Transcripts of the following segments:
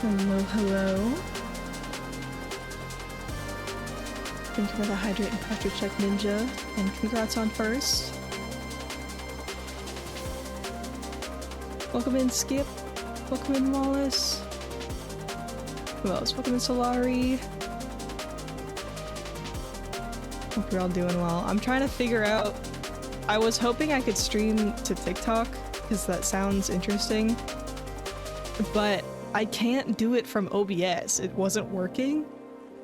Hello, hello. Thank you for the hydrate and posture check, Ninja, and congrats on first. Welcome in, Skip. Welcome in, Wallace. Who else? Welcome in, Solari. Hope you're all doing well. I'm trying to figure out... I was hoping I could stream to TikTok, because that sounds interesting. But I can't do it from OBS. It wasn't working.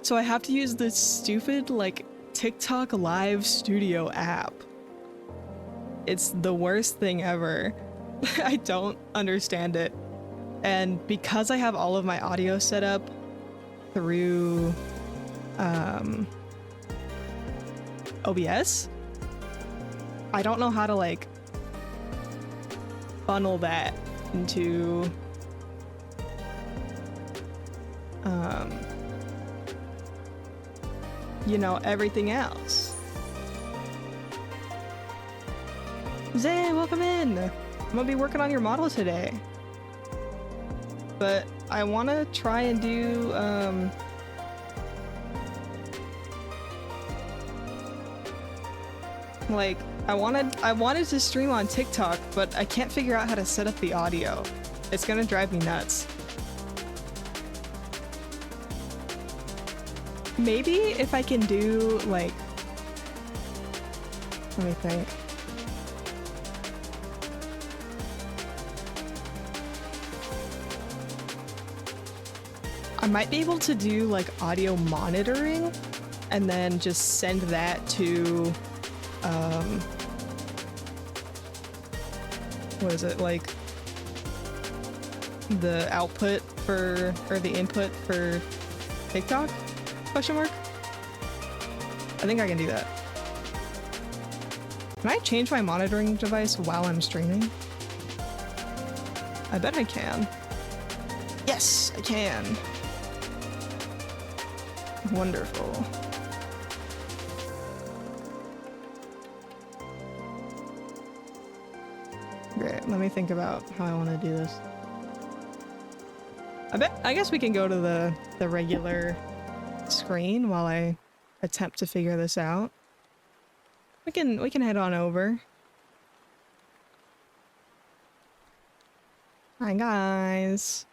So I have to use this stupid, like, TikTok Live Studio app. It's the worst thing ever. I don't understand it. And because I have all of my audio set up through OBS, I don't know how to, like, funnel that into you know, everything else. Zay, welcome in! I'm gonna be working on your model today. But I wanna try and do, like, I wanted to stream on TikTok, but I can't figure out how to set up the audio. It's gonna drive me nuts. Maybe if I can do, like... Let me think. I might be able to do, like, audio monitoring, and then just send that to, what is it, like, the output for, or the input for TikTok? Question mark? I think I can do that. Can I change my monitoring device while I'm streaming? I bet I can. Yes, I can. Wonderful. Great, let me think about how I want to do this. I guess we can go to the regular screen while I attempt to figure this out. We can head on over. Hi guys.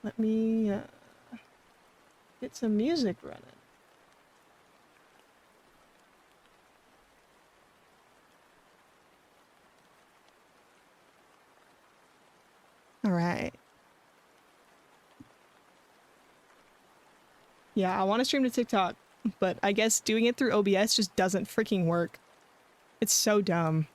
Let me get some music running. All right. Yeah, I want to stream to TikTok, but I guess doing it through OBS just doesn't freaking work. It's so dumb.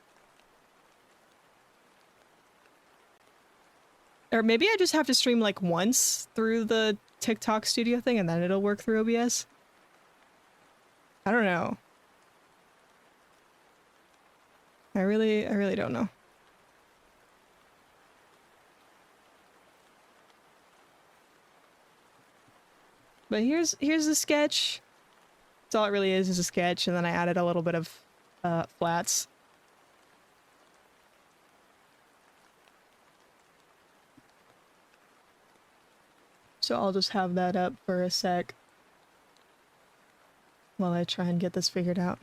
Or maybe I just have to stream like once through the TikTok studio thing and then it'll work through OBS. I don't know. I really don't know. But here's the sketch. That's all it really is a sketch, and then I added a little bit of flats. So I'll just have that up for a sec while I try and get this figured out.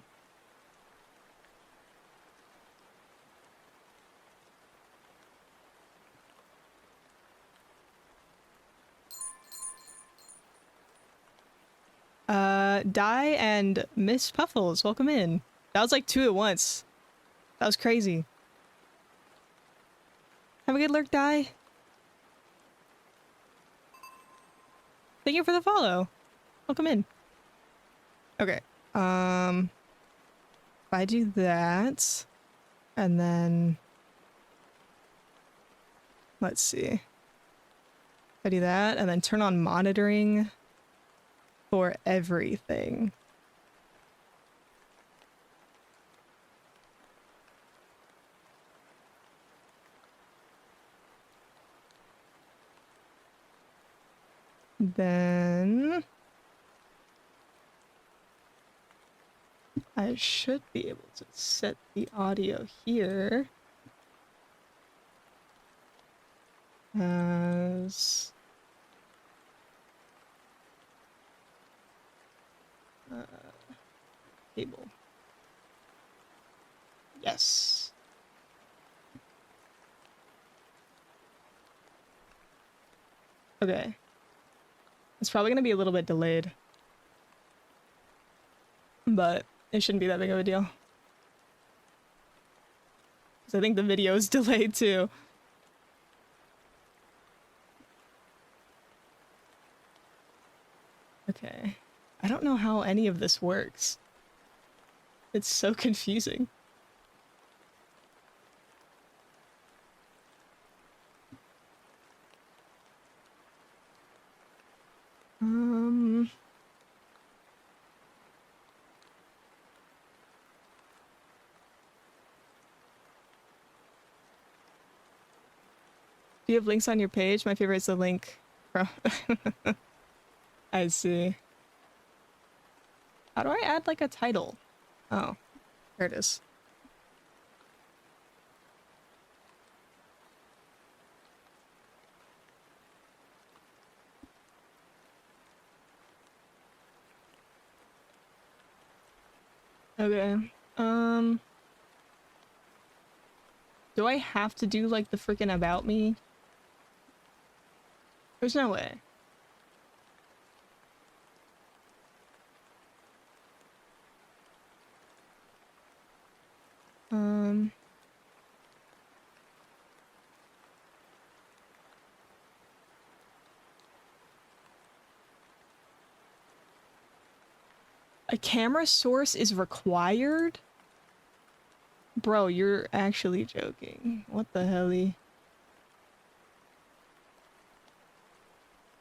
Die and Miss Puffles, welcome in. That was like 2 at once. That was crazy. Have a good lurk, Die. Thank you for the follow. Welcome in. Okay. If I do that, and then let's see. If I do that, and then turn on monitoring for everything. Then I should be able to set the audio here as Cable. Yes. Okay. It's probably gonna be a little bit delayed, but it shouldn't be that big of a deal. Because I think the video is delayed too. Okay. I don't know how any of this works. It's so confusing. Do you have links on your page? My favorite is the link from... I see. How do I add like a title? Oh, there it is. Okay. Do I have to do like the freaking about me? There's no way. A camera source is required? Bro, you're actually joking. What the helly?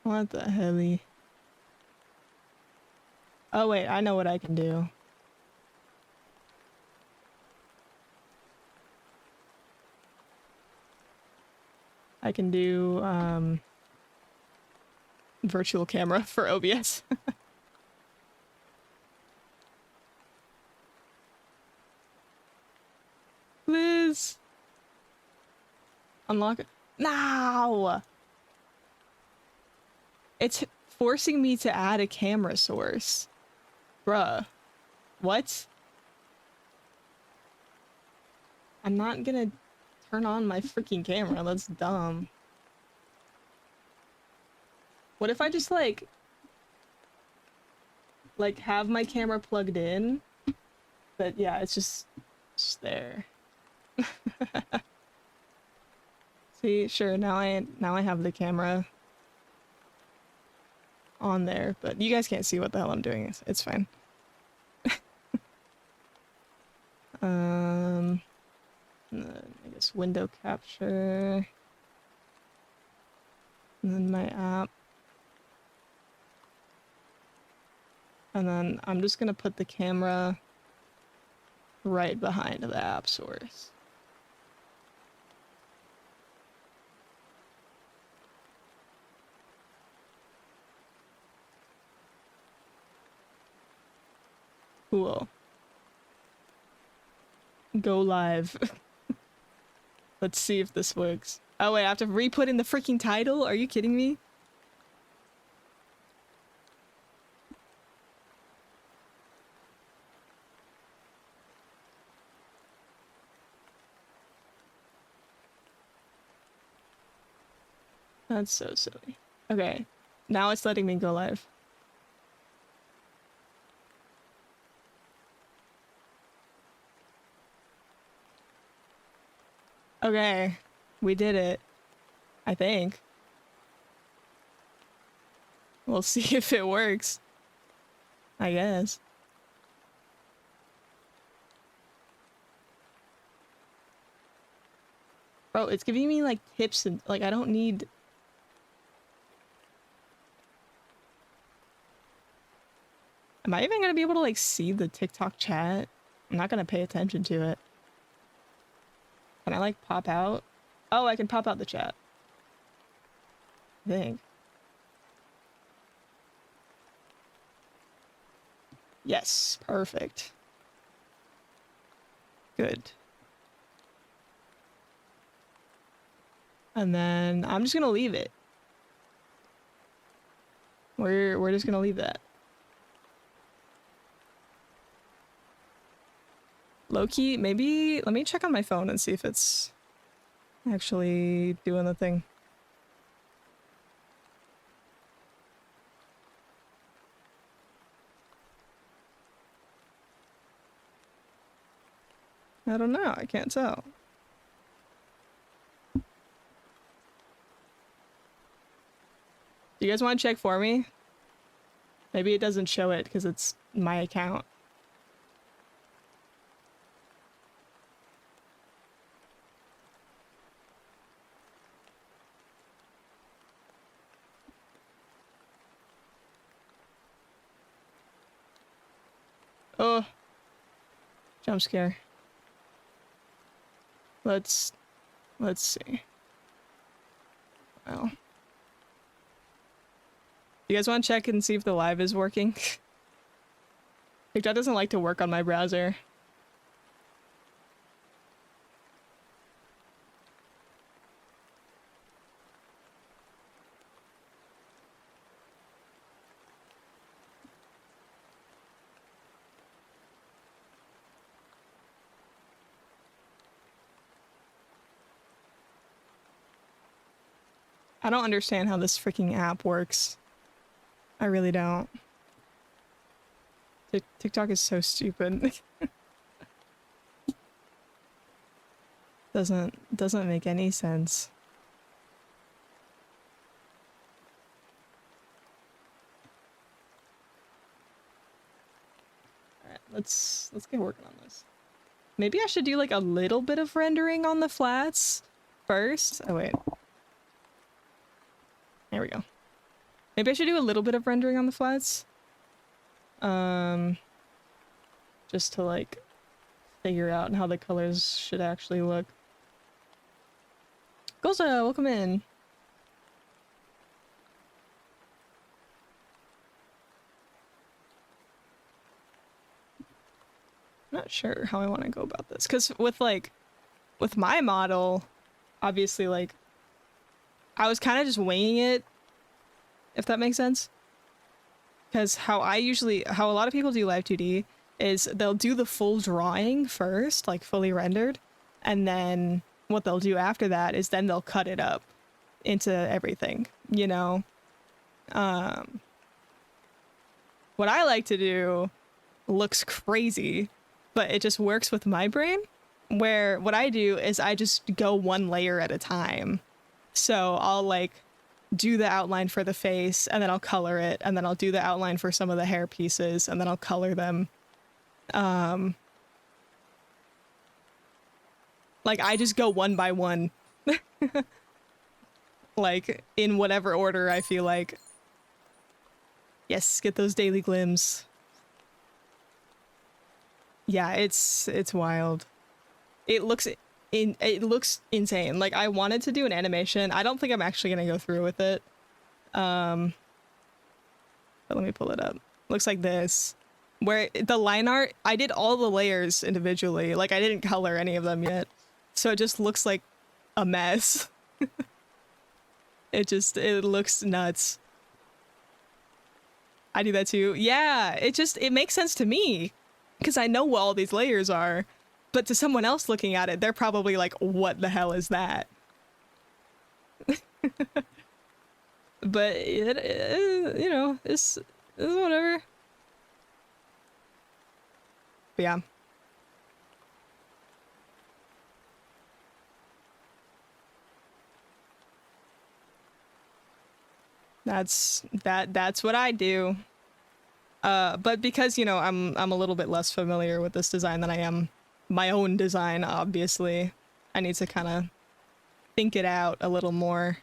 What the helly? Oh wait, I know what I can do. I can do, virtual camera for OBS. Liz! Unlock it. No! It's forcing me to add a camera source. Bruh. What? I'm not gonna turn on my freaking camera. That's dumb. What if I just like have my camera plugged in? But yeah, it's just there. See, sure, now I have the camera on there, but you guys can't see what the hell I'm doing. It's fine. I guess window capture. And then my app. And then I'm just gonna put the camera right behind the app source. Cool. Go live. Let's see if this works. Oh wait, I have to re-put in the freaking title? Are you kidding me? That's so silly. Okay, now it's letting me go live. Okay, we did it. I think. We'll see if it works. I guess. Bro, it's giving me like tips and like I don't need... Am I even gonna be able to like see the TikTok chat? I'm not gonna pay attention to it. Can I like pop out? Oh, I can pop out the chat. I think. Yes, perfect. Good. And then I'm just gonna leave it. We're just gonna leave that. Low-key, maybe let me check on my phone and see if it's actually doing the thing. I don't know, I can't tell. Do you guys want to check for me? Maybe it doesn't show it because it's my account. Oh, jump scare. Let's see. Well, you guys want to check and see if the live is working? TikTok doesn't like to work on my browser. I don't understand how this freaking app works. I really don't. TikTok is so stupid. Doesn't make any sense. Alright, let's get working on this. Maybe I should do like a little bit of rendering on the flats first. Oh wait. There we go. Maybe I should do a little bit of rendering on the flats. Just to like figure out how the colors should actually look. Goza, welcome in. Not sure how I want to go about this, because with my model, obviously like I was kind of just winging it, if that makes sense. Because how a lot of people do live 2D is they'll do the full drawing first, like fully rendered, and then what they'll do after that is then they'll cut it up into everything, you know? What I like to do looks crazy, but it just works with my brain, where what I do is I just go one layer at a time. So I'll like do the outline for the face and then I'll color it, and then I'll do the outline for some of the hair pieces and then I'll color them. Like I just go one by one. Like in whatever order I feel like. Yes, get those daily glims. Yeah, it's wild. It looks insane. Like I wanted to do an animation. I don't think I'm actually gonna go through with it. But let me pull it up. Looks like this. Where the line art, I did all the layers individually. Like I didn't color any of them yet. So it just looks like a mess. It looks nuts. I do that too. Yeah, it makes sense to me because I know what all these layers are. But to someone else looking at it, they're probably like, what the hell is that? But you know, it's whatever. But yeah. That's what I do. But because, you know, I'm a little bit less familiar with this design than I am my own design, obviously, I need to kind of think it out a little more.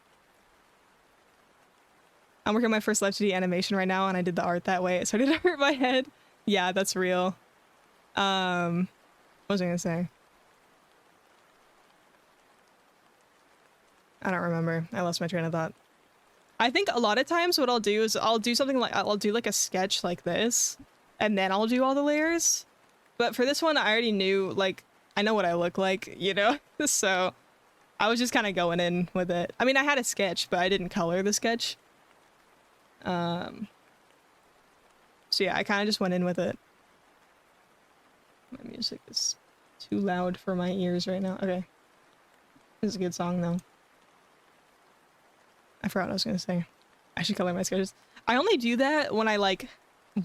I'm working on my first Live 2D animation right now, and I did the art that way. It started to hurt my head. Yeah, that's real. What was I gonna say? I don't remember. I lost my train of thought. I think a lot of times what I'll do is I'll do something like, I'll do like a sketch like this, and then I'll do all the layers. But for this one, I already knew, like, I know what I look like, you know? So I was just kind of going in with it. I mean, I had a sketch, but I didn't color the sketch. So yeah, I kind of just went in with it. My music is Too loud for my ears right now. Okay. This is a good song, though. I forgot what I was gonna say. I should color my sketches. I only do that when I, like,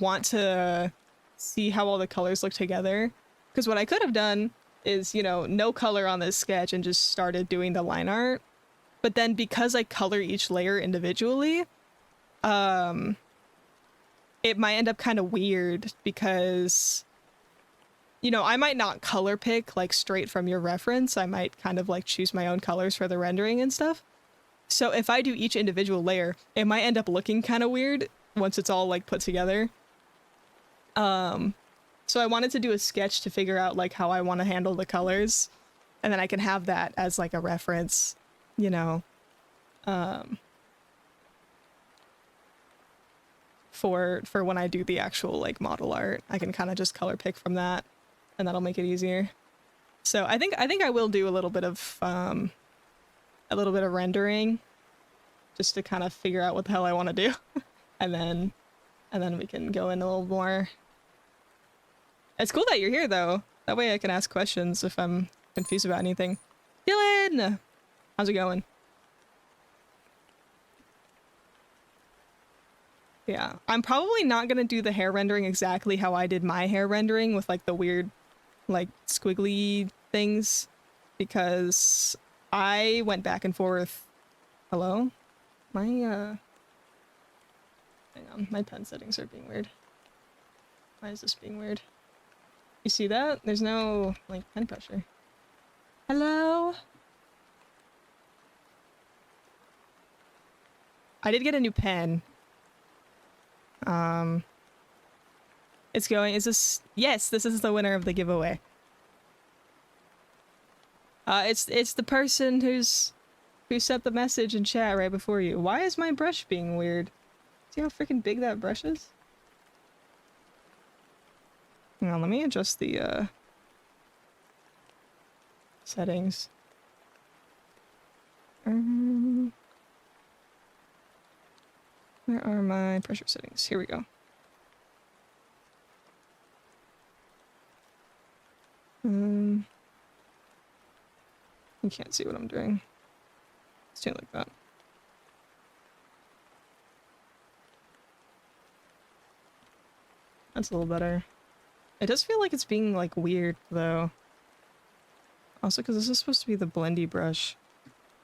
want to see how all the colors look together. Because what I could have done is, you know, no color on this sketch and just started doing the line art. But then because I color each layer individually, it might end up kind of weird because, you know, I might not color pick like straight from your reference. I might kind of like choose my own colors for the rendering and stuff. So if I do each individual layer, it might end up looking kind of weird once it's all like put together. So I wanted to do a sketch to figure out like how I want to handle the colors, and then I can have that as like a reference, you know, for when I do the actual like model art. I can kind of just color pick from that, and that'll make it easier. So I think I will do a little bit of rendering just to kind of figure out what the hell I want to do. and then we can go in a little more. It's cool that you're here though. That way I can ask questions if I'm confused about anything. Dylan! How's it going? Yeah, I'm probably not gonna do the hair rendering exactly how I did my hair rendering with like the weird like squiggly things, because I went back and forth. Hello? My hang on, my pen settings are being weird. Why is this being weird? You see that? There's no like pen pressure. Hello? I did get a new pen. It's going, is this, yes, this is the winner of the giveaway. It's the person who sent the message in chat right before you. Why is my brush being weird? See how freaking big that brush is? Hang on, let me adjust the, settings. Where are my pressure settings? Here we go. You can't see what I'm doing. Let's do it like that. That's a little better. It does feel like it's being like weird though. Also because this is supposed to be the blendy brush.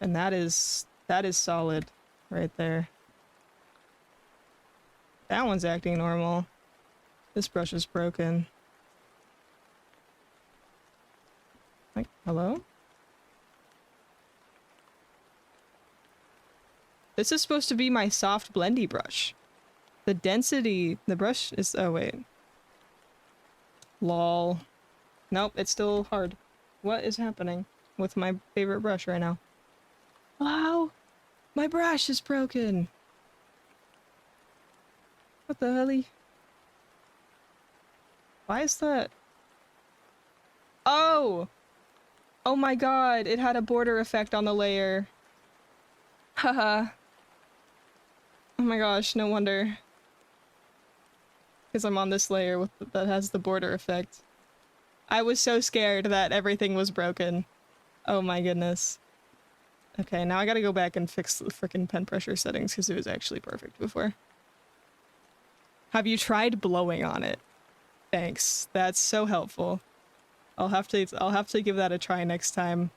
And that is solid right there. That one's acting normal. This brush is broken. Like, hello? This is supposed to be my soft blendy brush. The density, the brush is, oh wait. Lol. Nope, it's still hard. What is happening with my favorite brush right now? Wow! My brush is broken! What the hell? Why is that? Oh! Oh my god, it had a border effect on the layer. Haha. Oh my gosh, no wonder. Because I'm on this layer with that has the border effect. I was so scared that everything was broken. Oh my goodness. Okay, now I gotta go back and fix the frickin' pen pressure settings because it was actually perfect before. Have you tried blowing on it? Thanks. That's so helpful. I'll have to give that a try next time.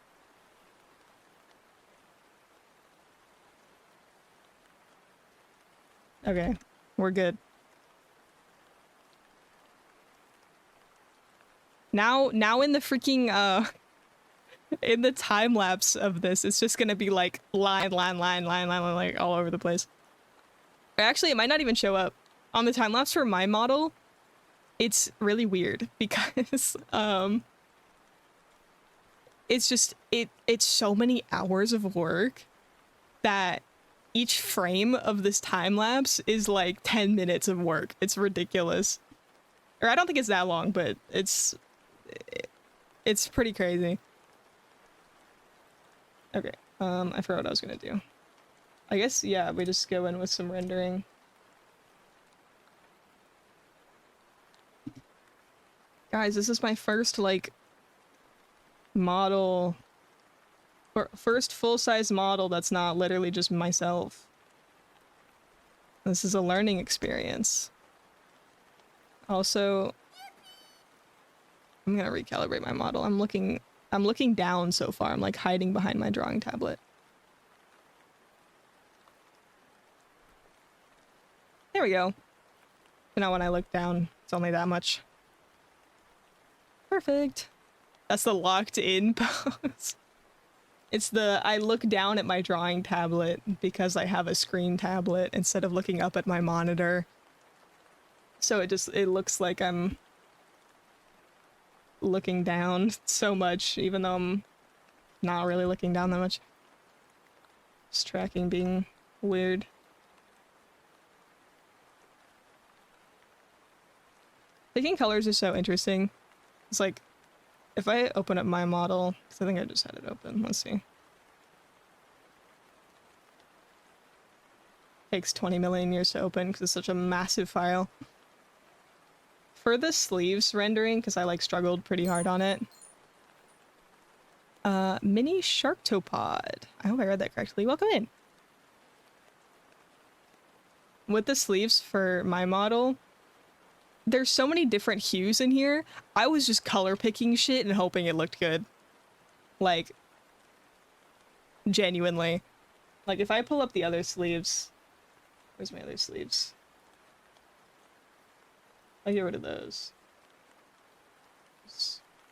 Okay, we're good. Now in the freaking in the time lapse of this, it's just gonna be like line like all over the place. Or actually, it might not even show up on the time lapse for my model. It's really weird because it's just it's so many hours of work that each frame of this time lapse is like 10 minutes of work. It's ridiculous. Or I don't think it's that long, but it's pretty crazy. Okay, I forgot what I was gonna do. I guess, yeah, we just go in with some rendering. Guys, this is my first, like, model, or first full-size model that's not literally just myself. This is a learning experience. Also, I'm gonna recalibrate my model. I'm looking down so far. I'm like hiding behind my drawing tablet. There we go. But now when I look down, it's only that much. Perfect. That's the locked in pose. It's the I look down at my drawing tablet because I have a screen tablet instead of looking up at my monitor. So it looks like I'm looking down so much, even though I'm not really looking down that much. Just tracking being weird. Picking colors is so interesting. It's like, if I open up my model, because I think I just had it open, let's see. Takes 20 million years to open because it's such a massive file. For the sleeves rendering, because I like struggled pretty hard on it. Mini Sharktopod. I hope I read that correctly. Welcome in. With the sleeves for my model, there's so many different hues in here. I was just color picking shit and hoping it looked good. Like, genuinely. Like, if I pull up the other sleeves... Where's my other sleeves? I'll get rid of those.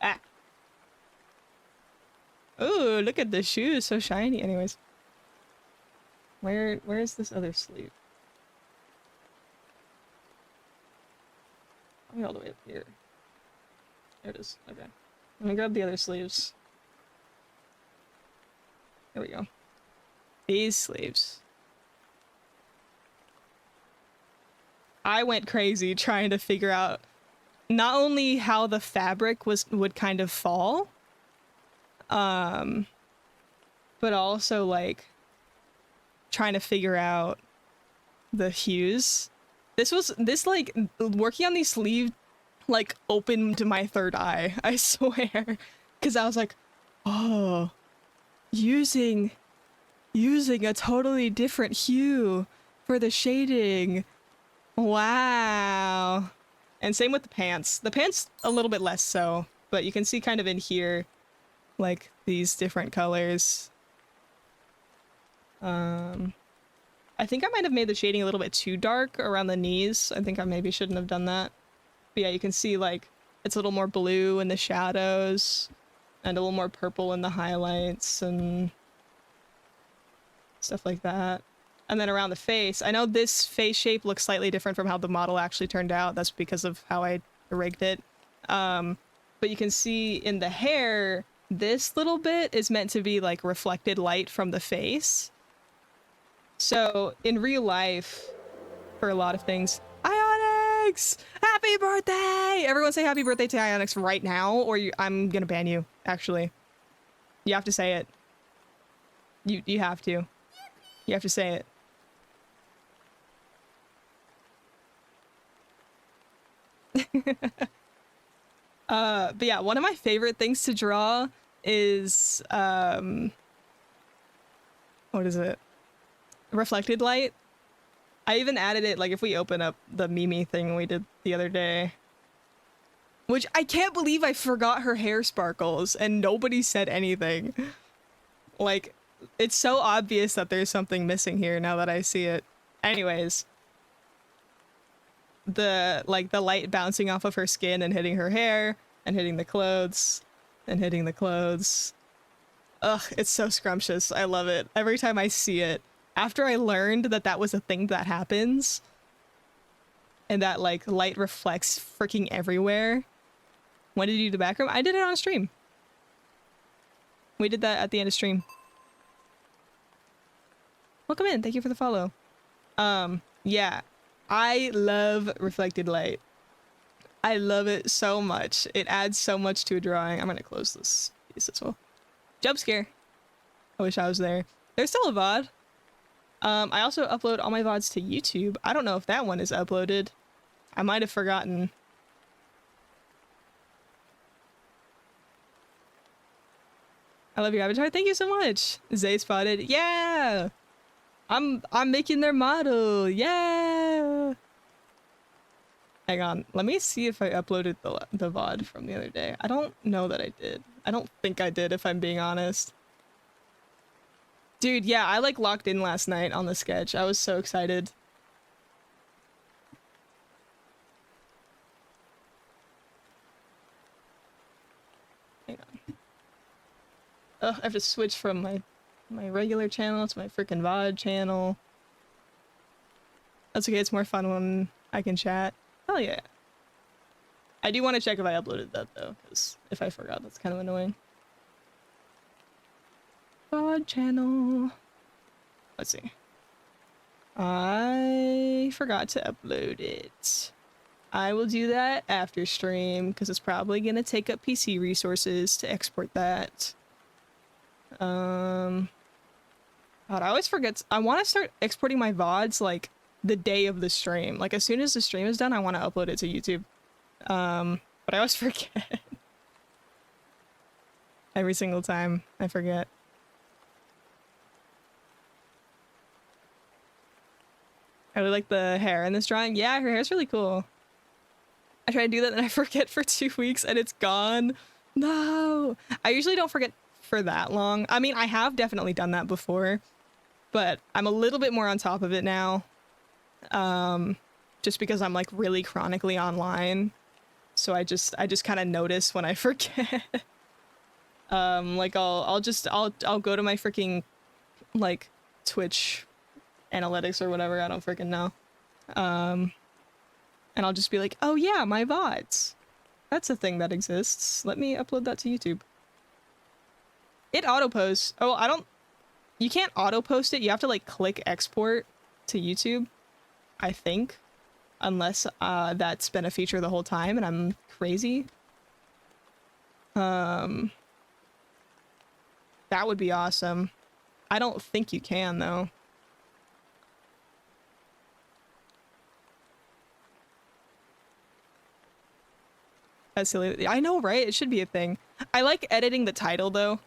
Ah! Ooh, look at the shoes, so shiny. Anyways. Where is this other sleeve? Probably all the way up here. There it is. Okay. Let me grab the other sleeves. There we go. These sleeves. I went crazy trying to figure out not only how the fabric would kind of fall, but also like trying to figure out the hues. This like working on these sleeves like opened my third eye, I swear, because I was like, oh, using a totally different hue for the shading. Wow. And same with the pants. The pants a little bit less so, but you can see kind of in here like these different colors. I think I might have made the shading a little bit too dark around the knees. I think I maybe shouldn't have done that. But yeah, you can see like it's a little more blue in the shadows and a little more purple in the highlights and stuff like that. And then around the face, I know this face shape looks slightly different from how the model actually turned out. That's because of how I rigged it. But you can see in the hair, this little bit is meant to be like reflected light from the face. So in real life, for a lot of things, Ionix! Happy birthday! Everyone say happy birthday to Ionix right now, or I'm gonna ban you, actually. You have to say it. You have to. You have to say it. But yeah, one of my favorite things to draw is, what is it? Reflected light. I even added it, like, if we open up the Mimi thing we did the other day. Which, I can't believe I forgot her hair sparkles, and nobody said anything. Like, it's so obvious that there's something missing here now that I see it. Anyways. The light bouncing off of her skin and hitting her hair, and hitting the clothes, and hitting the clothes. Ugh, it's so scrumptious. I love it. Every time I see it. After I learned that that was a thing that happens, and that, like, light reflects freaking everywhere. When did you do the background? I did it on stream. We did that at the end of stream. Welcome in. Thank you for the follow. Yeah. I love reflected light. I love it so much. It adds so much to a drawing. I'm gonna close this piece as well. Jump scare. I wish I was there. There's still a VOD. I also upload all my VODs to YouTube. I don't know if that one is uploaded. I might have forgotten. I love your avatar. Thank you so much. Zay spotted. Yeah. I'm making their model. Yeah. Hang on. Let me see if I uploaded the VOD from the other day. I don't know that I did. I don't think I did, if I'm being honest. Dude, yeah, I like locked in last night on the sketch. I was so excited. Hang on. Oh, I have to switch from my regular channel to my freaking VOD channel. That's okay, it's more fun when I can chat. Hell yeah. I do want to check if I uploaded that though, because if I forgot, that's kind of annoying. VOD channel. Let's see. I forgot to upload it. I will do that after stream, because it's probably going to take up PC resources to export that. God, I always forget. I want to start exporting my VODs like the day of the stream. Like as soon as the stream is done, I want to upload it to YouTube. But I always forget. Every single time I forget. I really like the hair in this drawing. Yeah, her hair's really cool. I try to do that and I forget for 2 weeks and it's gone. No. I usually don't forget for that long. I mean, I have definitely done that before, but I'm a little bit more on top of it now. Just because I'm like really chronically online. So I just kind of notice when I forget. Like I'll go to my freaking like Twitch analytics or whatever, I don't freaking know. And I'll just be like, oh yeah, my VODs. That's a thing that exists. Let me upload that to YouTube. It auto-posts. Oh, you can't auto-post it. You have to like click export to YouTube, I think. Unless that's been a feature the whole time and I'm crazy. That would be awesome. I don't think you can though. That's silly. I know, right? It should be a thing. I like editing the title though.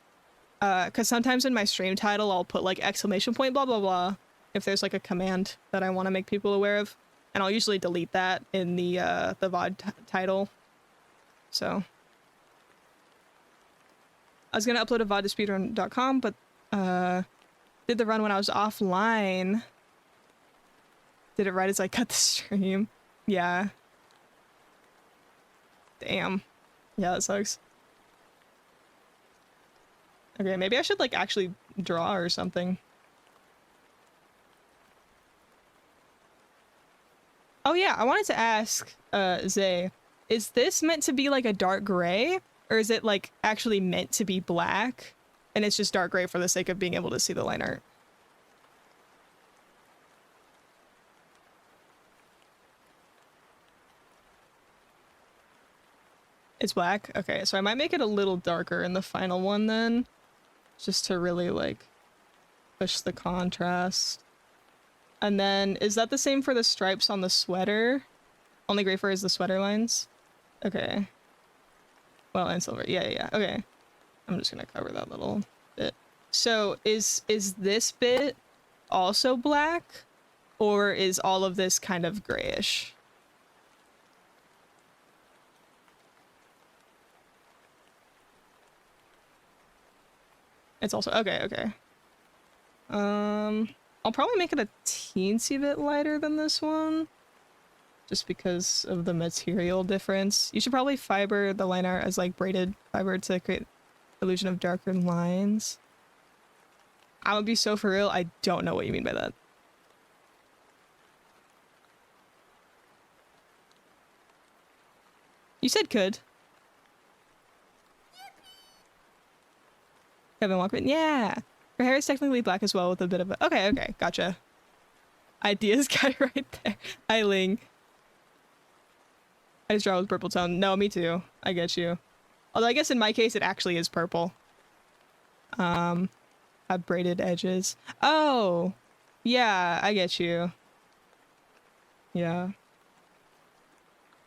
Because sometimes in my stream title, I'll put like exclamation point blah blah blah if there's like a command that I want to make people aware of. And I'll usually delete that in the VOD title. So I was gonna upload a VOD to speedrun.com, but did the run when I was offline. Did it right as I cut the stream. Yeah. Damn. Yeah, that sucks. Okay, maybe I should like actually draw or something. Oh yeah, I wanted to ask, Zay, is this meant to be like a dark gray? Or is it like actually meant to be black? And it's just dark gray for the sake of being able to see the line art? It's black? Okay, so I might make it a little darker in the final one then. Just to really like push the contrast. And then, is that the same for the stripes on the sweater? Only gray for is the sweater lines? Okay. Well, and silver. Yeah. Okay. I'm just gonna cover that little bit. So, is this bit also black? Or is all of this kind of grayish? It's also... Okay. I'll probably make it a teensy bit lighter than this one. Just because of the material difference. You should probably fiber the line art as like braided fiber to create illusion of darker lines. I would be so for real, I don't know what you mean by that. You said could. Kevin Walkman, yeah. Her hair is technically black as well with a bit of a... Okay, gotcha. Ideas guy right there. Eiling. I just draw with purple tone. No, me too. I get you. Although I guess in my case it actually is purple. Have braided edges. Oh! Yeah, I get you. Yeah.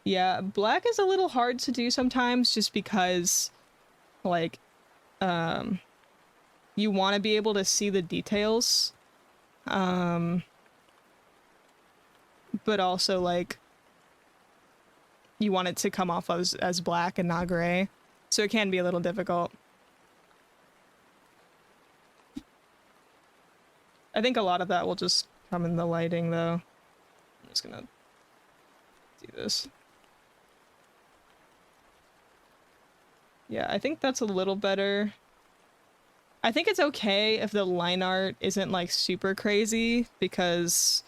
Yeah, black is a little hard to do sometimes just because, like, you want to be able to see the details. But also like you want it to come off as black and not gray. So it can be a little difficult. I think a lot of that will just come in the lighting though. I'm just gonna do this. Yeah, I think that's a little better. I think it's okay if the line art isn't like super crazy, because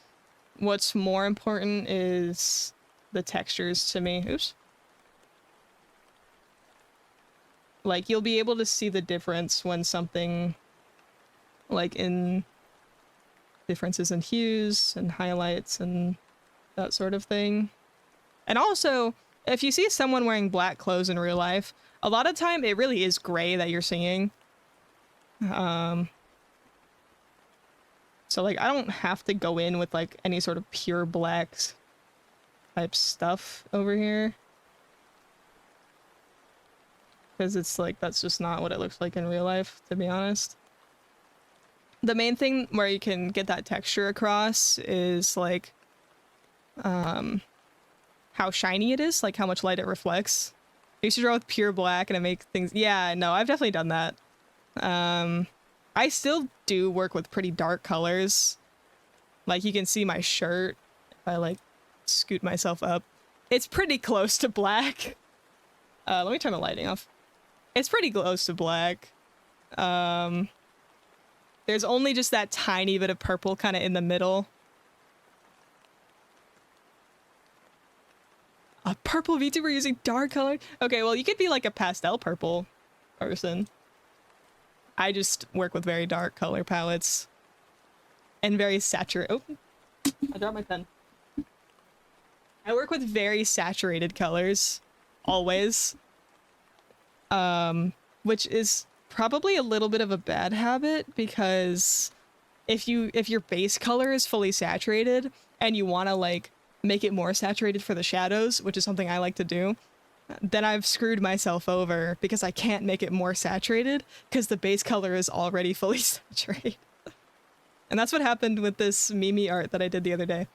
what's more important is the textures to me. Oops. Like, you'll be able to see the difference when something, like, in differences in hues and highlights and that sort of thing. And also, if you see someone wearing black clothes in real life, a lot of time it really is gray that you're seeing. So like I don't have to go in with like any sort of pure black type stuff over here, because it's like that's just not what it looks like in real life, to be honest. The main thing where you can get that texture across is like how shiny it is, like how much light it reflects. I used to draw with pure black and it makes things, yeah, no, I've definitely done that. I still do work with pretty dark colors. Like you can see my shirt if I like scoot myself up. It's pretty close to black. Let me turn the lighting off. It's pretty close to black. There's only just that tiny bit of purple kind of in the middle. A purple VTuber using dark color? Okay, well you could be like a pastel purple person. I just work with very dark color palettes and very saturated. Oh, I dropped my pen. I work with very saturated colors, always. Which is probably a little bit of a bad habit, because if your base color is fully saturated and you want to like make it more saturated for the shadows, which is something I like to do, then I've screwed myself over because I can't make it more saturated because the base color is already fully saturated. And that's what happened with this Mimi art that I did the other day.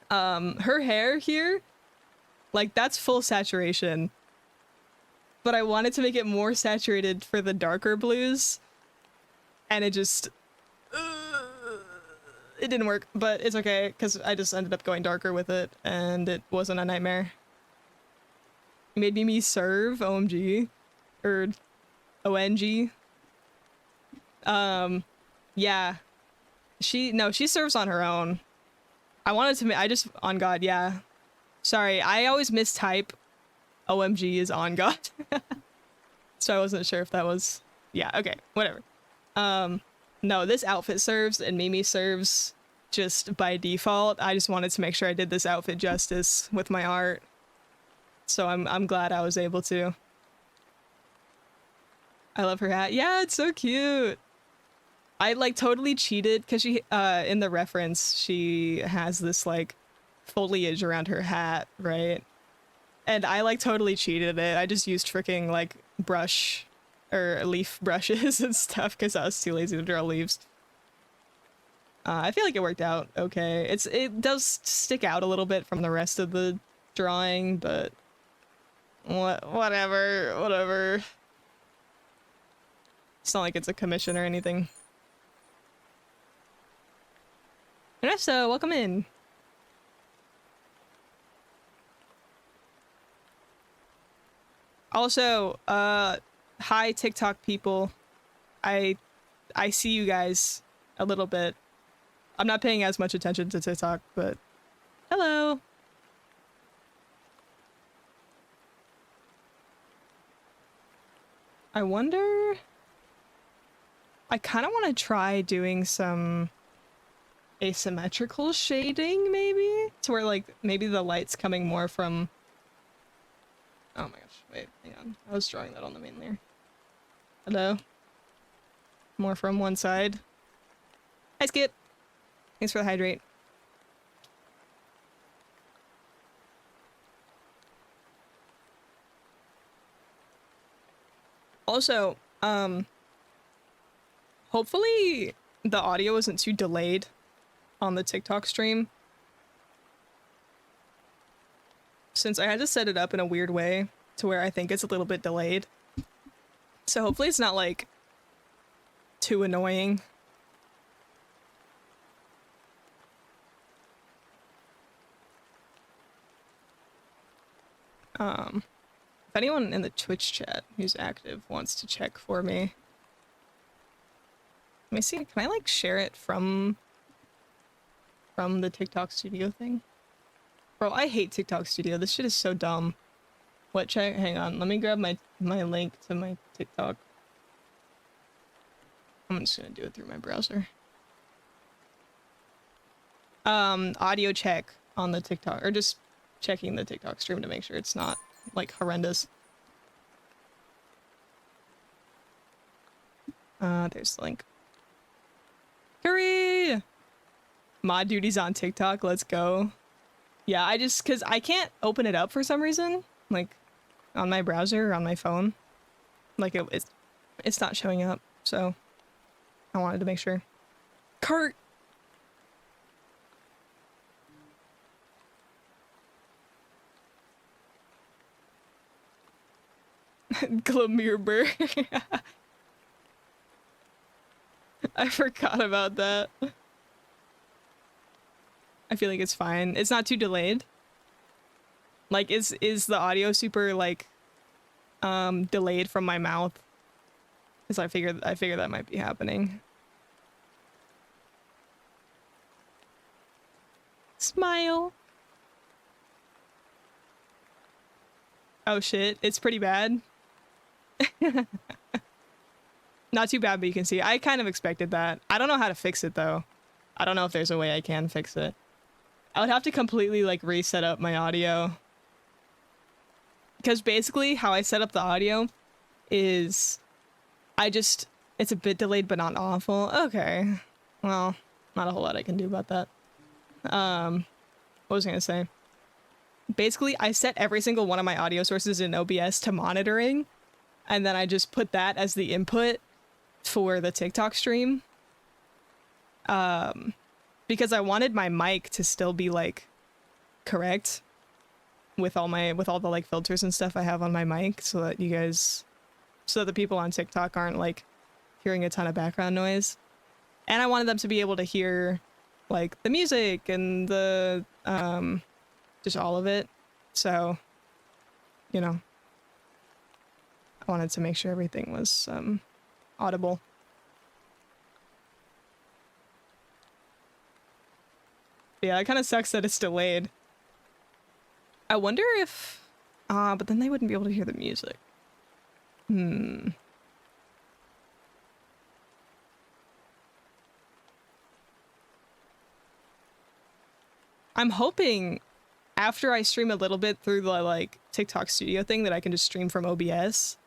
Her hair here, like that's full saturation, but I wanted to make it more saturated for the darker blues, and it just it didn't work, but it's okay because I just ended up going darker with it and it wasn't a nightmare. It made me serve OMG or ONG. Yeah, she serves on her own. I wanted to I just on God, yeah, sorry, I always mistype OMG is on God. So I wasn't sure if that was, yeah, okay, whatever. No, this outfit serves and Mimi serves just by default. I just wanted to make sure I did this outfit justice with my art. So I'm glad I was able to. I love her hat. Yeah, it's so cute. I like totally cheated because she in the reference she has this like foliage around her hat, right? And I like totally cheated it. I just used freaking like brush or leaf brushes and stuff because I was too lazy to draw leaves. I feel like it worked out okay. It does stick out a little bit from the rest of the drawing, but whatever. It's not like it's a commission or anything. Vanessa, welcome in. Also, hi TikTok people. I see you guys a little bit. I'm not paying as much attention to TikTok, but hello. I wonder, I kind of want to try doing some asymmetrical shading, maybe, to where like maybe the light's coming more from, oh my gosh, wait, hang on, I was drawing that on the main layer. Hello, more from one side. Hi Skip, thanks for the hydrate. Also, Hopefully the audio isn't too delayed on the TikTok stream, since I had to set it up in a weird way to where I think it's a little bit delayed. So hopefully it's not like too annoying. If anyone in the Twitch chat who's active wants to check for me. Let me see, can I like share it from the TikTok studio thing? Bro, I hate TikTok studio. This shit is so dumb. What check? Hang on, let me grab my link to my TikTok. I'm just gonna do it through my browser. Audio check on the TikTok, or just checking the TikTok stream to make sure it's not like horrendous. There's the link. Hurry! Mod duties on TikTok, let's go. Yeah, cause I can't open it up for some reason, like on my browser or on my phone. Like it's not showing up, so I wanted to make sure. Kurt! Glamurber. I forgot about that. I feel like it's fine. It's not too delayed. Like, is the audio super, like, delayed from my mouth? Because I figure that might be happening. Smile. Oh shit, it's pretty bad. Not too bad, but you can see. I kind of expected that. I don't know how to fix it, though. I don't know if there's a way I can fix it. I would have to completely, like, reset up my audio. Because basically, how I set up the audio is... it's a bit delayed, but not awful. Okay. Well, not a whole lot I can do about that. What was I gonna say? Basically, I set every single one of my audio sources in OBS to monitoring, and then I just put that as the input for the TikTok stream. Because I wanted my mic to still be, like, correct with all the, like, filters and stuff I have on my mic, so that the people on TikTok aren't, like, hearing a ton of background noise. And I wanted them to be able to hear, like, the music and the, just all of it. So, you know, I wanted to make sure everything was, audible. Yeah, it kind of sucks that it's delayed. I wonder if... but then they wouldn't be able to hear the music. I'm hoping after I stream a little bit through the, like, TikTok studio thing that I can just stream from OBS.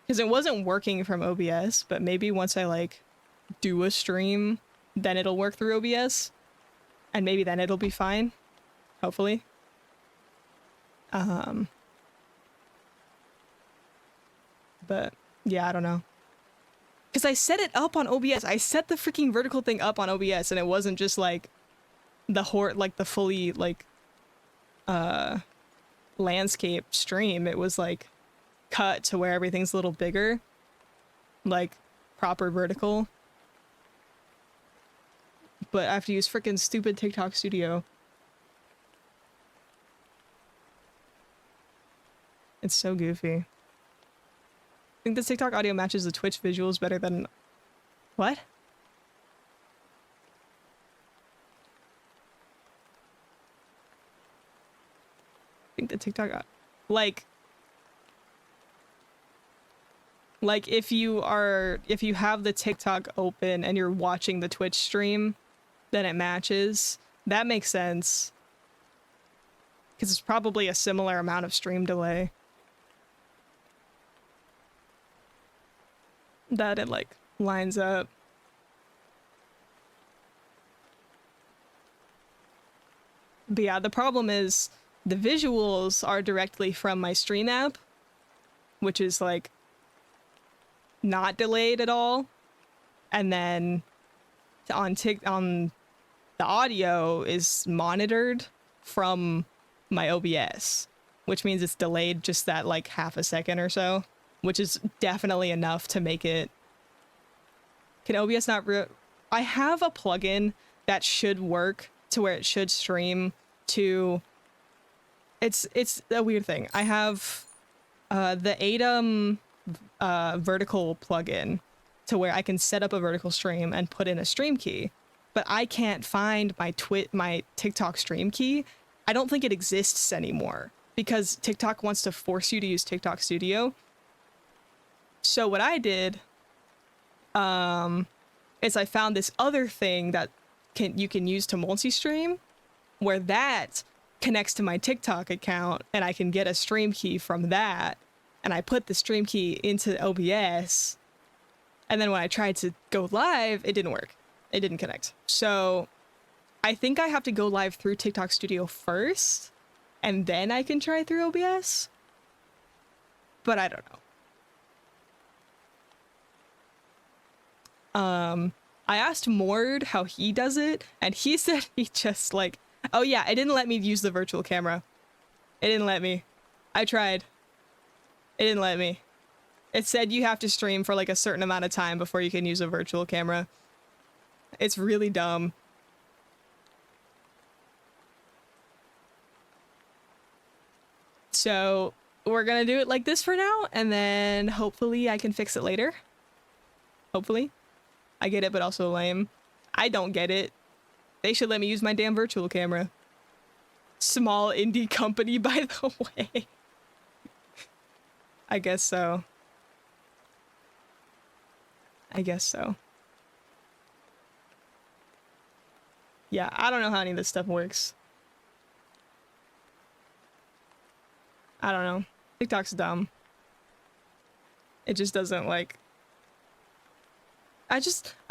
Because it wasn't working from OBS, but maybe once I, like, do a stream, then it'll work through OBS. And maybe then it'll be fine. Hopefully. But, yeah, I don't know. Because I set it up on OBS. I set the freaking vertical thing up on OBS, and it wasn't just, like, the fully, like, landscape stream. It was, like, cut to where everything's a little bigger. Like, proper vertical. But I have to use frickin' stupid TikTok studio. It's so goofy. I think the TikTok audio matches the Twitch visuals better than... What? I think the TikTok... Like, if you have the TikTok open and you're watching the Twitch stream, then it matches. That makes sense. Because it's probably a similar amount of stream delay. That it, like, lines up. But yeah, the problem is the visuals are directly from my stream app, which is, like, not delayed at all. and then on the audio is monitored from my OBS, which means it's delayed just that like half a second or so, which is definitely enough to make it. Can OBS not I have a plugin that should work to where it should stream to. It's a weird thing. I have the Atom vertical plugin to where I can set up a vertical stream and put in a stream key, but I can't find my TikTok stream key. I don't think it exists anymore because TikTok wants to force you to use TikTok Studio. So what I did is I found this other thing that you can use to multi-stream, where that connects to my TikTok account and I can get a stream key from that, and I put the stream key into OBS, and then when I tried to go live, it didn't work. It didn't connect. So I think I have to go live through TikTok Studio first, and then I can try through OBS. But I don't know. I asked Mord how he does it, and he said he just like, oh yeah, it didn't let me use the virtual camera. It didn't let me. I tried. It didn't let me. It said you have to stream for like a certain amount of time before you can use a virtual camera. It's really dumb. So we're gonna do it like this for now, and then hopefully I can fix it later. Hopefully. I get it, but also lame. I don't get it. They should let me use my damn virtual camera. Small indie company, by the way. I guess so. I guess so. Yeah, I don't know how any of this stuff works. I don't know. TikTok's dumb. It just doesn't like... I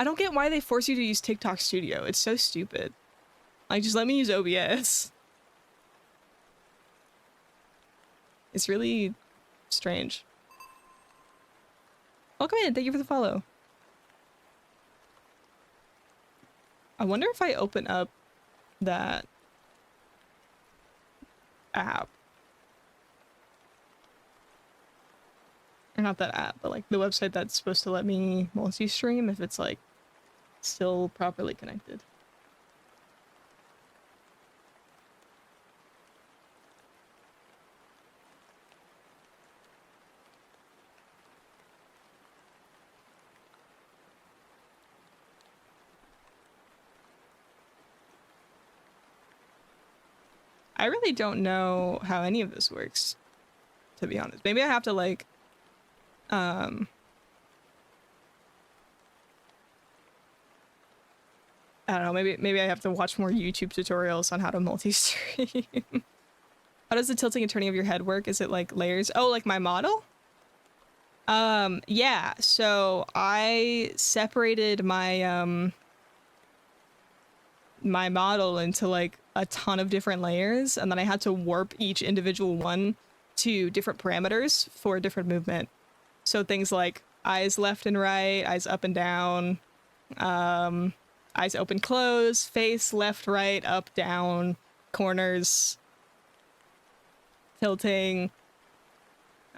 don't get why they force you to use TikTok Studio. It's so stupid. Like, just let me use OBS. It's really strange. Welcome in. Thank you for the follow. I wonder if I open up that app. Or not that app, but like the website that's supposed to let me multi-stream, if it's like still properly connected. I really don't know how any of this works, to be honest. Maybe I have to like I don't know, maybe I have to watch more YouTube tutorials on how to multi-stream. How does the tilting and turning of your head work? Is it like layers? Oh, like my model? Yeah, so I separated my my model into like a ton of different layers, and then I had to warp each individual one to different parameters for different movement. So things like eyes left and right, eyes up and down, eyes open, close, face left, right, up, down, corners, tilting,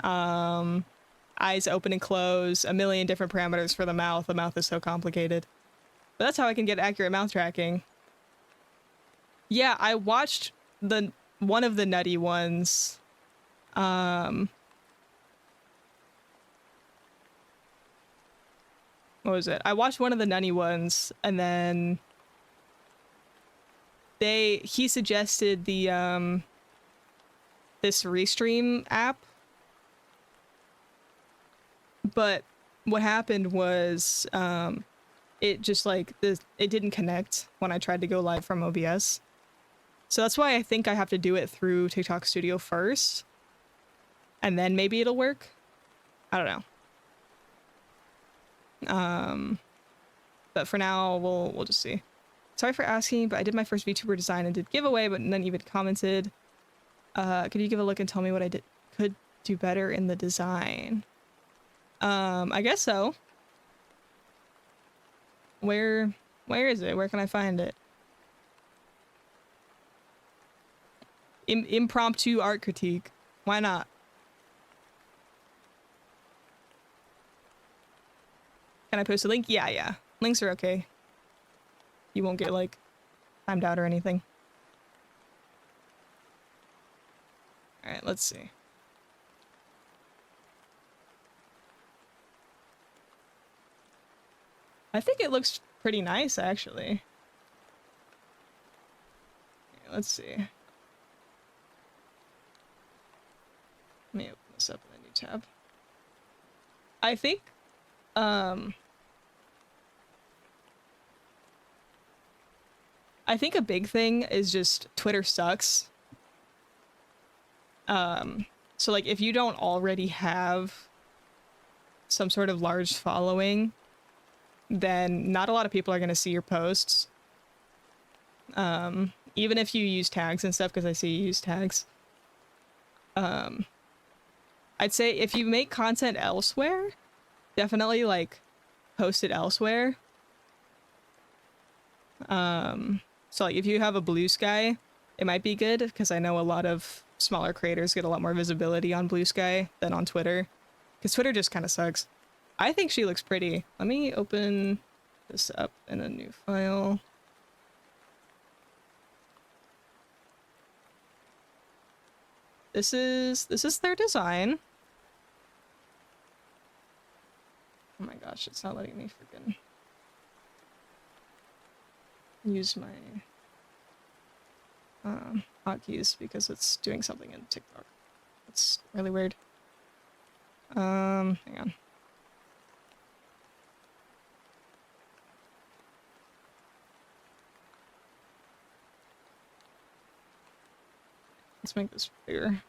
eyes open and close, a million different parameters for the mouth. The mouth is so complicated. But that's how I can get accurate mouth tracking. Yeah, I watched one of the nutty ones. What was it? I watched one of the nutty ones, and then he suggested the this Restream app. But what happened was it just like it didn't connect when I tried to go live from OBS. So that's why I think I have to do it through TikTok Studio first, and then maybe it'll work. I don't know. But for now, we'll just see. Sorry for asking, but I did my first VTuber design and did giveaway, but none even commented. Could you give a look and tell me what I could do better in the design? I guess so. Where is it? Where can I find it? Impromptu art critique. Why not? Can I post a link? Yeah. Links are okay. You won't get, like, timed out or anything. Alright, let's see. I think it looks pretty nice, actually. Okay, let's see. Let me open this up in a new tab. I think, I think a big thing is just Twitter sucks. So like if you don't already have some sort of large following, then not a lot of people are going to see your posts. Even if you use tags and stuff, because I see you use tags. I'd say if you make content elsewhere, definitely like post it elsewhere. So like if you have a Blue Sky, it might be good because I know a lot of smaller creators get a lot more visibility on Blue Sky than on Twitter, because Twitter just kind of sucks. I think she looks pretty. Let me open this up in a new file. This is their design. Oh my gosh, it's not letting me freaking use my hotkeys because it's doing something in TikTok. It's really weird. Hang on. Let's make this bigger.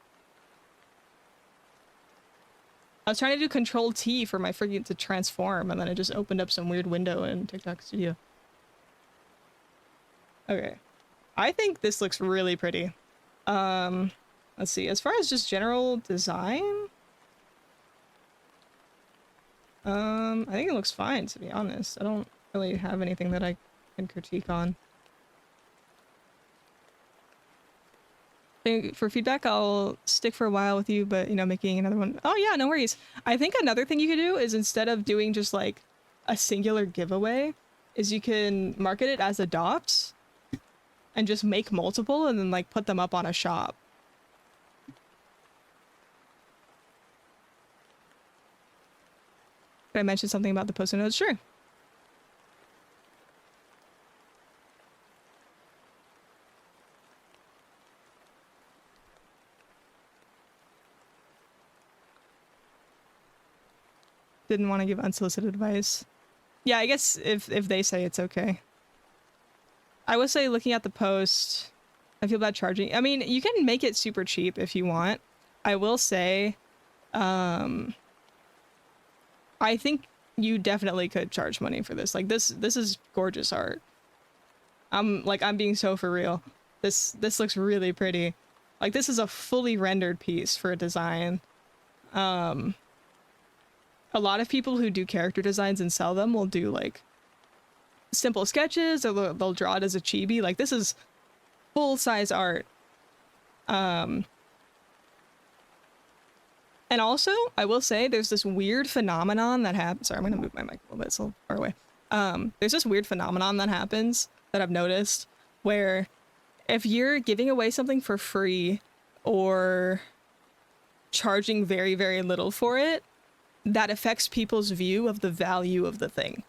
I was trying to do Control T for my freaking to transform, and then it just opened up some weird window in TikTok Studio. Okay. I think this looks really pretty. Let's see. As far as just general design, I think it looks fine, to be honest. I don't really have anything that I can critique on. For feedback, I'll stick for a while with you, but, you know, making another one. Oh, yeah, no worries. I think another thing you could do is instead of doing just, like, a singular giveaway, is you can market it as adopts and just make multiple and then, like, put them up on a shop. Did I mention something about the post-it notes? Sure. Didn't want to give unsolicited advice. Yeah, I guess if they say it's okay. I would say looking at the post, I feel bad charging. I mean, you can make it super cheap if you want. I will say, I think you definitely could charge money for this. Like this is gorgeous art. I'm being so for real. This looks really pretty. Like this is a fully rendered piece for a design. A lot of people who do character designs and sell them will do like simple sketches, or they'll draw it as a chibi. Like this is full-size art. And also, I will say there's this weird phenomenon that happens. Sorry, I'm gonna move my mic a little bit, it's a little far away. There's this weird phenomenon that happens that I've noticed where if you're giving away something for free or charging very, very little for it, that affects people's view of the value of the thing.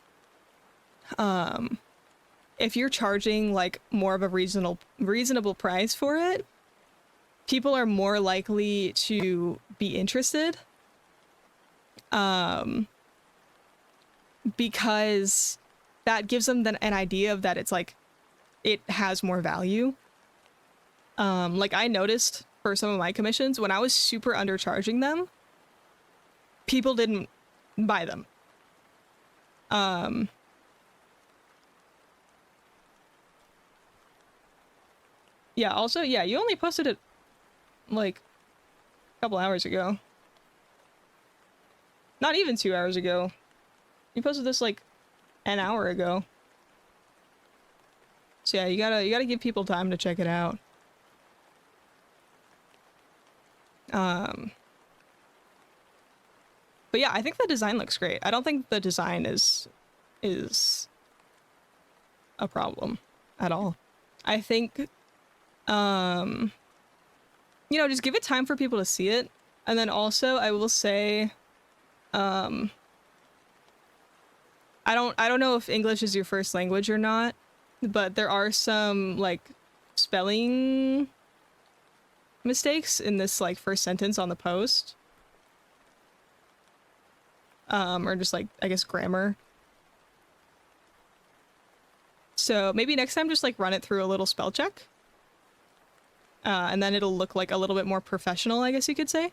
If you're charging like more of a reasonable price for it, people are more likely to be interested. Because that gives them an idea of that it's like, it has more value. Like I noticed for some of my commissions, when I was super undercharging them, people didn't buy them. Yeah, also, yeah, you only posted it like a couple hours ago. Not even 2 hours ago. You posted this like an hour ago. So yeah, you gotta give people time to check it out. But yeah, I think the design looks great. I don't think the design is a problem at all. I think you know, just give it time for people to see it. And then also I will say I don't know if English is your first language or not, but there are some like spelling mistakes in this like first sentence on the post. Or just like I guess grammar. So maybe next time just like run it through a little spell check. And then it'll look like a little bit more professional, I guess you could say.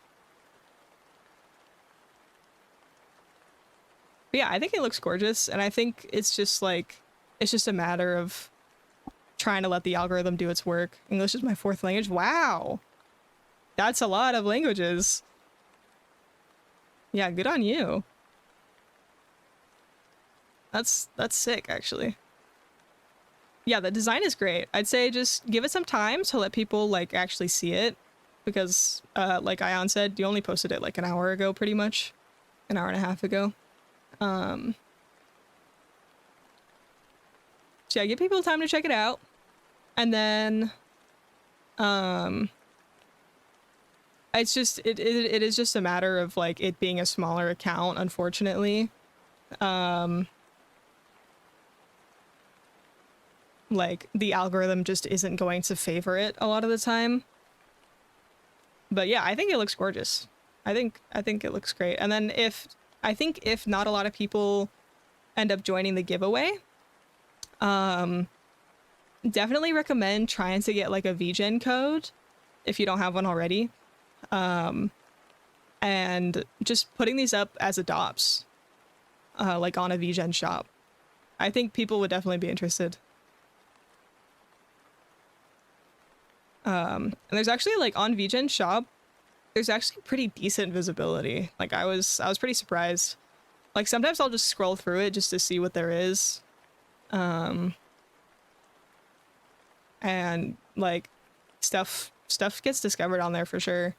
But yeah, I think it looks gorgeous, and I think it's just like, it's just a matter of trying to let the algorithm do its work. English is my fourth language. Wow. That's a lot of languages. Yeah, good on you. That's sick, actually. Yeah, the design is great. I'd say just give it some time to let people like actually see it, because like Ion said, you only posted it like an hour ago, pretty much, an hour and a half ago. So yeah, give people time to check it out, and then it's just it is just a matter of like it being a smaller account, unfortunately. Like the algorithm just isn't going to favor it a lot of the time. But yeah, I think it looks gorgeous. I think it looks great. And then if not a lot of people end up joining the giveaway, definitely recommend trying to get like a VGen code if you don't have one already. And just putting these up as adopts, like on a VGen shop. I think people would definitely be interested. And there's actually like on VGen shop, there's actually pretty decent visibility. Like I was pretty surprised. Like sometimes I'll just scroll through it just to see what there is. And like stuff gets discovered on there for sure.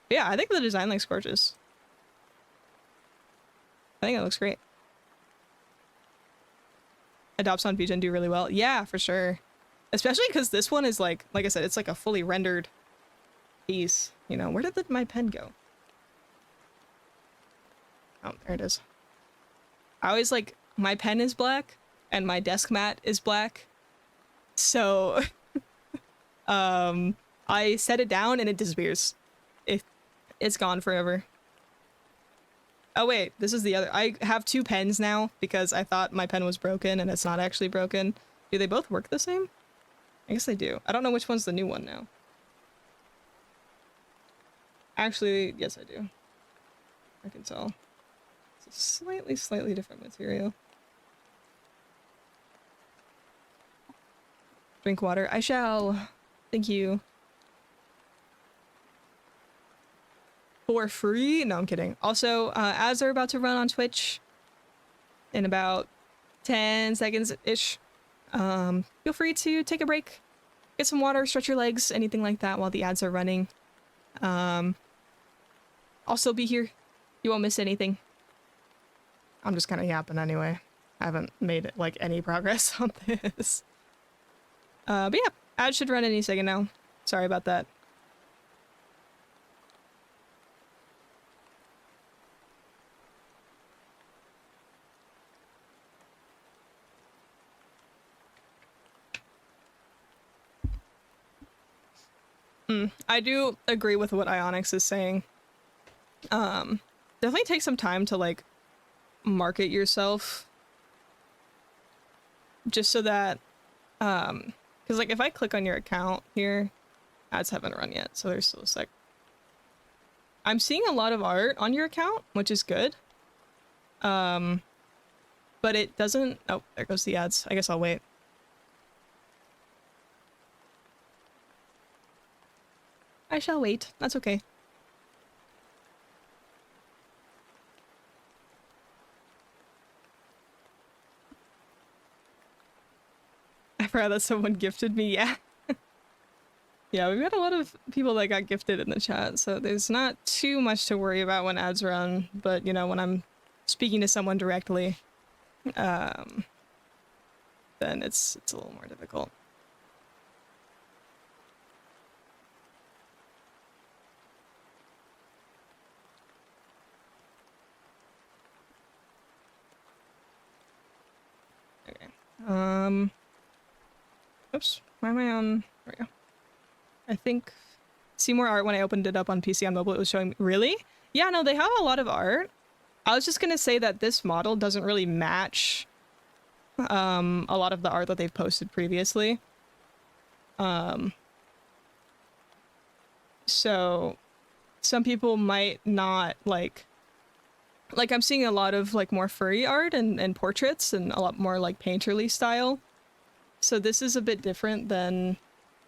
But yeah, I think the design looks gorgeous. I think it looks great. Adopts on VGen do really well. Yeah, for sure. Especially because this one is like I said, it's like a fully rendered piece. You know, where did my pen go? Oh, there it is. I always like, my pen is black and my desk mat is black. So, I set it down and it disappears. It's gone forever. Oh wait, this is the other. I have two pens now because I thought my pen was broken and it's not actually broken. Do they both work the same? I guess they do. I don't know which one's the new one now. Actually, yes I do. I can tell. It's a slightly different material. Drink water. I shall. Thank you. For free? No, I'm kidding. Also, ads are about to run on Twitch in about 10 seconds-ish. Feel free to take a break, get some water, stretch your legs, anything like that while the ads are running. I'll still be here. You won't miss anything. I'm just kind of yapping anyway. I haven't made like any progress on this. But yeah, ads should run any second now. Sorry about that. I do agree with what Ionix is saying. Definitely take some time to like market yourself, just so that because like if I click on your account here, ads haven't run yet, so there's still a sec. I'm seeing a lot of art on your account, which is good. But it doesn't. Oh, there goes the ads. I guess I'll wait. I shall wait. That's okay. that someone gifted me. Yeah. Yeah, we've got a lot of people that got gifted in the chat, so there's not too much to worry about when ads run, but you know, when I'm speaking to someone directly, then it's a little more difficult. Okay. Oops. Why am I on? There we go. I think see more art when I opened it up on PC. On mobile it was showing me. Really? Yeah, no, they have a lot of art. I was just gonna say that this model doesn't really match a lot of the art that they've posted previously. So some people might not like I'm seeing a lot of like more furry art and portraits and a lot more like painterly style. So this is a bit different than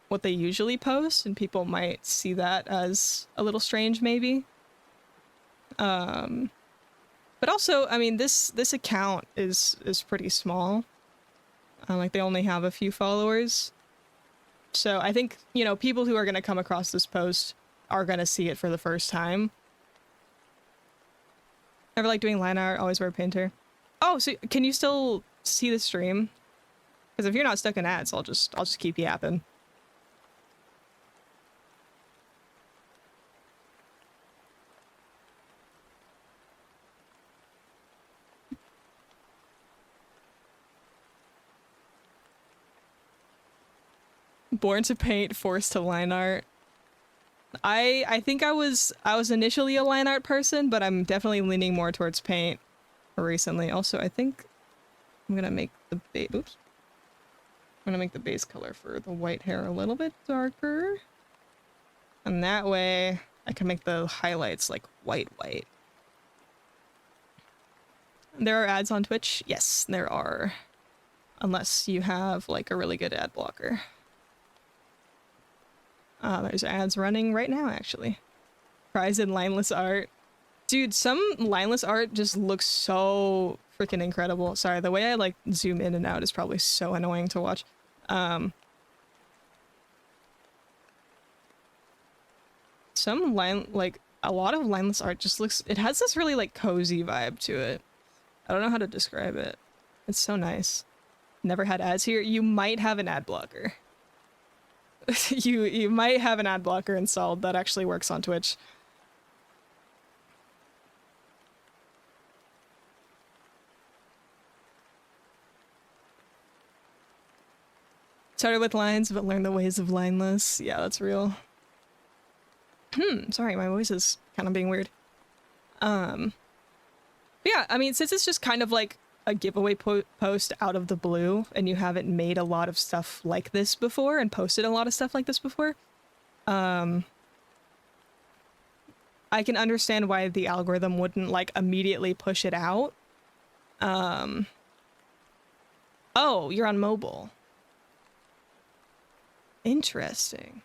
what they usually post, and people might see that as a little strange maybe. But also, I mean, this account is pretty small. Like they only have a few followers. So I think, you know, people who are going to come across this post are going to see it for the first time. Never like doing line art, always wear a painter. Oh, so can you still see the stream? Because if you're not stuck in ads, I'll just keep yapping. Born to paint, forced to line art. I think I was initially a line art person, but I'm definitely leaning more towards paint recently. Also, I think I'm gonna make the base. Oops. I'm gonna make the base color for the white hair a little bit darker, and that way I can make the highlights like white. There are ads on Twitch. Yes, there are, unless you have like a really good ad blocker. There's ads running right now, actually. Prize in lineless art. Dude, some lineless art just looks so freaking incredible. Sorry, the way I like zoom in and out is probably so annoying to watch. Some like a lot of lineless art just looks, it has this really like cozy vibe to it. I don't know how to describe it. It's so nice. Never had ads here. You might have an ad blocker. You might have an ad blocker installed that actually works on Twitch. Started with lines, but learned the ways of lineless. Yeah, that's real. Sorry, my voice is kind of being weird. But yeah, I mean, since it's just kind of like a giveaway post out of the blue, and you haven't made a lot of stuff like this before and posted a lot of stuff like this before, I can understand why the algorithm wouldn't like immediately push it out. Oh, you're on mobile. Interesting.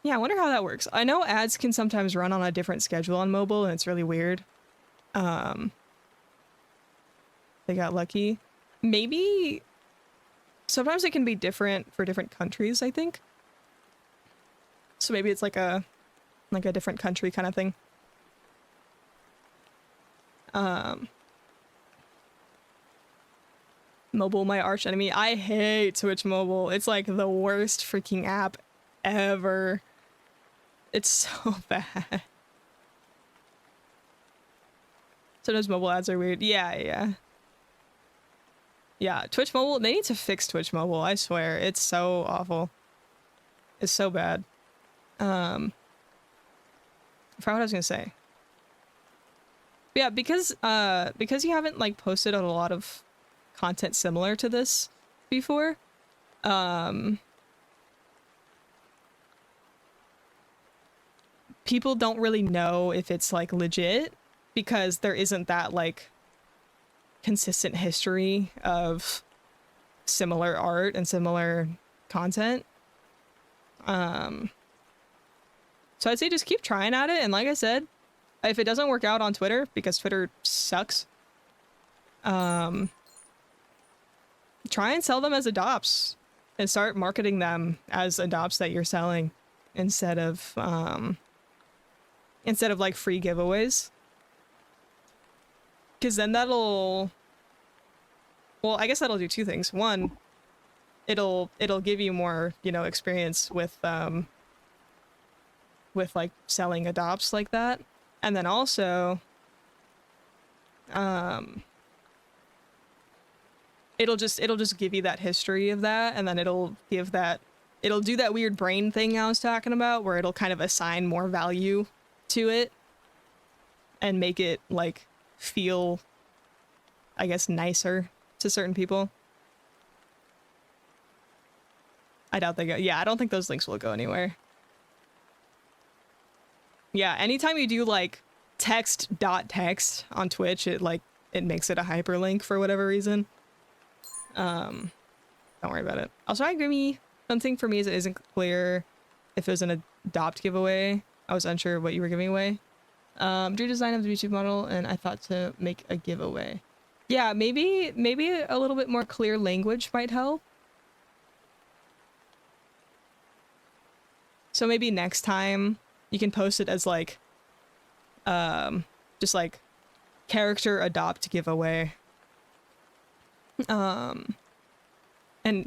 Yeah, I wonder how that works. I know ads can sometimes run on a different schedule on mobile, and it's really weird. They got lucky. Maybe sometimes it can be different for different countries, I think. So maybe it's like a different country kind of thing. Mobile, my arch enemy. I hate Twitch Mobile. It's like the worst freaking app ever. It's so bad. Sometimes mobile ads are weird. Yeah. Yeah, Twitch Mobile, they need to fix Twitch Mobile, I swear. It's so awful. It's so bad. I forgot what I was gonna say. But yeah, because you haven't like posted a lot of content similar to this before, people don't really know if it's like legit, because there isn't that like consistent history of similar art and similar content. So I'd say just keep trying at it, and like I said, if it doesn't work out on Twitter, because Twitter sucks, try and sell them as adopts and start marketing them as adopts that you're selling instead of like free giveaways. Because then well, I guess that'll do two things. One, it'll give you more, you know, experience with like selling adopts like that. And then also, it'll just give you that history of that, and then it'll do that weird brain thing I was talking about, where it'll kind of assign more value to it and make it like feel, I guess, nicer to certain people. I doubt they go. Yeah, I don't think those links will go anywhere. Yeah, anytime you do like text on Twitch, it makes it a hyperlink for whatever reason. Don't worry about it. Also, I agree. Something for me is it isn't clear if it was an adopt giveaway. I was unsure what you were giving away. Drew design of the YouTube model, and I thought to make a giveaway. Yeah, maybe a little bit more clear language might help. So maybe next time you can post it as like, just like character adopt giveaway. And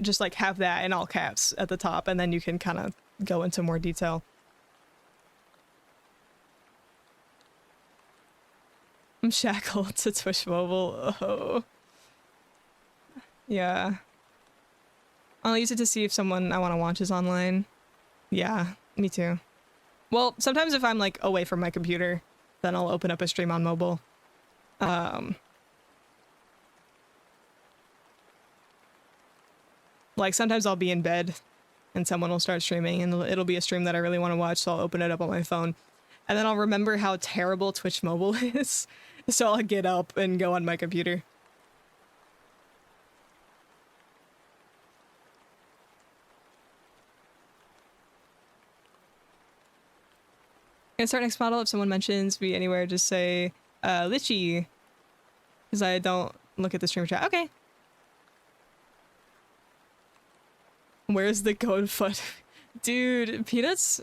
just like have that in all caps at the top, and then you can kind of go into more detail. I'm shackled to Twitch mobile. Oh. Yeah. I'll use it to see if someone I want to watch is online. Yeah, me too. Well, sometimes if I'm like away from my computer, then I'll open up a stream on mobile. Like sometimes I'll be in bed and someone will start streaming and it'll be a stream that I really want to watch, so I'll open it up on my phone. And then I'll remember how terrible Twitch mobile is, so I'll get up and go on my computer. Gonna start next model. If someone mentions me anywhere, just say Litchi, because I don't look at the stream chat. Okay. Where's the goat foot? Dude, Peanuts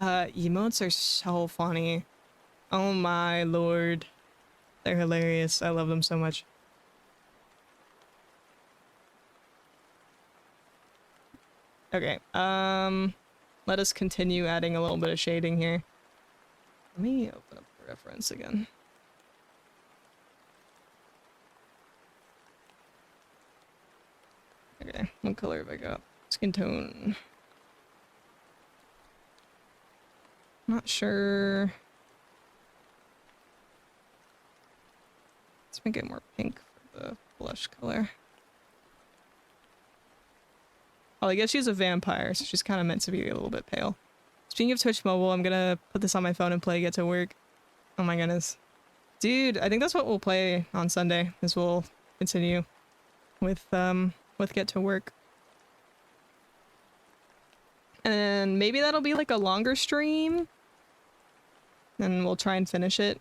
emotes are so funny. Oh my lord. They're hilarious. I love them so much. Okay, let us continue adding a little bit of shading here. Let me open up the reference again. Okay, what color have I got? Skin tone. Not sure. Let's make it more pink for the blush color. Oh, I guess she's a vampire, so she's kind of meant to be a little bit pale. Speaking of Twitch mobile, I'm gonna put this on my phone and play Get to Work. Oh my goodness. Dude, I think that's what we'll play on Sunday, is we'll continue with Get to Work. And maybe that'll be like a longer stream. And we'll try and finish it.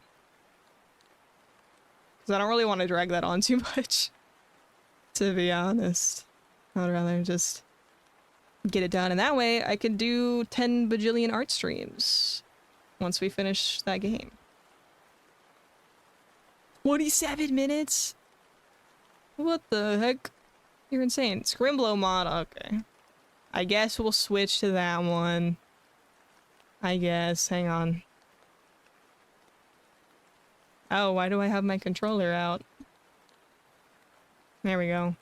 Because I don't really want to drag that on too much. To be honest. I'd rather just get it done. And that way I can do 10 bajillion art streams once we finish that game. 27 minutes? What the heck? You're insane. Scrimblow mod, okay. I guess we'll switch to that one. I guess. Hang on. Oh, why do I have my controller out? There we go.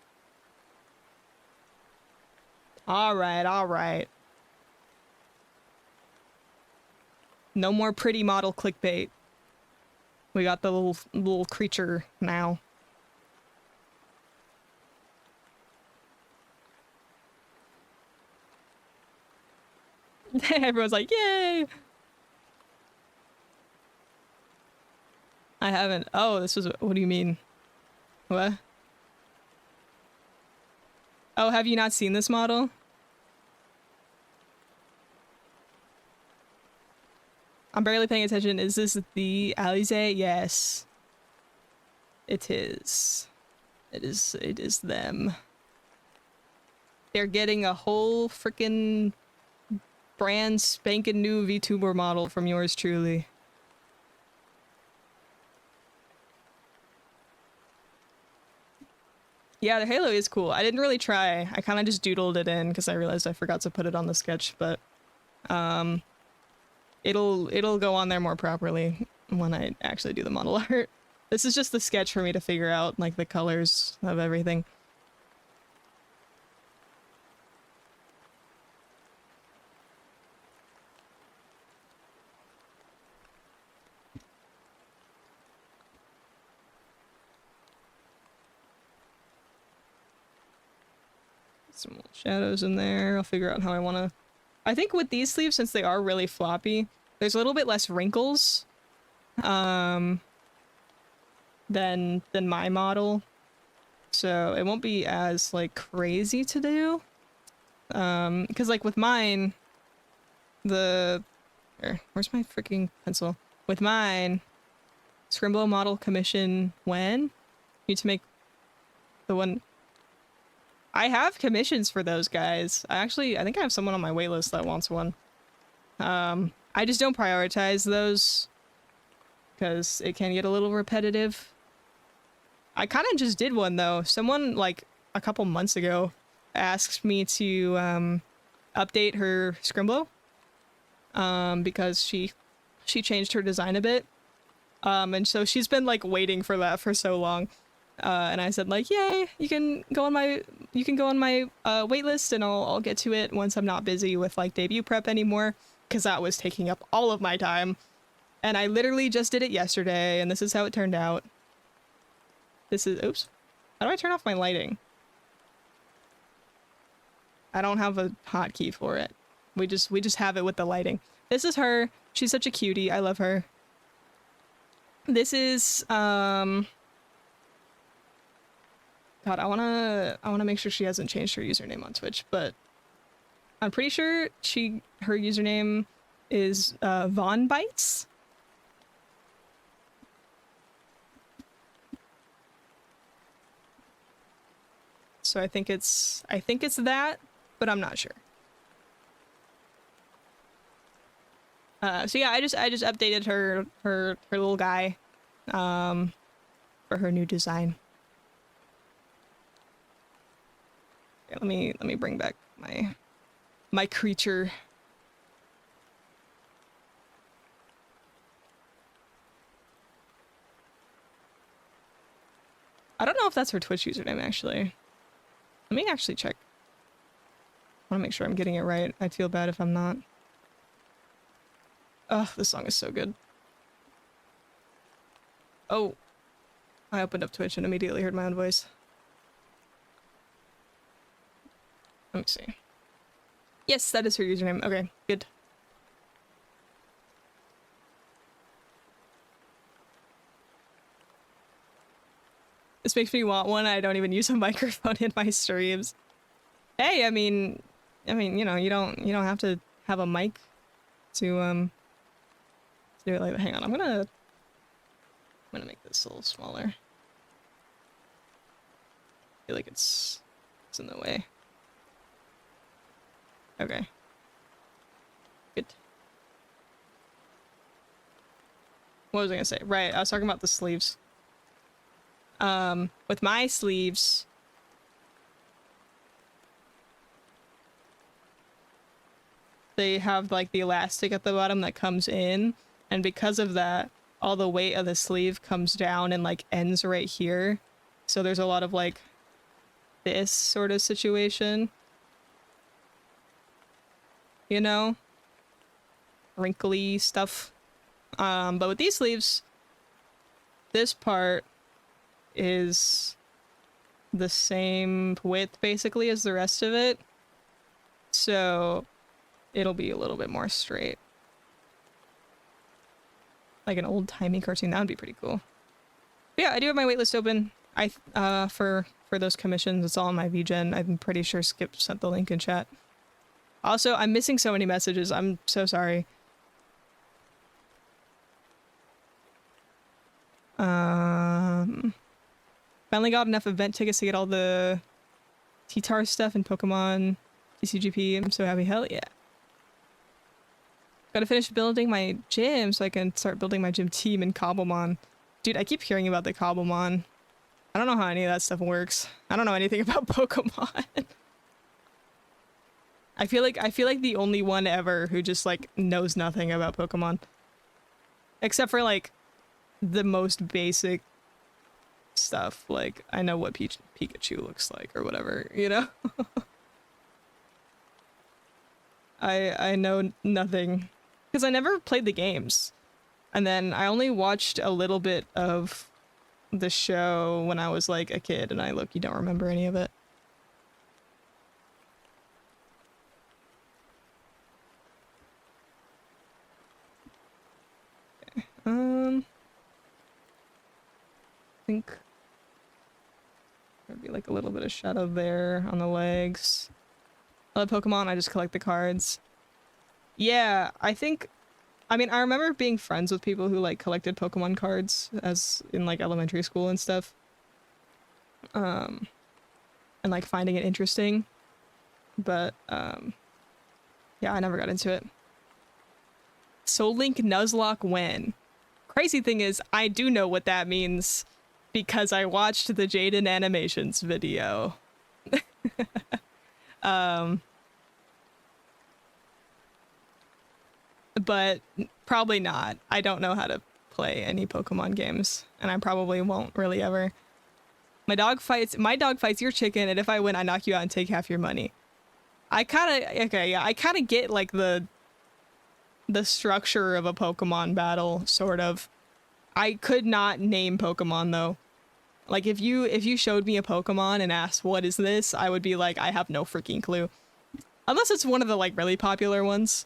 Alright, alright. No more pretty model clickbait. We got the little creature now. Everyone's like, yay! I haven't. Oh, this was. What do you mean? What? Oh, have you not seen this model? I'm barely paying attention. Is this the Alize? Yes. It is. It is them. They're getting a whole freaking brand spanking new VTuber model from yours truly. Yeah, the halo is cool. I didn't really try. I kind of just doodled it in because I realized I forgot to put it on the sketch, but it'll go on there more properly when I actually do the model art. This is just the sketch for me to figure out like the colors of everything. Some little shadows in there. I'll figure out how I want to... I think with these sleeves, since they are really floppy, there's a little bit less wrinkles than my model. So it won't be as like crazy to do. Because like with mine, where's my freaking pencil? With mine, Scrimblow model commission when? Need to make the one... I have commissions for those guys. I think I have someone on my waitlist that wants one. I just don't prioritize those because it can get a little repetitive. I kind of just did one though. Someone like a couple months ago asked me to update her Scrimblow because she changed her design a bit. And so she's been like waiting for that for so long. And I said like, yay, you can go on my wait list and I'll get to it once I'm not busy with like debut prep anymore, because that was taking up all of my time. And I literally just did it yesterday and this is how it turned out. Oops. How do I turn off my lighting? I don't have a hotkey for it. We just have it with the lighting. This is her. She's such a cutie. I love her. This is God, I wanna make sure she hasn't changed her username on Twitch, but I'm pretty sure her username is Von Bites. So I think it's that, but I'm not sure. So yeah, I just updated her little guy for her new design. Let me bring back my creature. I don't know if that's her Twitch username actually. Let me actually check. I want to make sure I'm getting it right. I'd feel bad if I'm not. Oh, this song is so good. Oh, I opened up Twitch and immediately heard my own voice. Let me see. Yes, that is her username. Okay, good. This makes me want one. I don't even use a microphone in my streams. Hey, I mean, you know, you don't have to have a mic to do it like that. Hang on, I'm gonna make this a little smaller. I feel like it's in the way. Okay. Good. What was I gonna say? Right, I was talking about the sleeves. With my sleeves, they have like the elastic at the bottom that comes in, and because of that, all the weight of the sleeve comes down and like ends right here. So there's a lot of like this sort of situation. You know? Wrinkly stuff. But with these sleeves, this part is the same width basically as the rest of it. So it'll be a little bit more straight. Like an old-timey cartoon. That would be pretty cool. But yeah, I do have my waitlist open. For those commissions, it's all on my VGen. I'm pretty sure Skip sent the link in chat. Also, I'm missing so many messages. I'm so sorry. Finally got enough event tickets to get all the T-Tar stuff and Pokemon TCGP. I'm so happy. Hell yeah. Gotta finish building my gym so I can start building my gym team in Cobblemon. Dude, I keep hearing about the Cobblemon. I don't know how any of that stuff works. I don't know anything about Pokemon. I feel like the only one ever who just like knows nothing about Pokemon. Except for like the most basic stuff. Like I know what Pikachu looks like or whatever, you know? I know nothing because I never played the games. And then I only watched a little bit of the show when I was like a kid, and I look, you don't remember any of it. Okay. I think there'd be like a little bit of shadow there on the legs. Other Pokemon, I just collect the cards. Yeah, I mean, I remember being friends with people who like collected Pokemon cards as in like elementary school and stuff. And like finding it interesting. But yeah, I never got into it. Soul Link Nuzlocke when? Crazy thing is, I do know what that means because I watched the Jaden Animations video. But probably not. I don't know how to play any Pokemon games, and I probably won't really ever. My dog fights your chicken, and if I win, I knock you out and take half your money. I kind of get like the structure of a Pokemon battle, sort of. I could not name Pokemon though. Like if you showed me a Pokemon and asked what is this, I would be like, I have no freaking clue. Unless it's one of the like really popular ones.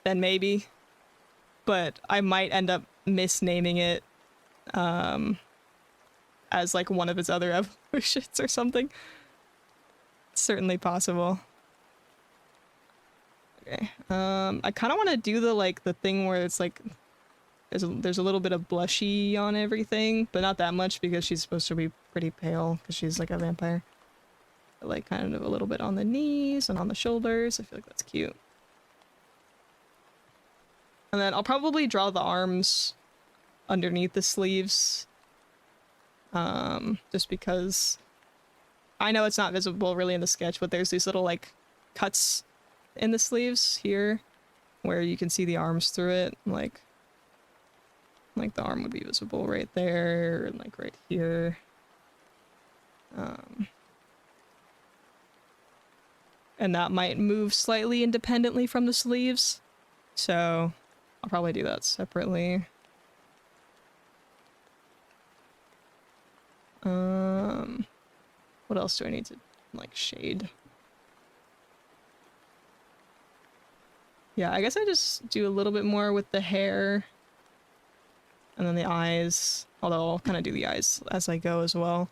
Then maybe. But I might end up misnaming it as like one of its other evolutions or something. It's certainly possible. Okay. I kind of want to do the thing where it's like there's a little bit of blushy on everything, but not that much because she's supposed to be pretty pale because she's like a vampire. But, like kind of a little bit on the knees and on the shoulders. I feel like that's cute. And then I'll probably draw the arms underneath the sleeves. Just because I know it's not visible really in the sketch, but there's these little like cuts in the sleeves here where you can see the arms through it. Like the arm would be visible right there and like right here. And that might move slightly independently from the sleeves. So I'll probably do that separately. What else do I need to like shade? Yeah, I guess I just do a little bit more with the hair and then the eyes, although I'll kind of do the eyes as I go as well.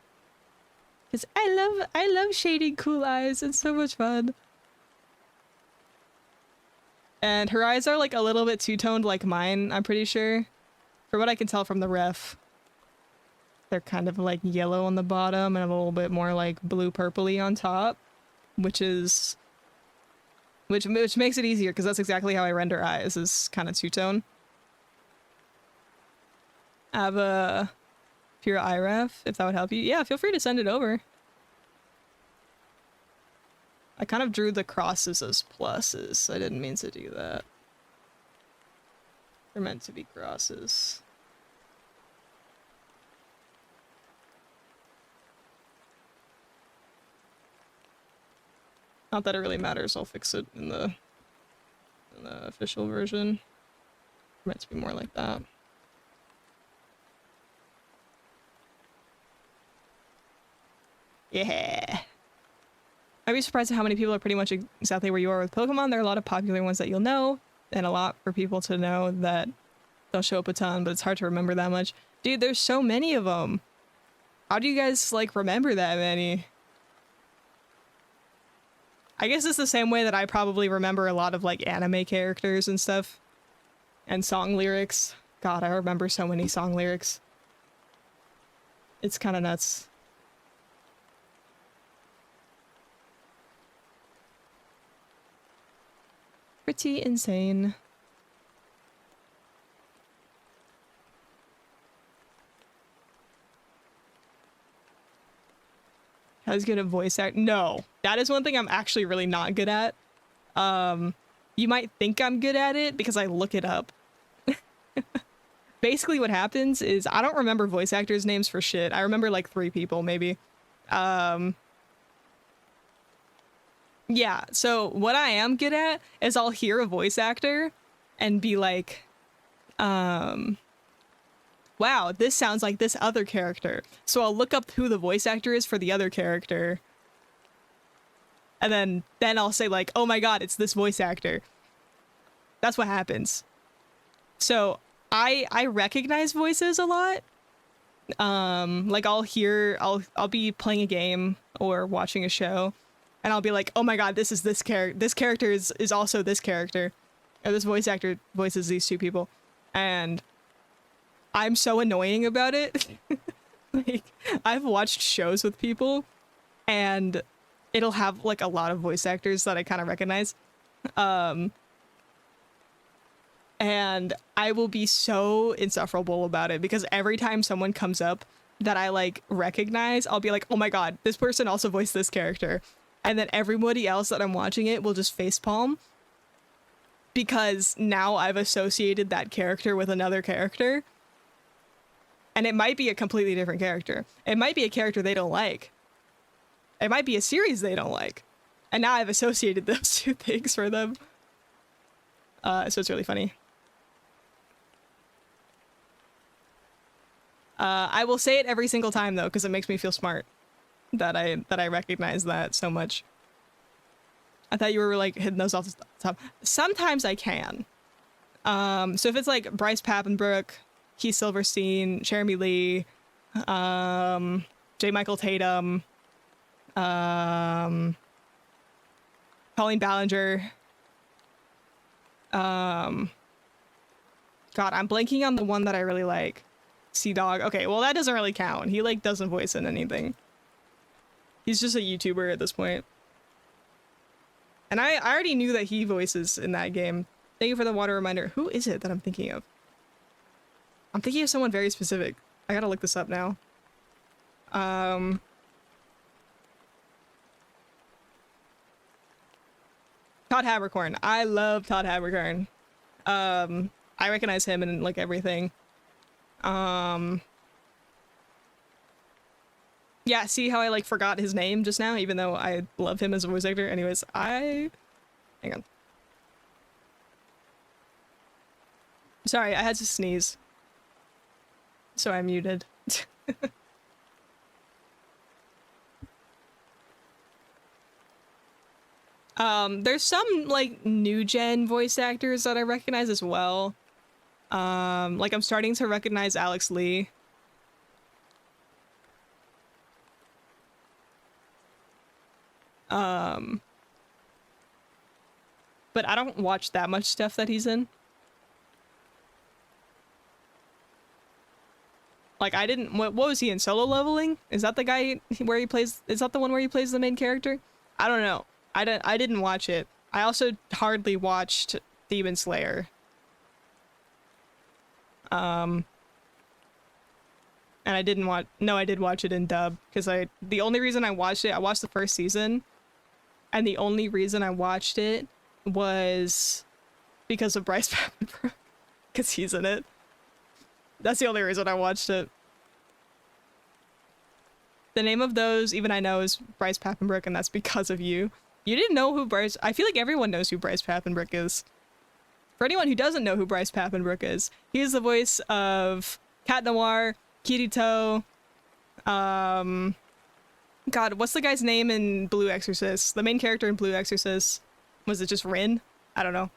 Cause I love shading cool eyes. It's so much fun. And her eyes are like a little bit two-toned like mine, I'm pretty sure. For what I can tell from the ref. They're kind of like yellow on the bottom and a little bit more like blue purpley on top, which makes it easier because that's exactly how I render eyes, is kind of two-tone. I have a pure eye ref, if that would help you. Yeah, feel free to send it over. I kind of drew the crosses as pluses. I didn't mean to do that. They're meant to be crosses. Not that it really matters, I'll fix it in the official version. It's meant to be more like that. Yeah. I'd be surprised at how many people are pretty much exactly where you are with Pokemon. There are a lot of popular ones that you'll know, and a lot for people to know that don't show up a ton, but it's hard to remember that much. Dude, there's so many of them. How do you guys, like, remember that many? I guess it's the same way that I probably remember a lot of, like, anime characters and stuff. And song lyrics. God, I remember so many song lyrics. It's kind of nuts. Pretty insane. I was good at voice act. No, that is one thing I'm actually really not good at. You might think I'm good at it because I look it up. Basically what happens is I don't remember voice actors' names for shit. I remember like 3 people maybe. Yeah, so what I am good at is I'll hear a voice actor and be like, wow, this sounds like this other character. So I'll look up who the voice actor is for the other character. And then I'll say like, oh my god, it's this voice actor. That's what happens. So I recognize voices a lot. Like I'll be playing a game or watching a show and I'll be like, oh my god, this is this character. This character is also this character. Or this voice actor voices these 2 people. And I'm so annoying about it. Like, I've watched shows with people and it'll have like a lot of voice actors that I kind of recognize. And I will be so insufferable about it because every time someone comes up that I like recognize, I'll be like, oh my god, this person also voiced this character. And then everybody else that I'm watching it will just facepalm because now I've associated that character with another character. And it might be a completely different character. It might be a character they don't like. It might be a series they don't like. And now I've associated those 2 things for them. So it's really funny. I will say it every single time though, because it makes me feel smart that I recognize that so much. I thought you were like hitting those off the top. Sometimes I can. So if it's like Bryce Papenbrook, Keith Silverstein, Jeremy Lee, J. Michael Tatum, Colleen Ballinger. God, I'm blanking on the one that I really like. Sea-Dog. Okay, well that doesn't really count. He like doesn't voice in anything. He's just a YouTuber at this point. And I already knew that he voices in that game. Thank you for the water reminder. Who is it that I'm thinking of? I'm thinking of someone very specific. I gotta look this up now. Todd Habercorn. I love Todd Habercorn. I recognize him in like everything. Yeah, see how I like forgot his name just now, even though I love him as a voice actor? Anyways, hang on. Sorry, I had to sneeze. So I muted. There's some like new gen voice actors that I recognize as well. Like I'm starting to recognize Alex Lee. But I don't watch that much stuff that he's in. Like I didn't, what was he in? Solo Leveling? Is that the guy where he plays, is that the one where he plays the main character? I don't know. I didn't watch it. I also hardly watched Demon Slayer. And I didn't watch, no, I did watch it in dub because the only reason I watched it, I watched the first season and the only reason I watched it was because of Bryce Papenbrook, because he's in it. That's the only reason I watched it. The name of those, even I know, is Bryce Papenbrook, and that's because of you. You didn't know who Bryce... I feel like everyone knows who Bryce Papenbrook is. For anyone who doesn't know who Bryce Papenbrook is, he is the voice of Cat Noir, Kirito, God, what's the guy's name in Blue Exorcist? The main character in Blue Exorcist. Was it just Rin? I don't know.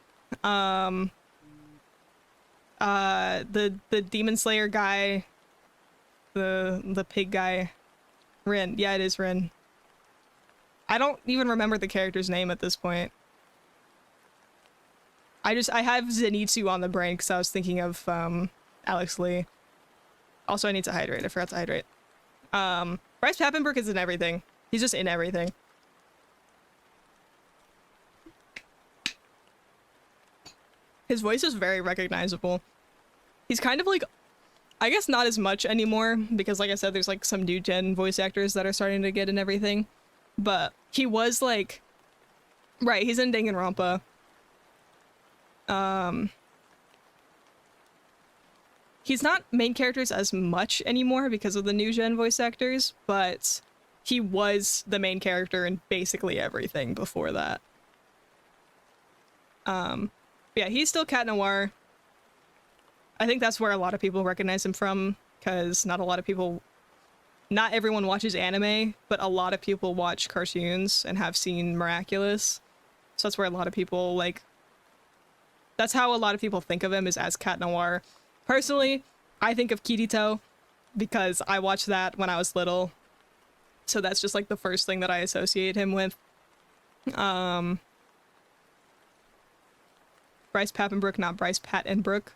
The Demon Slayer guy, the pig guy, Rin. Yeah, it is Rin. I don't even remember the character's name at this point. I have Zenitsu on the brain because I was thinking of Alex Lee. Also, I need to hydrate. I forgot to hydrate. Bryce Papenbrook is in everything. He's just in everything. His voice is very recognizable. He's kind of like, I guess not as much anymore, because like I said, there's like some new gen voice actors that are starting to get in everything. But he was like, right, he's in Danganronpa. He's not main characters as much anymore because of the new gen voice actors, but he was the main character in basically everything before that. Yeah, he's still Cat Noir. I think that's where a lot of people recognize him from, because not everyone watches anime, but a lot of people watch cartoons and have seen Miraculous. So that's where a lot of people, like, that's how a lot of people think of him, is as Cat Noir. Personally, I think of Kirito because I watched that when I was little. So that's just like the first thing that I associate him with. Bryce Papenbrook, not Bryce Pattenbrook.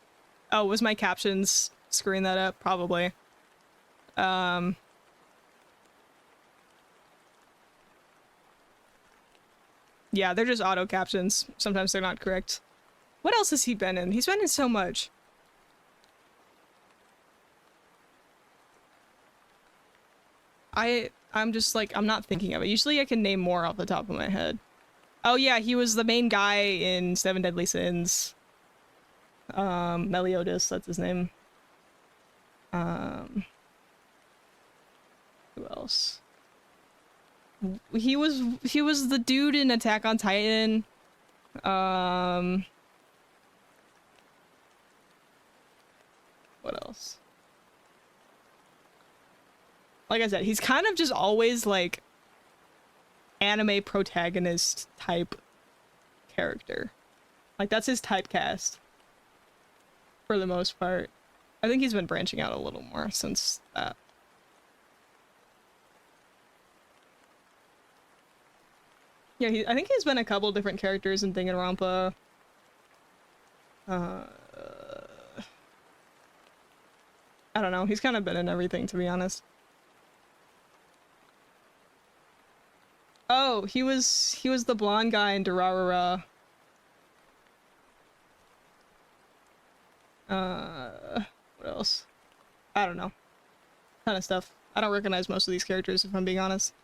Oh, was my captions screwing that up? Probably. Yeah, they're just auto captions. Sometimes they're not correct. What else has he been in? He's been in so much. I'm just like, I'm not thinking of it. Usually I can name more off the top of my head. Oh yeah, he was the main guy in Seven Deadly Sins. Meliodas, that's his name. Who else? He was the dude in Attack on Titan. What else? Like I said, he's kind of just always like anime protagonist type character. Like that's his typecast for the most part. I think he's been branching out a little more since that. Yeah, I think he's been a couple different characters in Danganronpa. I don't know. He's kind of been in everything, to be honest. Oh, he was the blonde guy in Durarara. What else? I don't know. Kind of stuff. I don't recognize most of these characters, if I'm being honest.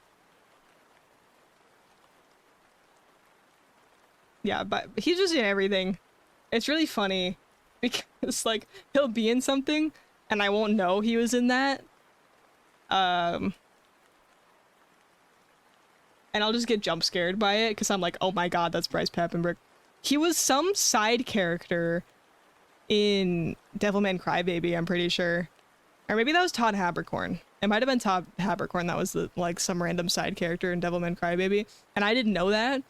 Yeah, but he's just in everything. It's really funny because like he'll be in something and I won't know he was in that. And I'll just get jump scared by it because I'm like, oh my god, that's Bryce Papenbrook. He was some side character in Devilman Crybaby, I'm pretty sure. Or maybe that was Todd Habercorn. It might have been Todd Habercorn that was the, like some random side character in Devilman Crybaby. And I didn't know that.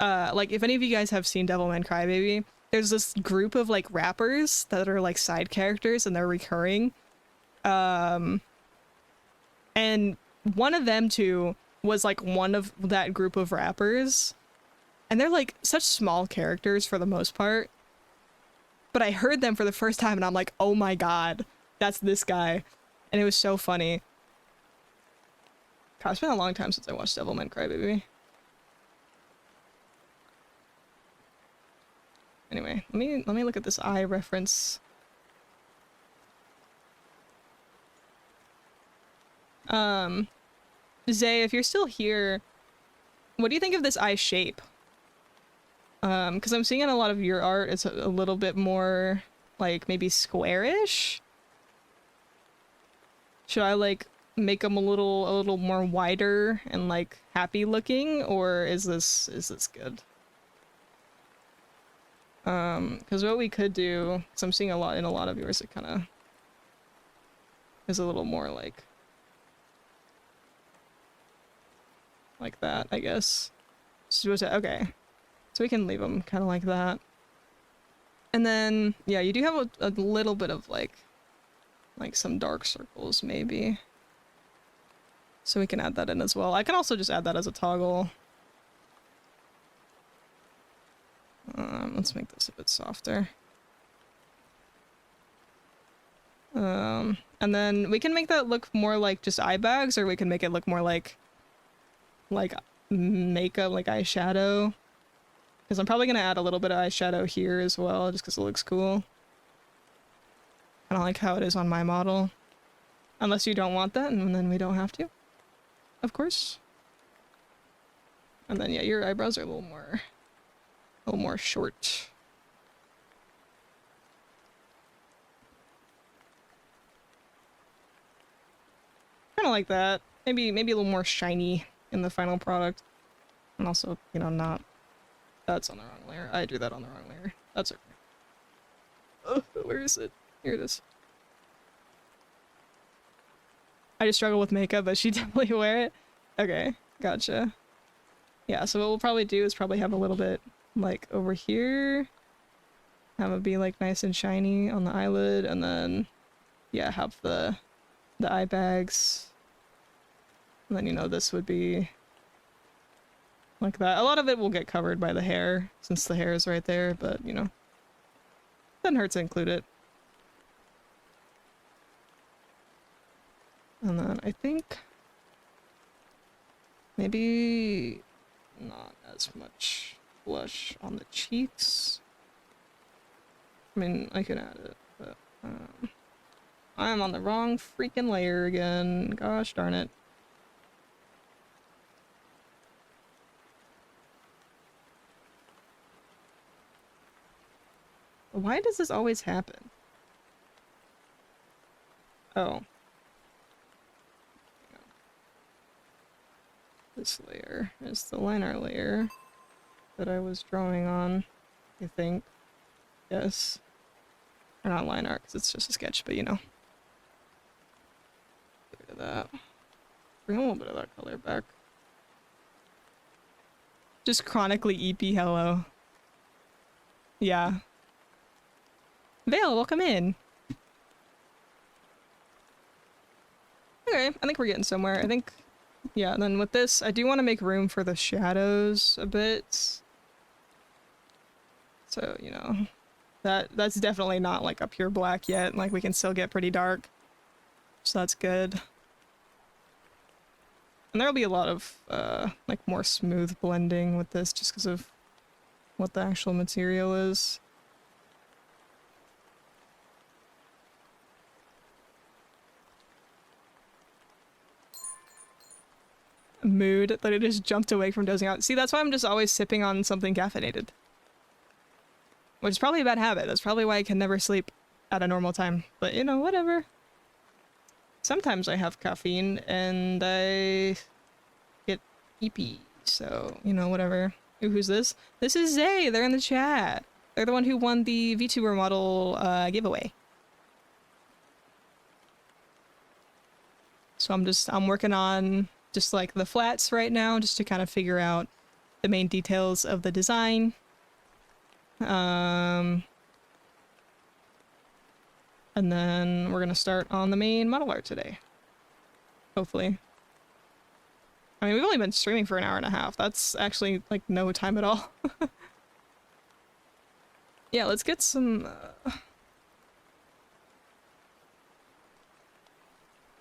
Like if any of you guys have seen Devilman Crybaby, there's this group of like rappers that are like side characters and they're recurring. And one of them too was like one of that group of rappers. And they're like such small characters for the most part. But I heard them for the first time and I'm like, oh my god, that's this guy. And it was so funny. God, it's been a long time since I watched Devilman Crybaby. Anyway, let me look at this eye reference. Zay, if you're still here, what do you think of this eye shape? Because I'm seeing in a lot of your art, it's a little bit more, like, maybe squarish? Should I, like, make them a little more wider and, like, happy looking, or is this good? Because what we could do, because I'm seeing a lot of yours, it kind of is a little more, like that, I guess. Okay. So we can leave them kind of like that. And then, yeah, you do have a little bit of, like some dark circles, maybe. So we can add that in as well. I can also just add that as a toggle. Let's make this a bit softer. And then we can make that look more like just eye bags, or we can make it look more like makeup, like eyeshadow. Because I'm probably gonna add a little bit of eyeshadow here as well, just because it looks cool. I don't like how it is on my model. Unless you don't want that, and then we don't have to. Of course. And then yeah, your eyebrows are a little more short. Kind of like that. Maybe a little more shiny in the final product. And also, you know, not... That's on the wrong layer. I drew that on the wrong layer. That's okay. Oh, where is it? Here it is. I just struggle with makeup, but she definitely wear it. Okay, gotcha. Yeah, so what we'll probably do is probably have a little bit, like, over here. Have it be, like, nice and shiny on the eyelid, and then, yeah, have the eye bags. And then, you know, this would be like that. A lot of it will get covered by the hair, since the hair is right there, but, you know, doesn't hurt to include it. And then I think maybe not as much blush on the cheeks. I mean, I can add it, but I'm on the wrong freaking layer again. Gosh darn it. Why does this always happen? Oh. This layer is the liner layer that I was drawing on, I think. Yes. Or not line art, because it's just a sketch, but you know. Get rid of that. Bring a little bit of that color back. Just chronically EP hello. Yeah. Vale, welcome in. Okay, I think we're getting somewhere. I think, yeah, and then with this, I do want to make room for the shadows a bit. So, you know, that's definitely not like a pure black yet. Like, we can still get pretty dark. So that's good. And there'll be a lot of, like, more smooth blending with this just because of what the actual material is. Mood that I just jumped away from dozing out. See, that's why I'm just always sipping on something caffeinated. Which is probably a bad habit. That's probably why I can never sleep at a normal time. But, you know, whatever. Sometimes I have caffeine and I get EP. So, you know, whatever. Ooh, who's this? This is Zay. They're in the chat. They're the one who won the VTuber model giveaway. So I'm working on just like the flats right now, just to kind of figure out the main details of the design. And then we're gonna start on the main model art today. Hopefully. I mean, we've only been streaming for an hour and a half. That's actually like no time at all. Yeah, let's get some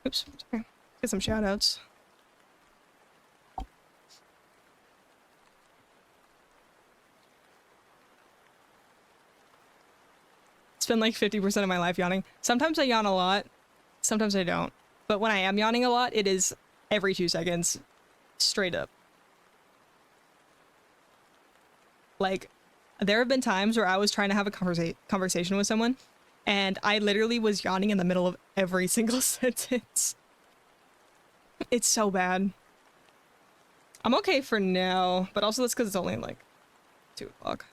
oops, sorry. Get some shout outs. Spend like 50% of my life yawning. Sometimes I yawn a lot, sometimes I don't. But when I am yawning a lot, it is every 2 seconds. Straight up. Like, there have been times where I was trying to have a conversation with someone, and I literally was yawning in the middle of every single sentence. It's so bad. I'm okay for now, but also that's because it's only like 2 o'clock.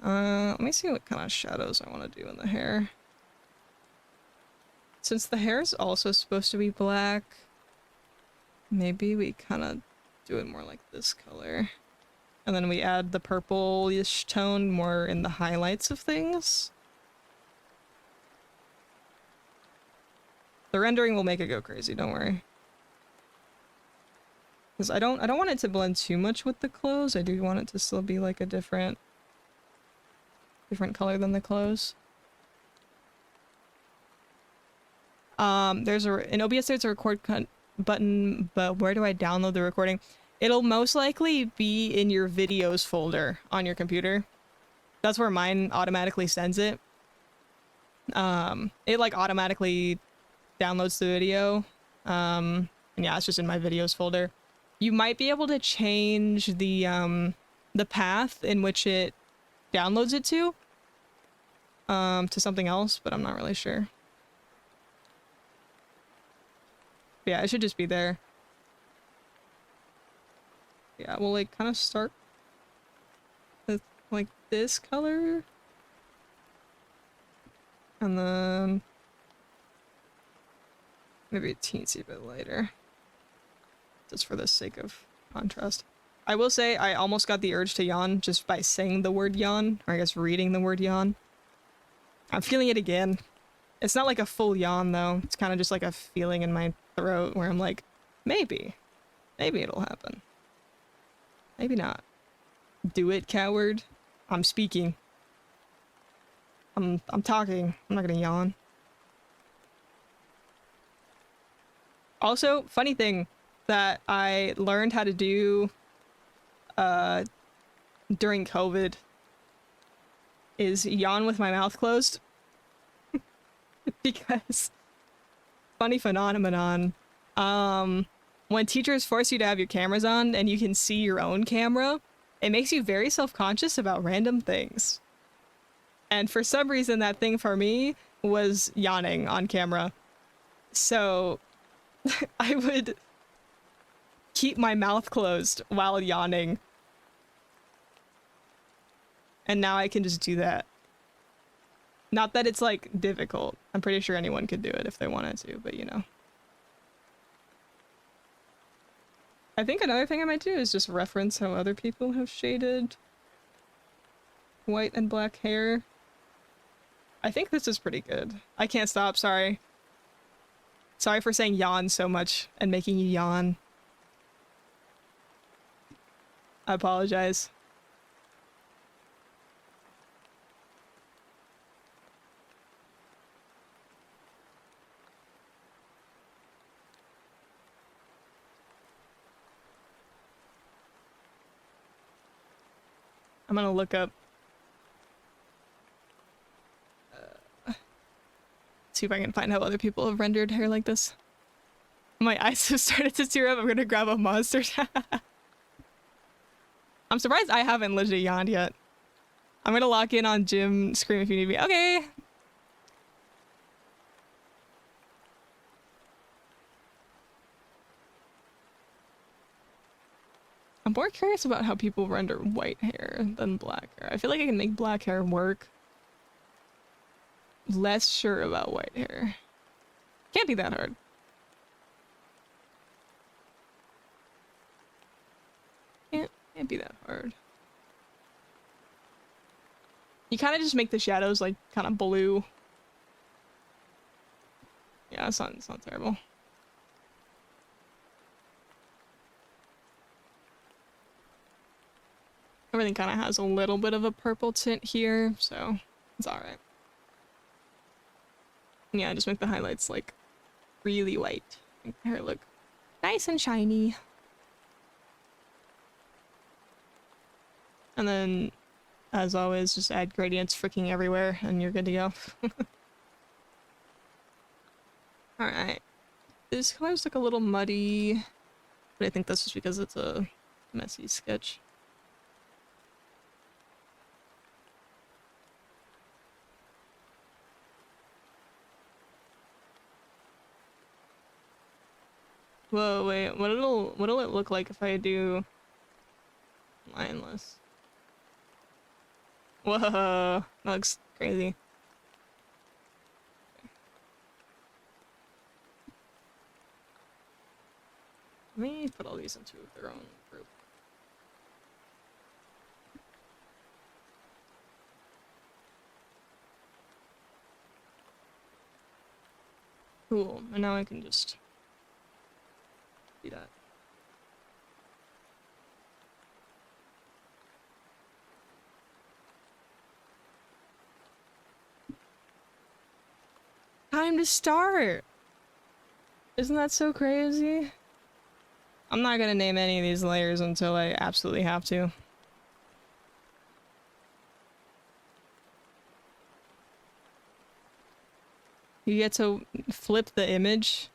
Let me see what kind of shadows I want to do in the hair. Since the hair is also supposed to be black, maybe we kind of do it more like this color. And then we add the purple-ish tone more in the highlights of things. The rendering will make it go crazy, don't worry. Because I don't want it to blend too much with the clothes. I do want it to still be like a different color than the clothes. There's in OBS there's a button, but where do I download the recording? It'll most likely be in your videos folder on your computer. That's where mine automatically sends it. It like automatically downloads the video. And yeah, it's just in my videos folder. You might be able to change the path in which it downloads it to something else, but I'm not really sure. Yeah, it should just be there. Yeah, we'll like kind of start with like this color. And then maybe a teensy bit lighter. Just for the sake of contrast. I will say I almost got the urge to yawn just by saying the word yawn, or I guess reading the word yawn. I'm feeling it again. It's not like a full yawn though. It's kind of just like a feeling in my throat where I'm like, maybe it'll happen. Maybe not. Do it, coward. I'm speaking. I'm talking. I'm not gonna yawn. Also, funny thing that I learned how to do during COVID is yawn with my mouth closed. Because funny phenomenon, when teachers force you to have your cameras on and you can see your own camera, it makes you very self-conscious about random things. And for some reason, that thing for me was yawning on camera. So I would keep my mouth closed while yawning. And now I can just do that. Not that it's like difficult. I'm pretty sure anyone could do it if they wanted to, but you know. I think another thing I might do is just reference how other people have shaded white and black hair. I think this is pretty good. I can't stop, sorry. Sorry for saying yawn so much and making you yawn. I apologize. I'm gonna look up see if I can find how other people have rendered hair like this. My eyes have started to tear up. I'm gonna grab a monster. I'm surprised I haven't legit yawned yet. I'm gonna lock in on Jim Scream if you need me. Okay. I'm more curious about how people render white hair than black hair. I feel like I can make black hair work. Less sure about white hair. Can't be that hard. Can't be that hard. You kind of just make the shadows like kind of blue. Yeah, it's not terrible. Everything kind of has a little bit of a purple tint here, so it's alright. Yeah, just make the highlights like really white. Make the hair look nice and shiny. And then, as always, just add gradients freaking everywhere and you're good to go. Alright. This color's like a little muddy, but I think that's just because it's a messy sketch. Whoa, wait, what'll it look like if I do lineless? Whoa, that looks crazy. Let me put all these into their own group. Cool, and now I can just do that. Time to start! Isn't that so crazy? I'm not gonna name any of these layers until I absolutely have to. You get to flip the image.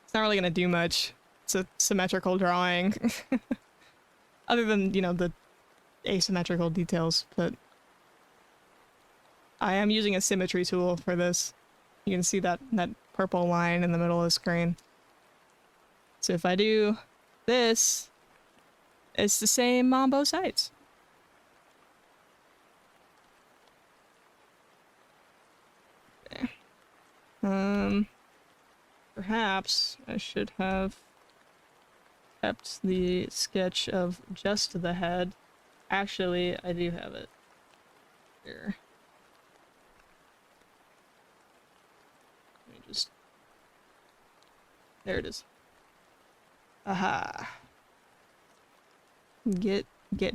It's not really gonna do much. It's a symmetrical drawing. Other than, you know, the asymmetrical details, but I am using a symmetry tool for this. You can see that purple line in the middle of the screen. So if I do this, it's the same on both sides. Okay. Perhaps I should have kept the sketch of just the head. Actually, I do have it here. Let me just... There it is. Aha. Get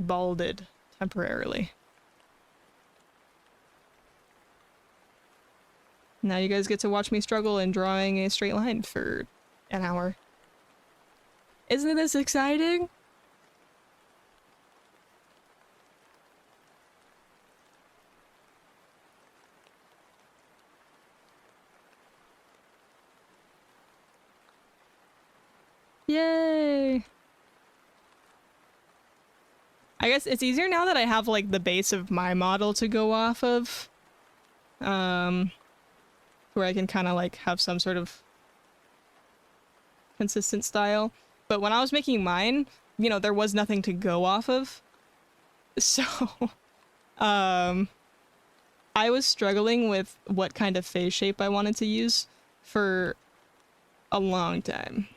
balded temporarily. Now you guys get to watch me struggle in drawing a straight line for an hour. Isn't this exciting? Yay! I guess it's easier now that I have like the base of my model to go off of. Where I can kind of like have some sort of consistent style. But when I was making mine, you know, there was nothing to go off of. So, I was struggling with what kind of face shape I wanted to use for a long time.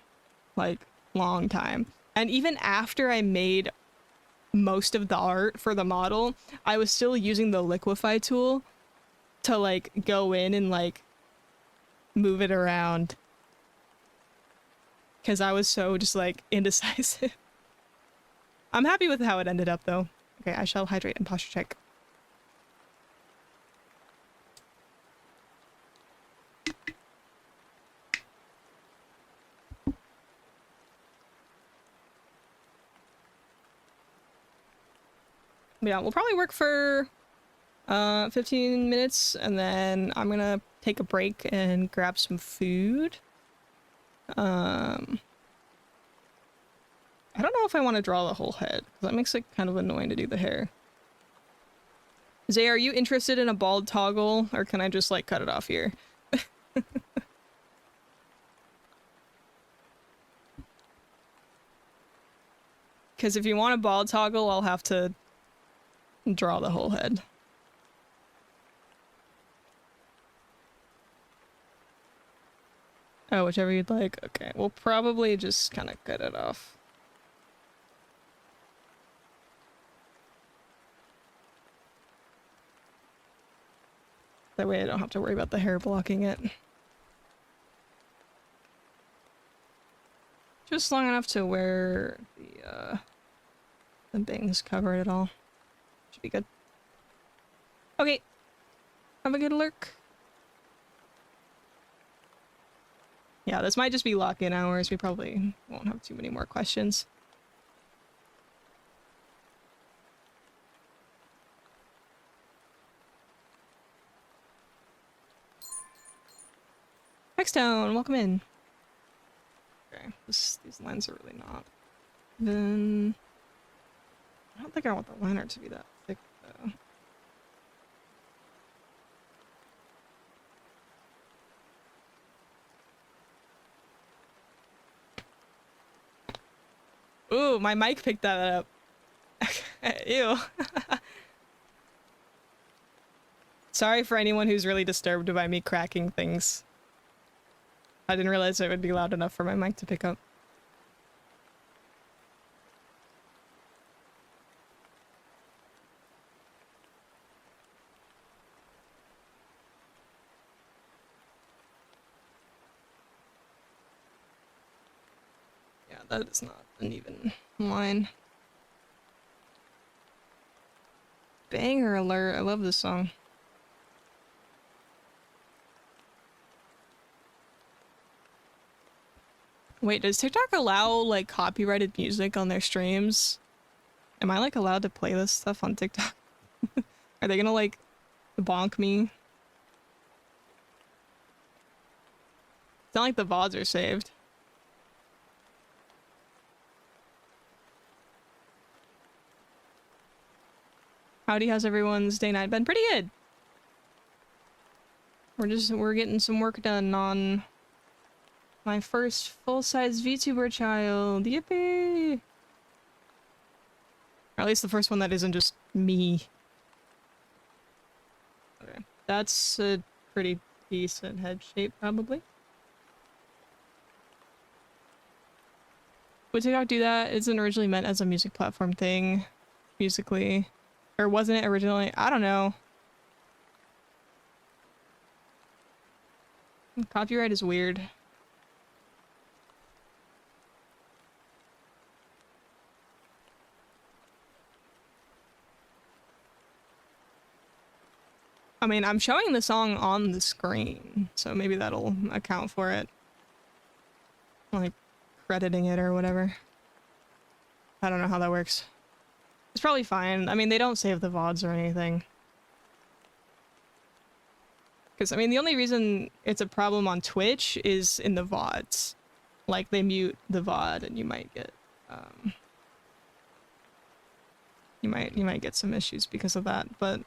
Like, long time. And even after I made most of the art for the model, I was still using the liquify tool to like go in and like move it around. Because I was so just like indecisive. I'm happy with how it ended up though. Okay, I shall hydrate and posture check. Yeah, we'll probably work for 15 minutes and then I'm gonna take a break and grab some food. I don't know if I want to draw the whole head, because that makes it kind of annoying to do the hair. Zay, are you interested in a bald toggle, or can I just like cut it off here? Because if you want a bald toggle, I'll have to draw the whole head. Oh, whichever you'd like. Okay, we'll probably just kind of cut it off. That way I don't have to worry about the hair blocking it. Just long enough to where the bangs cover it all. Should be good. Okay. Have a good lurk. Yeah, this might just be lock-in hours. We probably won't have too many more questions. Hextown, welcome in. Okay, these lines are really not. Then I don't think I want the liner to be that thick though. Ooh, my mic picked that up. Ew. Sorry for anyone who's really disturbed by me cracking things. I didn't realize it would be loud enough for my mic to pick up. Yeah, that is not an even line. Banger alert, I love this song. Wait, does TikTok allow like copyrighted music on their streams? Am I like allowed to play this stuff on TikTok? Are they gonna like bonk me? It's not like the VODs are saved. Howdy, how's everyone's day night been? Pretty good. We're getting some work done on my first full-size VTuber child. Yippee! Or at least the first one that isn't just me. Okay. That's a pretty decent head shape, probably. Would TikTok do that? Isn't originally meant as a music platform thing, musically. Or wasn't it originally? I don't know. Copyright is weird. I mean, I'm showing the song on the screen, so maybe that'll account for it. Like, crediting it or whatever. I don't know how that works. It's probably fine. I mean, they don't save the VODs or anything. Because, I mean, the only reason it's a problem on Twitch is in the VODs. Like, they mute the VOD and you might get, you might get some issues because of that. But,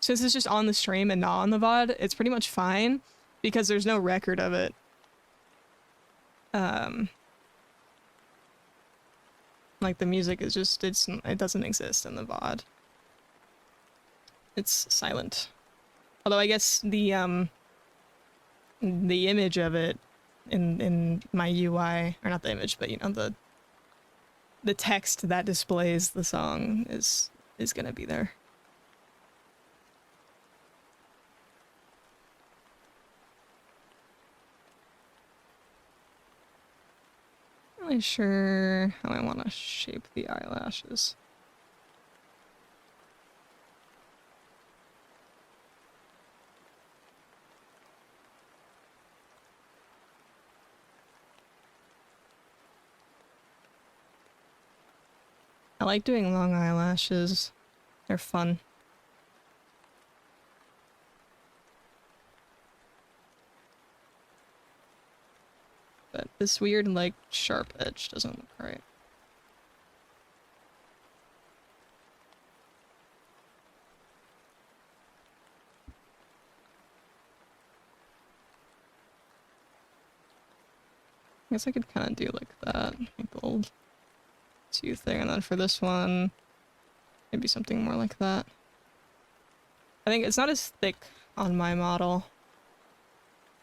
since it's just on the stream and not on the VOD, it's pretty much fine because there's no record of it. Like the music is just, it doesn't exist in the VOD. It's silent. Although I guess the image of it in my UI, or not the image, but you know, the text that displays the song is gonna be there. Not really sure how I want to shape the eyelashes. I like doing long eyelashes. They're fun. But this weird, like, sharp edge doesn't look right. I guess I could kind of do like that, like the old tooth thing, and then for this one, maybe something more like that. I think it's not as thick on my model,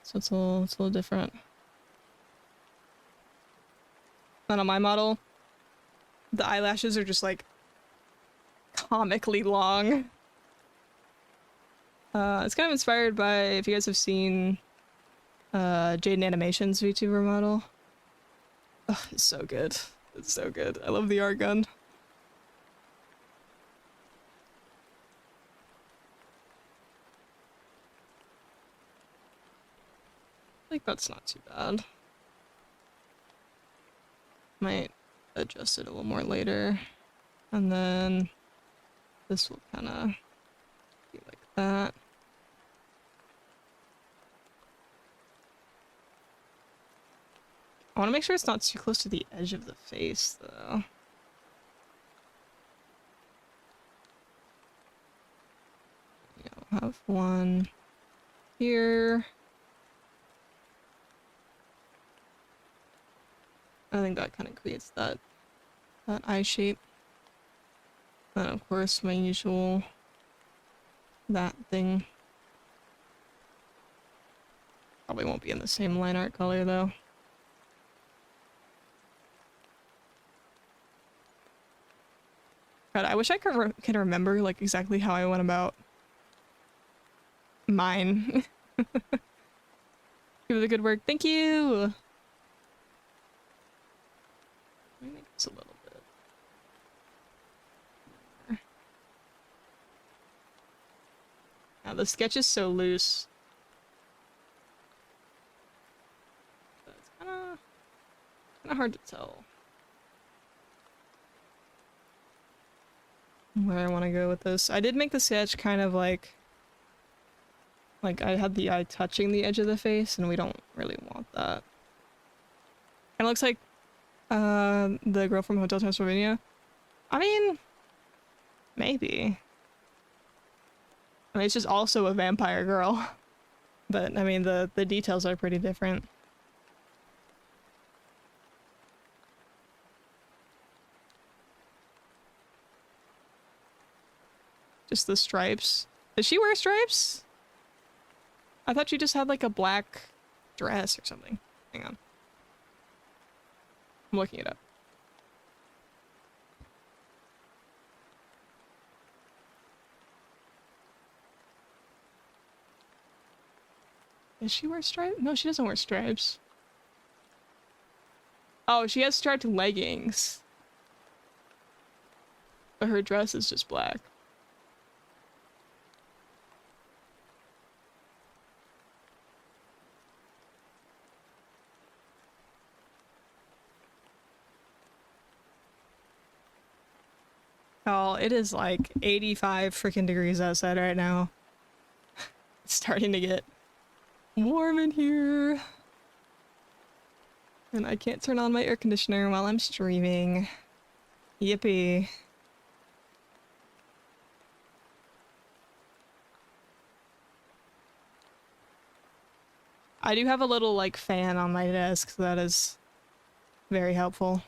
so it's a little different. And on my model, the eyelashes are just like comically long. It's kind of inspired by, if you guys have seen Jaden Animation's VTuber model. Ugh, it's so good. It's so good. I love the art gun. I think that's not too bad. Might adjust it a little more later. And then this will kind of be like that. I want to make sure it's not too close to the edge of the face, though. Yeah, I'll have one here. I think that kind of creates that eye shape. And of course, my usual that thing. Probably won't be in the same line art color, though. God, I wish I could remember like exactly how I went about mine. Give it the good work. Thank you. Let me make this a little bit. Now the sketch is so loose. But it's kind Kind of hard to tell where I want to go with this. I did make the sketch kind of like I had the eye touching the edge of the face, and we don't really want that. It looks like the girl from Hotel Transylvania. I mean, maybe. I mean, it's just also a vampire girl. But, I mean, the details are pretty different. Just the stripes. Does she wear stripes? I thought she just had, like, a black dress or something. Hang on. I'm looking it up. Does she wear stripes? No, she doesn't wear stripes. Oh, she has striped leggings. But her dress is just black. Oh, it is like 85 freaking degrees outside right now. It's starting to get warm in here. And I can't turn on my air conditioner while I'm streaming. Yippee. I do have a little, like, fan on my desk, so that is very helpful.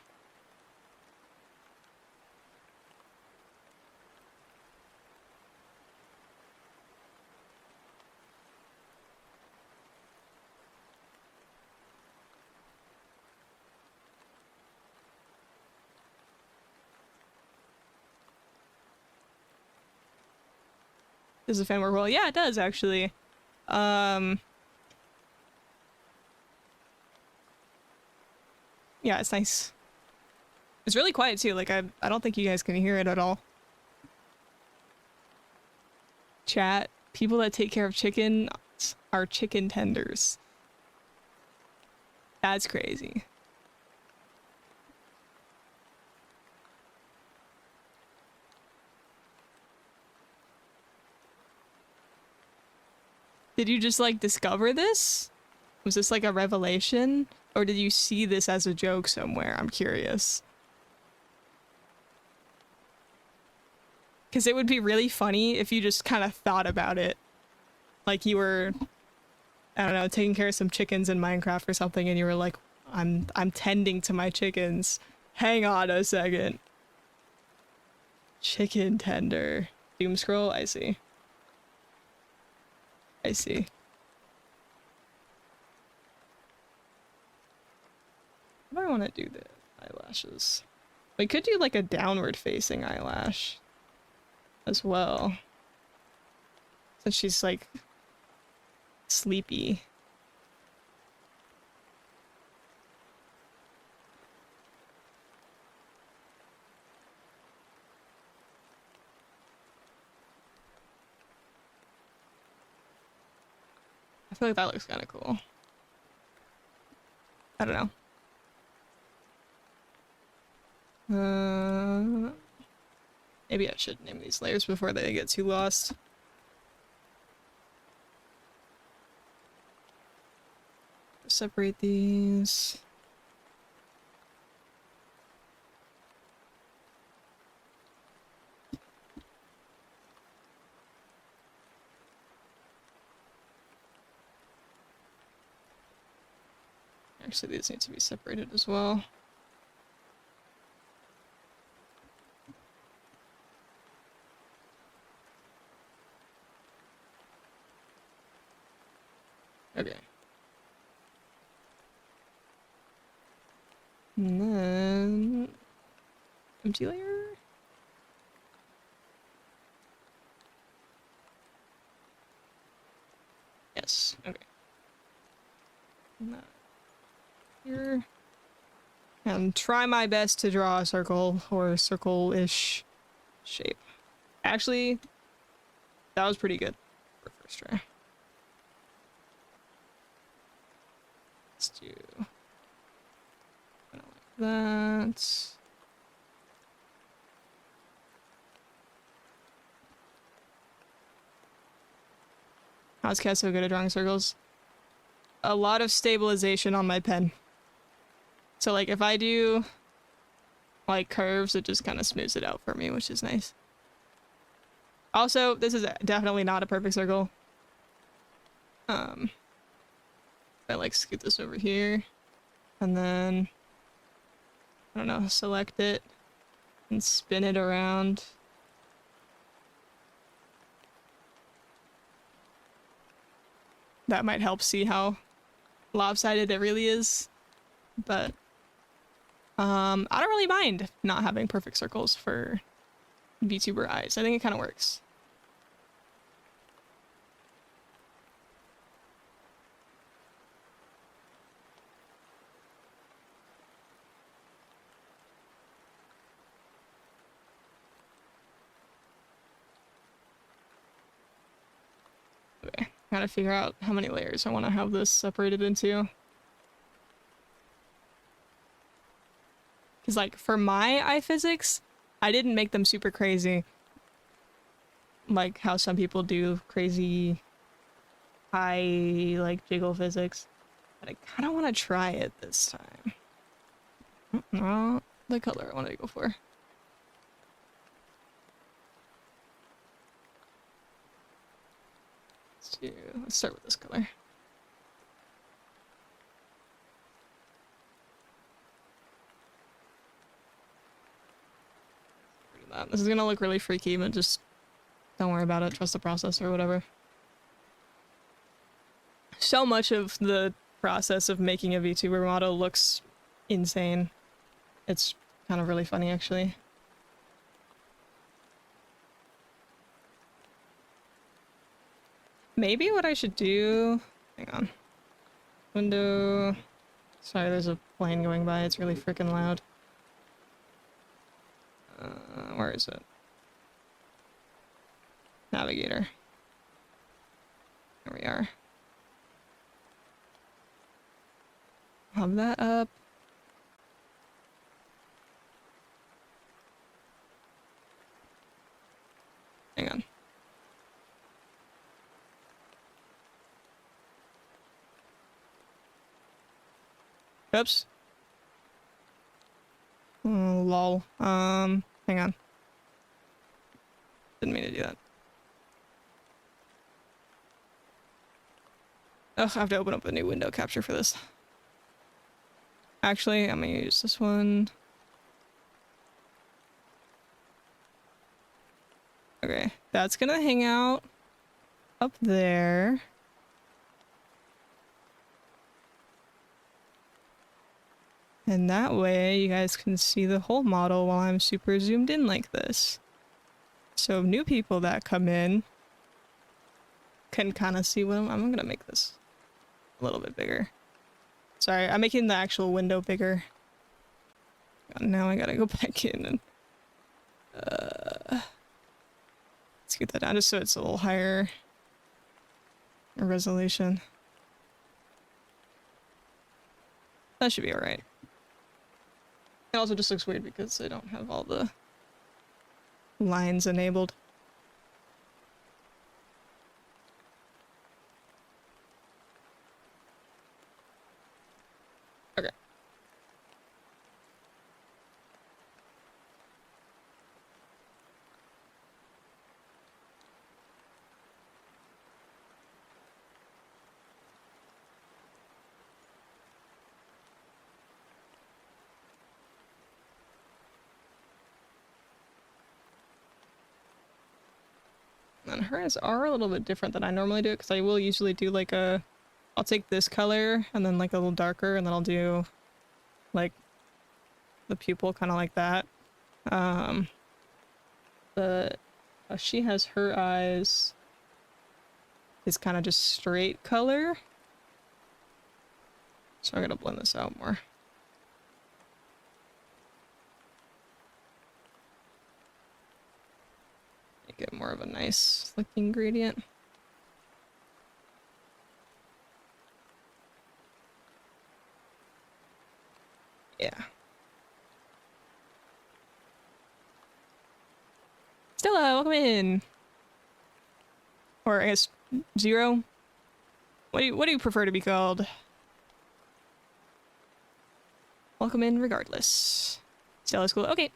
Does the fan work well? Yeah, it does, actually. Yeah, it's nice. It's really quiet, too. Like, I don't think you guys can hear it at all. Chat, people that take care of chicken are chicken tenders. That's crazy. Did you just, like, discover this? Was this, like, a revelation? Or did you see this as a joke somewhere? I'm curious. Because it would be really funny if you just kind of thought about it. Like you were, I don't know, taking care of some chickens in Minecraft or something, and you were like, I'm tending to my chickens. Hang on a second. Chicken tender. Doom scroll? I see. I see. How do I want to do the eyelashes? We could do like a downward facing eyelash as well. Since she's like sleepy. I feel like that looks kind of cool. I don't know. Maybe I should name these layers before they get too lost. Separate these. Actually, these need to be separated as well. Okay. And then empty layer. Yes. Okay. And that here. And try my best to draw a circle or a circle-ish shape. Actually, that was pretty good for first try. Let's do an that. How's Cat so good at drawing circles? A lot of stabilization on my pen. So like if I do like curves, it just kind of smooths it out for me, which is nice. Also, this is definitely not a perfect circle. I like scoot this over here and then I don't know, select it and spin it around. That might help see how lopsided it really is, but I don't really mind not having perfect circles for VTuber eyes. I think it kind of works. Okay, gotta figure out how many layers I want to have this separated into. Because like for my eye physics, I didn't make them super crazy. Like how some people do crazy high like jiggle physics. But I kind of want to try it this time. Not the color I want to go for. Let's start with this color. This is gonna look really freaky, but just don't worry about it. Trust the process or whatever. So much of the process of making a VTuber model looks insane. It's kind of really funny, actually. Maybe what I should do... Hang on. Window... Sorry, there's a plane going by. It's really freaking loud. Where is it? Navigator. There we are. Hub that up. Hang on. Oops. Lol. Hang on. Didn't mean to do that. Ugh, I have to open up a new window capture for this. Actually, I'm gonna use this one. Okay, that's gonna hang out up there. And that way you guys can see the whole model while I'm super zoomed in like this. So new people that come in can kind of see what I'm gonna make this a little bit bigger. Sorry, I'm making the actual window bigger. Now I gotta go back in and let's get that down just so it's a little higher resolution. That should be alright. It also just looks weird because I don't have all the lines enabled. Okay. And hers are a little bit different than I normally do because I will usually do like I'll take this color and then like a little darker and then I'll do like the pupil kind of like that. But she has her eyes is kind of just straight color. So I'm gonna blend this out more. Get more of a nice looking gradient. Yeah. Bella, welcome in. Or I guess Zero. What do you prefer to be called? Welcome in regardless. Stella's cool. Okay.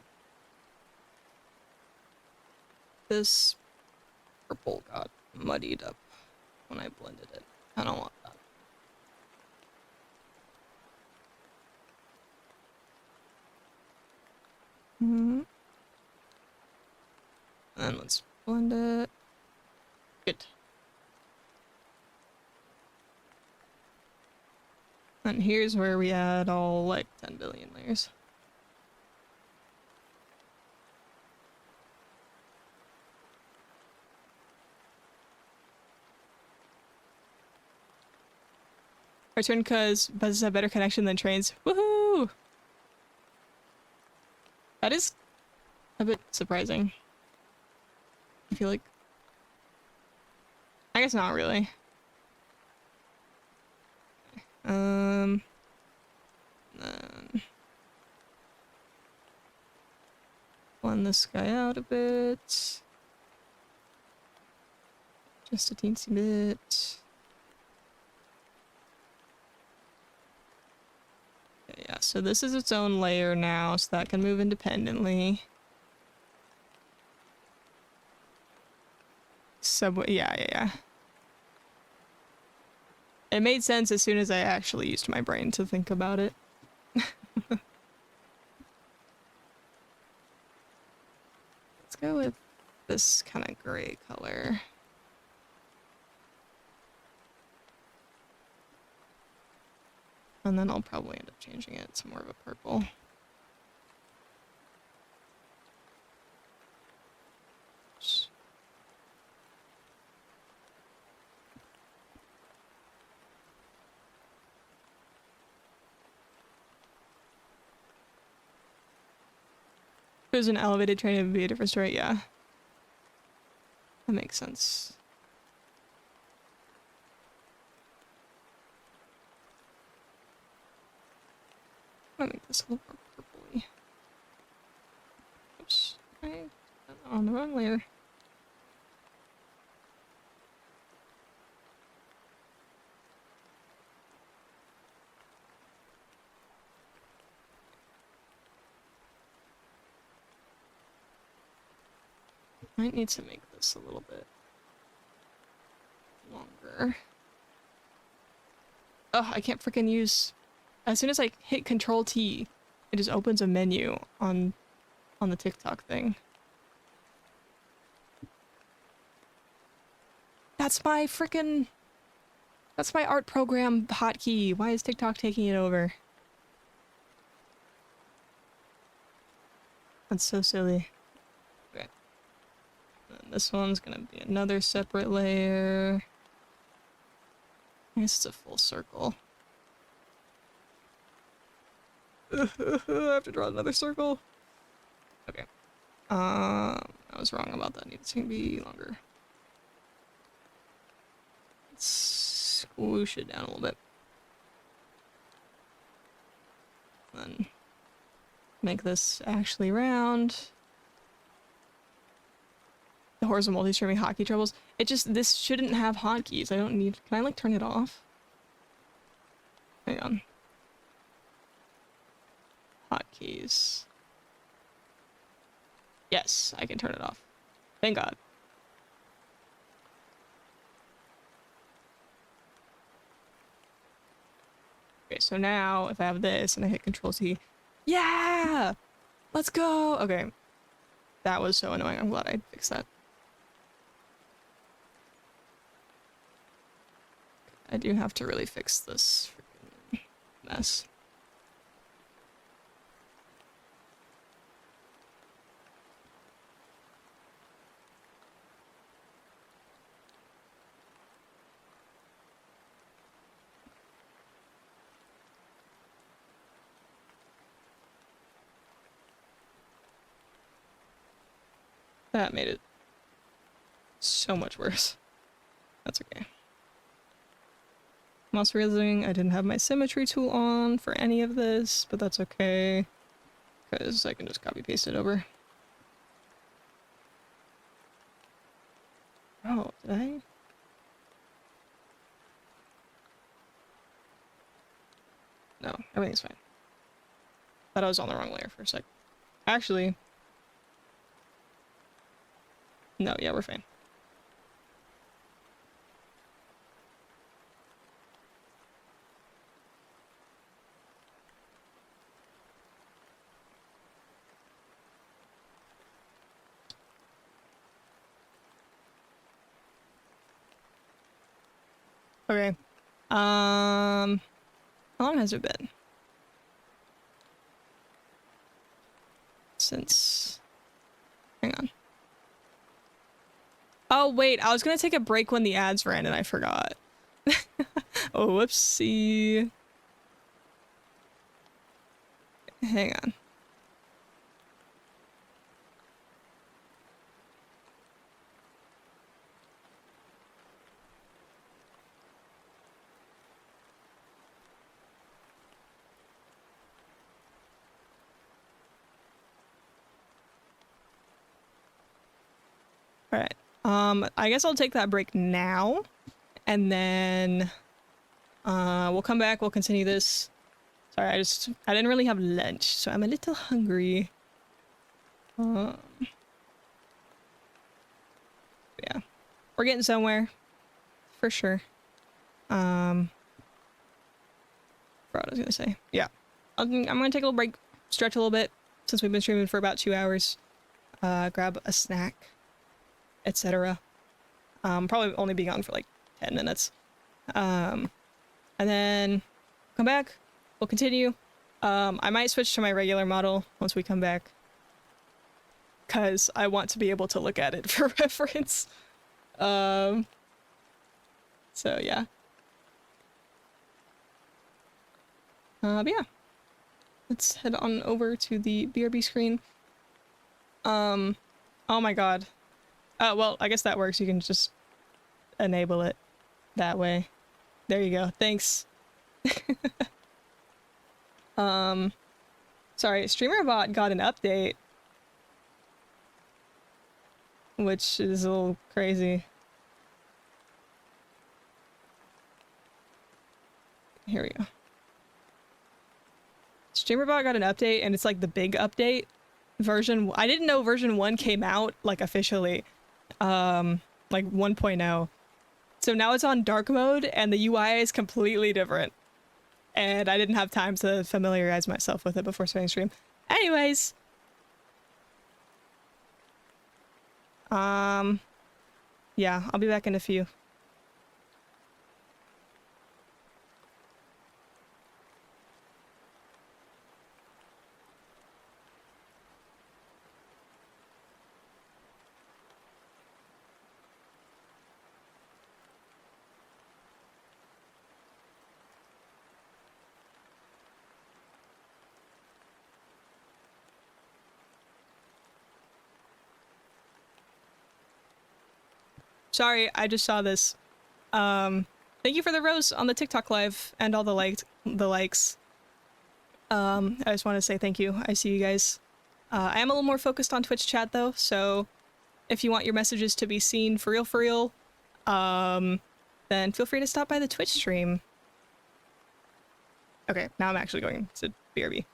This purple got muddied up when I blended it. I don't want that. And then let's blend it. Good. And here's where we add all like 10 billion layers. Our turn cause buses have better connection than trains. Woohoo! That is a bit surprising. I feel like... I guess not really. Then... Blend this guy out a bit. Just a teensy bit. Okay, yeah, so this is its own layer now, so that can move independently. Subway, yeah. It made sense as soon as I actually used my brain to think about it. Let's go with this kind of gray color. And then I'll probably end up changing it to more of a purple. If it was an elevated train, it would be a different story, yeah. That makes sense. I'm gonna make this a little more purpley. Oops, I'm on the wrong layer. Might need to make this a little bit longer. Oh, I can't freaking use... As soon as I hit Control T, it just opens a menu on the TikTok thing. That's my freaking... That's my art program hotkey. Why is TikTok taking it over? That's so silly. Okay. And this one's gonna be another separate layer. I guess it's a full circle. I have to draw another circle. Okay. I was wrong about that. It needs to be longer. Let's squoosh it down a little bit. Then make this actually round. The horizontal multi-streaming hotkey troubles. It just, this shouldn't have hotkeys. I don't need, can I like turn it off? Hang on. Hotkeys. Yes, I can turn it off. Thank God. Okay, so now if I have this and I hit Control C, yeah! Let's go! Okay. That was so annoying. I'm glad I fixed that. I do have to really fix this freaking mess. That made it so much worse. That's okay. I'm also realizing I didn't have my symmetry tool on for any of this, but that's okay, because I can just copy paste it over. Oh, did I? No, everything's fine. Thought I was on the wrong layer for a sec. Actually, no, yeah, we're fine. Okay. How long has it been? Since... Hang on. Oh, wait, I was gonna take a break when the ads ran and I forgot. Oh, whoopsie. Hang on. All right. I guess I'll take that break now, and then we'll come back. We'll continue this. Sorry, I didn't really have lunch, so I'm a little hungry. Yeah, we're getting somewhere, for sure. What I was gonna say, yeah, I'm gonna take a little break, stretch a little bit, since we've been streaming for about 2 hours. Grab a snack, etc. Probably only be gone for like 10 minutes. And then come back. We'll continue. I might switch to my regular model once we come back, because I want to be able to look at it for reference. So yeah. But yeah. Let's head on over to the BRB screen. Oh my god. Well, I guess that works. You can just enable it that way. There you go. Thanks. Sorry, StreamerBot got an update, which is a little crazy. Here we go. StreamerBot got an update, and it's like the big update version. I didn't know version 1 came out like officially, like 1.0. So now it's on dark mode, and the UI is completely different. And I didn't have time to familiarize myself with it before starting stream. Anyways. Yeah, I'll be back in a few. Sorry, I just saw this. Thank you for the rose on the TikTok live and all the likes. I just want to say thank you. I see you guys. I am a little more focused on Twitch chat though, so if you want your messages to be seen for real, then feel free to stop by the Twitch stream. Okay, now I'm actually going to BRB.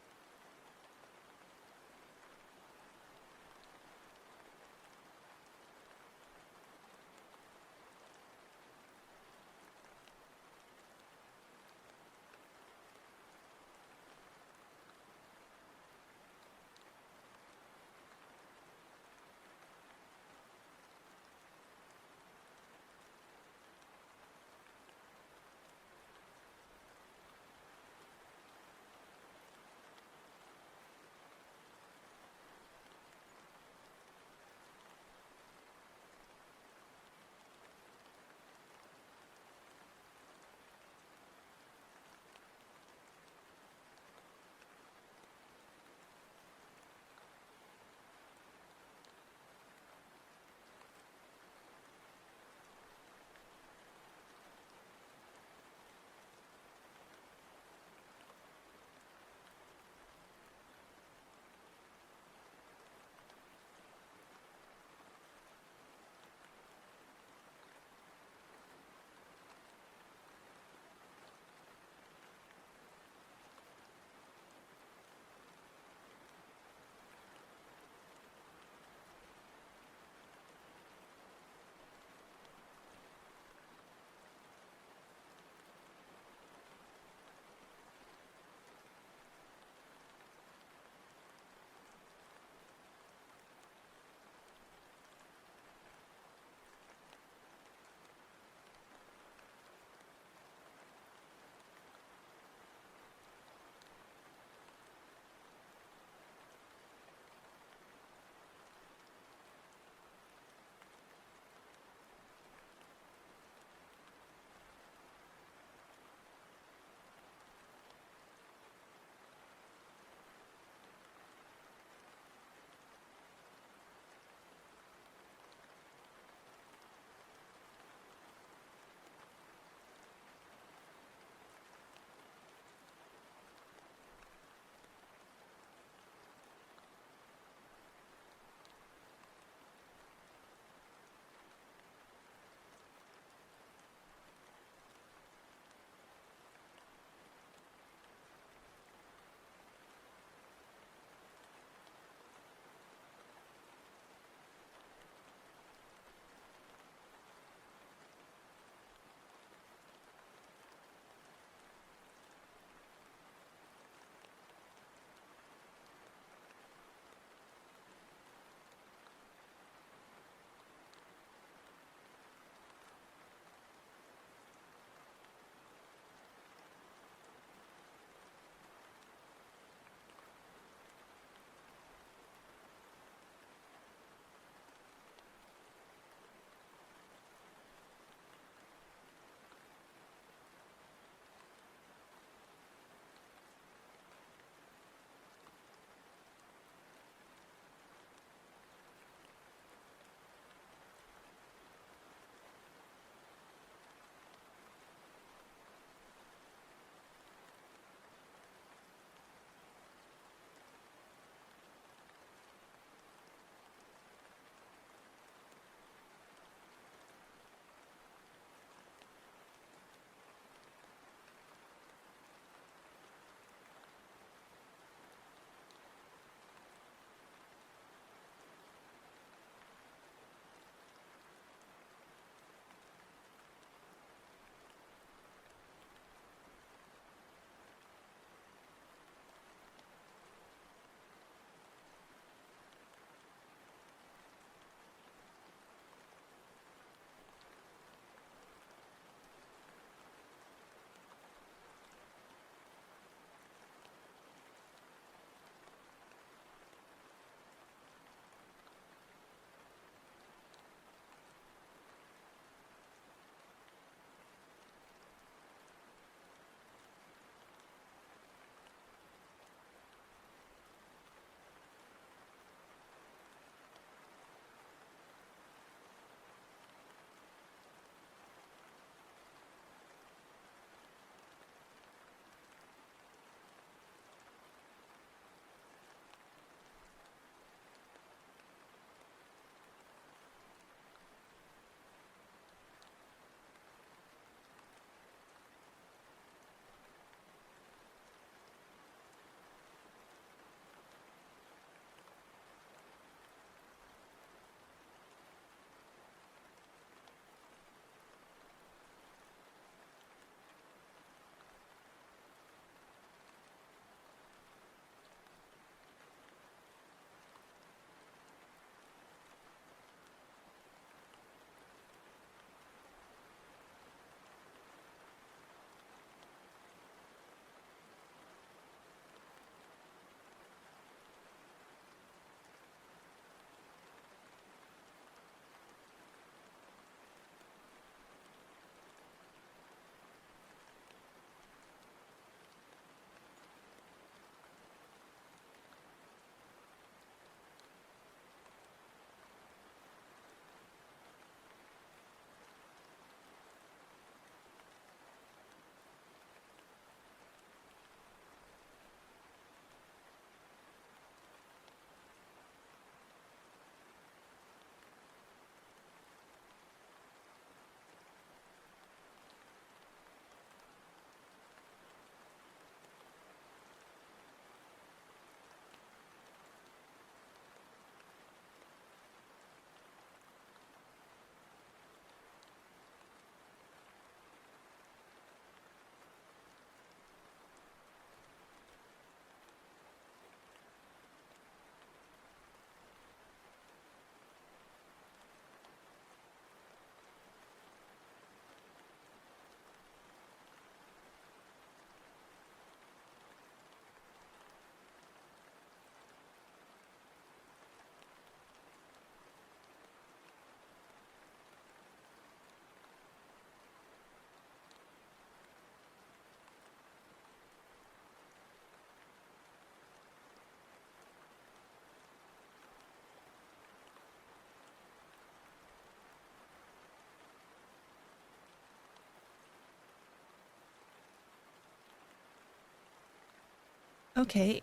Okay.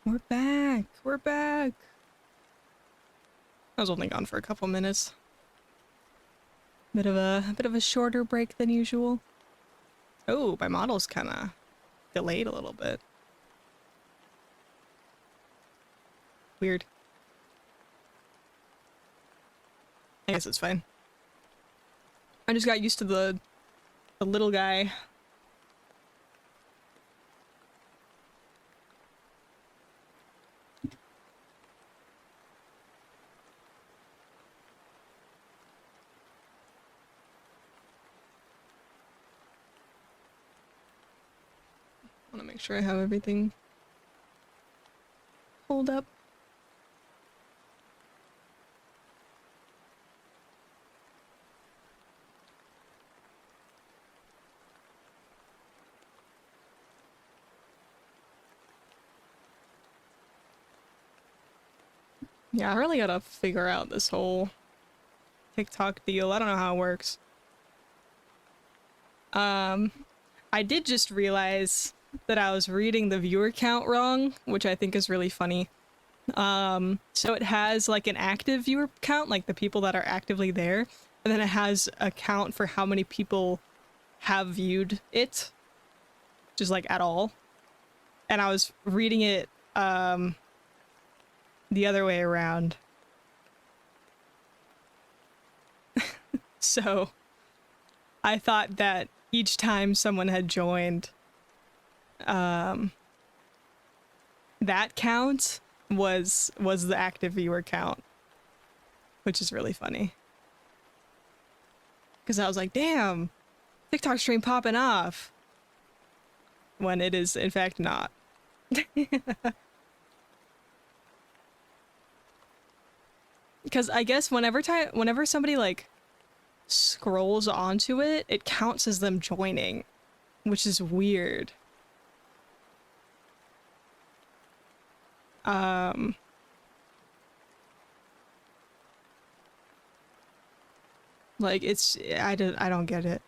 We're back. We're back. I was only gone for a couple minutes. Bit of a shorter break than usual. Oh, my model's kind of delayed a little bit. Weird. I guess it's fine. I just got used to the little guy. I want to make sure I have everything pulled up. Yeah, I really gotta figure out this whole TikTok deal. I don't know how it works. I did just realize that I was reading the viewer count wrong, which I think is really funny. So it has like an active viewer count, like the people that are actively there, and then it has a count for how many people have viewed it, just like at all. And I was reading it the other way around. So I thought that each time someone had joined, that count was the active viewer count, which is really funny. Because I was like, damn, TikTok stream popping off, when it is in fact not. Because I guess whenever somebody like scrolls onto it, it counts as them joining, which is weird. Like I don't get it.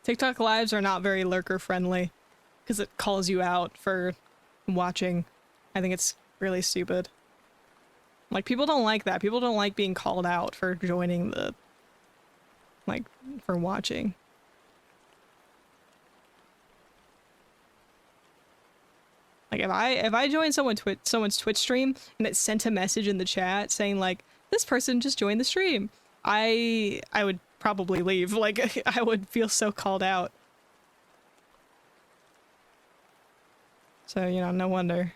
TikTok lives are not very lurker friendly because it calls you out for watching. I think it's really stupid. Like, people don't like that. People don't like being called out for joining the, like, for watching. Like, if I joined someone's Twitch stream and it sent a message in the chat saying like, this person just joined the stream, I would probably leave. Like, I would feel so called out. So, you know, no wonder.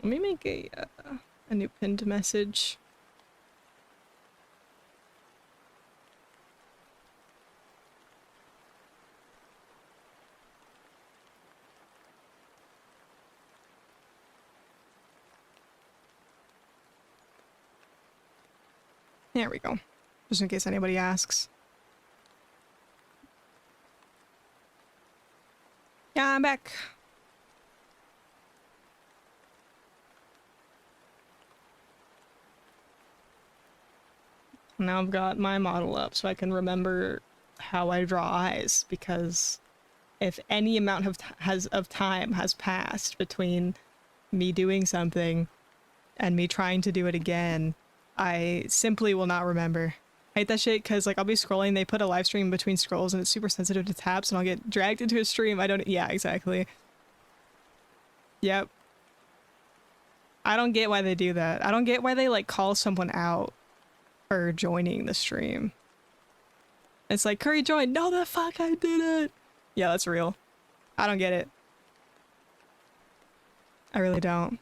Let me make a new pinned message. There we go. Just in case anybody asks. Yeah, I'm back. Now I've got my model up so I can remember how I draw eyes, because if any amount of time has passed between me doing something and me trying to do it again, I simply will not remember. I hate that shit because, like, I'll be scrolling, they put a live stream between scrolls and it's super sensitive to taps and I'll get dragged into a stream. Yeah, exactly. Yep. I don't get why they do that. I don't get why they, like, call someone out for joining the stream. It's like, Curry joined. No, the fuck, I did it. Yeah, that's real. I don't get it. I really don't.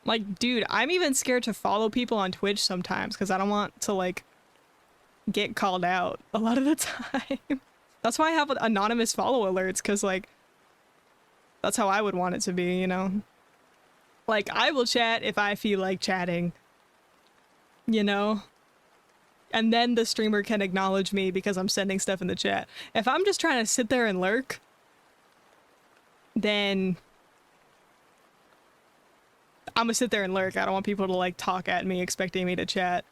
Like, dude, I'm even scared to follow people on Twitch sometimes because I don't want to, like, get called out a lot of the time. That's why I have anonymous follow alerts, because, like, that's how I would want it to be, you know? Like, I will chat if I feel like chatting, you know? And then the streamer can acknowledge me because I'm sending stuff in the chat. If I'm just trying to sit there and lurk, then I'm gonna sit there and lurk. I don't want people to like talk at me expecting me to chat.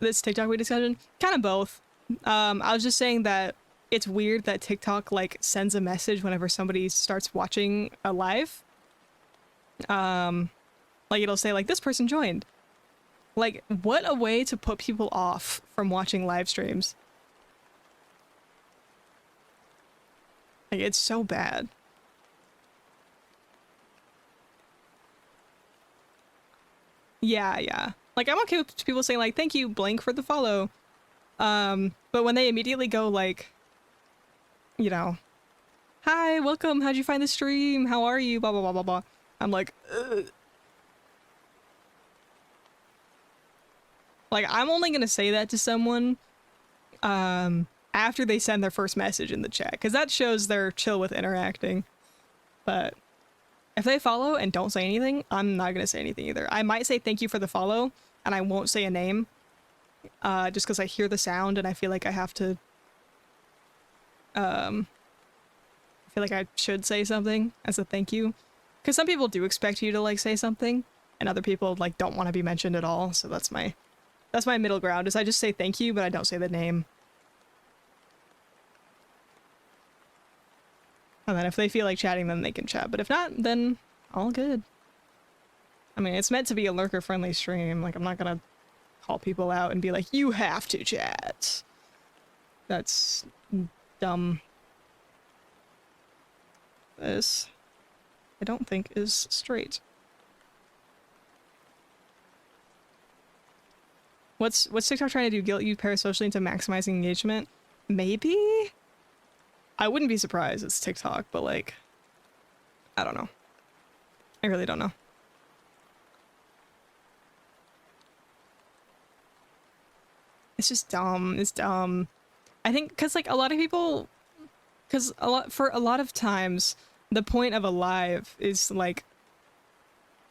This TikTok we discussion, kind of both. I was just saying that it's weird that TikTok like sends a message whenever somebody starts watching a live. Like it'll say like this person joined. Like, what a way to put people off from watching live streams. Like, it's so bad. Yeah, yeah. Like, I'm okay with people saying like, thank you, blank, for the follow. But when they immediately go like, you know, hi, welcome, how'd you find the stream? How are you? Blah, blah, blah, blah, blah. I'm like, ugh. Like, I'm only gonna say that to someone after they send their first message in the chat, because that shows they're chill with interacting. But if they follow and don't say anything, I'm not gonna say anything either. I might say thank you for the follow, and I won't say a name, just because I hear the sound and I feel like I have to, I feel like I should say something as a thank you. Because some people do expect you to, like, say something, and other people, like, don't want to be mentioned at all, so that's my middle ground, is I just say thank you, but I don't say the name. And then if they feel like chatting, then they can chat. But if not, then all good. I mean, it's meant to be a lurker-friendly stream. Like, I'm not gonna call people out and be like, you have to chat. That's dumb. This, I don't think, is straight. What's TikTok trying to do? Guilt you parasocially into maximizing engagement? Maybe? I wouldn't be surprised it's TikTok, but like, I don't know. I really don't know. It's just dumb. It's dumb. I think because like a lot of people, for a lot of times, the point of a live is like,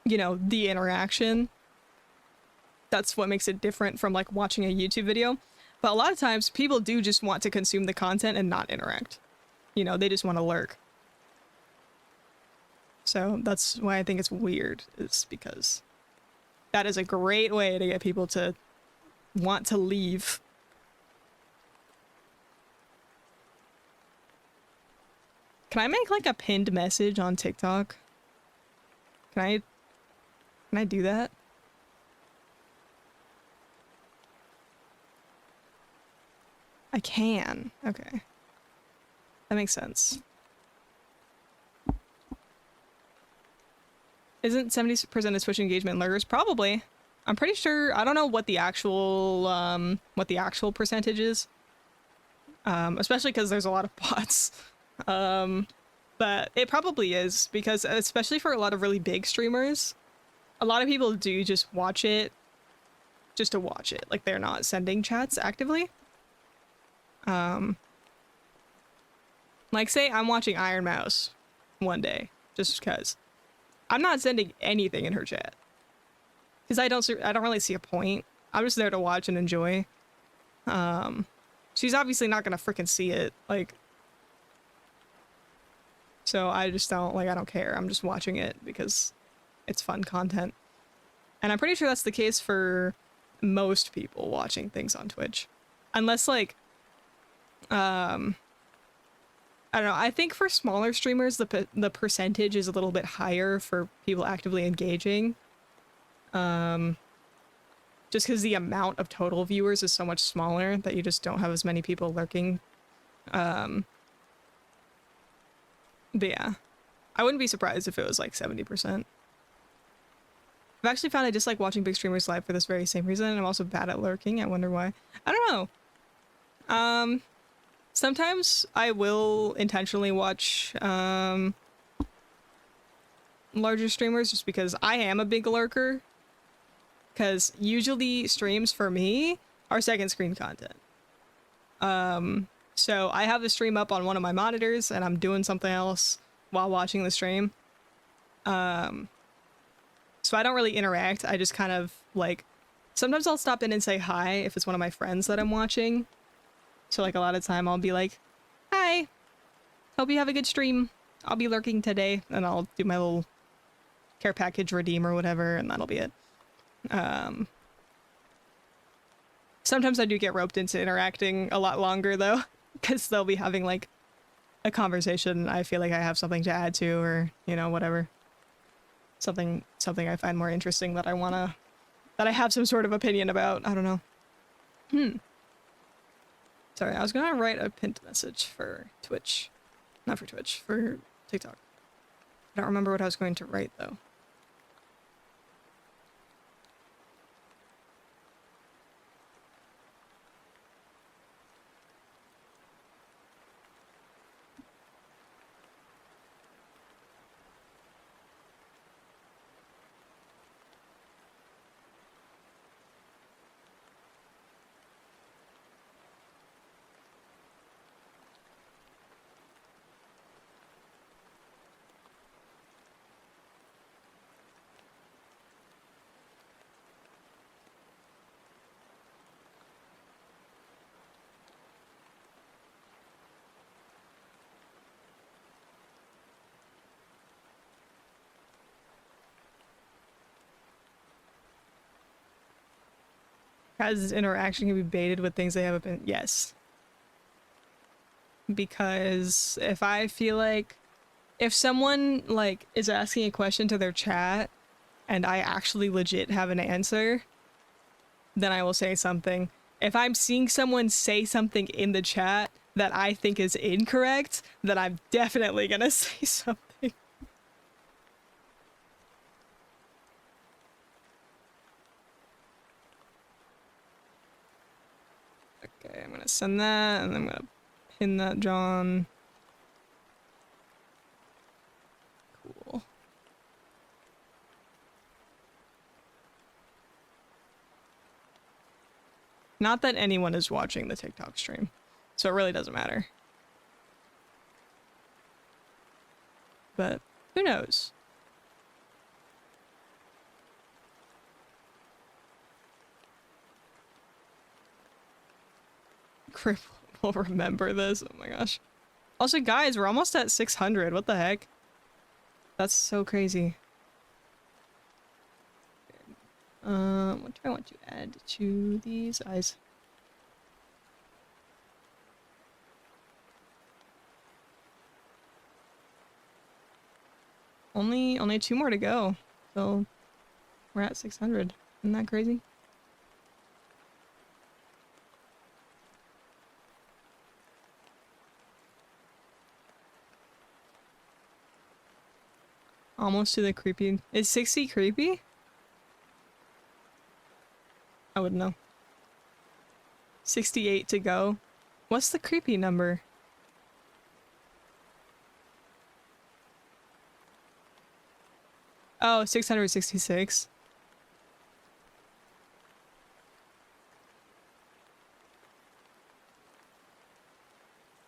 you know, the interaction. That's what makes it different from like watching a YouTube video. But a lot of times people do just want to consume the content and not interact. You know, they just want to lurk. So that's why I think it's weird, is because that is a great way to get people to want to leave. Can I make like a pinned message on TikTok? Can I do that? I can. Okay. That makes sense. Isn't 70% of Twitch engagement lurkers? Probably. I'm pretty sure. I don't know what the actual percentage is. Especially because there's a lot of bots. But it probably is, because especially for a lot of really big streamers, a lot of people do just watch it just to watch it. Like, they're not sending chats actively. Like, say I'm watching Iron Mouse one day, just because. I'm not sending anything in her chat. Because I don't really see a point. I'm just there to watch and enjoy. She's obviously not gonna freaking see it, like. So I just don't, like, I don't care. I'm just watching it because it's fun content. And I'm pretty sure that's the case for most people watching things on Twitch. Unless, like, I don't know. I think for smaller streamers, the percentage is a little bit higher for people actively engaging. Just because the amount of total viewers is so much smaller that you just don't have as many people lurking. But yeah, I wouldn't be surprised if it was like 70%. I've actually found I dislike watching big streamers live for this very same reason, and I'm also bad at lurking. I wonder why. I don't know. Sometimes I will intentionally watch larger streamers just because I am a big lurker. Because usually streams for me are second screen content. So I have the stream up on one of my monitors and I'm doing something else while watching the stream. So I don't really interact. I just kind of like, sometimes I'll stop in and say hi if it's one of my friends that I'm watching. So like a lot of time I'll be like, hi, hope you have a good stream. I'll be lurking today, and I'll do my little care package redeem or whatever, and that'll be it. Sometimes I do get roped into interacting a lot longer though, because they'll be having like a conversation I feel like I have something to add to, or you know, whatever. Something I find more interesting that I have some sort of opinion about. I don't know. Sorry, I was gonna write a pinned message for Twitch. Not for Twitch, for TikTok. I don't remember what I was going to write though. Has interaction can be baited with things they haven't been. Yes. Because if I feel like if someone like is asking a question to their chat and I actually legit have an answer, then I will say something. If I'm seeing someone say something in the chat that I think is incorrect, then I'm definitely gonna say something. Okay, I'm gonna send that, and I'm gonna pin that, John. Cool. Not that anyone is watching the TikTok stream, so it really doesn't matter. But who knows? Crip will remember this. Oh my gosh. Also, guys, we're almost at 600. What the heck? That's so crazy. What do I want to add to these eyes? Only 2 more to go. So we're at 600. Isn't that crazy? Almost to the creepy. Is 60 creepy? I wouldn't know. 68 to go. What's the creepy number? Oh, 666.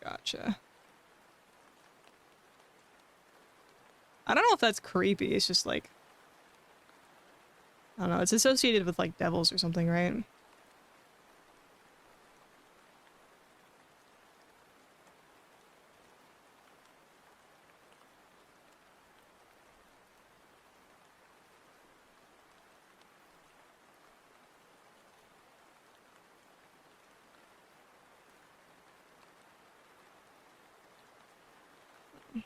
Gotcha. I don't know if that's creepy. It's just like, I don't know. It's associated with like devils or something, right?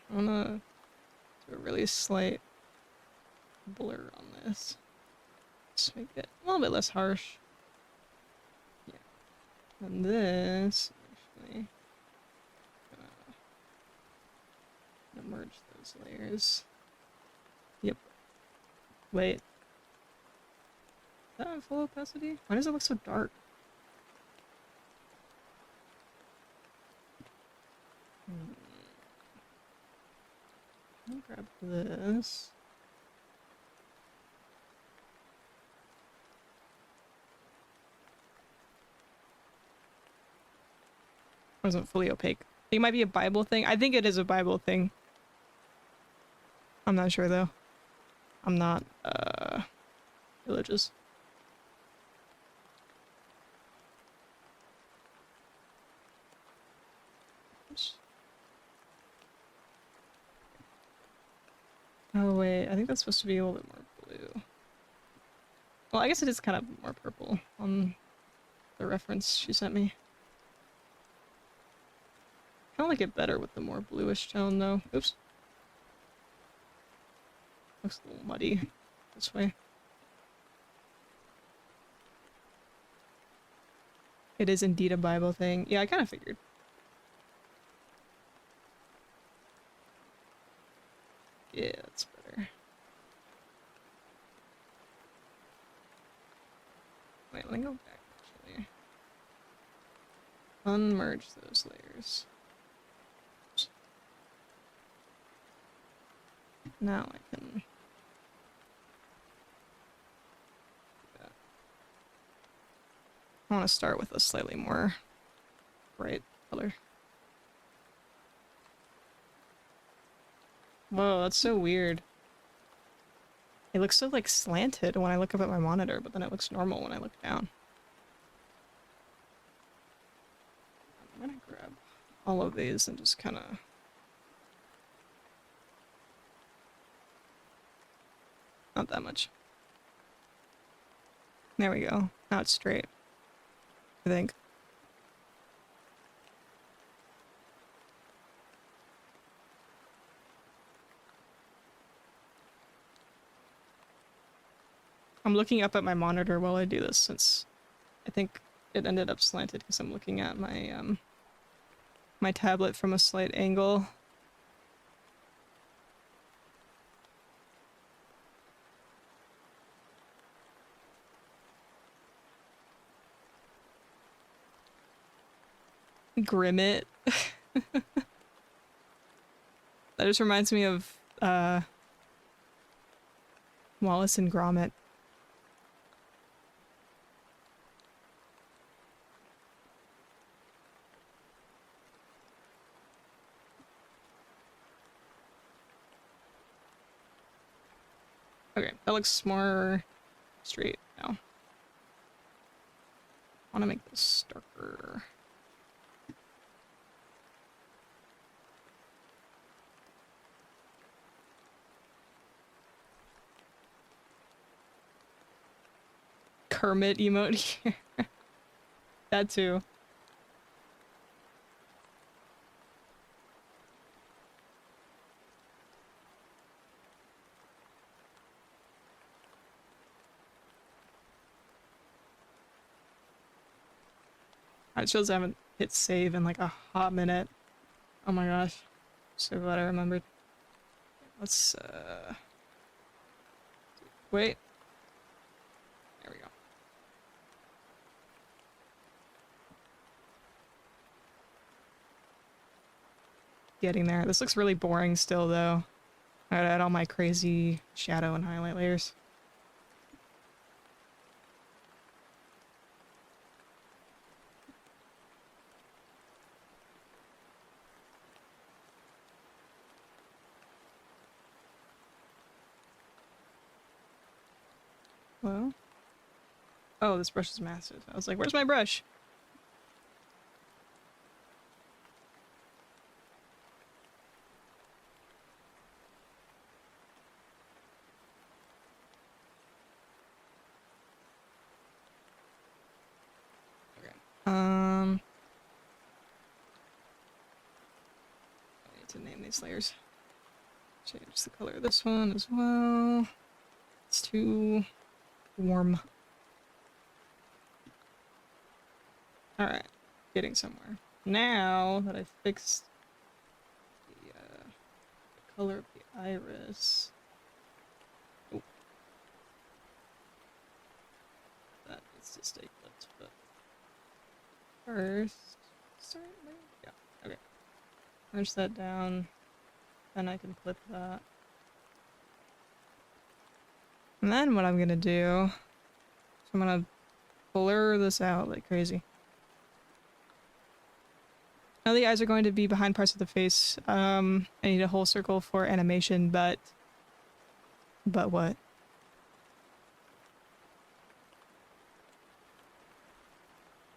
I'm gonna do a really slight blur on this. Just make it a little bit less harsh. Yeah. And this, actually, gonna merge those layers. Yep. Wait. Is that on full opacity? Why does it look so dark? I'll grab this. Wasn't fully opaque. It might be a Bible thing. I think it is a Bible thing. I'm not sure though. I'm not religious. Oh wait, I think that's supposed to be a little bit more blue. Well, I guess it is kind of more purple on the reference she sent me. I kind of like it better with the more bluish tone though. Oops. Looks a little muddy this way. It is indeed a Bible thing. Yeah, I kind of figured. Yeah, that's better. Wait, let me go back actually. Unmerge those layers. Now I can... I want to start with a slightly more bright color. Whoa, that's so weird. It looks so like slanted when I look up at my monitor, but then it looks normal when I look down. I'm gonna grab all of these and just kind of... Not that much. There we go. Now it's straight. I think. I'm looking up at my monitor while I do this since I think it ended up slanted because I'm looking at my my tablet from a slight angle. Grimmett. That just reminds me of Wallace and Gromit. Okay, that looks more straight now. I want to make this darker. Kermit emote here. That too. It shows I haven't hit save in like a hot minute. Oh my gosh. So glad I remembered. Let's wait. There we go. Getting there. This looks really boring still though. I gotta add all my crazy shadow and highlight layers. Well, oh, this brush is massive. I was like, where's my brush? Okay. I need to name these layers. Change the color of this one as well. It's too warm. Alright, getting somewhere. Now that I've fixed the color of the iris... Oh. That needs to stay clipped, but... First... Start there? Yeah, okay. Merge that down, then I can clip that. And then what I'm gonna do... is I'm gonna blur this out like crazy. Now the eyes are going to be behind parts of the face. I need a whole circle for animation, but what?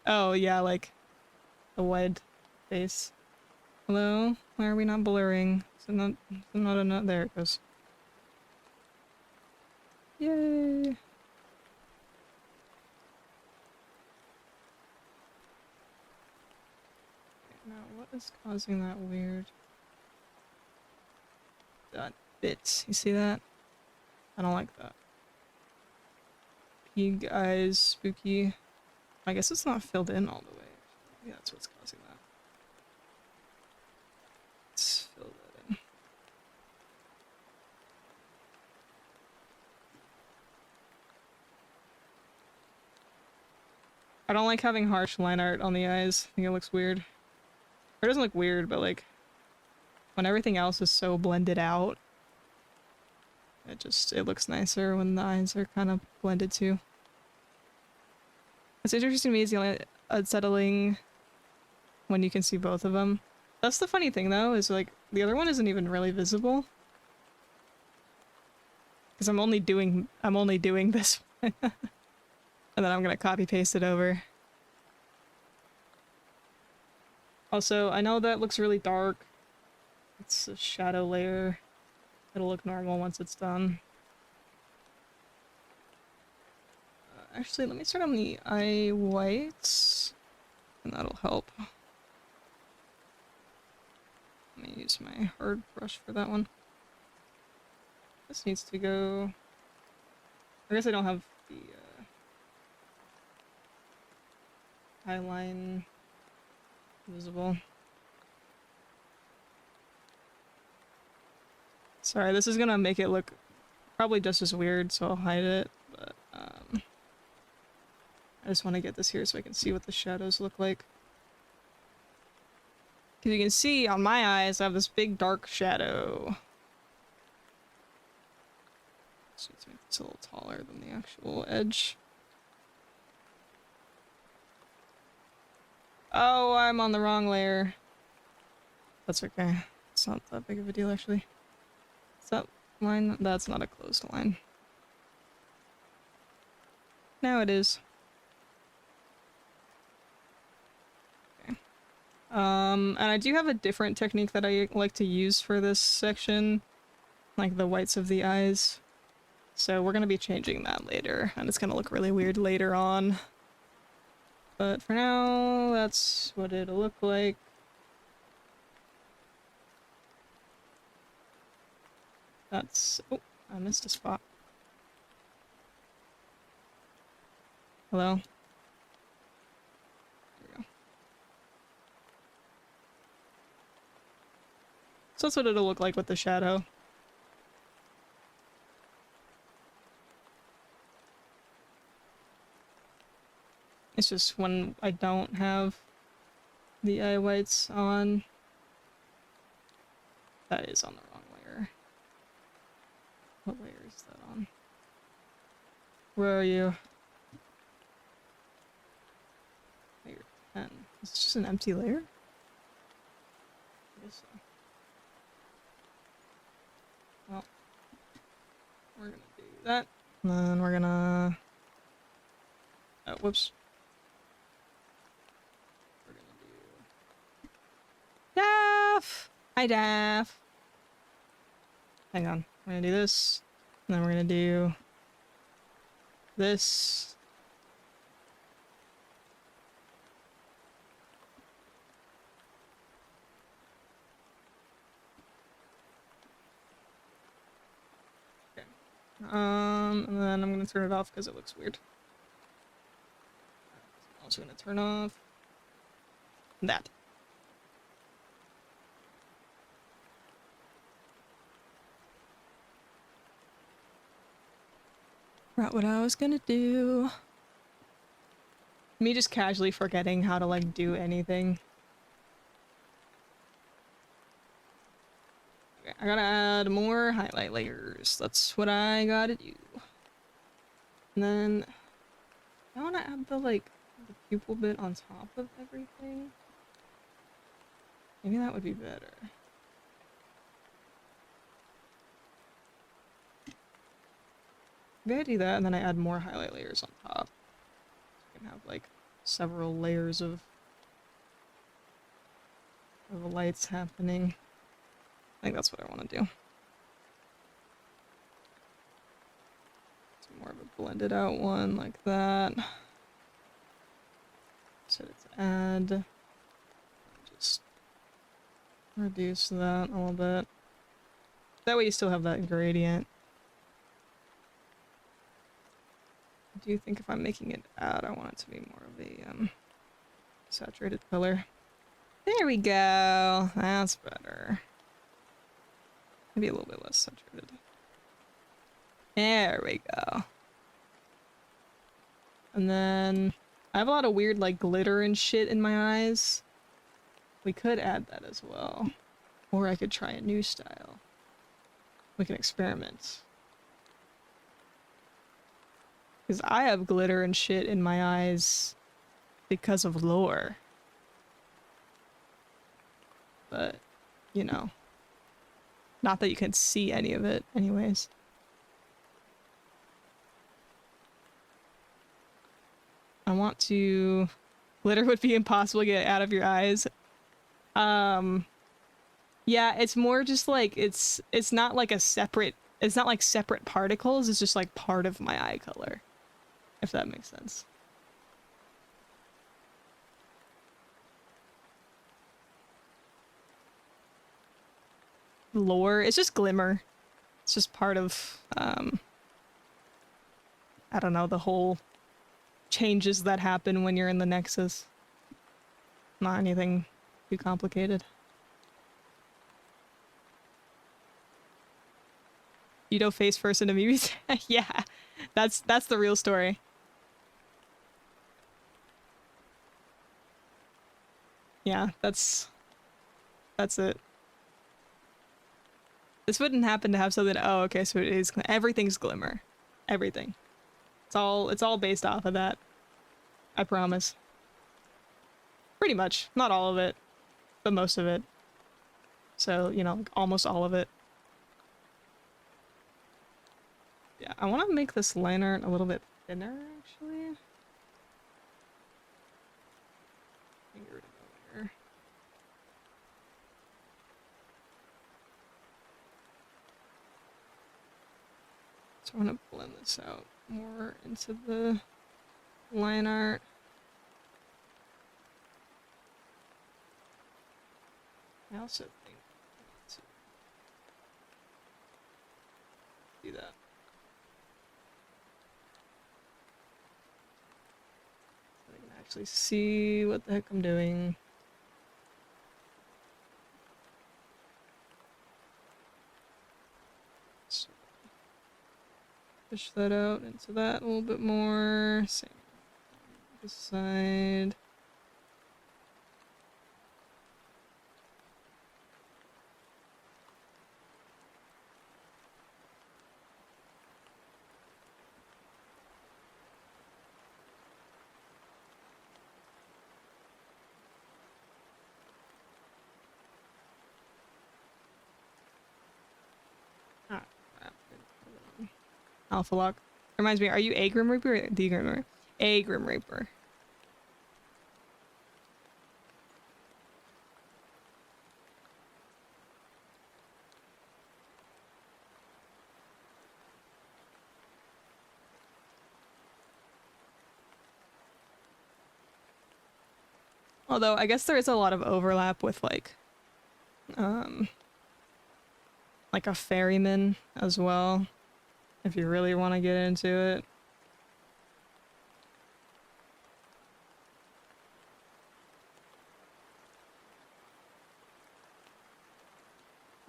Oh, yeah, like the wide face. Hello? Why are we not blurring? Is it not enough? There it goes. Yay! Now, what is causing that weird... that bit? You see that? I don't like that. Pig eyes, spooky. I guess it's not filled in all the way. Yeah, that's what's causing that. Let's fill that in. I don't like having harsh line art on the eyes. I think it looks weird. Or it doesn't look weird, but like when everything else is so blended out, it looks nicer when the eyes are kind of blended too. It's interesting to me is the only unsettling when you can see both of them. That's the funny thing though, is like the other one isn't even really visible. Because I'm only doing this and then I'm gonna copy paste it over. Also, I know that looks really dark. It's a shadow layer. It'll look normal once it's done. Actually, let me start on the eye whites, and that'll help. Let me use my hard brush for that one. This needs to go... I guess I don't have the eye line visible. Sorry, this is gonna make it look probably just as weird, so I'll hide it, but I just want to get this here so I can see what the shadows look like. Because you can see on my eyes I have this big dark shadow. So let's make this a little taller than the actual edge. Oh, I'm on the wrong layer. That's okay. It's not that big of a deal, actually. Is that line? That's not a closed line. Now it is. Okay. And I do have a different technique that I like to use for this section. Like the whites of the eyes. So we're gonna be changing that later, and it's gonna look really weird later on. But for now, that's what it'll look like. That's... oh, I missed a spot. Hello? There we go. So that's what it'll look like with the shadow. It's just when I don't have the eye whites on. That is on the wrong layer. What layer is that on? Where are you? Layer 10. Is this just an empty layer? I guess so. Well, we're gonna do that. And then we're gonna... oh, whoops. We're gonna do... Daff! Hi, Daff! Hang on. We're gonna do this. And then we're gonna do... this. Okay. And then I'm gonna turn it off because it looks weird. I'm also gonna turn off that. Forgot what I was gonna do. Me just casually forgetting how to like do anything. Okay, I gotta add more highlight layers. That's what I gotta do. And then I wanna add the like the pupil bit on top of everything. Maybe that would be better. Maybe I do that and then I add more highlight layers on top. So you can have like several layers of lights happening. I think that's what I want to do. It's more of a blended out one like that. Set it to add. Just reduce that a little bit. That way you still have that gradient. I do think if I'm making it add, I want it to be more of a saturated color. There we go. That's better. Maybe a little bit less saturated. There we go. And then I have a lot of weird like glitter and shit in my eyes. We could add that as well. Or I could try a new style. We can experiment. Because I have glitter and shit in my eyes because of lore. But, you know. Not that you can see any of it, anyways. I want to... Glitter would be impossible to get out of your eyes. Yeah, it's more just like, it's not like a separate... It's not like separate particles, it's just like part of my eye color. If that makes sense. Lore, it's just glimmer. It's just part of, I don't know, the whole changes that happen when you're in the Nexus. Not anything too complicated. You know, face first into movies? Yeah, that's the real story. Yeah, that's it. This wouldn't happen to have something. Oh, okay, so it is. Everything's glimmer. Everything. It's all based off of that. I promise. Pretty much. Not all of it, but most of it. So, you know, like almost all of it. Yeah, I want to make this line art a little bit thinner, actually. Finger to go here. So I want to blend this out more into the line art. I also think I need to do that. So I can actually see what the heck I'm doing. So push that out into that a little bit more. Same on this side. Alpha lock. Reminds me, are you a Grim Reaper or the Grim Reaper? A Grim Reaper. Although I guess there is a lot of overlap with like a ferryman as well, if you really want to get into it.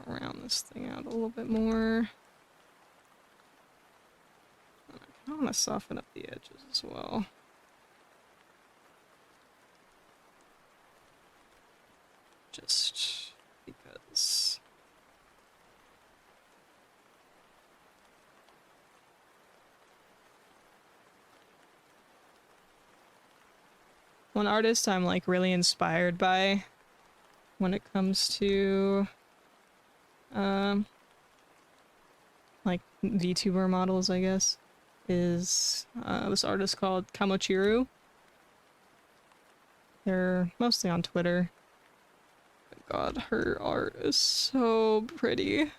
Round this thing out a little bit more. I want to soften up the edges as well. Just because. One artist I'm like really inspired by when it comes to like VTuber models, I guess, is this artist called Kamochiru. They're mostly on Twitter. God, her art is so pretty.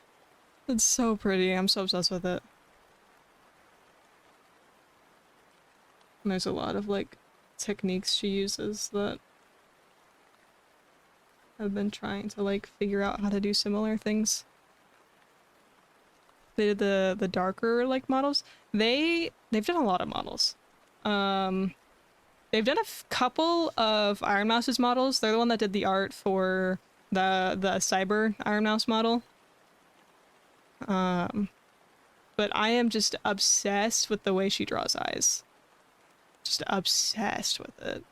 It's so pretty. I'm so obsessed with it. And there's a lot of like techniques she uses that I've been trying to like figure out how to do similar things. They did the darker like models. They've done a lot of models. They've done a couple of Iron Mouse's models. They're the one that did the art for the cyber Iron Mouse model. But I am just obsessed with the way she draws eyes. Just obsessed with it.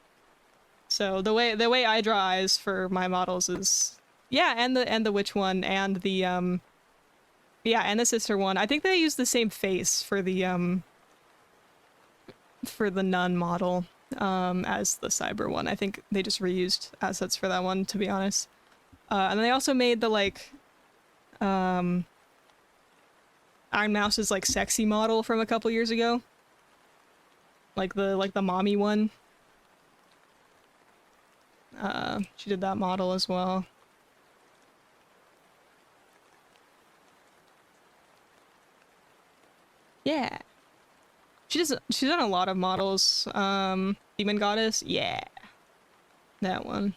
So the way I draw eyes for my models is yeah, and the witch one and the yeah, and the sister one. I think they use the same face for the nun model as the cyber one. I think they just reused assets for that one, to be honest. And they also made the like Iron Mouse's like sexy model from a couple years ago. Like the mommy one. She did that model as well. Yeah. She's done a lot of models. Demon Goddess, yeah. That one.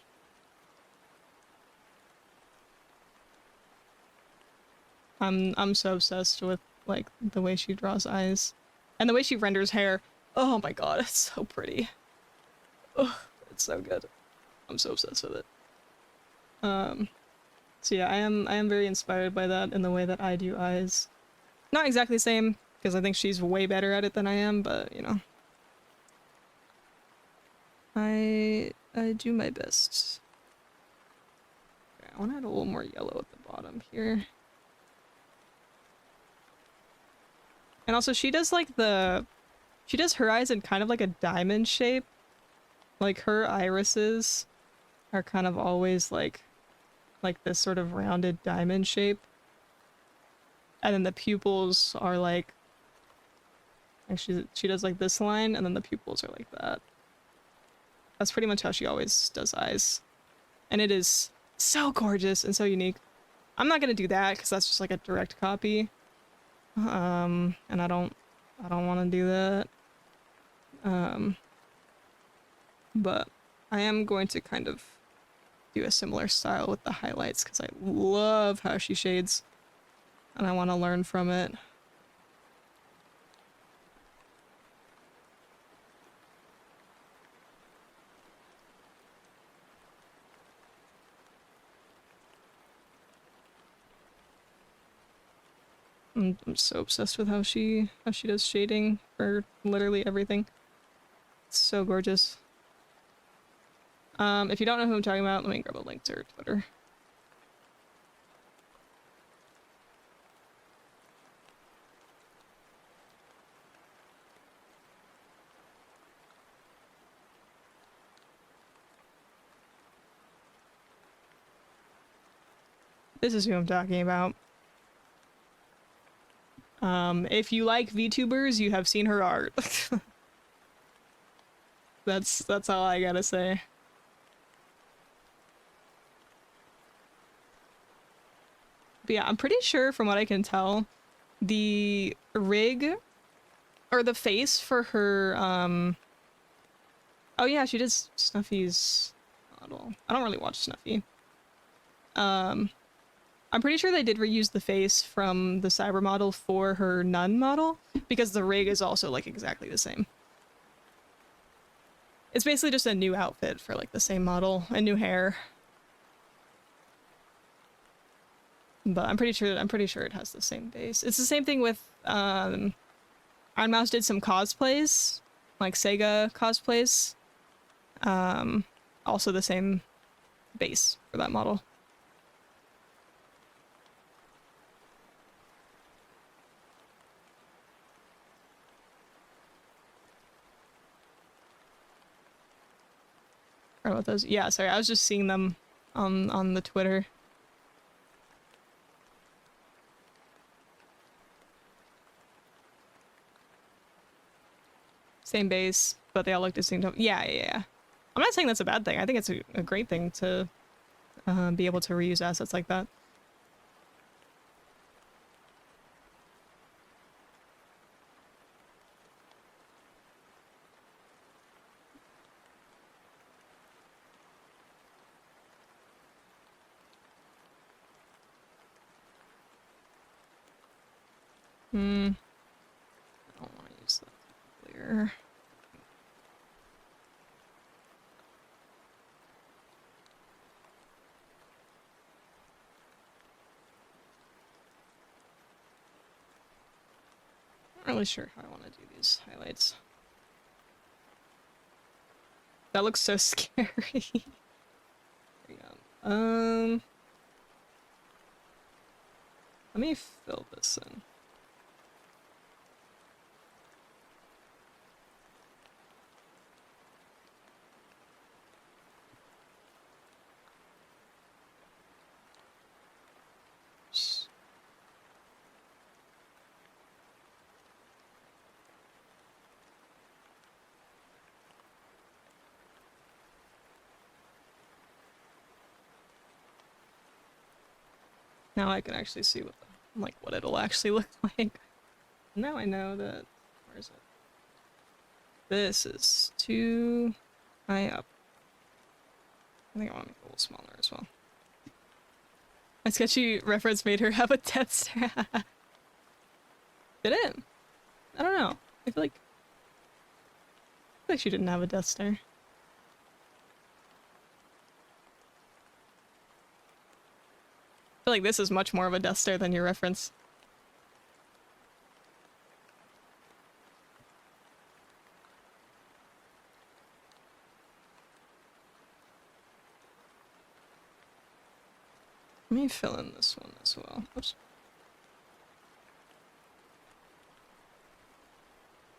I'm so obsessed with like the way she draws eyes. And the way she renders hair. Oh my god, it's so pretty. Oh, it's so good. I'm so obsessed with it. So yeah, I am very inspired by that in the way that I do eyes. Not exactly the same, because I think she's way better at it than I am, but you know. I do my best. Okay, I want to add a little more yellow at the bottom here. And also she does like she does her eyes in kind of like a diamond shape. Like her irises are kind of always like this sort of rounded diamond shape. And then the pupils are like she does like this line and then the pupils are like that. That's pretty much how she always does eyes. And it is so gorgeous and so unique. I'm not gonna do that because that's just like a direct copy. And I don't want to do that. But I am going to kind of do a similar style with the highlights because I love how she shades and I want to learn from it. I'm so obsessed with how she does shading for literally everything. It's so gorgeous. If you don't know who I'm talking about, let me grab a link to her Twitter. This is who I'm talking about. If you like VTubers, you have seen her art. That's all I gotta say. But yeah, I'm pretty sure from what I can tell, the rig or the face for her oh yeah, she did Snuffy's model. I don't really watch Snuffy. I'm pretty sure they did reuse the face from the cyber model for her nun model because the rig is also like exactly the same. It's basically just a new outfit for like the same model and new hair. But I'm pretty sure it has the same base. It's the same thing with Iron Mouse did some cosplays, like Sega cosplays. Also the same base for that model. Or about those? Yeah, sorry, I was just seeing them on the Twitter. Same base, but they all look distinct. Yeah. I'm not saying that's a bad thing. I think it's a great thing to be able to reuse assets like that. I don't want to use that clear. Not really sure how I want to do these highlights. That looks so scary. There you go. Let me fill this in. Now I can actually see what it'll actually look like. Now I know that. Where is it? This is too high up. I think I want to make it a little smaller as well. My sketchy reference made her have a death stare. Did it? I don't know. I feel like she didn't have a death stare. I feel like this is much more of a death stare than your reference. Let me fill in this one as well. Oops.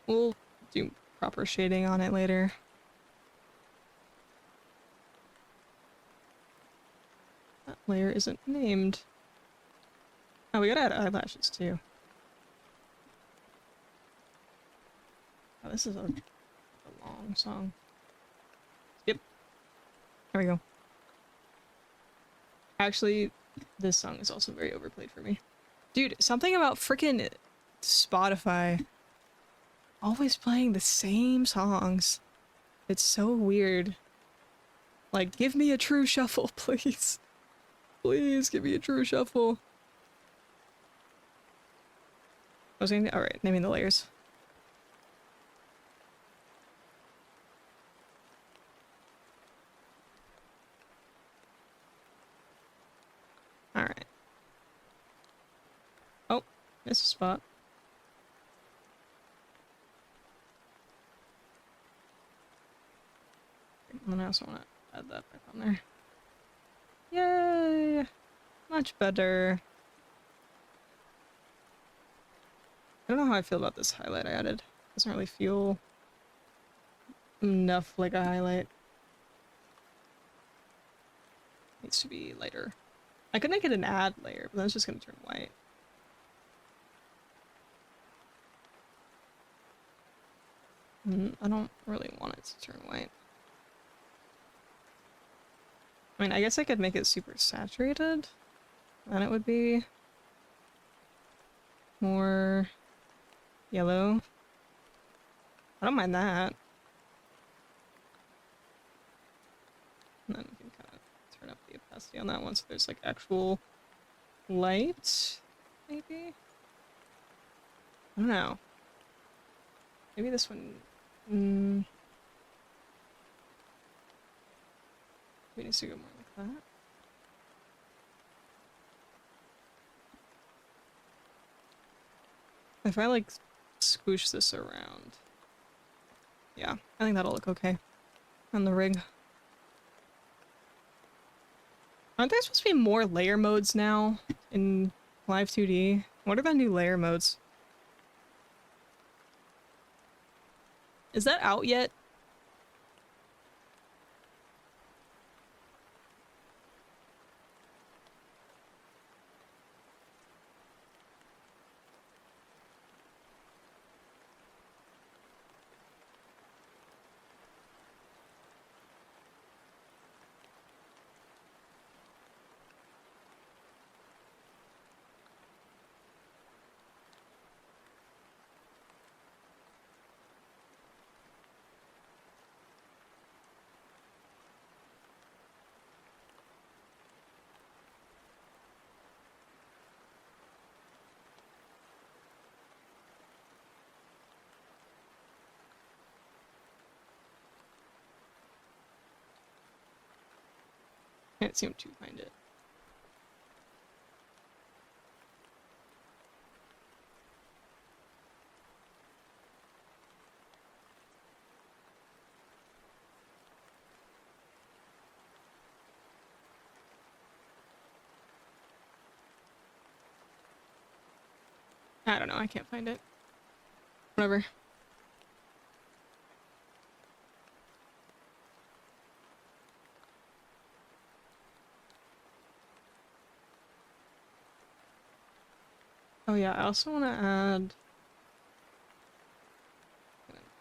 We'll do proper shading on it later. That layer isn't named. Oh, we gotta add eyelashes too. Oh, this is a long song. Yep. There we go. Actually, this song is also very overplayed for me. Dude, something about frickin' Spotify always playing the same songs. It's so weird. Like, give me a true shuffle, please. Please give me a true shuffle. I was going to- alright, naming the layers. Alright. Oh, missed a spot. And then I also want to add that back on there. Yay! Much better. I don't know how I feel about this highlight I added. Doesn't really feel enough like a highlight. Needs to be lighter. I could make it an add layer, but then it's just gonna turn white. I don't really want it to turn white. I mean, I guess I could make it super saturated. Then it would be more yellow. I don't mind that. And then we can kind of turn up the opacity on that one so there's like actual light, maybe? I don't know. Maybe this one... we need to go more like that. If I like squish this around. Yeah, I think that'll look okay on the rig. Aren't there supposed to be more layer modes now in Live 2D? What are the new layer modes? Is that out yet? Can't seem to find it. I don't know, I can't find it. Whatever. Oh yeah, I also want to add...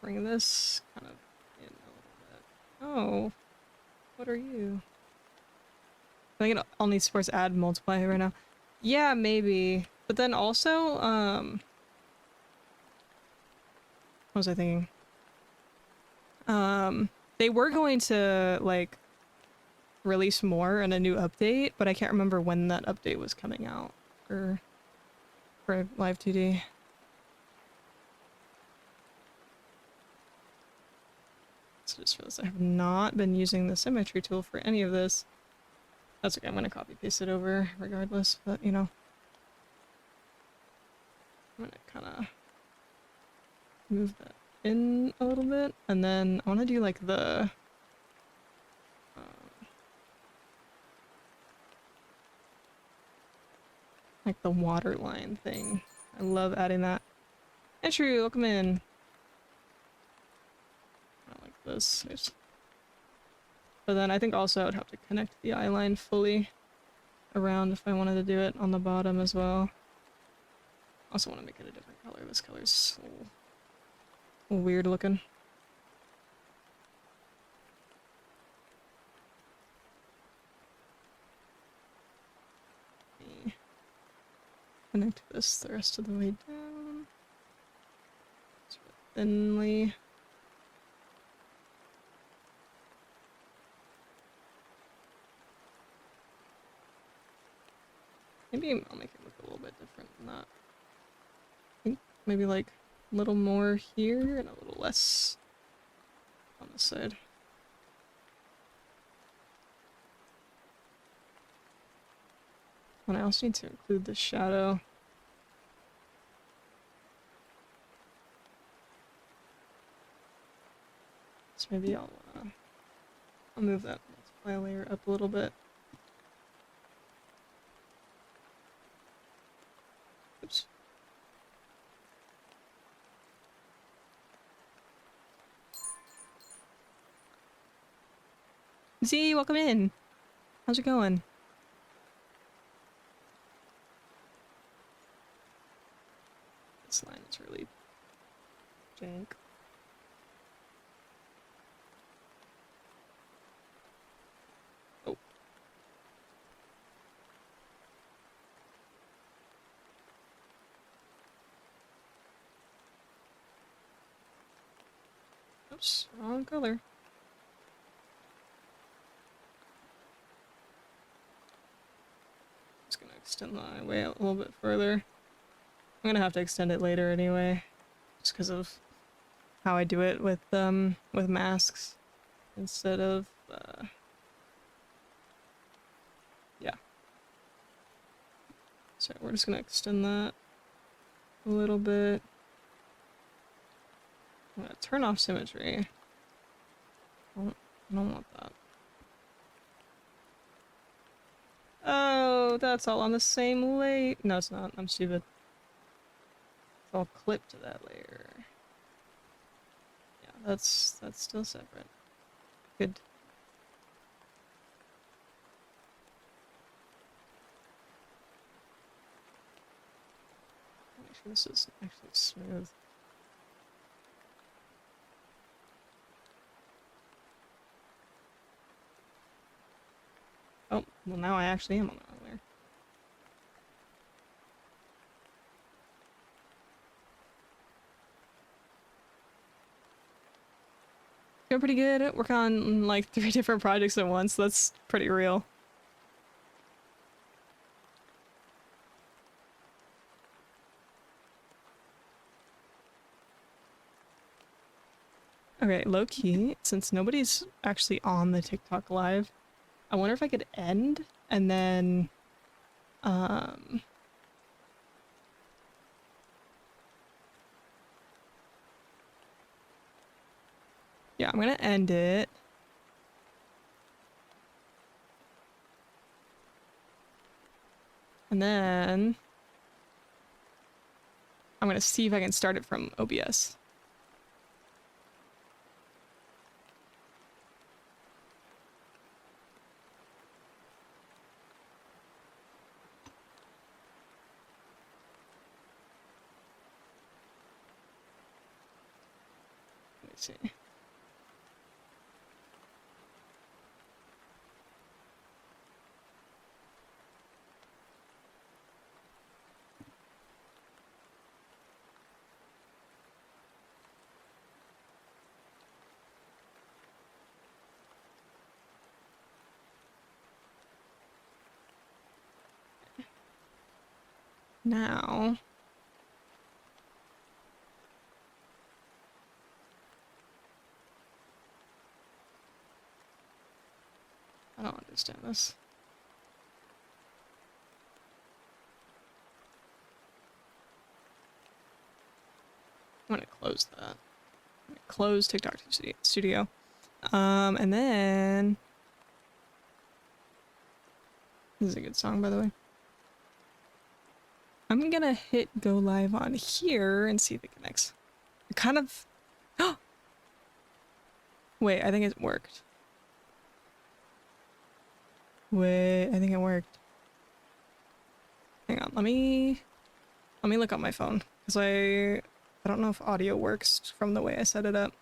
bring this kind of in a little bit. Oh, what are you? I think it only supports add multiply right now. Yeah, maybe. But then also, what was I thinking? They were going to, like, release more in a new update, but I can't remember when that update was coming out for Live 2D. So just realized I have not been using the symmetry tool for any of this. That's okay, I'm gonna copy paste it over regardless, but you know. I'm gonna kinda move that in a little bit, and then I wanna do like the water line thing. I love adding that. Andrew, welcome in. I like this. But then I think also I would have to connect the eye line fully around if I wanted to do it on the bottom as well. Also want to make it a different color. This color's so weird looking. Connect this the rest of the way down. Sort of thinly. Maybe I'll make it look a little bit different than that. I think maybe like a little more here and a little less on this side. And I also need to include the shadow. So maybe I'll move that multiply layer up a little bit. Oops. Z, welcome in. How's it going? This line is really jank. Oh. Oops, wrong color. Just gonna extend my way out a little bit further. I'm gonna have to extend it later anyway, just because of how I do it with masks instead of yeah. So we're just gonna extend that a little bit. I'm gonna turn off symmetry. I don't want that. Oh, that's all on the same layer. No, it's not. I'm stupid. It's all clipped to that layer. Yeah, that's still separate. Good. Make sure this is actually smooth. Oh, well now I actually am on the wrong layer. Doing pretty good. Work on like 3 different projects at once. That's pretty real. Okay, low key, since nobody's actually on the TikTok live, I wonder if I could end and then, um, yeah, I'm gonna end it. And then I'm gonna see if I can start it from OBS. Let me see. Now, I don't understand this. I'm gonna close that. I'm gonna close TikTok Studio. And then this is a good song, by the way. I'm gonna hit go live on here and see if it connects. It kind of. Wait, I think it worked. Wait, I think it worked. Hang on, let me look on my phone because I don't know if audio works from the way I set it up.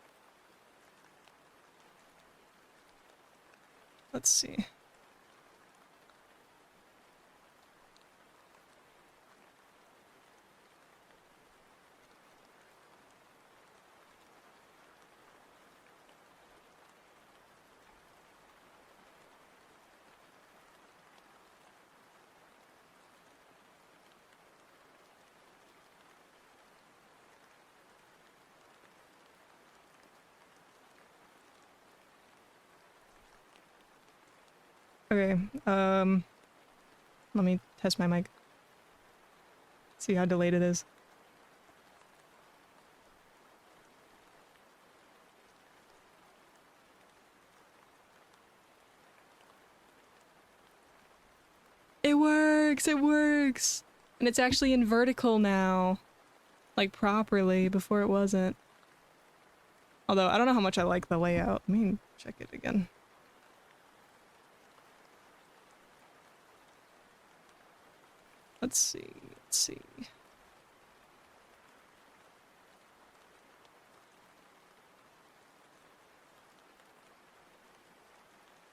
Let's see. Okay, let me test my mic. See how delayed it is. It works! It works! And it's actually in vertical now. Like, properly. Before it wasn't. Although, I don't know how much I like the layout. Let me check it again. Let's see. Let's see.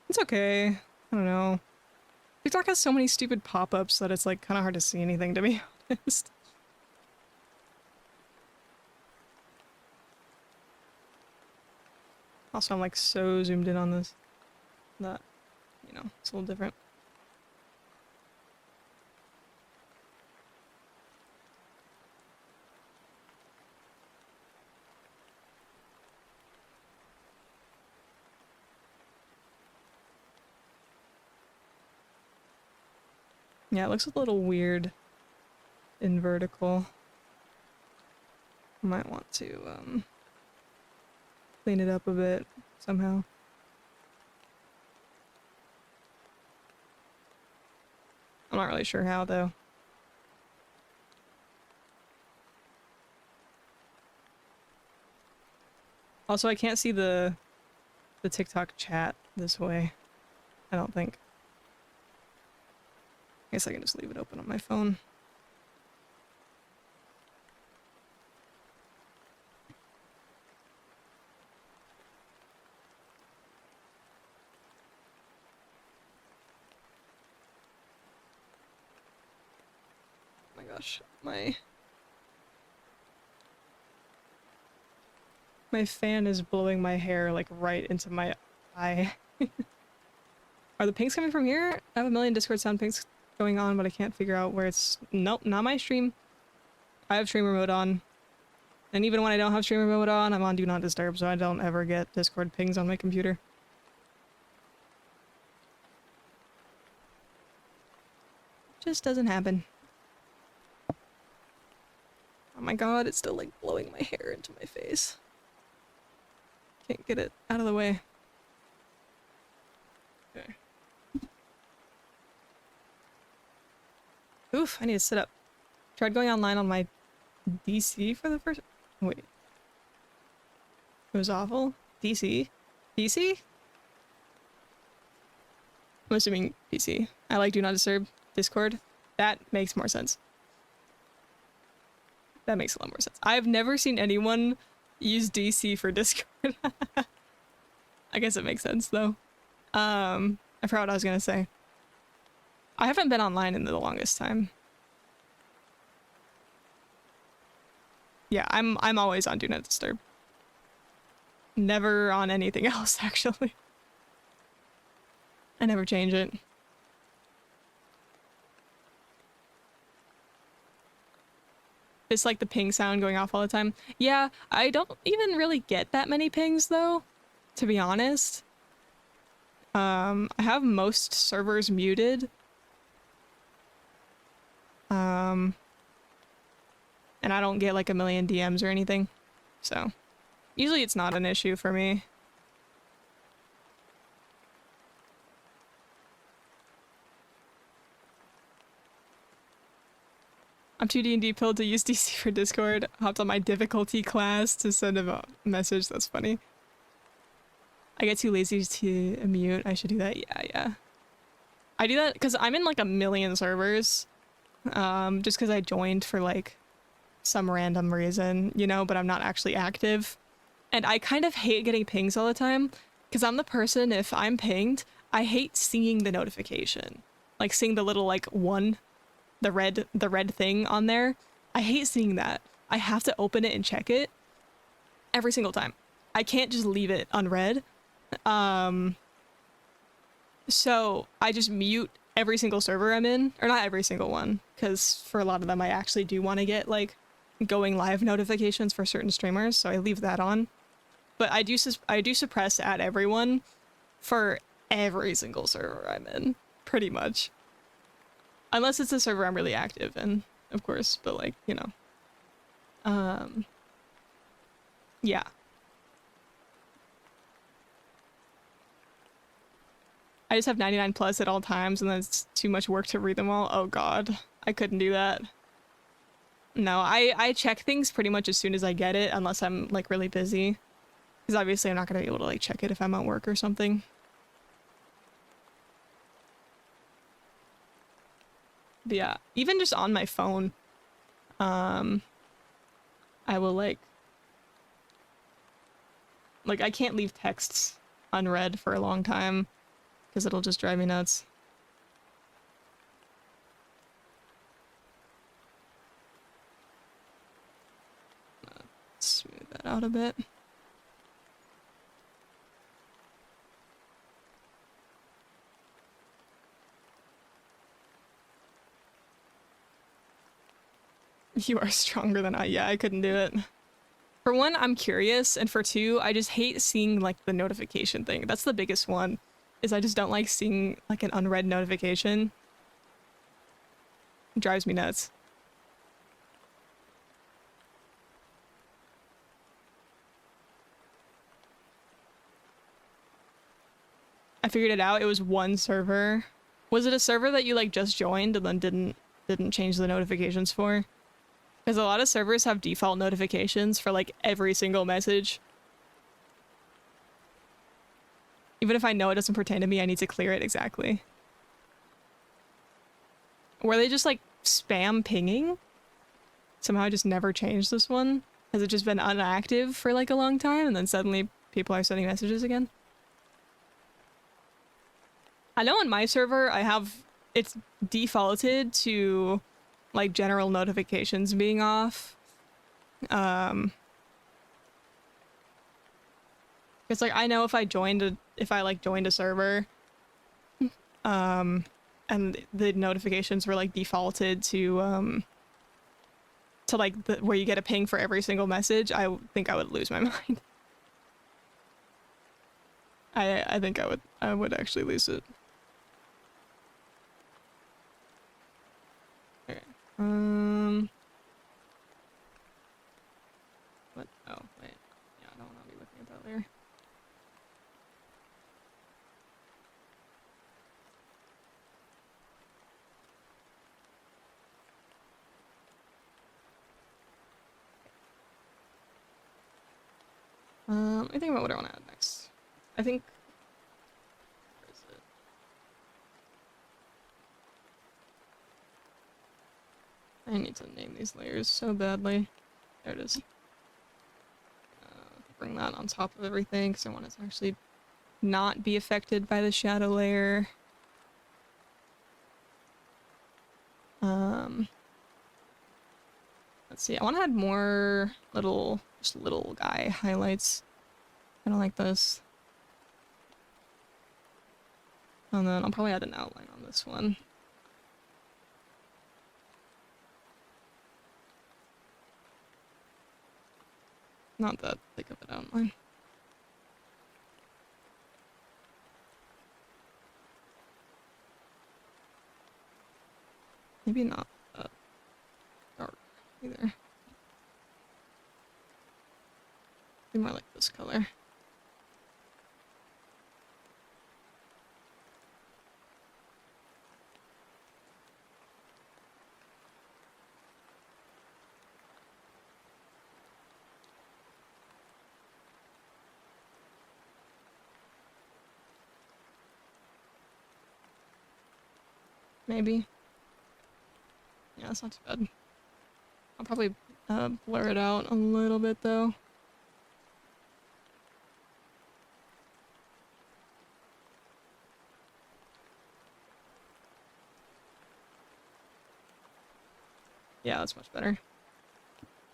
It's okay. I don't know. TikTok has so many stupid pop-ups that it's like kind of hard to see anything, to be honest. Also, I'm like so zoomed in on this that, you know, it's a little different. Yeah, it looks a little weird in vertical. I might want to clean it up a bit somehow. I'm not really sure how though. Also, I can't see the TikTok chat this way. I don't think. I guess I can just leave it open on my phone. Oh my gosh, my fan is blowing my hair like right into my eye. Are the pings coming from here? I have a million Discord sound pings going on, but I can't figure out where it's... Nope, not my stream. I have streamer mode on. And even when I don't have streamer mode on, I'm on Do Not Disturb, so I don't ever get Discord pings on my computer. just doesn't happen. Oh my god, it's still like blowing my hair into my face. Can't get it out of the way. Okay. Oof, I need to sit up. Tried going online on my DC for the first... Wait. It was awful? DC? PC? I'm assuming PC. I like Do Not Disturb. Discord. That makes more sense. That makes a lot more sense. I've never seen anyone use DC for Discord. I guess it makes sense though. I forgot what I was gonna say. I haven't been online in the longest time. Yeah, I'm always on Do Not Disturb. Never on anything else, actually. I never change it. It's like the ping sound going off all the time. Yeah, I don't even really get that many pings though, to be honest. I have most servers muted. And I don't get like a million DMs or anything. So, usually it's not an issue for me. I'm too D&D pilled to use DC for Discord. Hopped on my difficulty class to send a message. That's funny. I get too lazy to mute. I should do that. Yeah. I do that because I'm in like a million servers. Just because I joined for like some random reason, you know, but I'm not actually active. And I kind of hate getting pings all the time because I'm the person, if I'm pinged, I hate seeing the notification. Like seeing the little like one, the red thing on there. I hate seeing that. I have to open it and check it every single time. I can't just leave it unread. So I just mute every single server I'm in, or not every single one, because for a lot of them I actually do want to get like going live notifications for certain streamers, so I leave that on. But I do suppress at everyone for every single server I'm in, pretty much. Unless it's a server I'm really active in, of course, but like, you know. Yeah. I just have 99 plus at all times, and then it's too much work to read them all. Oh god, I couldn't do that. No, I check things pretty much as soon as I get it, unless I'm like really busy. Because obviously I'm not going to be able to like check it if I'm at work or something. But yeah, even just on my phone, I will like I can't leave texts unread for a long time because it'll just drive me nuts. Smooth that out a bit. You are stronger than I. Yeah, I couldn't do it. For one, I'm curious, and for two, I just hate seeing like the notification thing. That's the biggest one, is I just don't like seeing like an unread notification. It drives me nuts. I figured it out. It was one server. Was it a server that you like just joined and then didn't change the notifications for? Because a lot of servers have default notifications for like every single message. Even if I know it doesn't pertain to me, I need to clear it exactly. Were they just like spam pinging? Somehow I just never changed this one. Has it just been inactive for like a long time and then suddenly people are sending messages again? I know on my server it's defaulted to like general notifications being off. It's like I know if I joined a server, and the notifications were like defaulted to like where you get a ping for every single message, I think I would lose my mind. I think I would actually lose it. What? Oh, wait. Yeah, I don't want to be looking at that layer. Let me think about what I want to add next. I think... Where is it? I need to name these layers so badly. There it is. Bring that on top of everything because I want it to actually not be affected by the shadow layer. Let's see, I want to add more little, just little guy highlights. I don't like this. And then I'll probably add an outline on this one. Not that thick of an outline. Maybe not that dark either. Be more like this color. Maybe. Yeah, that's not too bad. I'll probably blur it out a little bit though. Yeah, that's much better.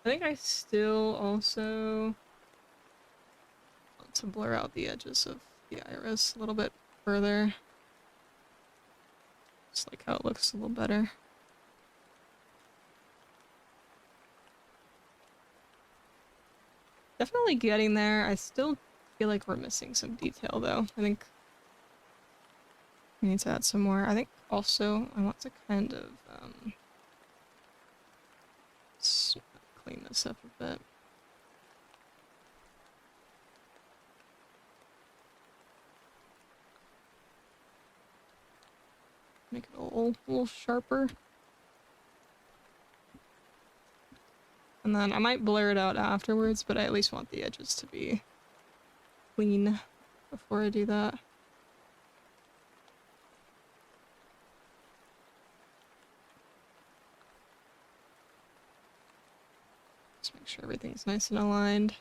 I think I still also want to blur out the edges of the iris a little bit further. Just like how it looks a little better. Definitely getting there. I still feel like we're missing some detail though. I think we need to add some more. I think also I want to kind of clean this up a bit. Make it a little sharper. And then I might blur it out afterwards, but I at least want the edges to be clean before I do that. Just make sure everything's nice and aligned.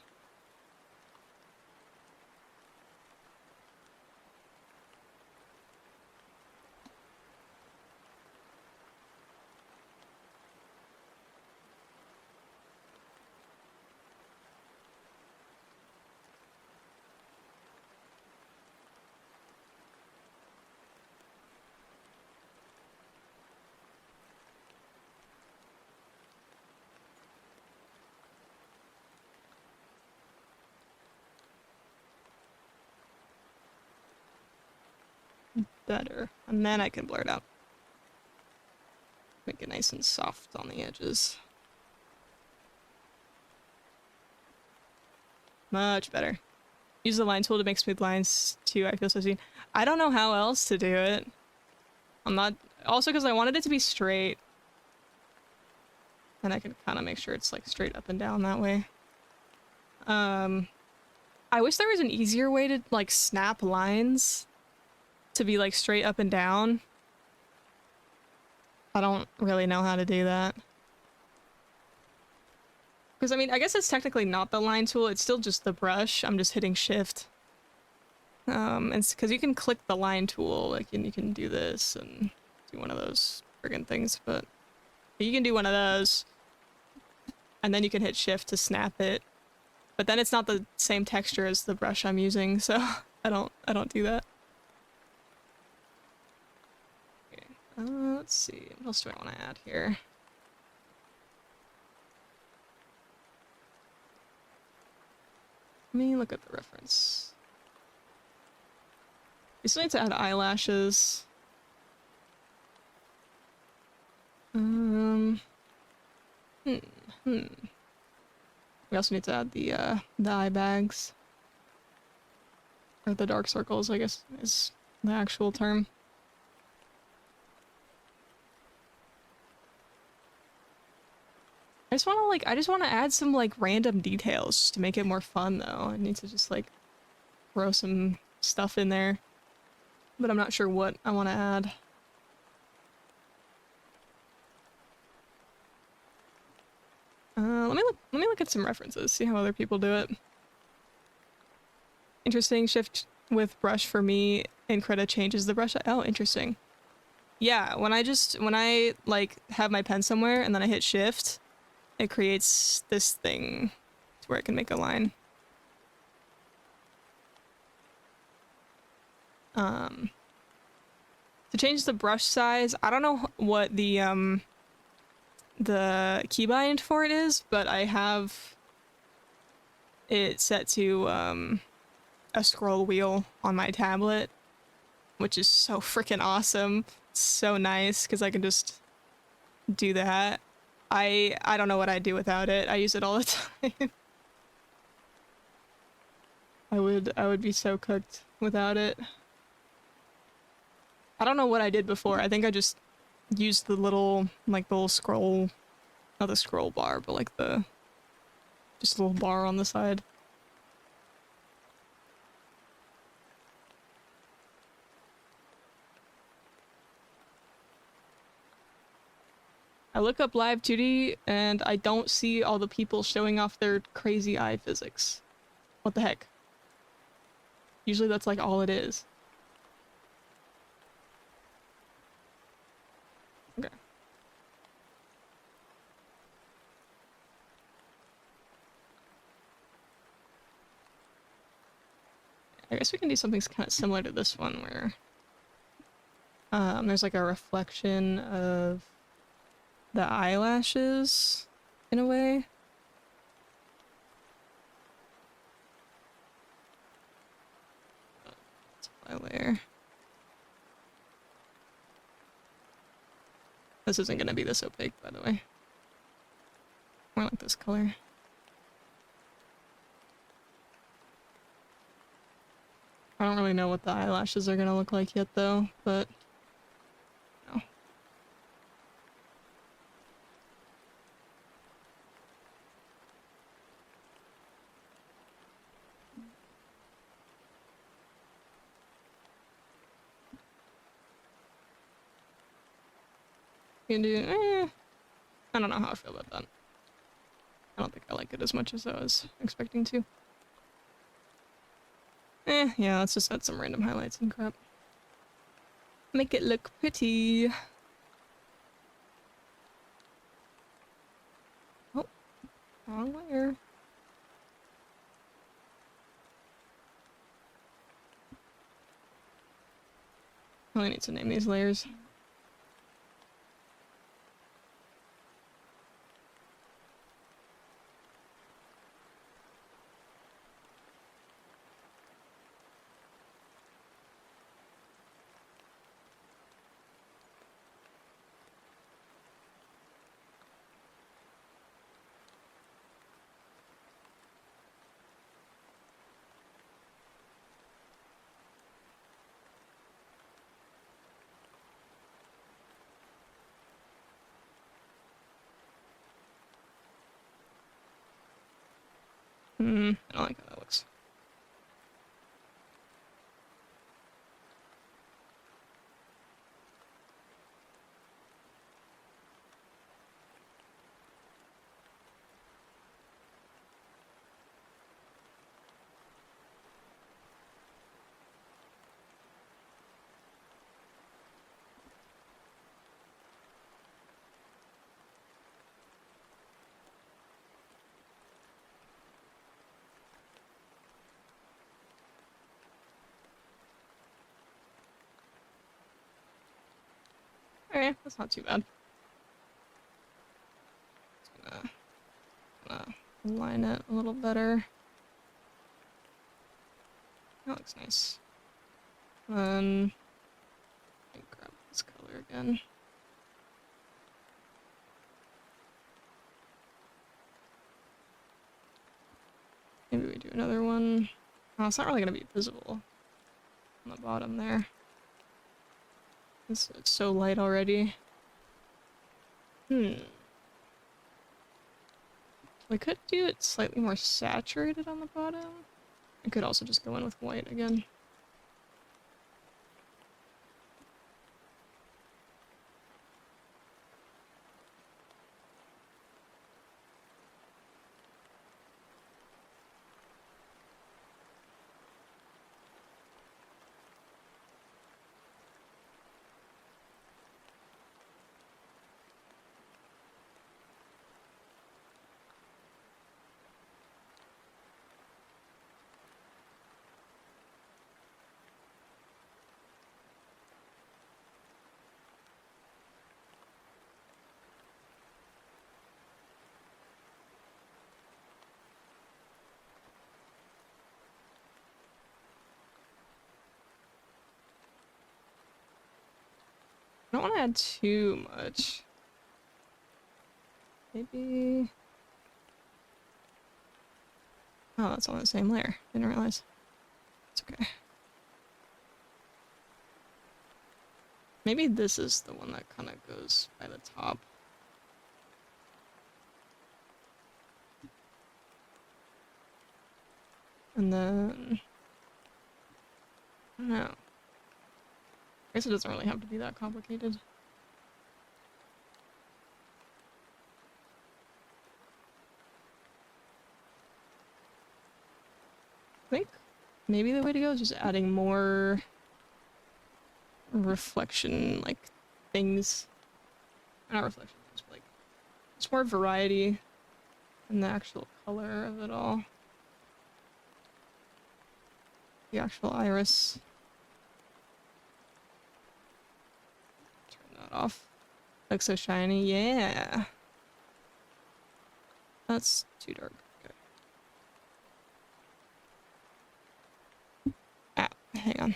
Better. And then I can blur it out. Make it nice and soft on the edges. Much better. Use the line tool to make smooth lines too. I feel so seen. I don't know how else to do it. I'm not... Also because I wanted it to be straight. And I can kind of make sure it's like straight up and down that way. I wish there was an easier way to like snap lines to be like straight up and down. I don't really know how to do that. Because I mean, I guess it's technically not the line tool, it's still just the brush. I'm just hitting shift. It's because you can click the line tool, like, and you can do this and do one of those friggin' things, but you can do one of those and then you can hit shift to snap it. But then it's not the same texture as the brush I'm using, so I don't do that. Okay. Let's see, what else do I want to add here? Let me look at the reference. We still need to add eyelashes. Hmm. Hmm. We also need to add the eye bags. Or the dark circles, I guess, is the actual term. I just wanna add some, like, random details just to make it more fun, though. I need to just, like, throw some stuff in there. But I'm not sure what I wanna add. Let me look at some references, see how other people do it. Interesting shift with brush for me, and Krita changes the brush. Oh, interesting. Yeah, when I like have my pen somewhere and then I hit shift, it creates this thing to where I can make a line. To change the brush size, I don't know what the keybind for it is, but I have it set to a scroll wheel on my tablet, which is so freaking awesome. So nice because I can just do that. I don't know what I'd do without it. I use it all the time. I would be so cooked without it. I don't know what I did before. I think I just used the little scroll, not the scroll bar, but like the just a little bar on the side. I look up live 2D and I don't see all the people showing off their crazy eye physics. What the heck? Usually that's like all it is. Okay. I guess we can do something kind of similar to this one where there's like a reflection of the eyelashes in a way. Multiply layer. This isn't gonna be this opaque, by the way. More like this color. I don't really know what the eyelashes are gonna look like yet, though, but no. You can do, I don't know how I feel about that. I don't think I like it as much as I was expecting to. Yeah, let's just add some random highlights and crap. Make it look pretty. Oh, wrong layer. I really need to name these layers. I don't like how that looks. Okay, that's not too bad. Just gonna line it a little better. That looks nice. Let me grab this color again. Maybe we do another one. Oh, it's not really gonna be visible on the bottom there. It's so light already. We could do it slightly more saturated on the bottom. I could also just go in with white again. I don't want to add too much. Maybe... Oh, that's on the same layer. Didn't realize. It's okay. Maybe this is the one that kind of goes by the top. And then... I don't know. I guess it doesn't really have to be that complicated. I think maybe the way to go is just adding more reflection, like, things. Not reflection things, but like, just more variety in the actual color of it all. The actual iris. Turn that off. Looks so shiny, yeah! That's too dark. Okay. Ah, hang on.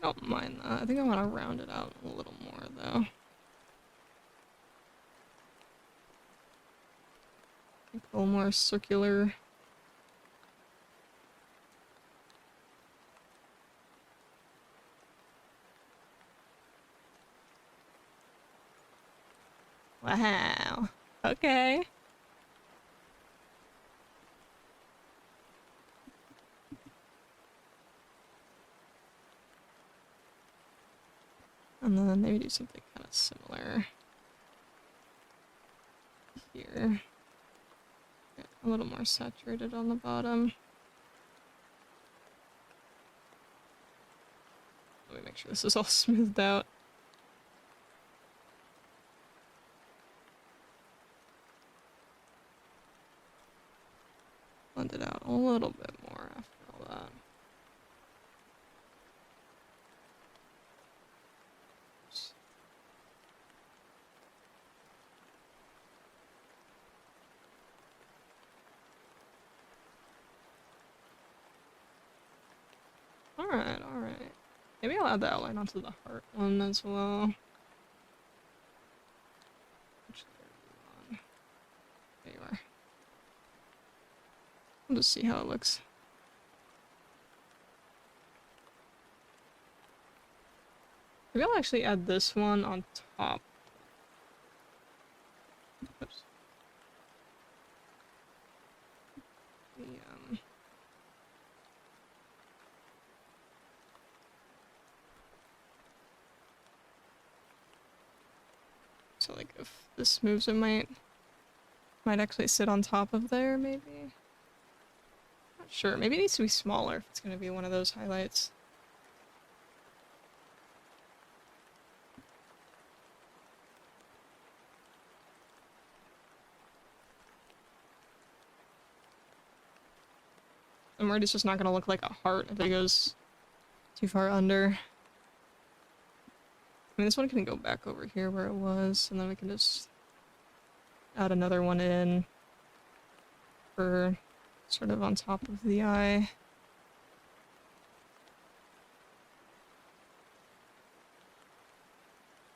I don't mind that. I think I want to round it out a little more, though. Like a little more circular. Wow. Okay. And then maybe do something kind of similar here. Get a little more saturated on the bottom. Let me make sure this is all smoothed out. Blend it out a little bit more after all that. Oops. Alright, alright. Maybe I'll add the outline onto the heart one as well. Which layer are you on? There you are. We'll just see how it looks. Maybe I'll actually add this one on top. Oops. The, so like if this moves, it might actually sit on top of there, maybe? Not sure. Maybe it needs to be smaller if it's gonna be one of those highlights. I'm worried it's just not gonna look like a heart if it goes too far under. I mean, this one can go back over here where it was, and then we can just add another one in for sort of on top of the eye.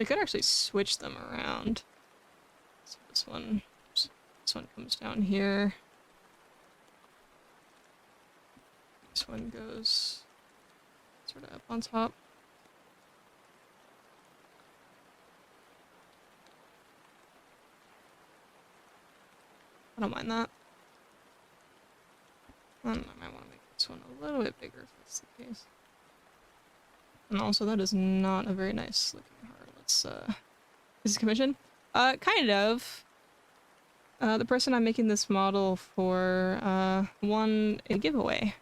We could actually switch them around. So this one comes down here. This one goes sort of up on top. I don't mind that. I might want to make this one a little bit bigger if that's the case. And also, that is not a very nice looking heart. Let's, is this commission? Kind of. The person I'm making this model for, won a giveaway.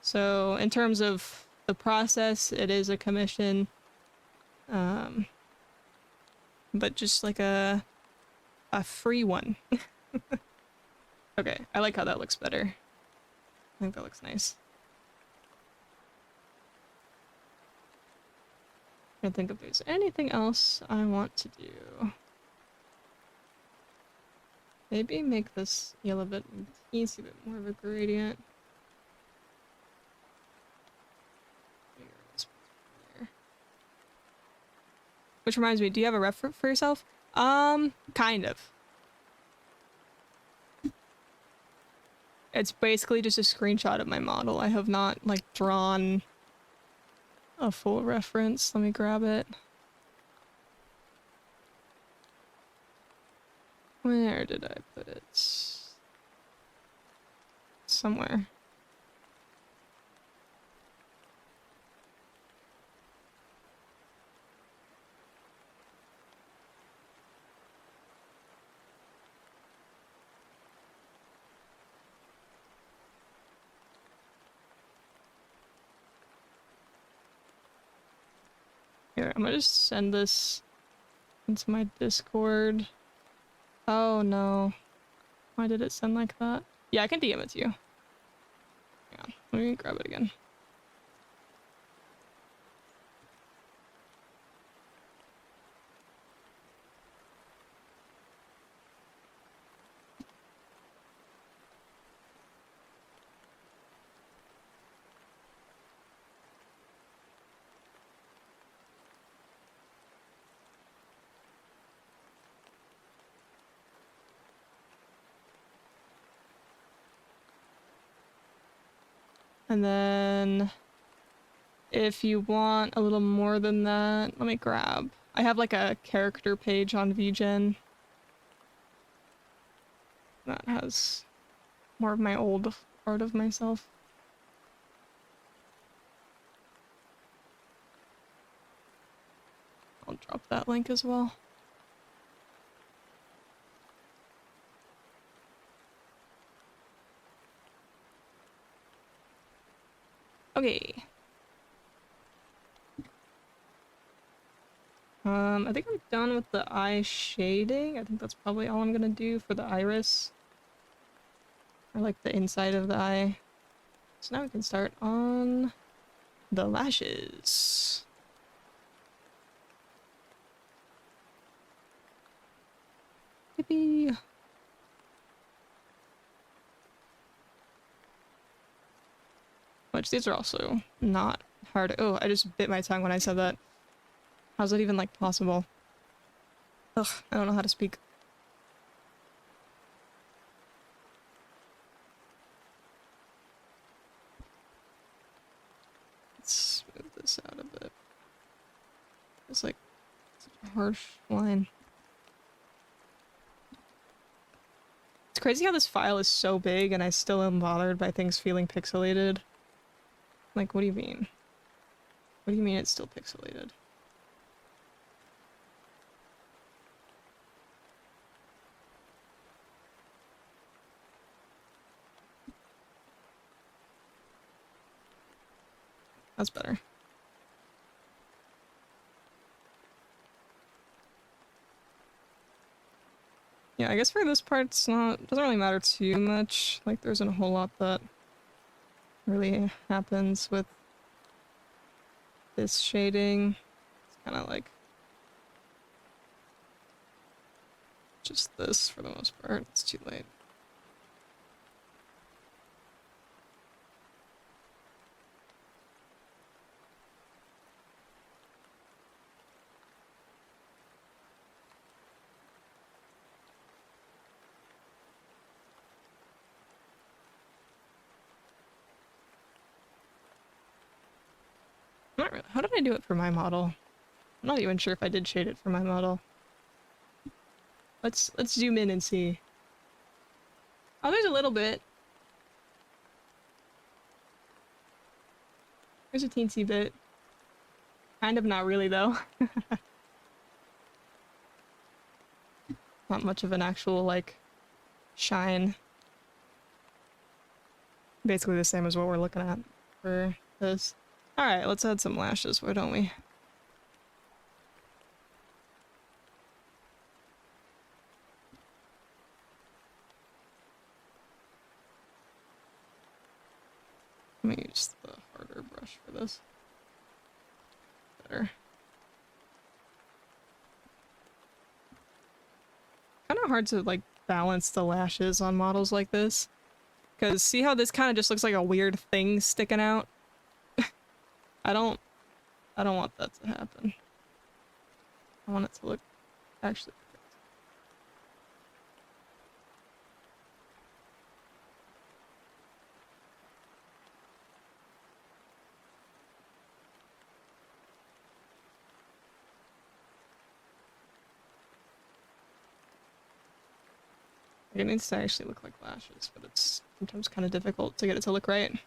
So, in terms of the process, it is a commission. But just like a free one. Okay, I like how that looks better. I think that looks nice. I think if there's anything else I want to do. Maybe make this yellow bit a teensy bit more of a gradient. Which reminds me, do you have a ref for yourself? Kind of. It's basically just a screenshot of my model. I have not, like, drawn a full reference. Let me grab it. Where did I put it? Somewhere. Here, I'm gonna just send this into my Discord. Oh no. Why did it send like that? Yeah, I can DM it to you. Hang on, let me grab it again. And then if you want a little more than that, let me grab. I have like a character page on VGen that has more of my old art of myself. I'll drop that link as well. Okay. I think I'm done with the eye shading. I think that's probably all I'm gonna do for the iris. Or like the inside of the eye. So now we can start on the lashes. Yippee! Which these are also not hard. Oh, I just bit my tongue when I said that. How's that even, like, possible? Ugh, I don't know how to speak. that a bit. It's like such a harsh line. It's crazy how this file is so big and I still am bothered by things feeling pixelated. Like, what do you mean? What do you mean it's still pixelated? That's better. Yeah, I guess for this part it's not, doesn't really matter too much. Like, there isn't a whole lot that really happens with this shading. It's kind of like just this for the most part. It's too late. Not really. How did I do it for my model? I'm not even sure if I did shade it for my model. Let's zoom in and see. Oh, there's a little bit. There's a teensy bit. Kind of not really though. Not much of an actual like shine. Basically the same as what we're looking at for this. Alright, let's add some lashes, why don't we? Let me use the harder brush for this. Better. Kind of hard to like balance the lashes on models like this. Because see how this kind of just looks like a weird thing sticking out? I don't want that to happen. I want it to look actually perfect. Like, it needs to actually look like lashes, but it's sometimes kind of difficult to get it to look right.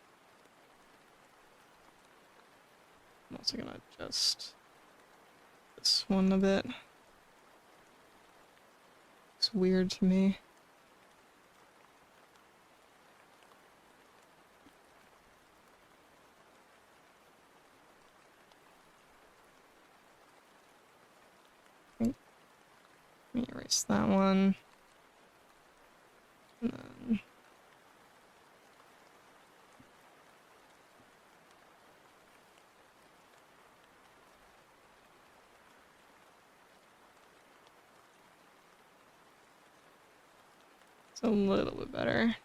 I'm also gonna adjust this one a bit. It's weird to me. Let me erase that one. And then it's a little bit better.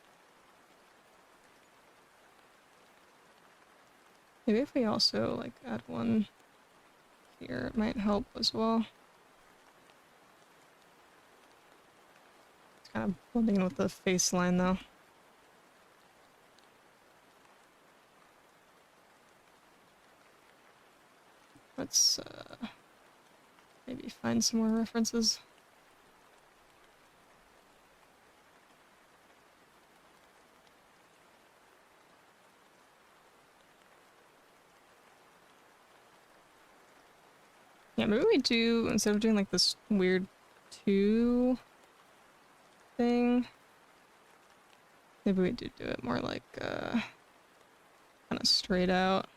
Maybe if we also like add one here, it might help as well. It's kind of blending in with the face line though. Let's maybe find some more references. Yeah, maybe we do, instead of doing like this weird 2 thing, maybe we do it more like kind of straight out.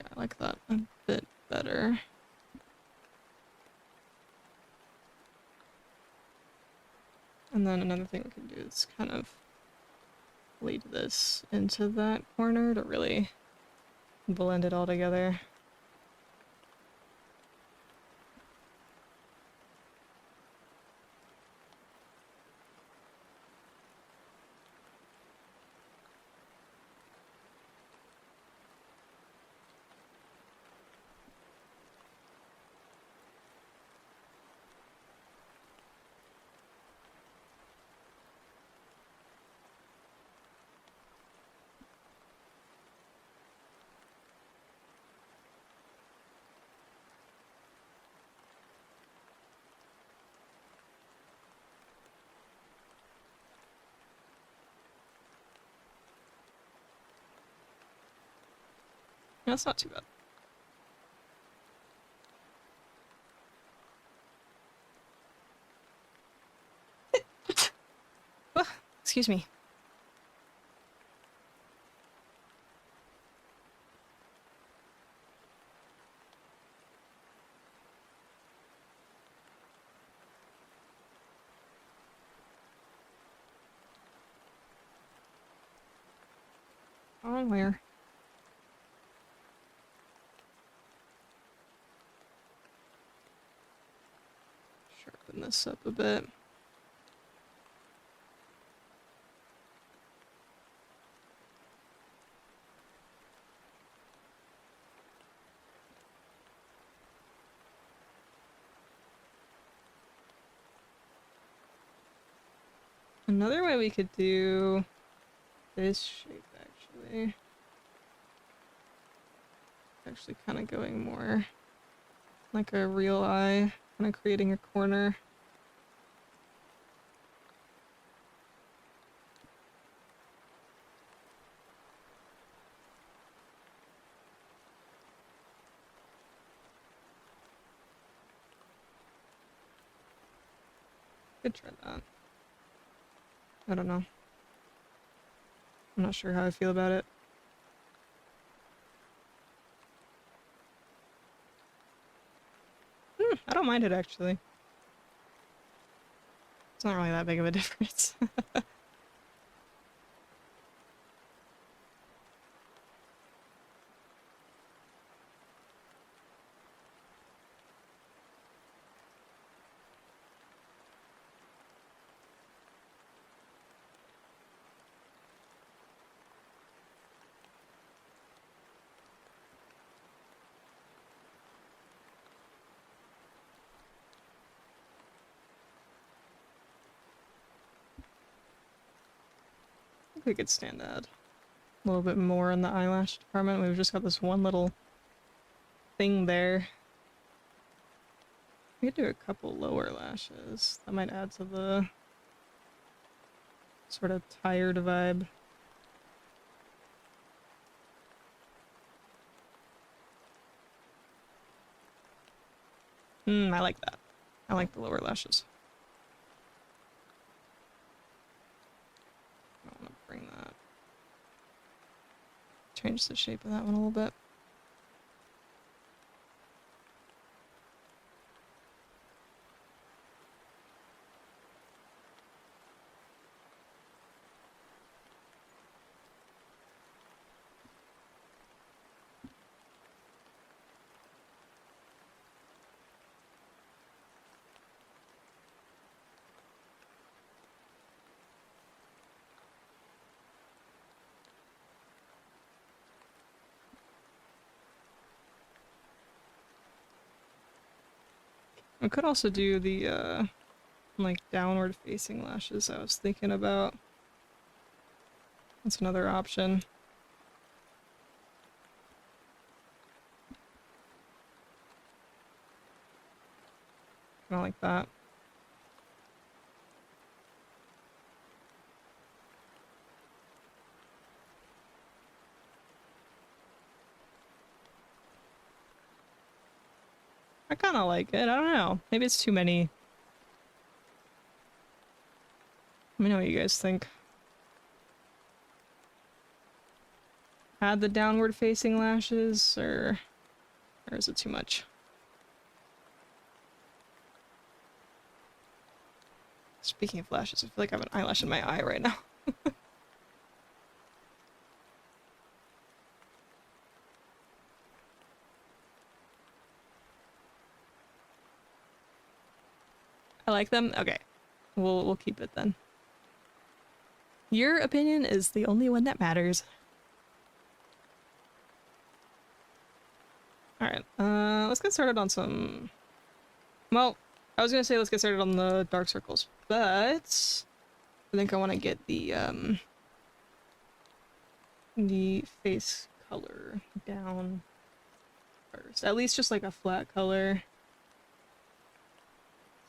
Yeah, I like that a bit better. And then another thing we can do is kind of bleed this into that corner to really blend it all together. That's not too bad. Oh, excuse me. On where? Sharpen this up a bit. Another way we could do this shape, actually. Actually kind of going more like a real eye, kind of creating a corner. Could try that. I don't know. I'm not sure how I feel about it. I don't mind it, actually. It's not really that big of a difference. I think we could stand out a little bit more in the eyelash department. We've just got this one little thing there. We could do a couple lower lashes. That might add to the sort of tired vibe. I like that. I like the lower lashes. I want to bring that. Change the shape of that one a little bit. I could also do the, like, downward facing lashes I was thinking about. That's another option. Kinda like that. I kinda like it. I don't know. Maybe it's too many. Let me know what you guys think. Add the downward facing lashes, or is it too much? Speaking of lashes, I feel like I have an eyelash in my eye right now. I like them? Okay. We'll keep it then. Your opinion is the only one that matters. Alright, let's get started on some... Well, I was gonna say let's get started on the dark circles, but... I think I want to get the face color down first. At least just like a flat color.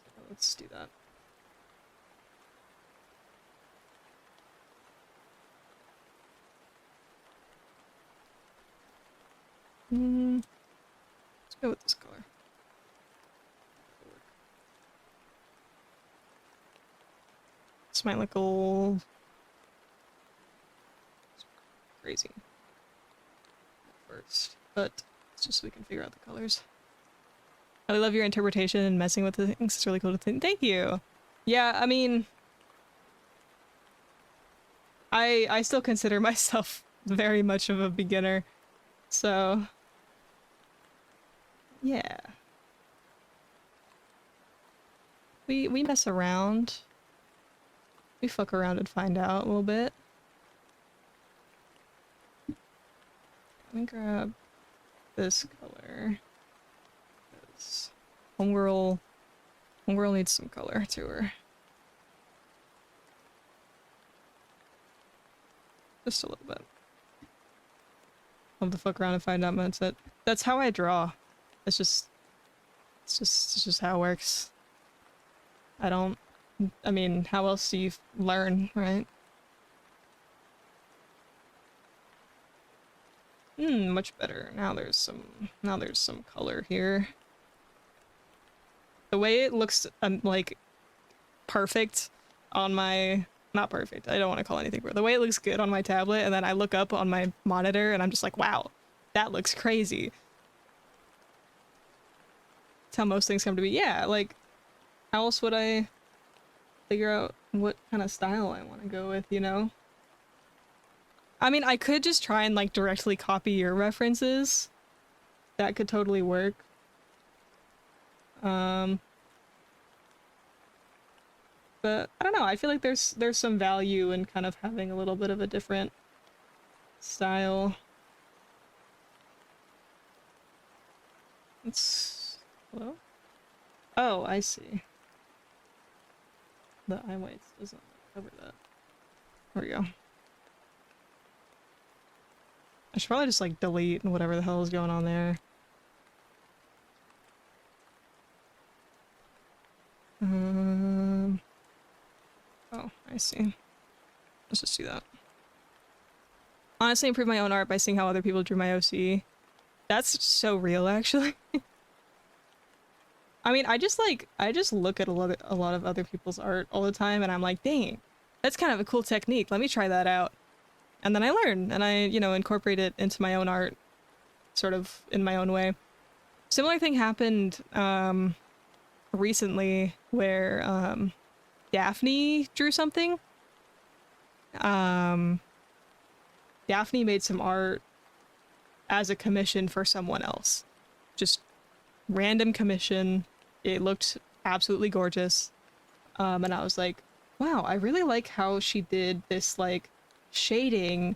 So let's do that. Let's go with this color. This might look a little crazy at first, but it's just so we can figure out the colors. I love your interpretation and messing with the things. It's really cool to think. Thank you. Yeah, I mean, I still consider myself very much of a beginner, so yeah. We mess around. We fuck around and find out a little bit. Let me grab this color. Homegirl needs some color to her. Just a little bit. Love to fuck around and find out mindset. That's how I draw. It's just how it works. I mean, how else do you learn, right? Much better. Now there's some color here. The way it looks, like, perfect on my... Not perfect, I don't want to call anything, but the way it looks good on my tablet, and then I look up on my monitor, and I'm just like, wow, that looks crazy. That's how most things come to be. Yeah, like, how else would I figure out what kind of style I want to go with, you know? I mean, I could just try and, like, directly copy your references. That could totally work. But I don't know, I feel like there's some value in kind of having a little bit of a different style. Hello? Oh, I see. The eye whites doesn't cover that. There we go. I should probably just like delete whatever the hell is going on there. Oh, I see. Let's just do that. Honestly, improve my own art by seeing how other people drew my OC. That's so real, actually. I mean, I just look at a lot of other people's art all the time, and I'm like, dang, that's kind of a cool technique. Let me try that out. And then I learn, and I, you know, incorporate it into my own art, sort of in my own way. Similar thing happened recently where Daphne drew something. Daphne made some art as a commission for someone else. Just random commission. It looked absolutely gorgeous. And I was like, wow, I really like how she did this, like, shading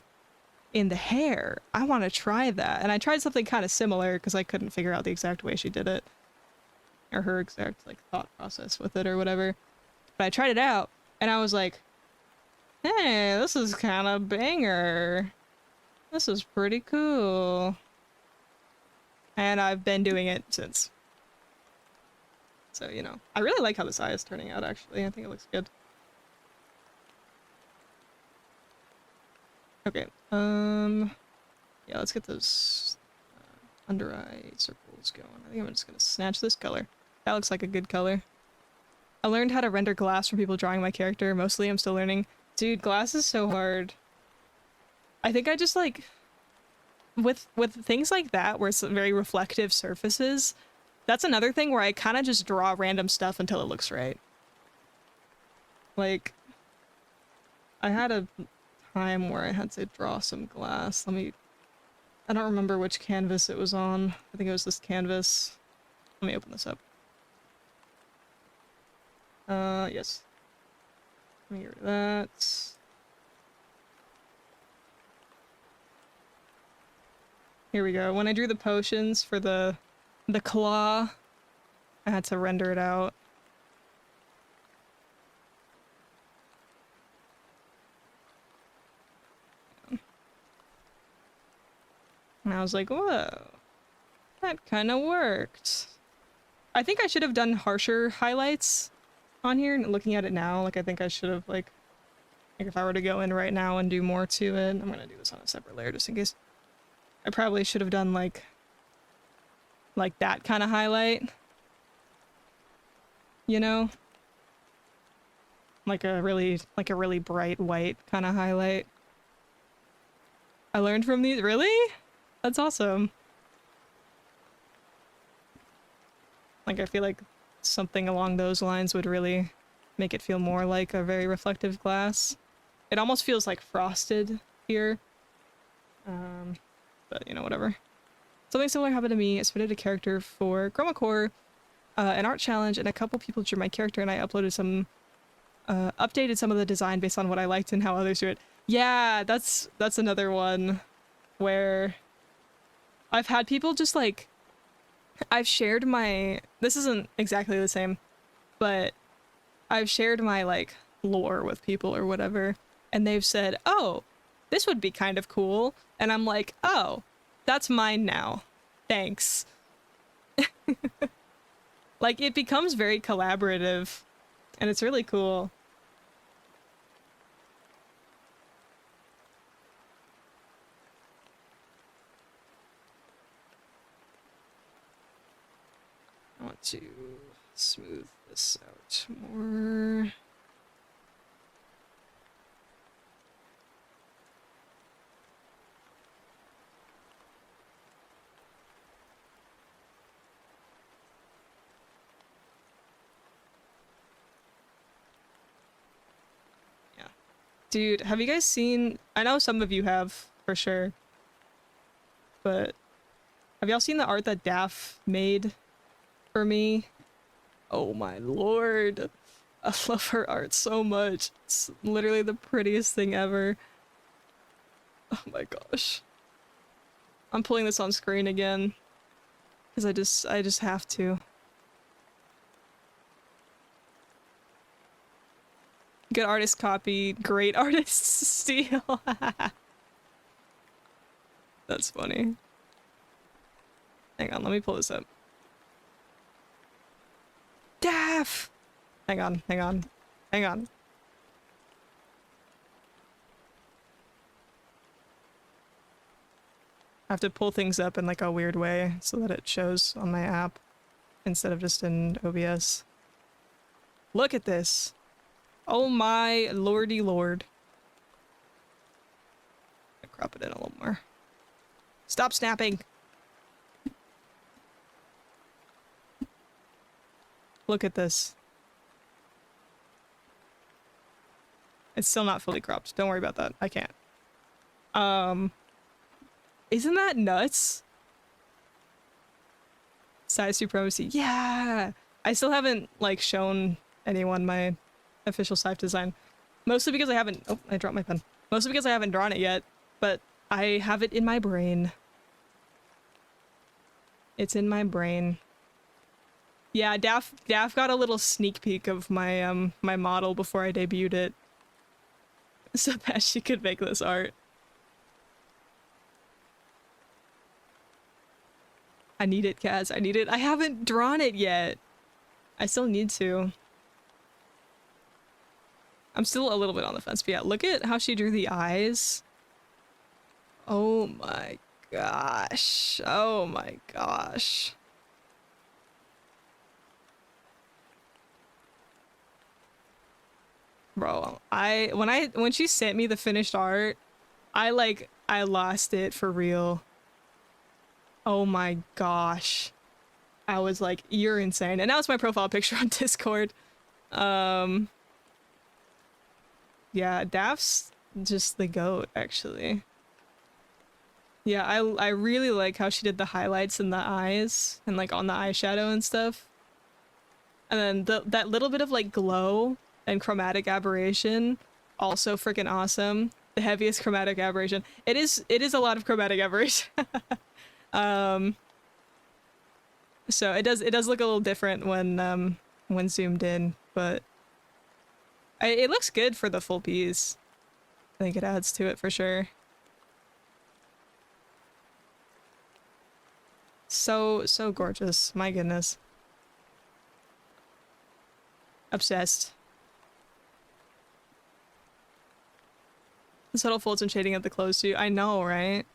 in the hair. I want to try that. And I tried something kind of similar because I couldn't figure out the exact way she did it. Or her exact, like, thought process with it or whatever. But I tried it out, and I was like, hey, this is kind of banger. This is pretty cool. And I've been doing it since. So, you know. I really like how this eye is turning out, actually. I think it looks good. Okay, yeah, let's get those under eye circles going. I think I'm just gonna snatch this color. That looks like a good color. I learned how to render glass from people drawing my character. Mostly I'm still learning. Dude, glass is so hard. I think I just like... With things like that, where it's very reflective surfaces, that's another thing where I kind of just draw random stuff until it looks right. Like, I had a time where I had to draw some glass. I don't remember which canvas it was on. I think it was this canvas. Let me open this up. Yes. Let me get rid of that. Here we go. When I drew the potions for the claw, I had to render it out. And I was like, whoa, that kind of worked. I think I should have done harsher highlights on here. And looking at it now, like, I think I should have, like if I were to go in right now and do more to it, I'm gonna do this on a separate layer just in case. I probably should have done, like, Like that kind of highlight. You know? Like a really bright white kind of highlight. I learned from these. Really? That's awesome. Like I feel like something along those lines would really make it feel more like a very reflective glass. It almost feels like frosted here. But you know, whatever. Something similar happened to me. I submitted a character for Chromacore, an art challenge, and a couple people drew my character, and I uploaded some, updated some of the design based on what I liked and how others do it. Yeah, that's another one where I've had people just like, I've shared my, this isn't exactly the same, but I've shared my like lore with people or whatever, and they've said, oh, this would be kind of cool. And I'm like, oh, that's mine now. Thanks. Like it becomes very collaborative and it's really cool. I want to smooth this out more. Yeah. Dude, have you guys seen, I know some of you have for sure, but have y'all seen the art that Daff made for me? Oh my lord. I love her art so much. It's literally the prettiest thing ever. Oh my gosh. I'm pulling this on screen again because I just have to. Good artist copy, great artist steal. That's funny. Hang on, let me pull this up. Daff! Hang on, hang on, hang on. I have to pull things up in like a weird way so that it shows on my app instead of just in OBS. Look at this. Oh my lordy lord. I'll crop it in a little more. Stop snapping. Look at this. It's still not fully cropped. Don't worry about that. I can't. Isn't that nuts? Size supremacy. Yeah! I still haven't, like, shown anyone my official Scythe design. Mostly because I haven't... Oh, I dropped my pen. Mostly because I haven't drawn it yet, but I have it in my brain. It's in my brain. Yeah, Daff got a little sneak peek of my, my model before I debuted it. So that she could make this art. I need it, Kaz. I need it. I haven't drawn it yet. I still need to. I'm still a little bit on the fence, but yeah, look at how she drew the eyes. Oh my gosh. Oh my gosh. Bro, when she sent me the finished art, I lost it for real. Oh my gosh. I was like, you're insane. And now it's my profile picture on Discord. Yeah, Daph's just the goat, actually. Yeah, I really like how she did the highlights in the eyes and like on the eyeshadow and stuff. And then that little bit of like glow and chromatic aberration, also freaking awesome. The heaviest chromatic aberration. It is a lot of chromatic aberration. So it does look a little different when zoomed in, but it looks good for the full piece. I think it adds to it for sure. So gorgeous. My goodness. Obsessed. The subtle folds and shading of the clothes too. I know, right?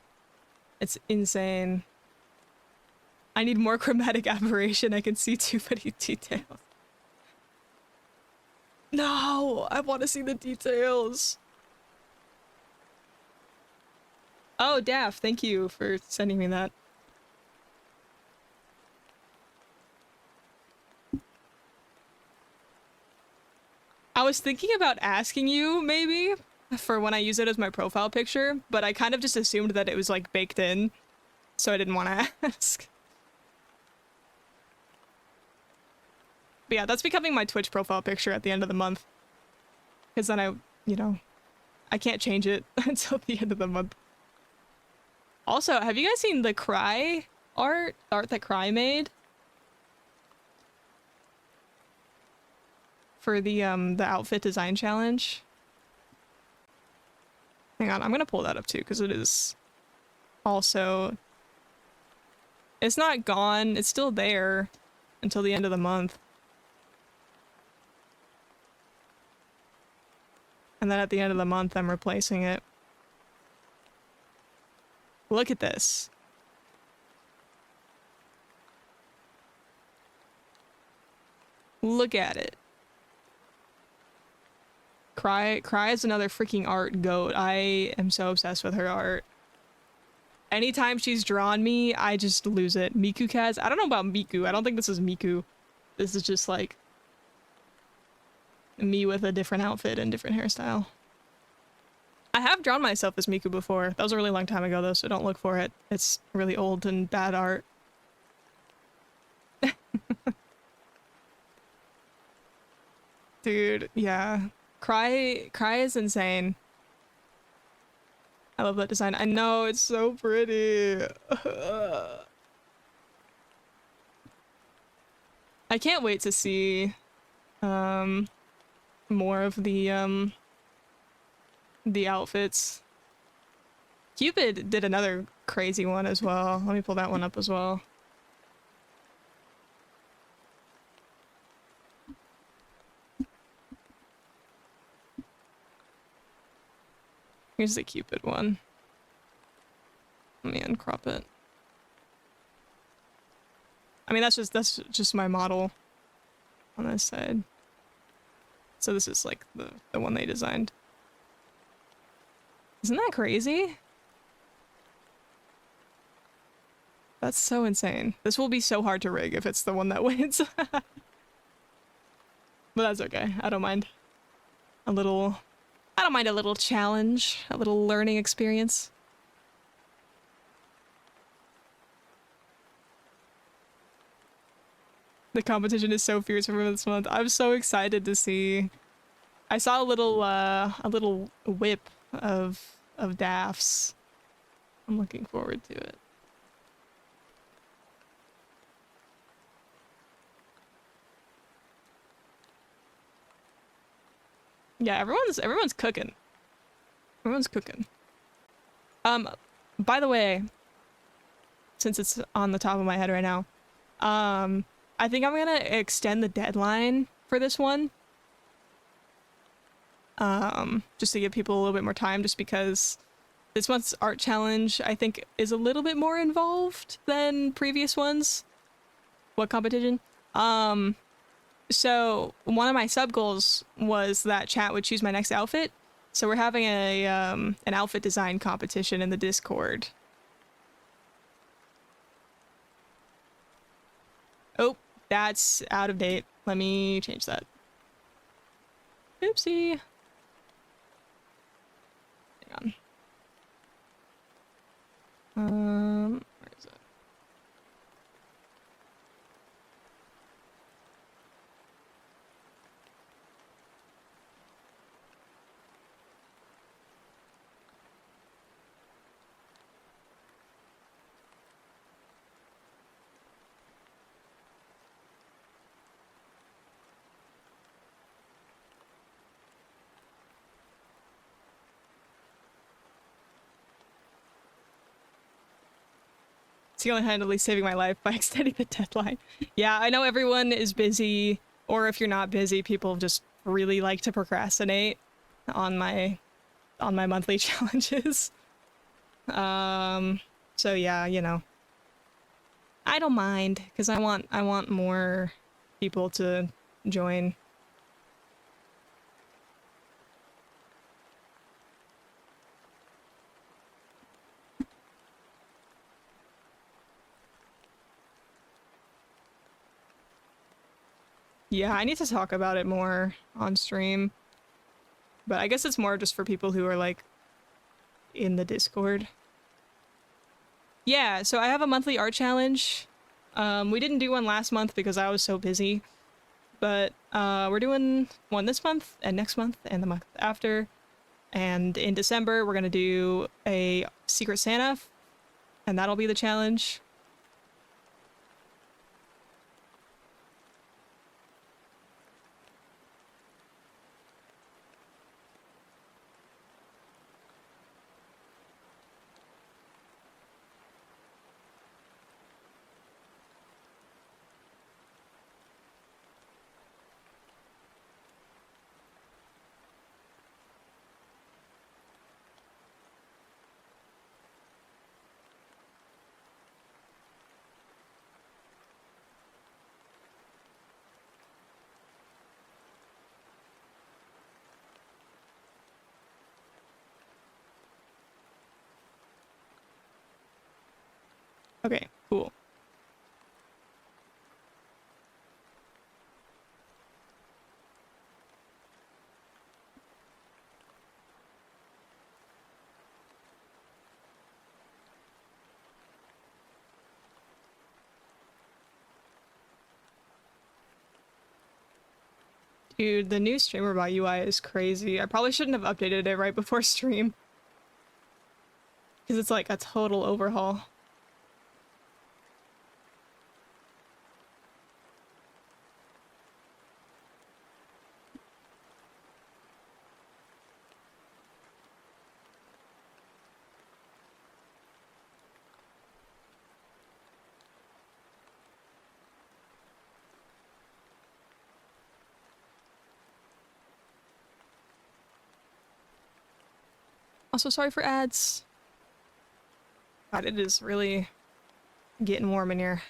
It's insane. I need more chromatic aberration. I can see too many details. No, I want to see the details. Oh, Daff, thank you for sending me that. I was thinking about asking you, maybe, for when I use it as my profile picture, but I kind of just assumed that it was, like, baked in, so I didn't want to ask. But yeah, that's becoming my Twitch profile picture at the end of the month. Because then you know, I can't change it until the end of the month. Also, have you guys seen the Cry art that Cry made? For the outfit design challenge? Hang on, I'm gonna pull that up too, because it is also... It's not gone, it's still there until the end of the month. And then at the end of the month, I'm replacing it. Look at this. Look at it. Cry is another freaking art goat. I am so obsessed with her art. Anytime she's drawn me, I just lose it. Miku Kaz? I don't know about Miku. I don't think this is Miku. This is just like me with a different outfit and different hairstyle. I have drawn myself as Miku before. That was a really long time ago though, so don't look for it. It's really old and bad art. Dude, yeah. Cry is insane. I love that design. I know, it's so pretty. I can't wait to see more of the outfits. Cupid did another crazy one as well. Let me pull that one up as well. Here's the Cupid one. Let me uncrop it. I mean, that's just my model on this side. So this is like the one they designed. Isn't that crazy? That's so insane. This will be so hard to rig if it's the one that wins. But that's okay. I don't mind. I don't mind a little challenge, a little learning experience. The competition is so fierce for this month. I'm so excited to see. I saw a little whip of Daff's. I'm looking forward to it. Yeah, everyone's cooking. Everyone's cooking. By the way, since it's on the top of my head right now, I think I'm gonna extend the deadline for this one. Just to give people a little bit more time, just because this month's art challenge, I think, is a little bit more involved than previous ones. What competition? So one of my sub goals was that chat would choose my next outfit. So we're having a an outfit design competition in the Discord. Oh, that's out of date. Let me change that. Oopsie. Hang on. Where is it? Single-handedly saving my life by extending the deadline. Yeah, I know everyone is busy, or if you're not busy, people just really like to procrastinate on my monthly challenges. So yeah, you know. I don't mind because I want more people to join. Yeah, I need to talk about it more on stream. But I guess it's more just for people who are like in the Discord. Yeah, so I have a monthly art challenge. We didn't do one last month because I was so busy, but we're doing one this month and next month and the month after. And in December, we're gonna do a Secret Santa, and that'll be the challenge. Okay, cool. Dude, the new streamer bot UI is crazy. I probably shouldn't have updated it right before stream. Because it's like a total overhaul. Also, sorry for ads. God, it is really getting warm in here.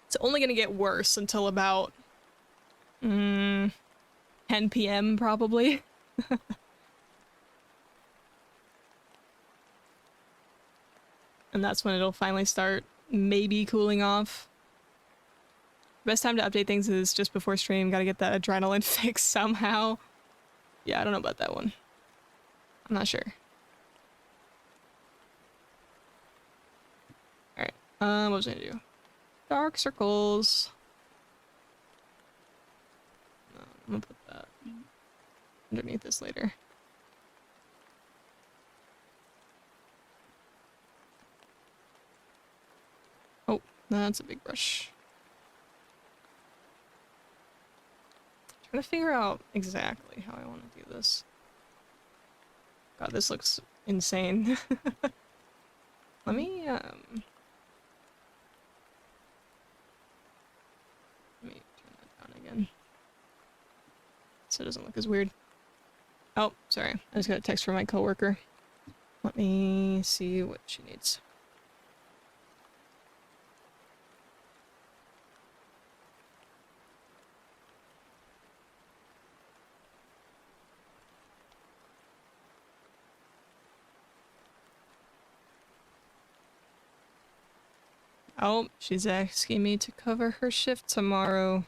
It's only gonna get worse until about 10 p.m. probably. And that's when it'll finally start maybe cooling off. Best time to update things is just before stream. Gotta get that adrenaline fix somehow. Yeah, I don't know about that one. I'm not sure. Alright. What was I gonna do? Dark circles. I'm gonna put that underneath this later. Oh, that's a big brush. Trying to figure out exactly how I want to do this. God, this looks insane. Let me turn that down again. So it doesn't look as weird. Oh, sorry. I just got a text from my coworker. Let me see what she needs. Oh, she's asking me to cover her shift tomorrow.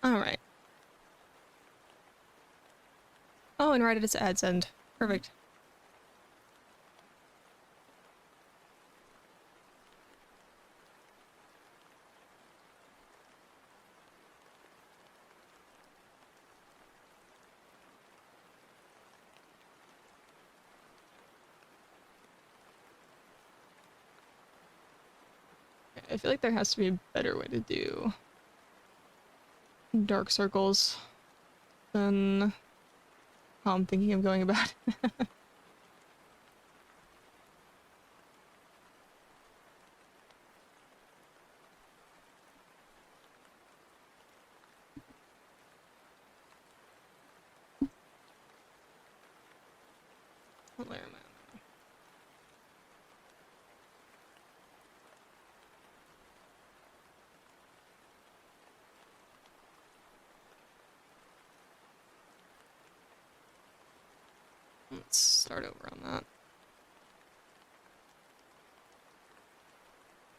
All right. Oh, and right at its ad's end. Perfect. I feel like there has to be a better way to do dark circles than how I'm thinking of going about it. What layer am I on? Let's start over on that.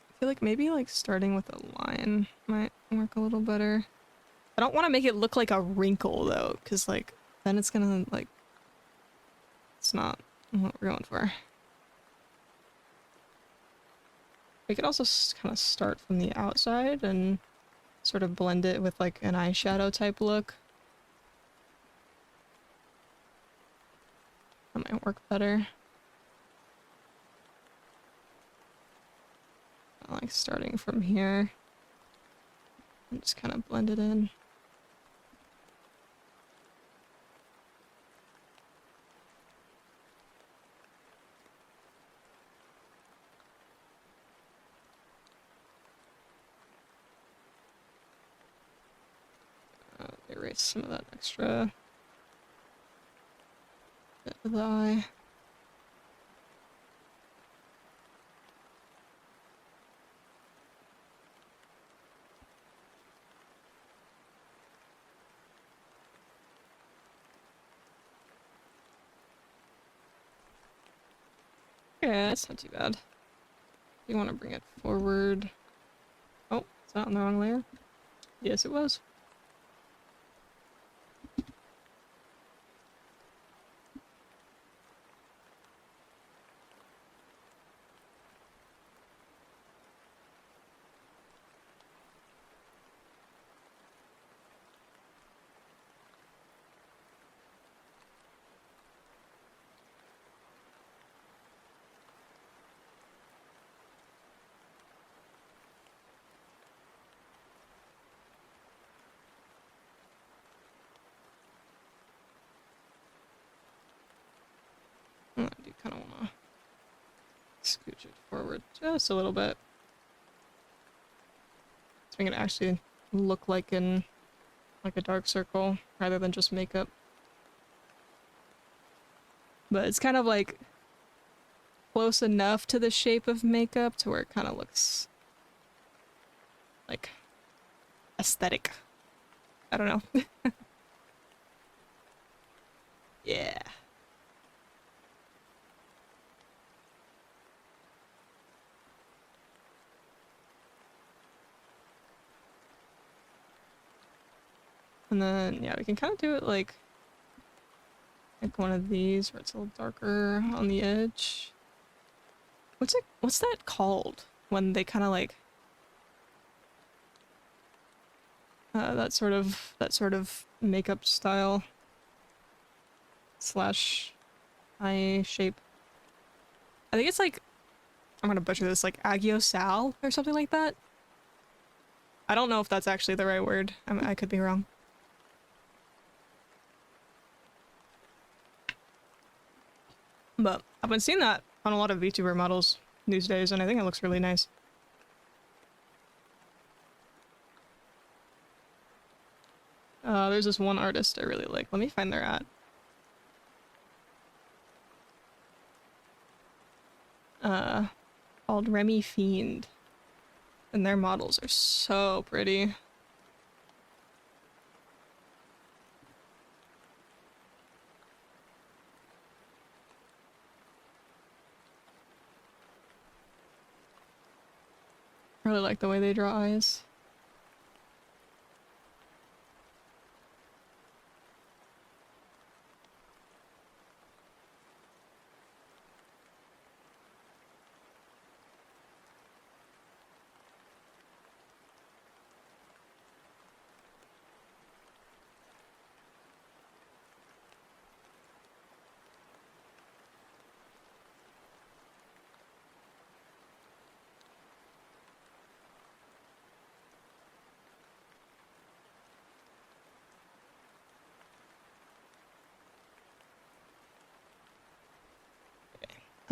I feel like maybe like starting with a line might work a little better. I don't want to make it look like a wrinkle though, because like then it's gonna like it's not what we're going for. We could also kind of start from the outside and sort of blend it with like an eyeshadow type look. That might work better. I like starting from here and just kind of blend it in. Erase some of that extra bit of the eye. Yeah, that's not too bad. You want to bring it forward. Oh, it's not in the wrong layer. Yes, it was. I do kind of want to scooch it forward just a little bit. So we can actually look like in like a dark circle rather than just makeup. But it's kind of like close enough to the shape of makeup to where it kind of looks like aesthetic. I don't know. Yeah. And then, yeah, we can kind of do it like one of these where it's a little darker on the edge. What's that called? When they kind of like that sort of makeup style slash eye shape. I think it's like I'm gonna butcher this, like Agio Sal or something like that. I don't know if that's actually the right word. I could be wrong. But I've been seeing that on a lot of VTuber models these days, and I think it looks really nice. There's this one artist I really like. Let me find their at. Called Remy Fiend. And their models are so pretty. I really like the way they draw eyes.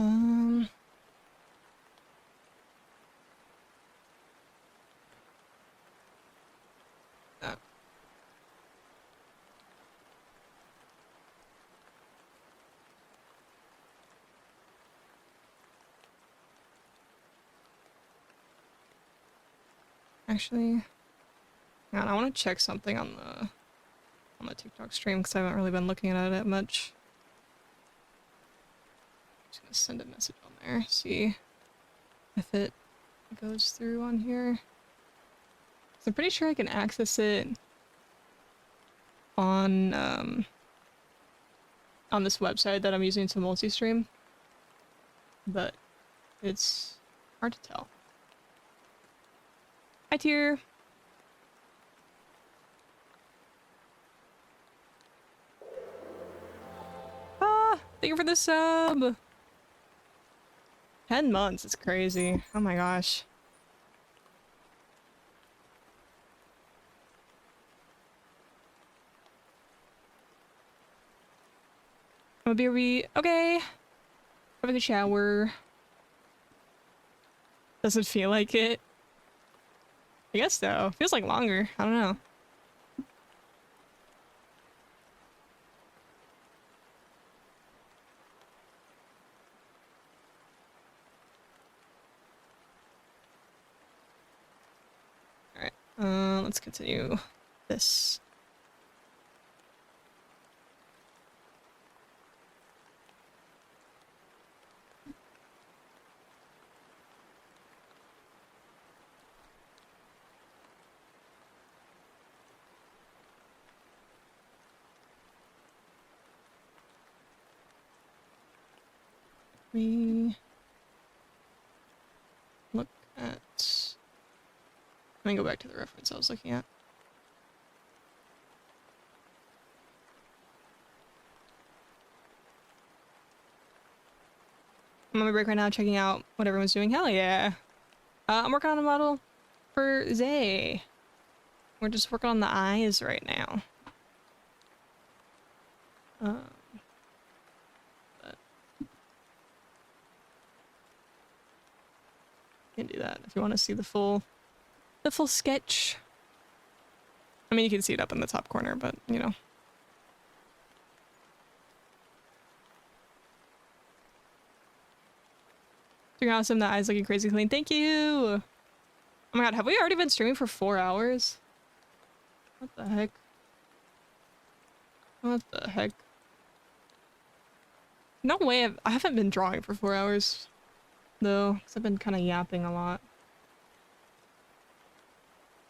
Um. uh, Actually, hang on, I want to check something on the TikTok stream because I haven't really been looking at it much. Just gonna send a message on there, see if it goes through on here. So I'm pretty sure I can access it on this website that I'm using to multi-stream, but it's hard to tell. Hi, Tier. Ah, thank you for the sub. 10 months, it's crazy. Oh my gosh. I'm gonna be okay. Have a good shower. Doesn't feel like it. I guess so. Feels like longer. I don't know. Alright. Let's continue this. We look at. Let me go back to the reference I was looking at. I'm on my break right now, checking out what everyone's doing. Hell yeah. I'm working on a model for Zay. We're just working on the eyes right now. But you can do that if you want to see the full sketch. I mean, you can see it up in the top corner, but you know. Doing awesome. The eyes looking crazy clean. Thank you. Oh my god, have we already been streaming for 4 hours? What the heck? What the heck? No way. I haven't been drawing for 4 hours, though, because I've been kind of yapping a lot.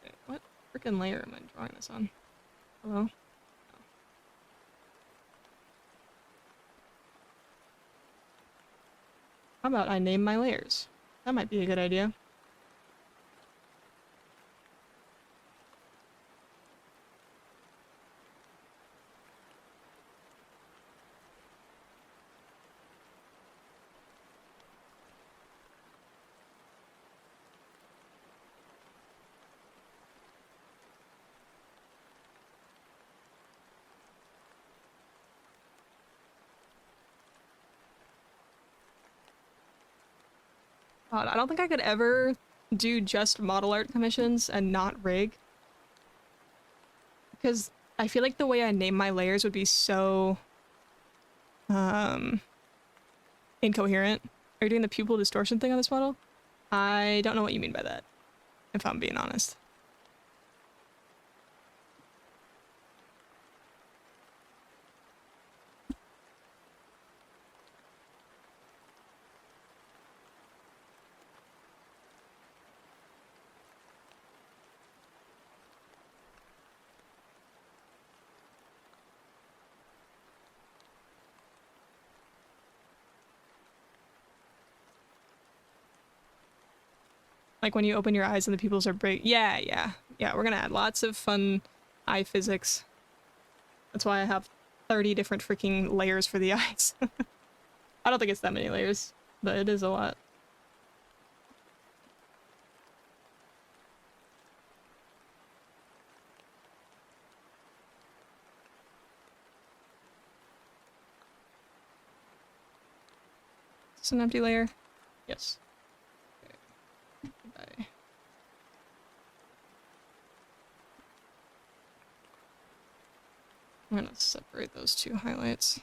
Okay, what freaking layer am I drawing this on? Hello? Oh. How about I name my layers? That might be a good idea. God, I don't think I could ever do just model art commissions and not rig. Because I feel like the way I name my layers would be so incoherent. Are you doing the pupil distortion thing on this model? I don't know what you mean by that, if I'm being honest. Like when you open your eyes and the pupils are bright. Yeah, yeah. Yeah, we're gonna add lots of fun eye physics. That's why I have 30 different freaking layers for the eyes. I don't think it's that many layers, but it is a lot. It's an empty layer. Yes. Okay. Goodbye. I'm gonna separate those two highlights.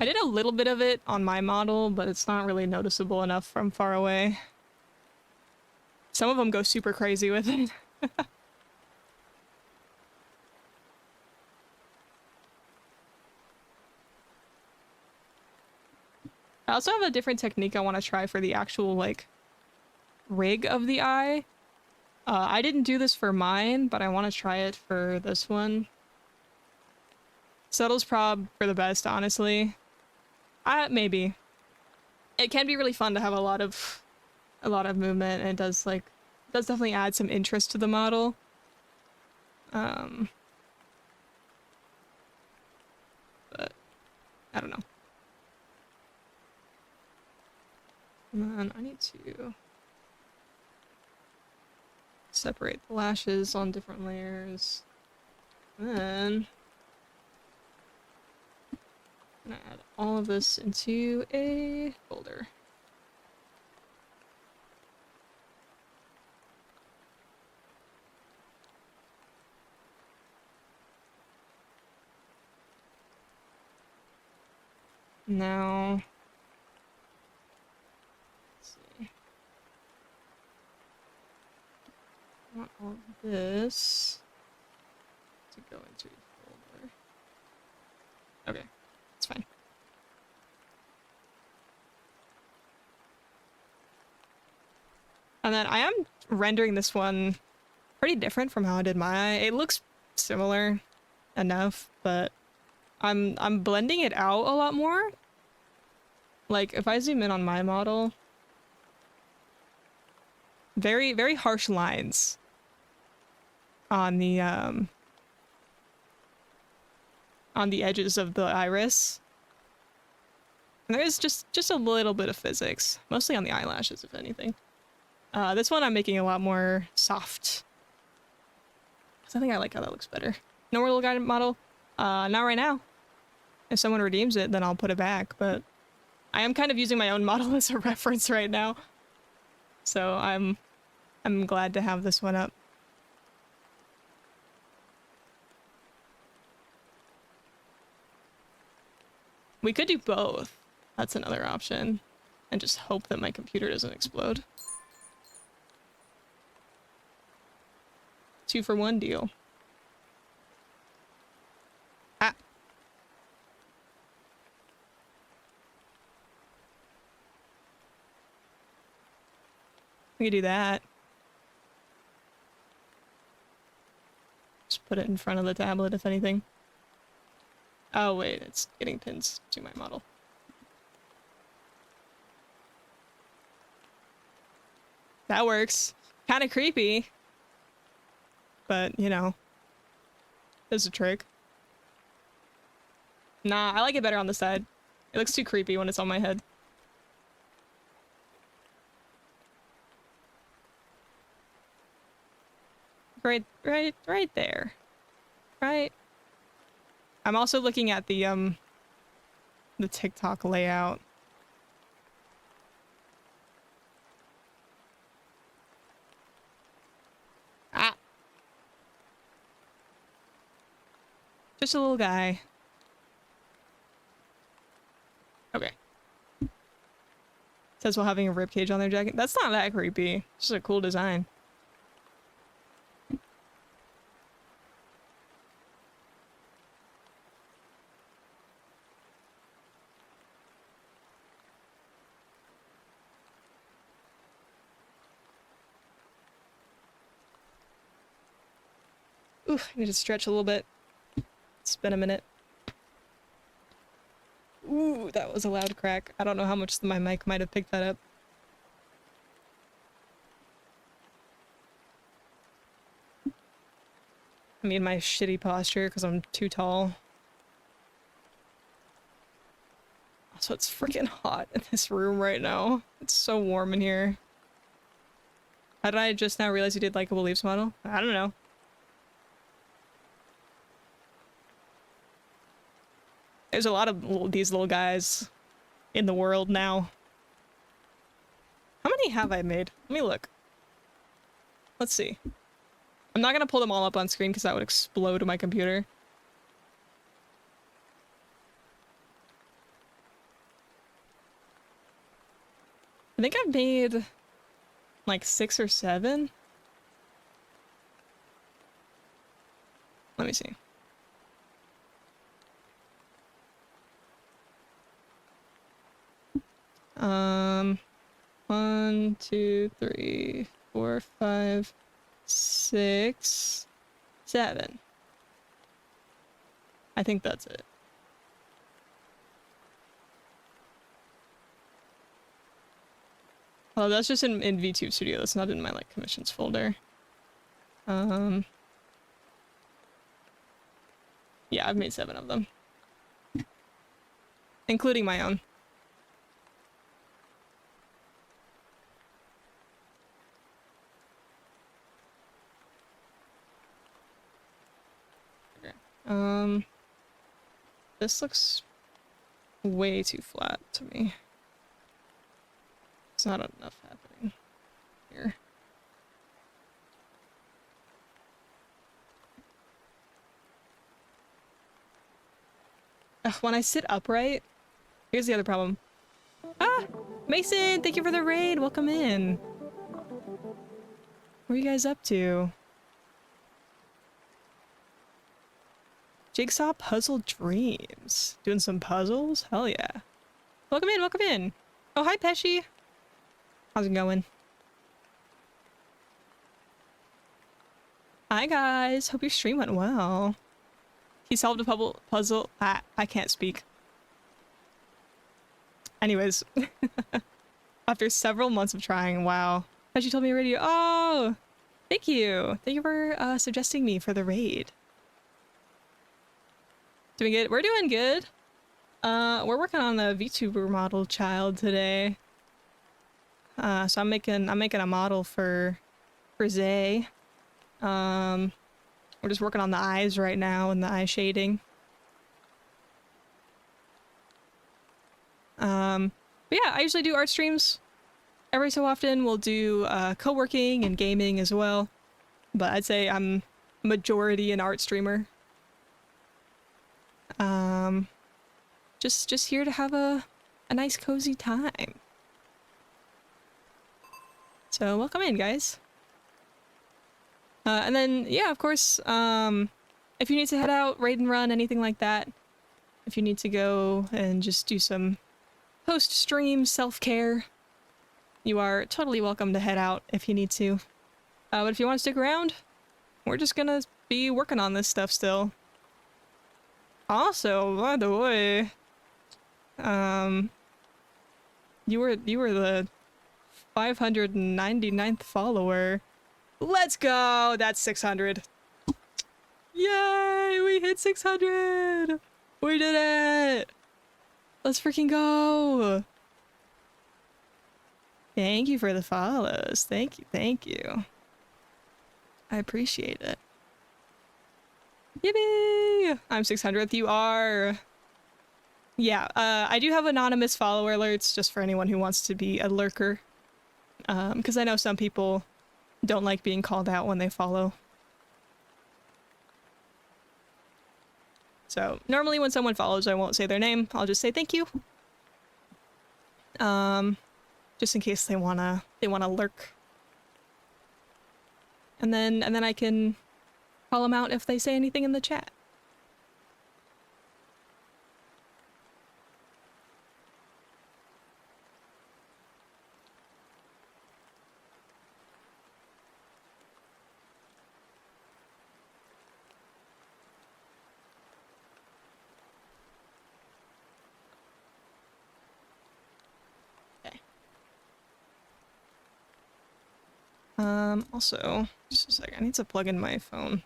I did a little bit of it on my model, but it's not really noticeable enough from far away. Some of them go super crazy with it. I also have a different technique I want to try for the actual, like, rig of the eye. I didn't do this for mine, but I want to try it for this one. Subtle's prob for the best, honestly. Maybe. It can be really fun to have a lot of movement, and it does definitely add some interest to the model. But I don't know. And then I need to separate the lashes on different layers. And then I'm gonna add all of this into a folder. Now, let's see. I want all of this to go into a folder. Okay, it's fine. And then I am rendering this one pretty different from how I did my eye. It looks similar enough, but I'm blending it out a lot more. Like, if I zoom in on my model, very, very harsh lines on the edges of the iris. And there's just a little bit of physics, mostly on the eyelashes, if anything. This one I'm making a lot more soft. Because I think I like how that looks better. No more little guided model. Not right now. If someone redeems it, then I'll put it back, but I am kind of using my own model as a reference right now. So I'm glad to have this one up. We could do both. That's another option. And just hope that my computer doesn't explode. 2-for-1 deal. Ah. We could do that. Just put it in front of the tablet, if anything. Oh wait, it's getting pins to my model. That works. Kind of creepy. But, you know, does a trick. Nah, I like it better on the side. It looks too creepy when it's on my head. Right there. Right. I'm also looking at the TikTok layout. Ah. Just a little guy. Okay. Says while having a ribcage on their jacket. That's not that creepy. It's just a cool design. Oof, I need to stretch a little bit. It's been a minute. Ooh, that was a loud crack. I don't know how much my mic might have picked that up. I mean, my shitty posture because I'm too tall. Also, it's freaking hot in this room right now. It's so warm in here. How did I just now realize you did Likeable Leaves model? I don't know. There's a lot of these little guys in the world now. How many have I made? Let me look. Let's see. I'm not gonna pull them all up on screen because that would explode my computer. I think I've made like 6 or 7. Let me see. Um, 1, 2, 3, 4, 5, 6, 7. I think that's it. Oh, that's just in VTube Studio. That's not in my like commissions folder. Yeah, I've made 7 of them, including my own. Okay. This looks way too flat to me. It's not enough happening here. Ugh, when I sit upright, here's the other problem. Ah! Mason, thank you for the raid! Welcome in! What are you guys up to? Jigsaw Puzzle Dreams. Doing some puzzles? Hell yeah. Welcome in, welcome in! Oh, hi Pesci! How's it going? Hi guys! Hope your stream went well. He solved a puzzle. Ah, I can't speak. Anyways. After several months of trying, wow. Pesci told me already. Oh! Thank you! Thank you for suggesting me for the raid. Doing good? We're doing good. We're working on the VTuber model child today. So I'm making a model for Zay. We're just working on the eyes right now and the eye shading. But yeah, I usually do art streams. Every so often we'll do co-working and gaming as well. But I'd say I'm majority an art streamer. Just here to have a nice cozy time. So welcome in, guys. And then, yeah, of course, if you need to head out, raid and run, anything like that, if you need to go and just do some post-stream self-care, you are totally welcome to head out if you need to. But if you want to stick around, we're just gonna be working on this stuff still. Also, by the way, you were the 599th follower. Let's go! That's 600. Yay! We hit 600! We did it! Let's freaking go! Thank you for the follows. Thank you, thank you. I appreciate it. Yippee! I'm 600th, you are... Yeah, I do have anonymous follower alerts just for anyone who wants to be a lurker. Because I know some people don't like being called out when they follow. So, normally when someone follows, I won't say their name. I'll just say thank you. Just in case they wanna lurk. And then I can call them out if they say anything in the chat. Also, just a sec, I need to plug in my phone.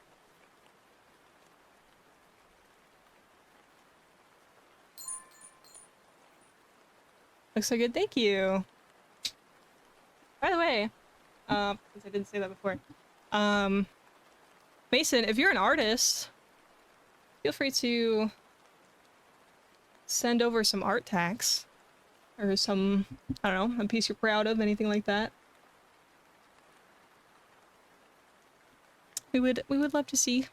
Looks so good, thank you! By the way, because I didn't say that before, Mason, if you're an artist, feel free to send over some art tags or some, I don't know, a piece you're proud of, anything like that. We would love to see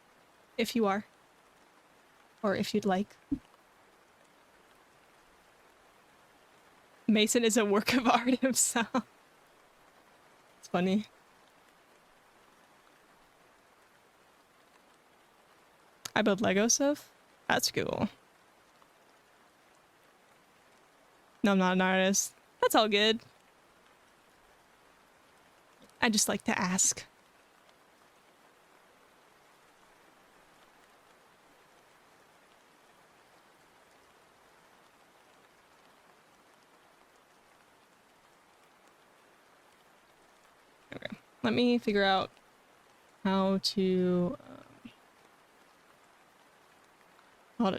if you are, or if you'd like. Mason is a work of art himself. It's funny. I build Lego stuff? That's cool. No, I'm not an artist. That's all good. I just like to ask. Okay, let me figure out how to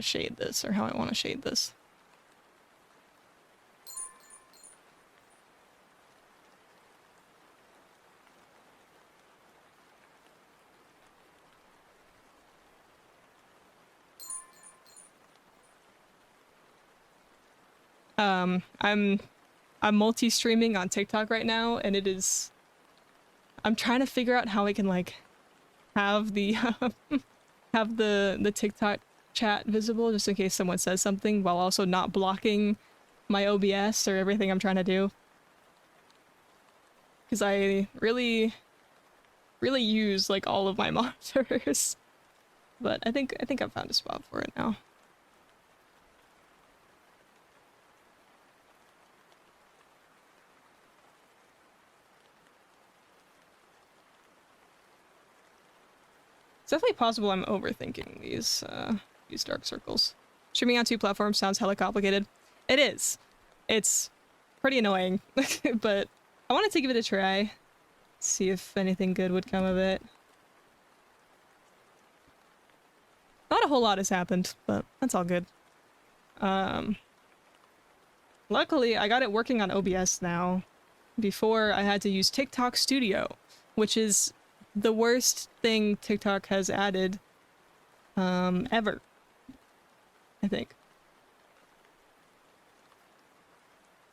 shade this, or how I want to shade this. I'm multi-streaming on TikTok right now, and it is, I'm trying to figure out how I can like have the have the TikTok chat visible just in case someone says something, while also not blocking my OBS or everything I'm trying to do. Because I really use like all of my monitors. But I think I've found a spot for it now. It's definitely possible I'm overthinking these dark circles. Streaming on 2 platforms sounds hella complicated. It is. It's pretty annoying, but I wanted to give it a try. See if anything good would come of it. Not a whole lot has happened, but that's all good. Luckily, I got it working on OBS now. Before, I had to use TikTok Studio, which is the worst thing TikTok has added ever, I think.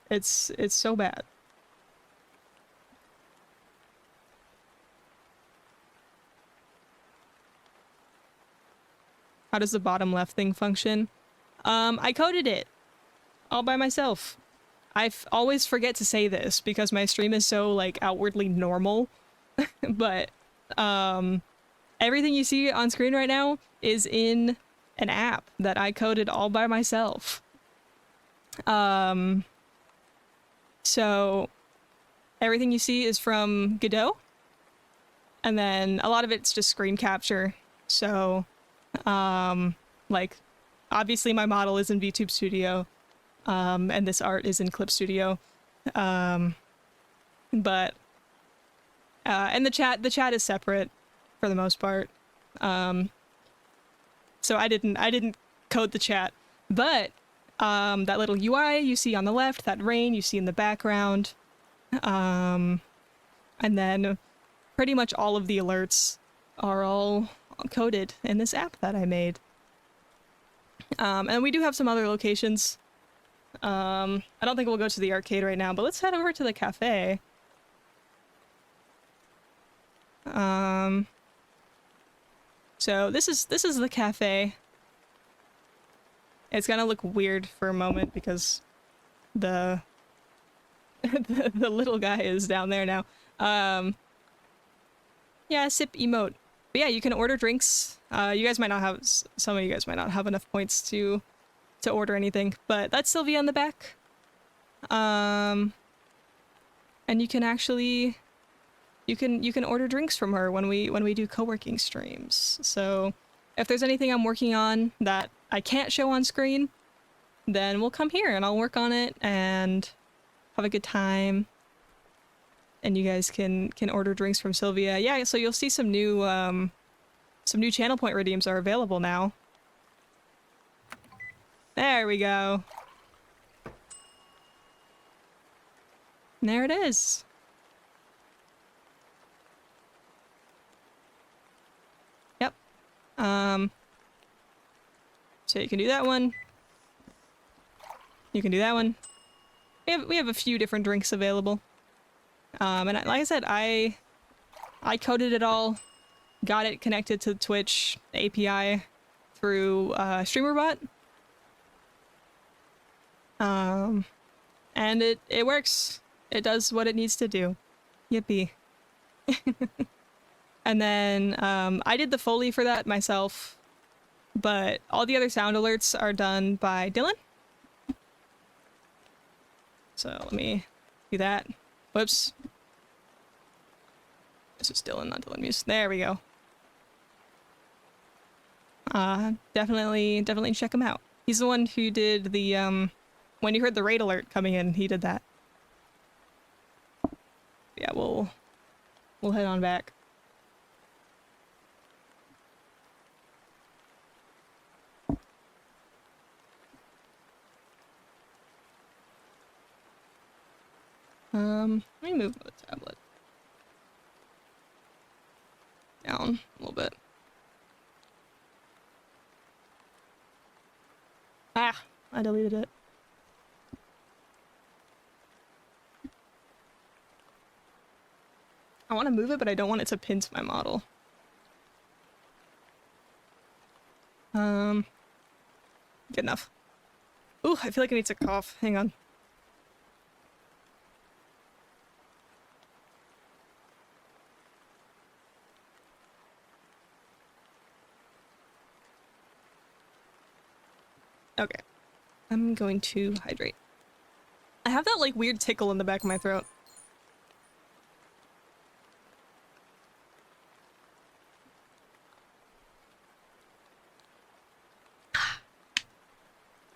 It's so bad. How does the bottom left thing function? I coded it all by myself. I always forget to say this because my stream is so like outwardly normal, but everything you see on screen right now is in an app that I coded all by myself. So everything you see is from Godot, and then a lot of it's just screen capture. So like obviously my model is in VTube Studio, and this art is in Clip Studio, but and the chat is separate for the most part. So I didn't code the chat, but that little UI you see on the left, that rain you see in the background, and then pretty much all of the alerts are all coded in this app that I made. And we do have some other locations. I don't think we'll go to the arcade right now, but let's head over to the cafe. So this is the cafe. It's gonna look weird for a moment because the the little guy is down there now. Yeah, sip emote. But yeah, you can order drinks. You guys might not have, some of you guys might not have enough points to order anything, but that's Sylvia in the back. And you can actually, you can order drinks from her when we do co-working streams. So if there's anything I'm working on that I can't show on screen, then we'll come here and I'll work on it and have a good time. And you guys can order drinks from Sylvia. Yeah, so you'll see some new channel point redeems are available now. There we go. And there it is. Yep. So you can do that one. You can do that one. We have a few different drinks available. And like I said, I coded it all, got it connected to Twitch API through StreamerBot. And it works. It does what it needs to do. Yippee. And then I did the Foley for that myself, but all the other sound alerts are done by Dylan. So let me do that. Whoops. This is Dylan, not Dylan Muse. There we go. Definitely check him out. He's the one who did the, when you heard the raid alert coming in, he did that. Yeah, we'll head on back. Let me move the tablet down a little bit. Ah, I deleted it. I want to move it, but I don't want it to pin to my model. Good enough. Ooh, I feel like I need to cough. Hang on. Okay. I'm going to hydrate. I have that, like, weird tickle in the back of my throat.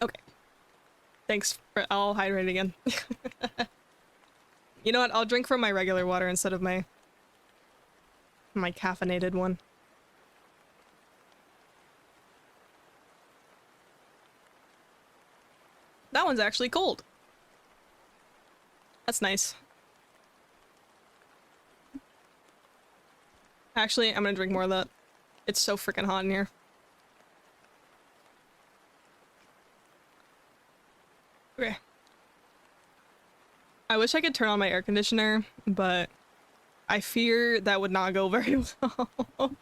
Okay. Thanks. I'll hydrate again. You know what? I'll drink from my regular water instead of my caffeinated one. That one's actually cold. That's nice. Actually, I'm gonna drink more of that. It's so freaking hot in here. Okay. I wish I could turn on my air conditioner, but I fear that would not go very well. Oh.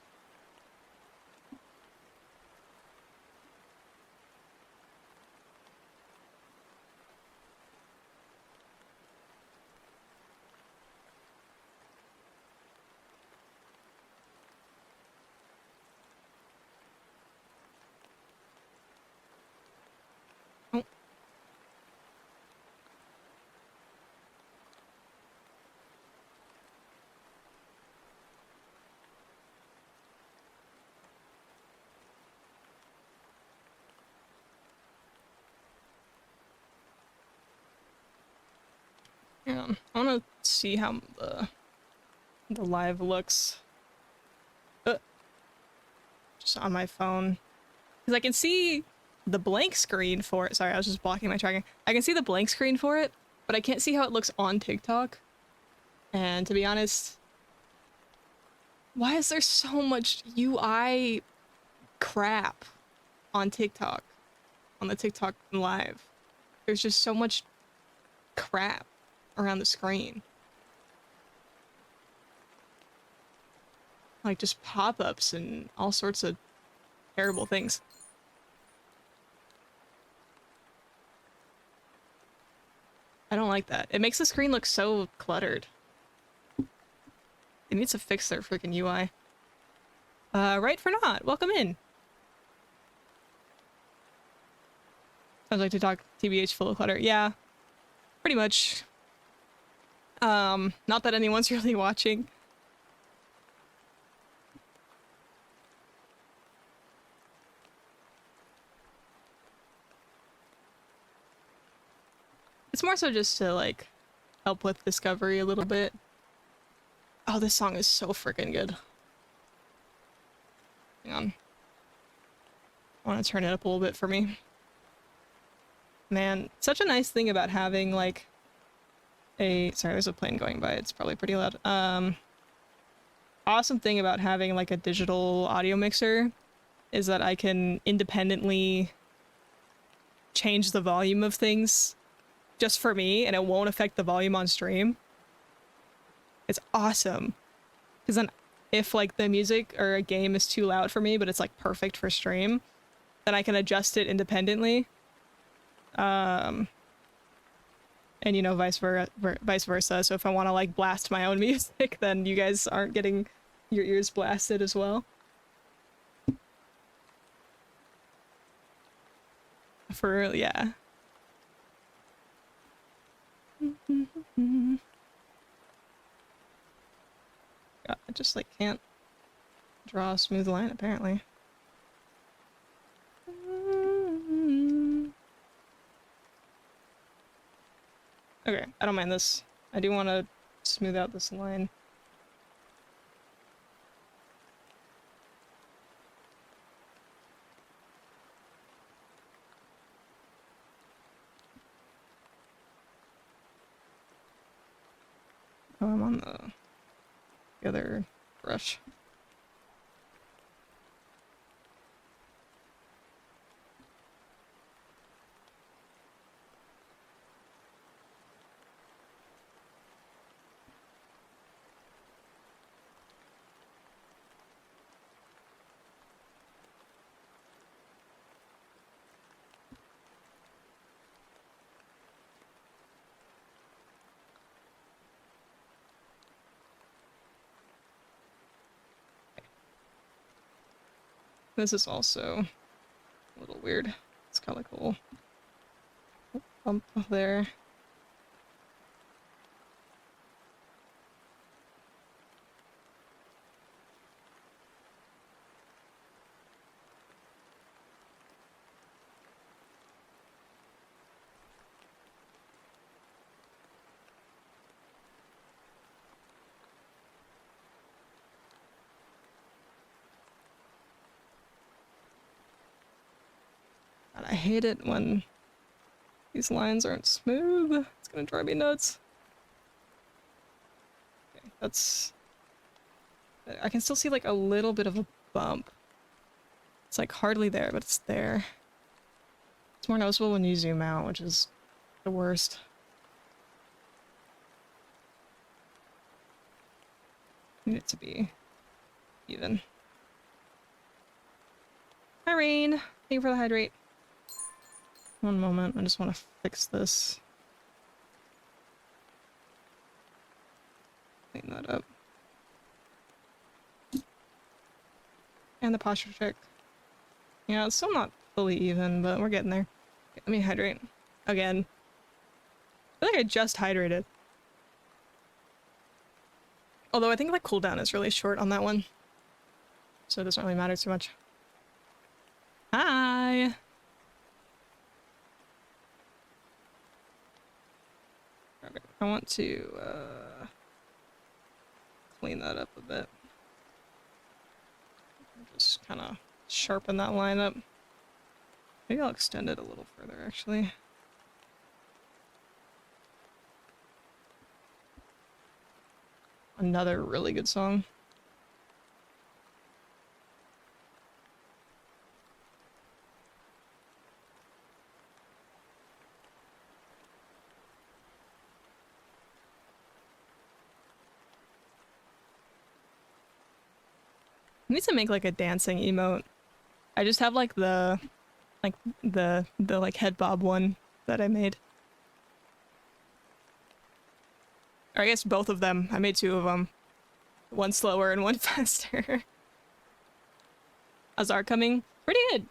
Yeah, I want to see how the live looks. Just on my phone. Because I can see the blank screen for it. Sorry, I was just blocking my tracking. I can see the blank screen for it, but I can't see how it looks on TikTok. And to be honest, why is there so much UI crap on TikTok? On the TikTok live. There's just so much crap around the screen. Like just pop-ups and all sorts of terrible things. I don't like that. It makes the screen look so cluttered. It needs to fix their freaking UI. Right for not. Welcome in. I'd like to talk TBH full of clutter. Yeah, pretty much. Not that anyone's really watching. It's more so just to, like, help with discovery a little bit. Oh, this song is so freaking good. Hang on. I want to turn it up a little bit for me. Man, such a nice thing about having, like, sorry, there's a plane going by. It's probably pretty loud. Awesome thing about having, like, a digital audio mixer is that I can independently change the volume of things just for me, and it won't affect the volume on stream. It's awesome. Because then if like the music or a game is too loud for me, but it's like perfect for stream, then I can adjust it independently. And you know, vice versa. So if I want to like blast my own music, then you guys aren't getting your ears blasted as well. For real, yeah. God, I just like can't draw a smooth line apparently. Okay, I don't mind this. I do want to smooth out this line. Oh, I'm on the other brush. This is also a little weird. It's got like a little bump there. God, I hate it when these lines aren't smooth. It's gonna drive me nuts. Okay, that's... I can still see like a little bit of a bump. It's like hardly there, but it's there. It's more noticeable when you zoom out, which is the worst. I need it to be even. Hi, Rain. Thank you for the hydrate. One moment, I just want to fix this. Clean that up. And the posture check. Yeah, it's still not fully even, but we're getting there. Okay, let me hydrate. Again. I feel like I just hydrated. Although I think the cooldown is really short on that one. So it doesn't really matter too much. Hi! Okay, I want to clean that up a bit. Just kind of sharpen that line up. Maybe I'll extend it a little further, actually. Another really good song. I need to make like a dancing emote. I just have like the like head bob one that I made. Or I guess both of them. I made two of them. One slower and one faster. Azar coming? Pretty good.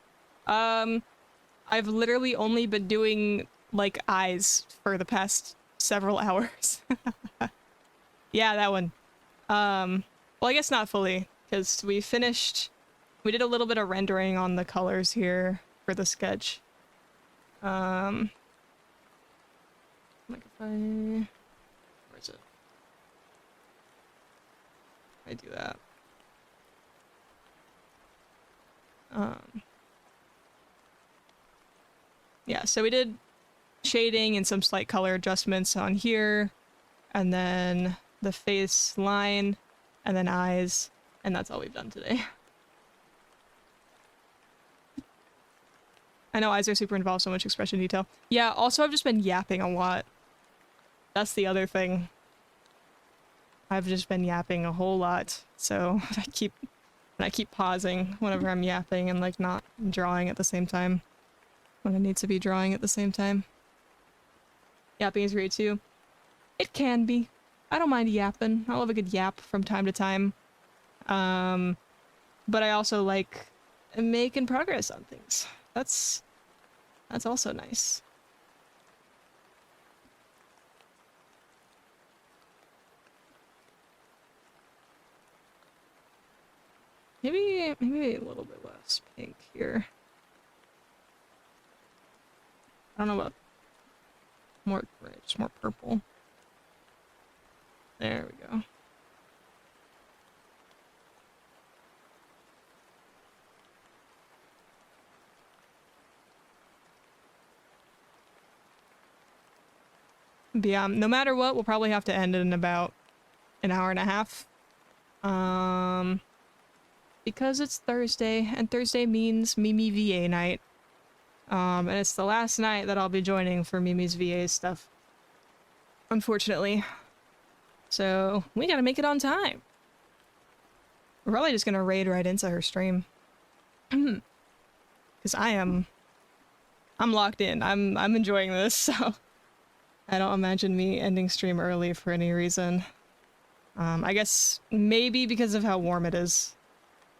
I've literally only been doing like eyes for the past several hours. Yeah, that one. Well, I guess not fully, because we did a little bit of rendering on the colors here for the sketch. Like if I... Where is it? I do that. Yeah, so we did shading and some slight color adjustments on here, and then the face line, and then eyes, and that's all we've done today. I know eyes are super involved, so much expression detail. Yeah, also I've just been yapping a lot. That's the other thing. I've just been yapping a whole lot, so I keep pausing whenever I'm yapping and like not drawing at the same time. When I need to be drawing at the same time. Yapping is great too. It can be. I don't mind yapping. I love a good yap from time to time. But I also like making progress on things. That's also nice. Maybe a little bit less pink here. I don't know about more gray, just more purple. There we go. But yeah, no matter what, we'll probably have to end it in about an hour and a half. Because it's Thursday, and Thursday means Mimi VA night. And it's the last night that I'll be joining for Mimi's VA stuff. Unfortunately. So, we gotta make it on time. We're probably just gonna raid right into her stream. Because I'm locked in. I'm enjoying this, so I don't imagine me ending stream early for any reason. I guess maybe because of how warm it is.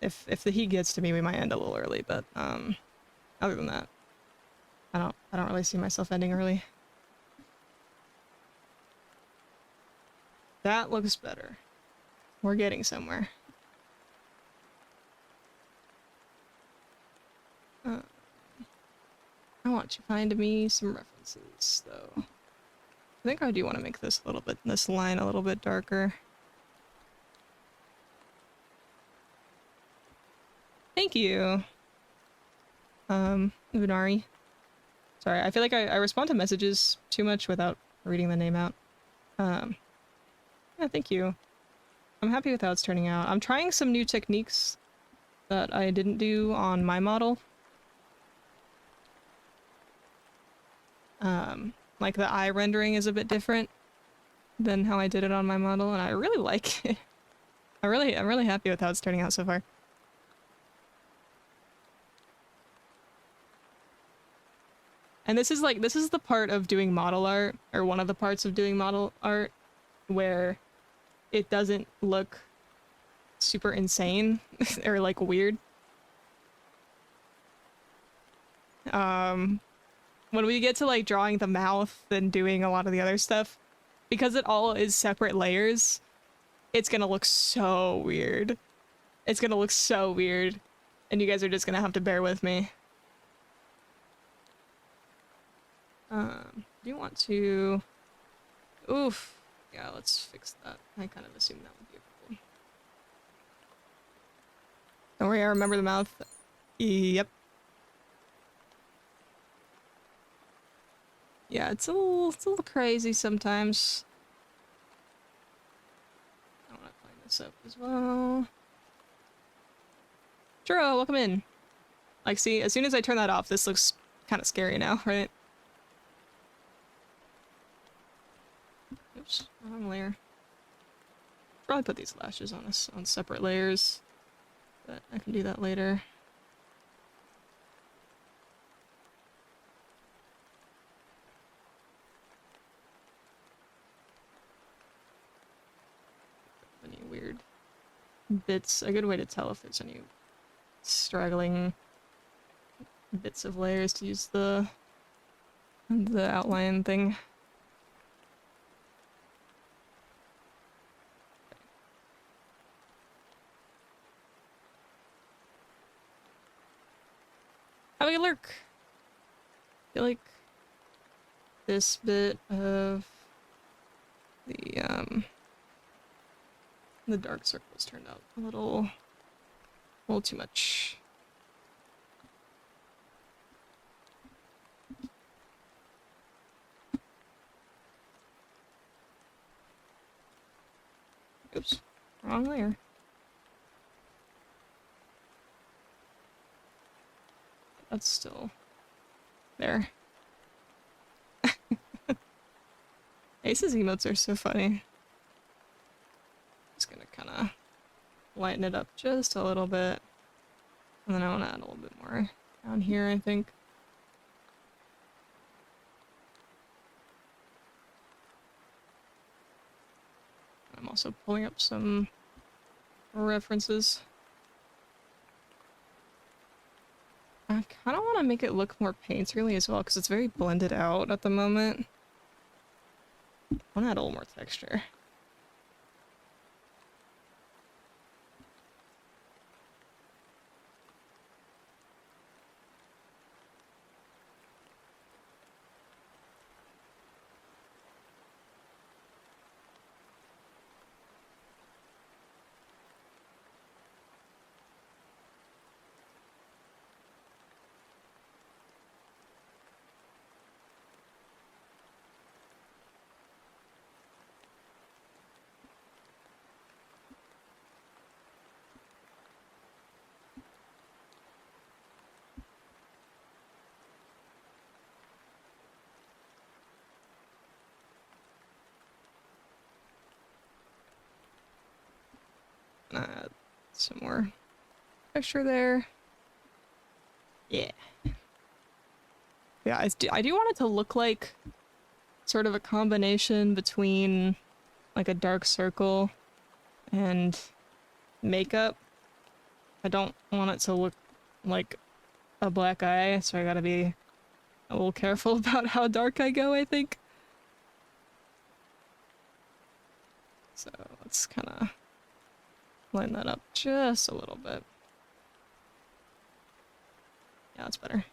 If the heat gets to me, we might end a little early, but other than that, I don't really see myself ending early. That looks better. We're getting somewhere. I want to find me some references, though. I think I do want to make this this line a little bit darker. Thank you. Unari. Sorry, I feel like I respond to messages too much without reading the name out. Yeah, thank you. I'm happy with how it's turning out. I'm trying some new techniques that I didn't do on my model. Like the eye rendering is a bit different than how I did it on my model, and I really like it. I'm really happy with how it's turning out so far. And this is the part of doing model art, or one of the parts of doing model art, where it doesn't look super insane or like weird. When we get to like drawing the mouth and doing a lot of the other stuff, because it all is separate layers, it's gonna look so weird. It's gonna look so weird, and you guys are just gonna have to bear with me. Do you want to... Oof. Yeah, let's fix that. I kind of assumed that would be a problem. Don't worry, I remember the mouth. Yep. Yeah, it's a little crazy sometimes. I want to clean this up as well. Churro, welcome in. Like, see, as soon as I turn that off, this looks kind of scary now, right? Oops, wrong layer. Probably put these lashes on separate layers, but I can do that later. Any weird bits? A good way to tell if there's any straggling bits of layers to use the outline thing. Have a good lurk. I feel like this bit of the dark circles turned out a little too much. Oops, wrong layer. That's still There. Ace's emotes are so funny. Just gonna kind of lighten it up just a little bit. And then I want to add a little bit more down here, I think. I'm also pulling up some references. I kind of want to make it look more painterly as well, because it's very blended out at the moment. I want to add a little more texture. Add some more texture there. Yeah. Yeah, I do want it to look like sort of a combination between like a dark circle and makeup. I don't want it to look like a black eye, so I gotta be a little careful about how dark I go, I think. So let's kind of line that up just a little bit. Yeah, that's better.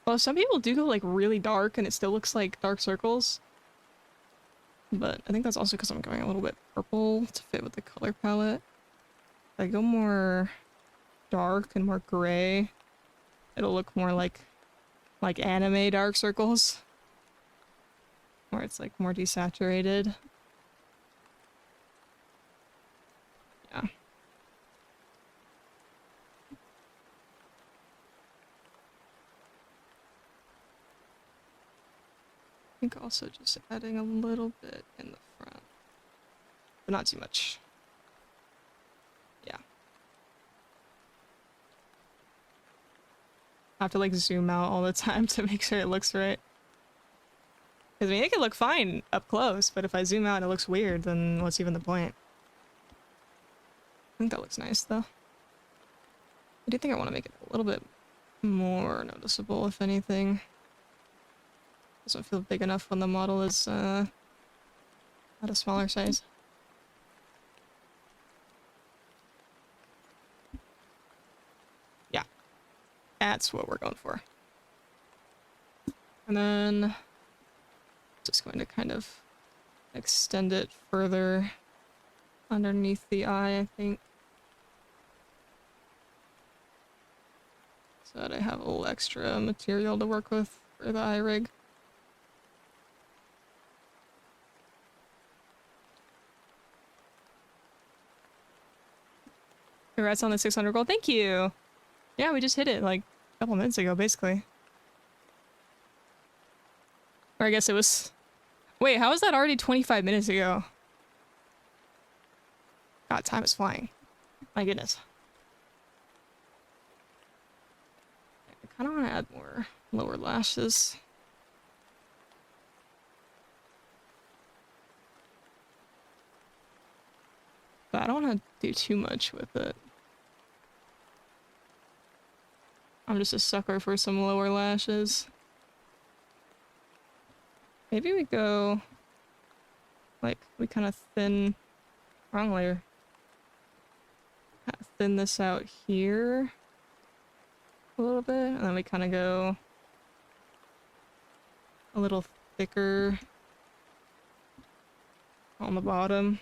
Well, some people do go like really dark and it still looks like dark circles. But I think that's also because I'm going a little bit purple to fit with the color palette. If I go more dark and more gray, it'll look more like anime dark circles. Where it's like more desaturated. Yeah. I think also just adding a little bit in the front. But not too much. Yeah. I have to like zoom out all the time to make sure it looks right. Because I mean, it can look fine up close, but if I zoom out and it looks weird, then what's even the point? I think that looks nice, though. I do think I want to make it a little bit more noticeable, if anything. Doesn't feel big enough when the model is at a smaller size. Yeah, that's what we're going for. And then just going to kind of extend it further underneath the eye, I think. So that I have a little extra material to work with for the eye rig. Congrats on the 600 goal. Thank you! Yeah, we just hit it like a couple minutes ago, basically. Or I guess it was... Wait, how is that already 25 minutes ago? God, time is flying. My goodness. I kind of want to add more lower lashes. But I don't want to do too much with it. I'm just a sucker for some lower lashes. Maybe we go... Like, we kind of thin... Wrong layer. Kind of thin this out here a little bit, and then we kind of go a little thicker on the bottom.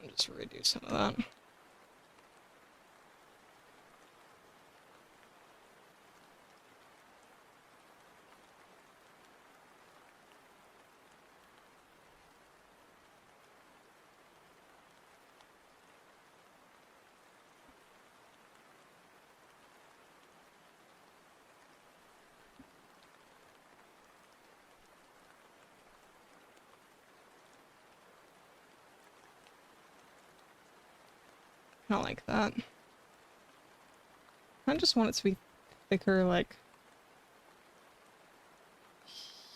I'll just redo some of that. Not like that. I just want it to be thicker, like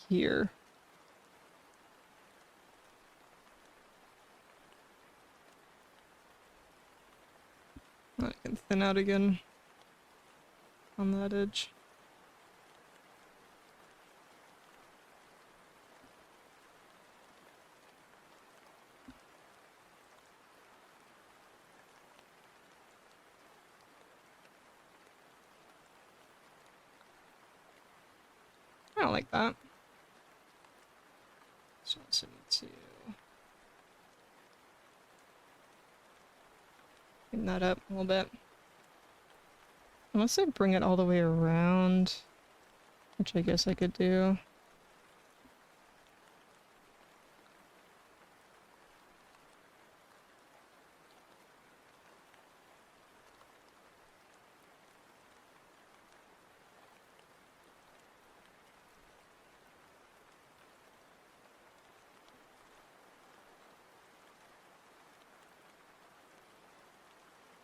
here. I can thin out again on that edge. I don't like that. So I also need to clean that up a little bit. Unless I bring it all the way around, which I guess I could do.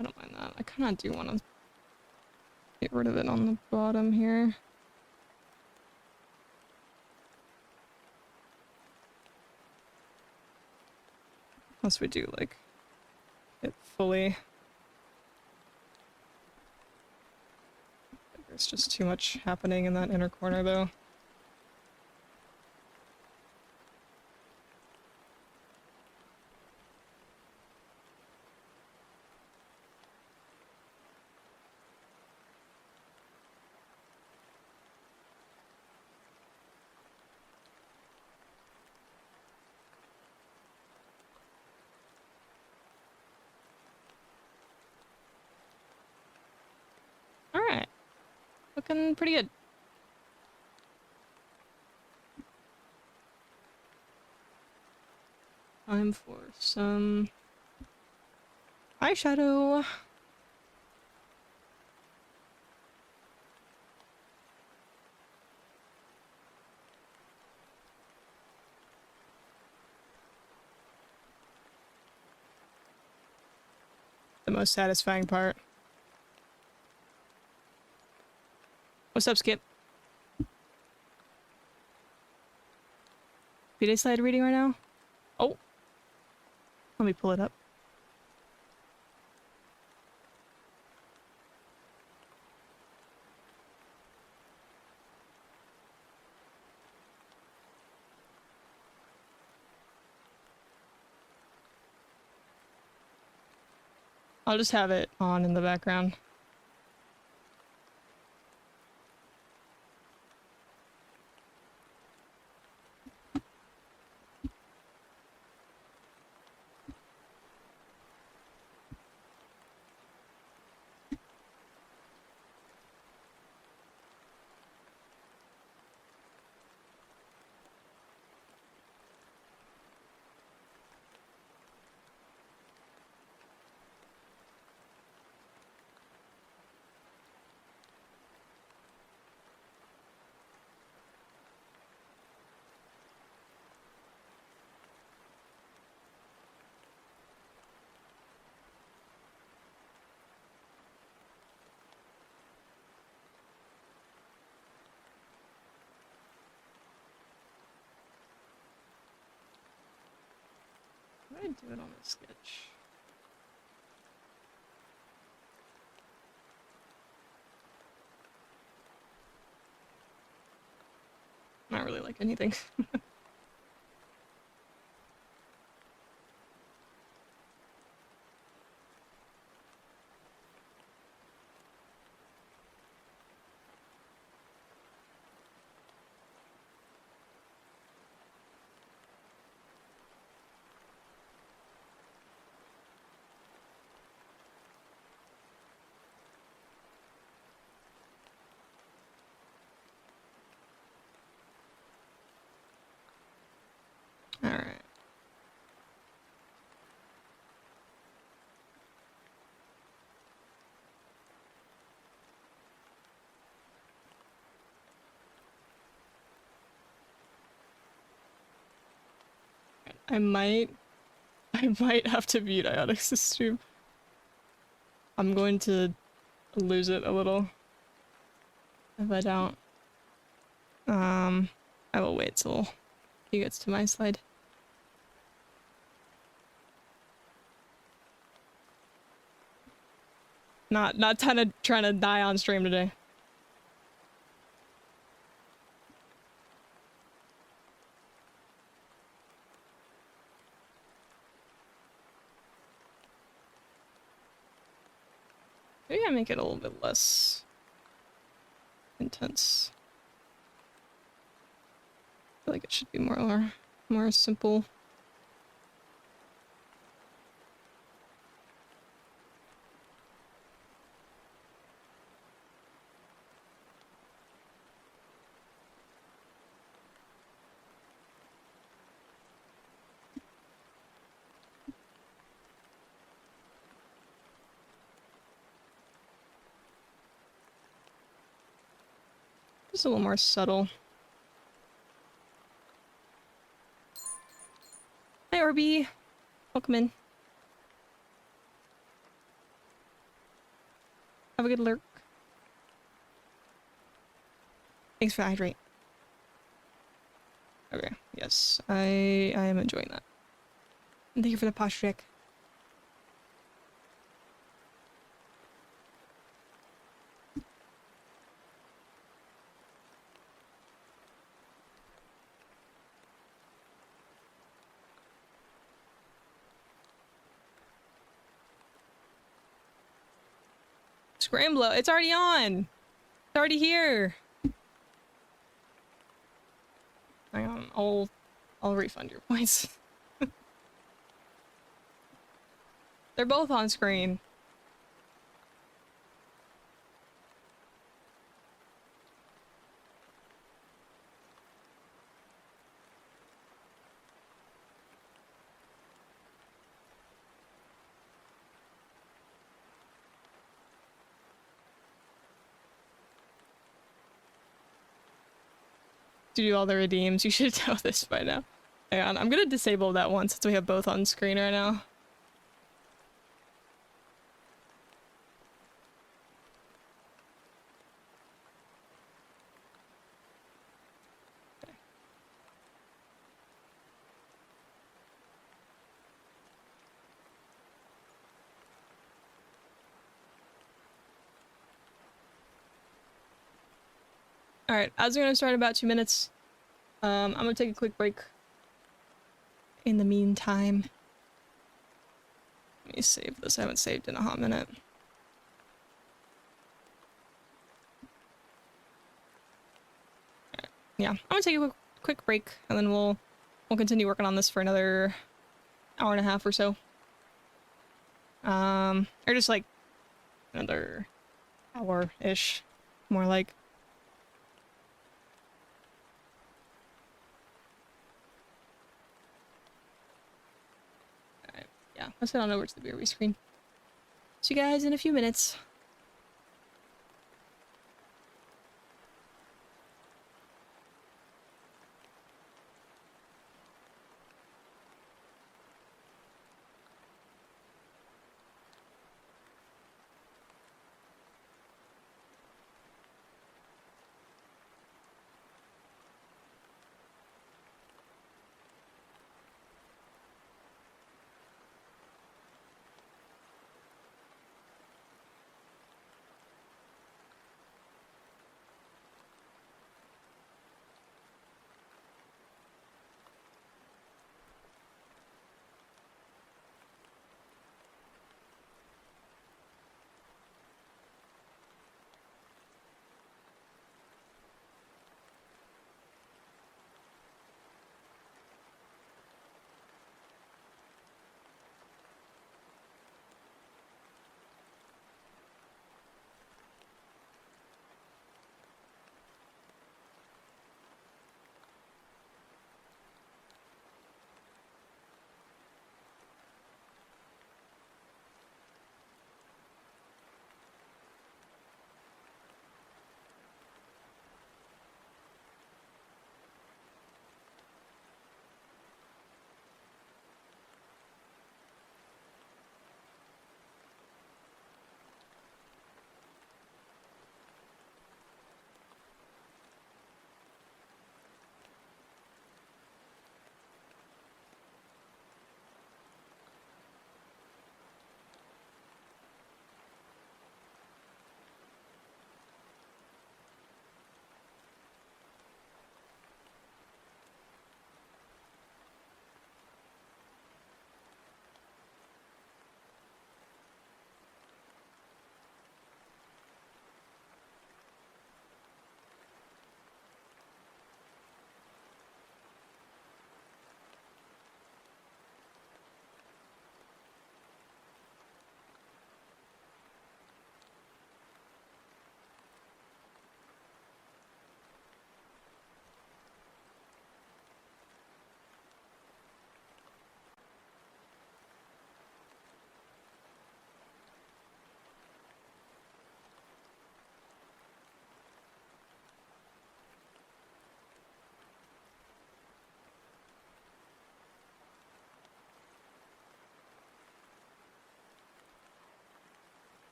I don't mind that. I kind of do want to get rid of it on the bottom here. Unless we do, like, it fully. There's just too much happening in that inner corner, though. Alright. Looking pretty good. Time for some eyeshadow. The most satisfying part. What's up, Skip? B-Day slide reading right now? Oh! Let me pull it up. I'll just have it on in the background. How do I do it on the sketch? Not really like anything. I might I might have to mute Ionix's stream. I'm going to lose it a little if I don't. I will wait till he gets to my slide. Not trying to die on stream today. Maybe I make it a little bit less intense. I feel like it should be more simple. Just a little more subtle. Hi, Orby. Welcome in. Have a good lurk. Thanks for the hydrate. Okay, yes, I am enjoying that. And thank you for the posture check. Scrambler, it's already on! It's already here! Hang on, I'll refund your points. They're both on screen. To do all the redeems, you should know this by now. Hang on, I'm gonna disable that one since we have both on screen right now. Alright, as we're gonna start in about 2 minutes, I'm gonna take a quick break. In the meantime, let me save this. I haven't saved in a hot minute. Right. Yeah, I'm gonna take a quick break, and then we'll continue working on this for another hour and a half or so. Or just like another hour-ish, more like. Alright, yeah, let's head on over to the BRB screen. See you guys in a few minutes.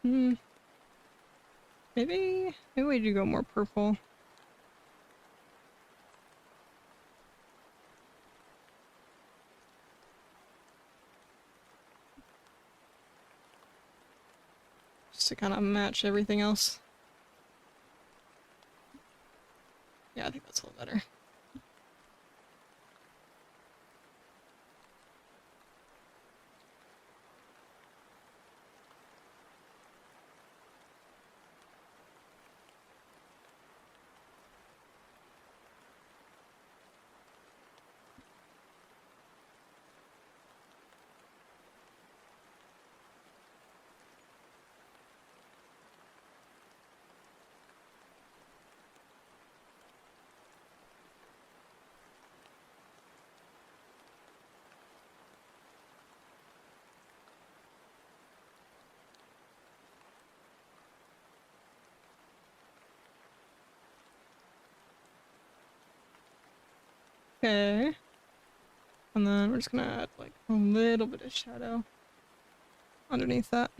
Hmm. Maybe we do go more purple. Just to kind of match everything else. Yeah, I think that's a little better. Okay. And then we're just gonna add like a little bit of shadow underneath that.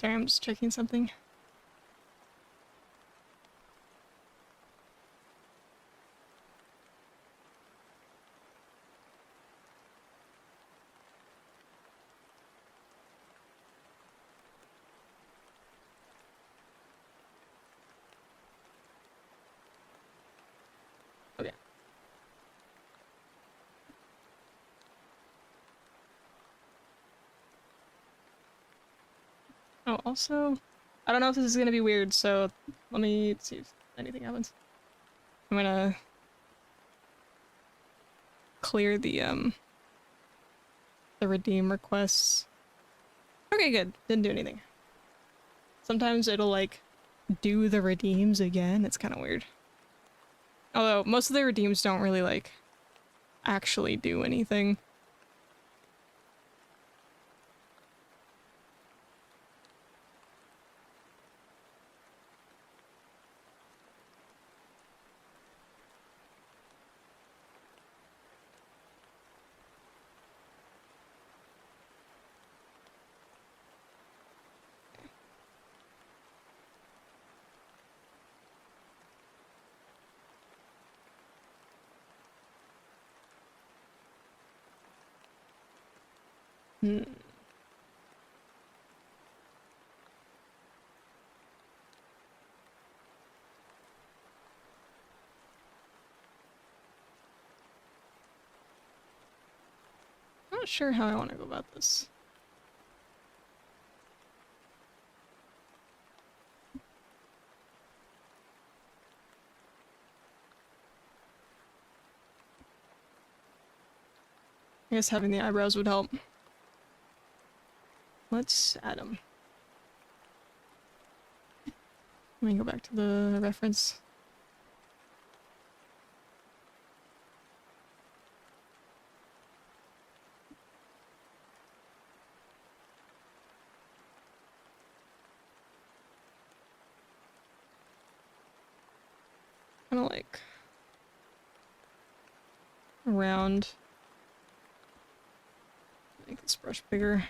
Sorry, I'm just checking something. Okay. Oh, also, I don't know if this is gonna be weird, so let me see if anything happens. I'm gonna clear the redeem requests. Okay, good. Didn't do anything. Sometimes it'll like do the redeems again. It's kind of weird. Although most of the redeems don't really like actually do anything. Hmm. Not sure how I want to go about this. I guess having the eyebrows would help. Let's add them. Let me go back to the reference. Kind of like around. Make this brush bigger.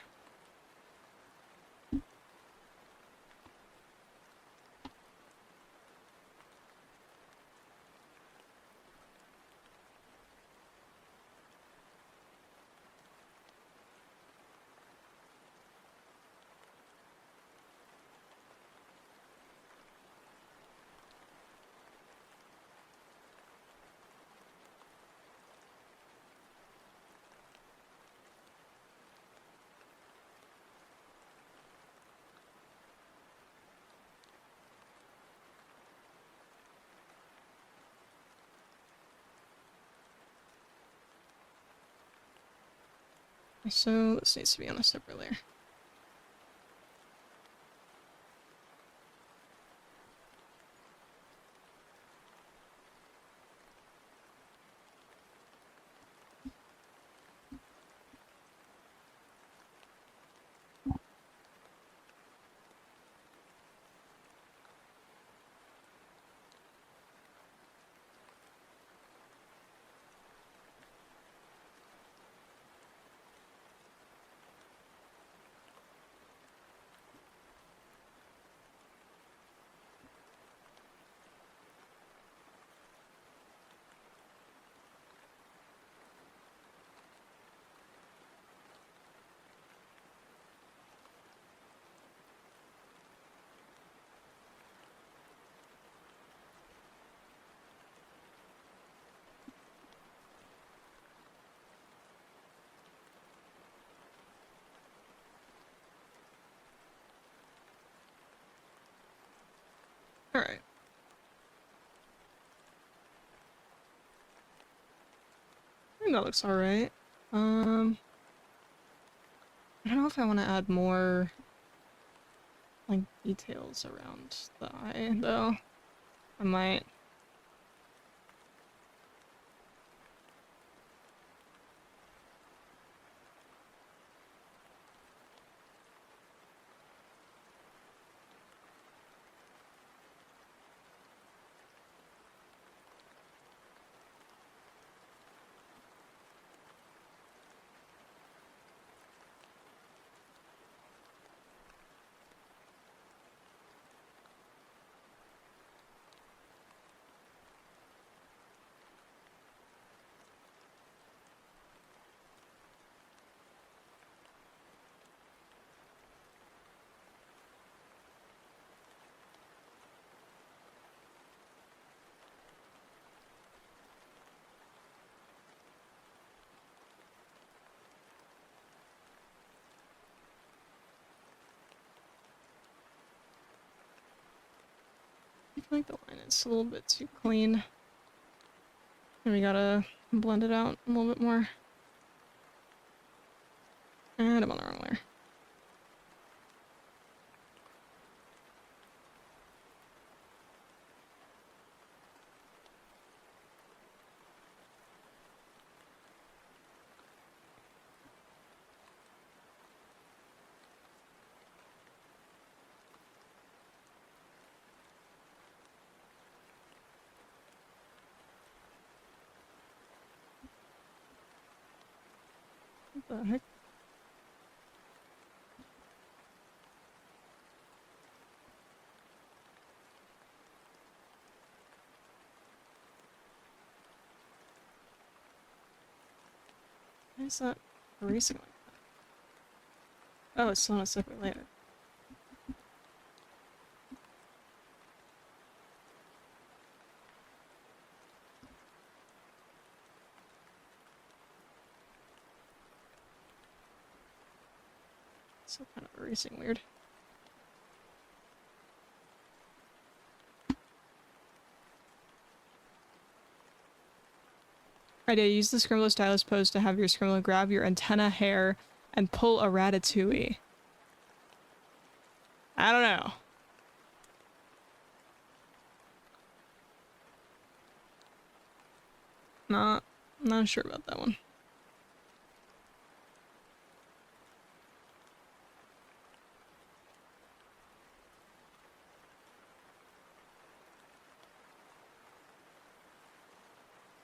So this needs to be on a separate layer. Alright. I think that looks alright. I don't know if I want to add more, like, details around the eye, though. I might. I feel like the line is a little bit too clean. And we gotta blend it out a little bit more. And I'm on the wrong layer. What the heck? Why is that erasing like that? Oh, it's still on a separate layer. Still kind of erasing weird. Idea, use the Scribbler stylus pose to have your Scribbler grab your antenna hair and pull a ratatouille. I don't know. Not sure about that one.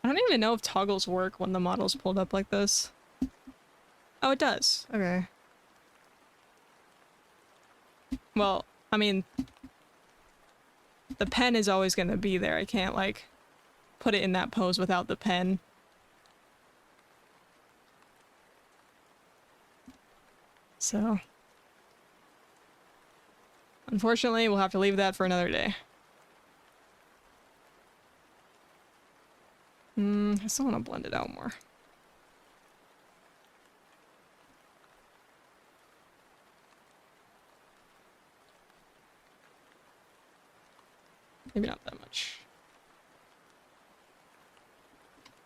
I don't even know if toggles work when the model's pulled up like this. Oh, it does. Okay. Well, I mean, the pen is always going to be there. I can't, like, put it in that pose without the pen. So, unfortunately, we'll have to leave that for another day. I still want to blend it out more. Maybe not that much.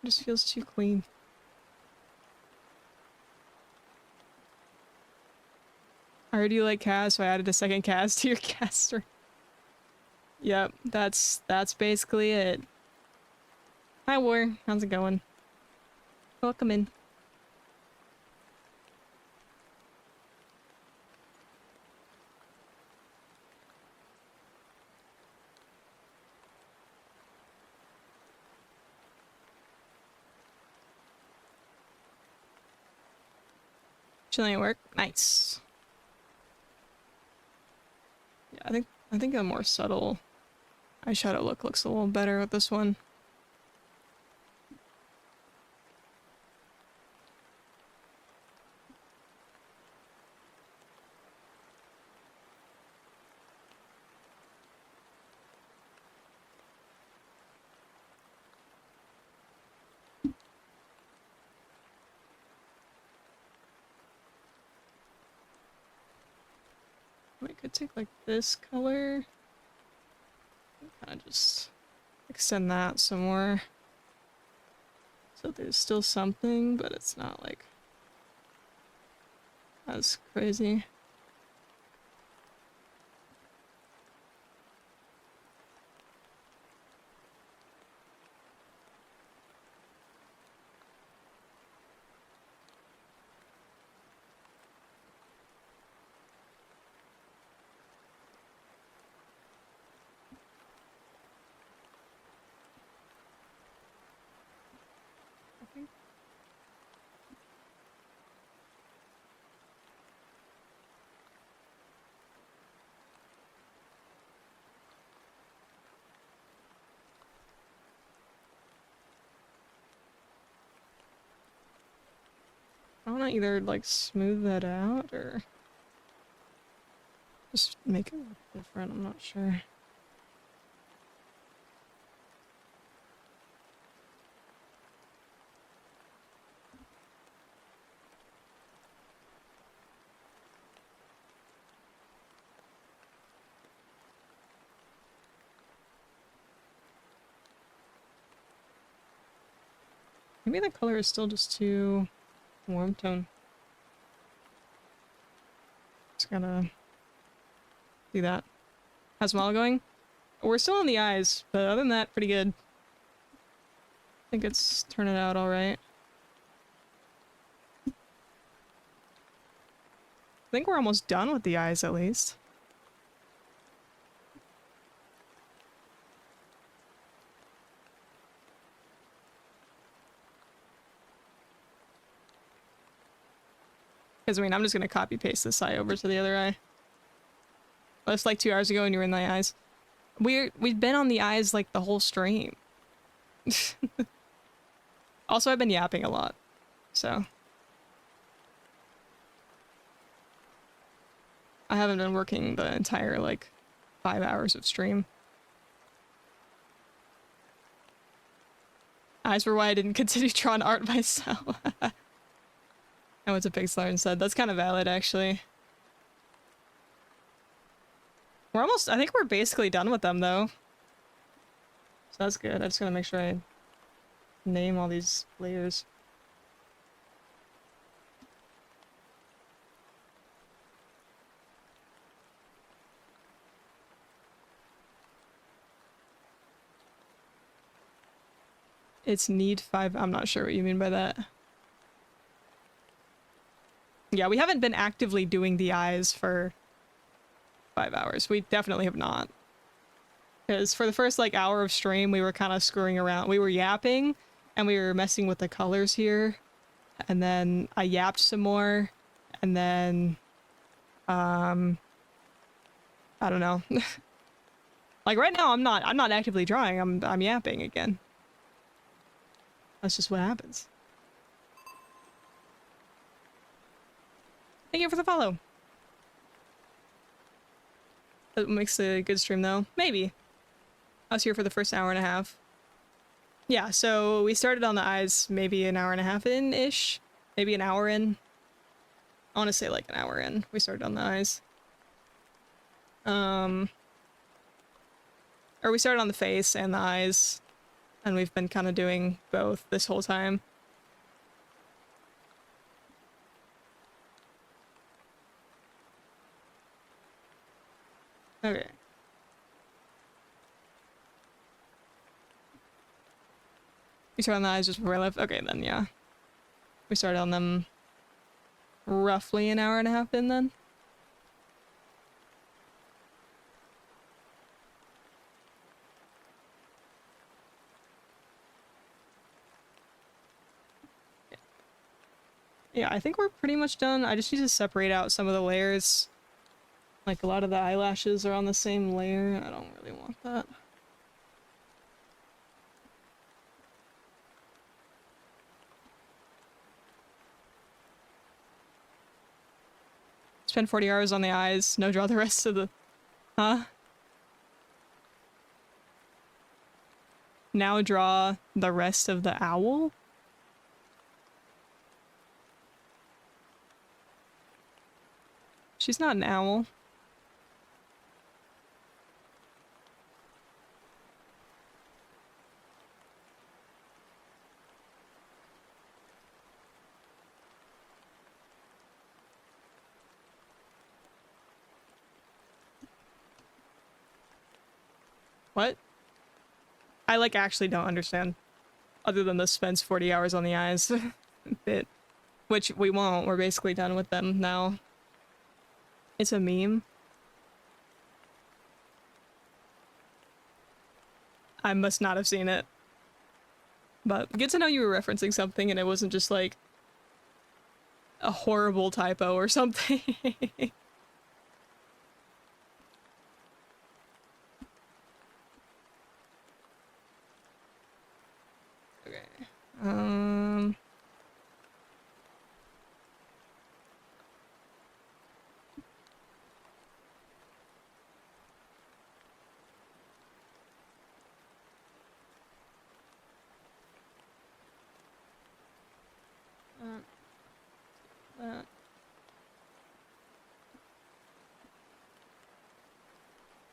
It just feels too clean. I heard you like Kaz, so I added a second Kaz to your caster. Yep, that's basically it. Hi War, how's it going? Welcome in. Chilling at work? Nice. Yeah, I think a more subtle eyeshadow look looks a little better with this one. I could take like this color. Kind of just extend that some more. So there's still something, but it's not like as crazy. I want to either like smooth that out or just make it look different. I'm not sure. Maybe the color is still just too warm tone. Just gotta do that. How's Mala going? We're still on the eyes, but other than that, pretty good. I think it's turning out alright. I think we're almost done with the eyes, at least. Because, I mean, I'm just gonna copy-paste this eye over to the other eye. That's like 2 hours ago and you were in the eyes. We've been on the eyes, like, the whole stream. Also, I've been yapping a lot, so... I haven't been working the entire, like, 5 hours of stream. Eyes were why I didn't continue drawing art myself. I went to Pixar instead. That's kind of valid, actually. We're almost... I think we're basically done with them, though. So that's good. I just gotta make sure I name all these layers. It's need 5... I'm not sure what you mean by that. Yeah, we haven't been actively doing the eyes for 5 hours. We definitely have not. Because for the first, like, hour of stream, we were kind of screwing around. We were yapping, and we were messing with the colors here, and then I yapped some more, and then, I don't know. Like right now, I'm not actively drawing. I'm yapping again. That's just what happens. Thank you for the follow. That makes a good stream though. Maybe. I was here for the first hour and a half. Yeah, so we started on the eyes maybe an hour and a half in-ish. Maybe an hour in. I want to say like an hour in. We started on the eyes. Or we started on the face and the eyes. And we've been kind of doing both this whole time. Okay. We started on the eyes just before I left? Okay, then, yeah. We started on them roughly an hour and a half in, then. Yeah, I think we're pretty much done. I just need to separate out some of the layers. Like, a lot of the eyelashes are on the same layer. I don't really want that. Spend 40 hours on the eyes. No, draw the rest of the... Huh? Now draw the rest of the owl? She's not an owl. What? I, like, actually don't understand. Other than the spends 40 hours on the eyes bit. Which we won't. We're basically done with them now. It's a meme. I must not have seen it. But good to know you were referencing something and it wasn't just like a horrible typo or something. Okay. That.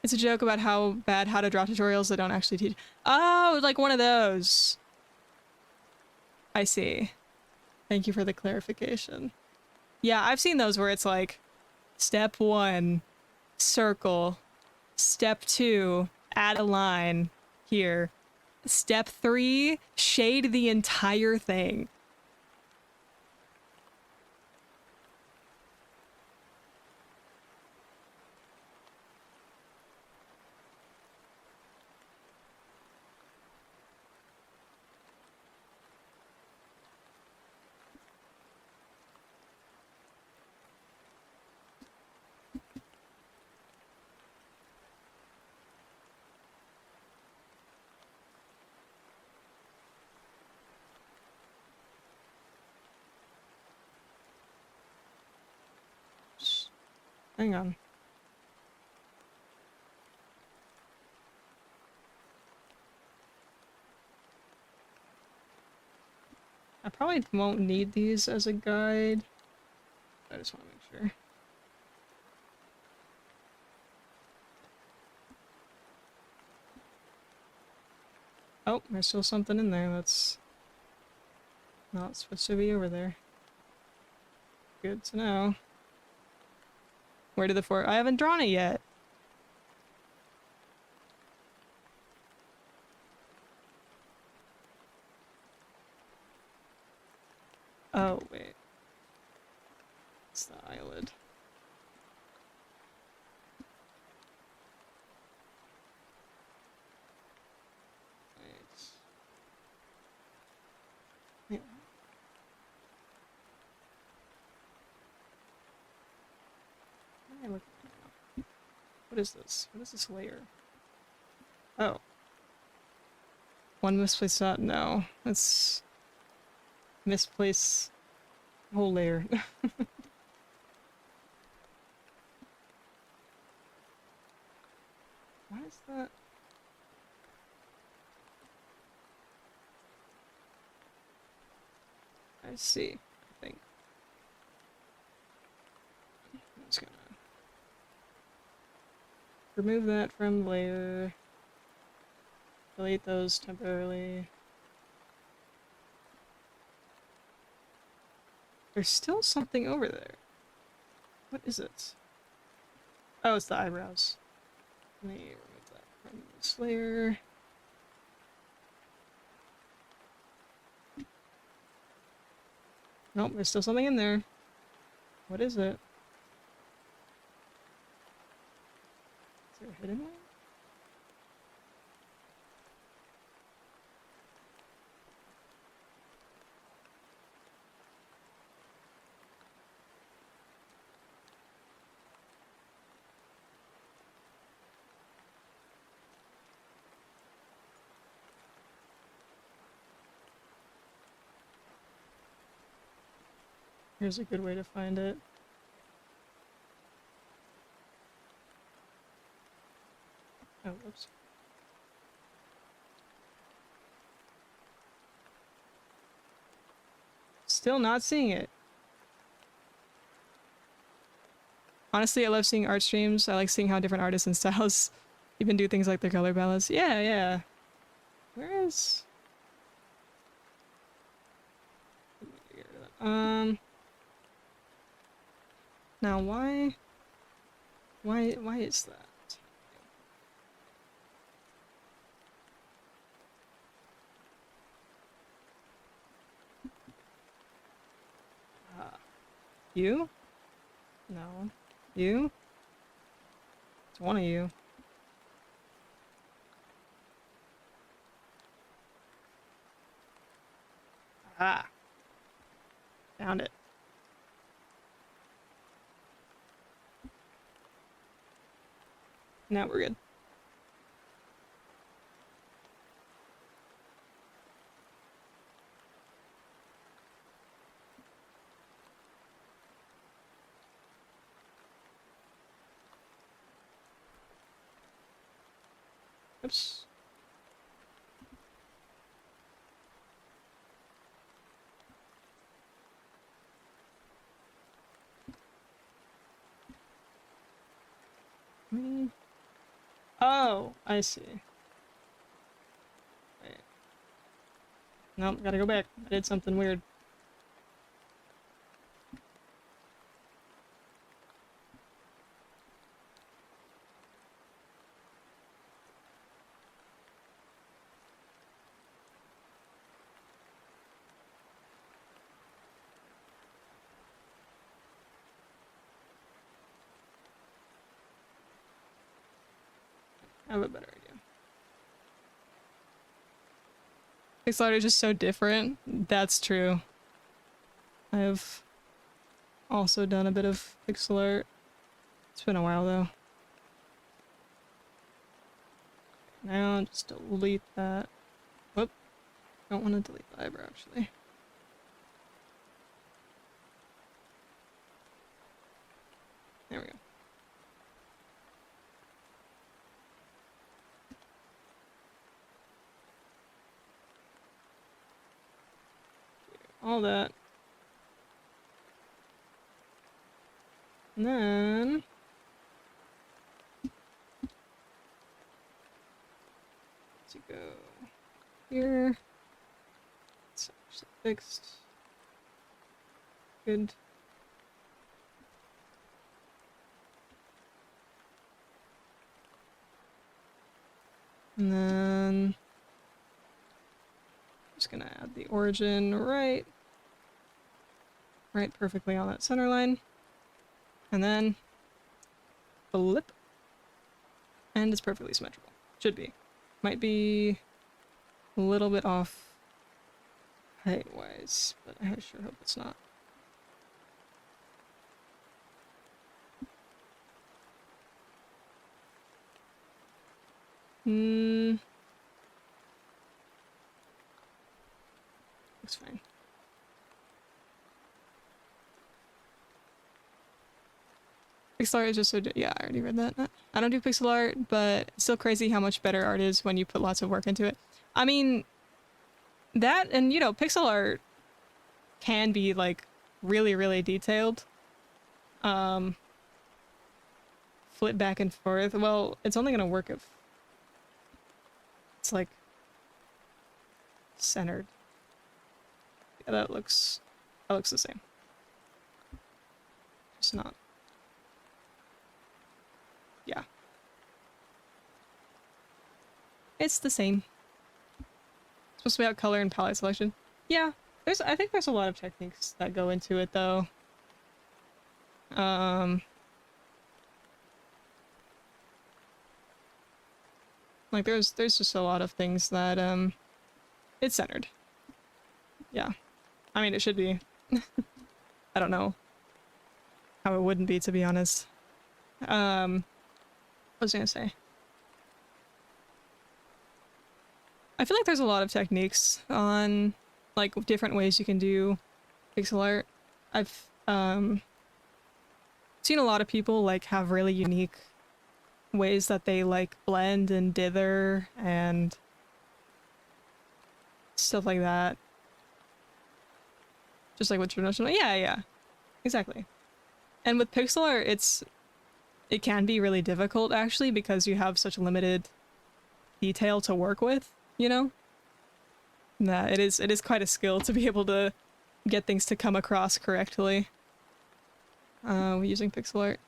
It's a joke about how bad how to draw tutorials that don't actually teach. Oh, like one of those. I see. Thank you for the clarification. Yeah, I've seen those where it's like, step 1, circle. Step 2, add a line here. Step 3, shade the entire thing. Hang on. I probably won't need these as a guide. I just want to make sure. Oh, there's still something in there that's not supposed to be over there. Good to know. Where did the I haven't drawn it yet. Oh, wait. It's the eyelid. Wait. What is this? What is this layer? Oh. One misplaced dot? No. That's... misplace whole layer. Why is that? I see, I think. I'm just gonna remove that from layer. Delete those temporarily. There's still something over there. What is it? Oh, it's the eyebrows. Let me remove that from this layer. Nope, there's still something in there. What is it? Is there a hidden one? Here's a good way to find it. Oh, whoops. Still not seeing it. Honestly, I love seeing art streams. I like seeing how different artists and styles even do things like their color palettes. Yeah, yeah. Where is... Now why is that? You? No. You? It's one of you. Ah. Found it. Now we're good. Oops. Oh, I see. Wait. Nope, gotta go back. I did something weird. I have a better idea. Pixel art is just so different. That's true. I have also done a bit of pixel art. It's been a while though. Now just delete that. Whoop. Don't want to delete the eyebrow actually. There we go. All that. And then... let's go here. It's actually fixed. Good. And then... just gonna add the origin right perfectly on that center line. And then flip. And it's perfectly symmetrical. Should be. Might be a little bit off height-wise, but I sure hope it's not. Hmm. Looks fine. Pixel art is just so yeah, I already read that. I don't do pixel art, but it's still crazy how much better art is when you put lots of work into it. I mean, that and you know, pixel art can be like really, really detailed. Flip back and forth. Well, it's only gonna work if it's like centered. Yeah, that looks the same. Just not. Yeah. It's the same. It's supposed to be about color and palette selection. Yeah, I think there's a lot of techniques that go into it though. Like there's just a lot of things that it's centered. Yeah. I mean it should be. I don't know how it wouldn't be, to be honest. What was I gonna say? I feel like there's a lot of techniques on like different ways you can do pixel art. I've seen a lot of people like have really unique ways that they like blend and dither and stuff like that. Just like with traditional, yeah, exactly. And with pixel art, it can be really difficult actually because you have such limited detail to work with, you know? That it is quite a skill to be able to get things to come across correctly using pixel art.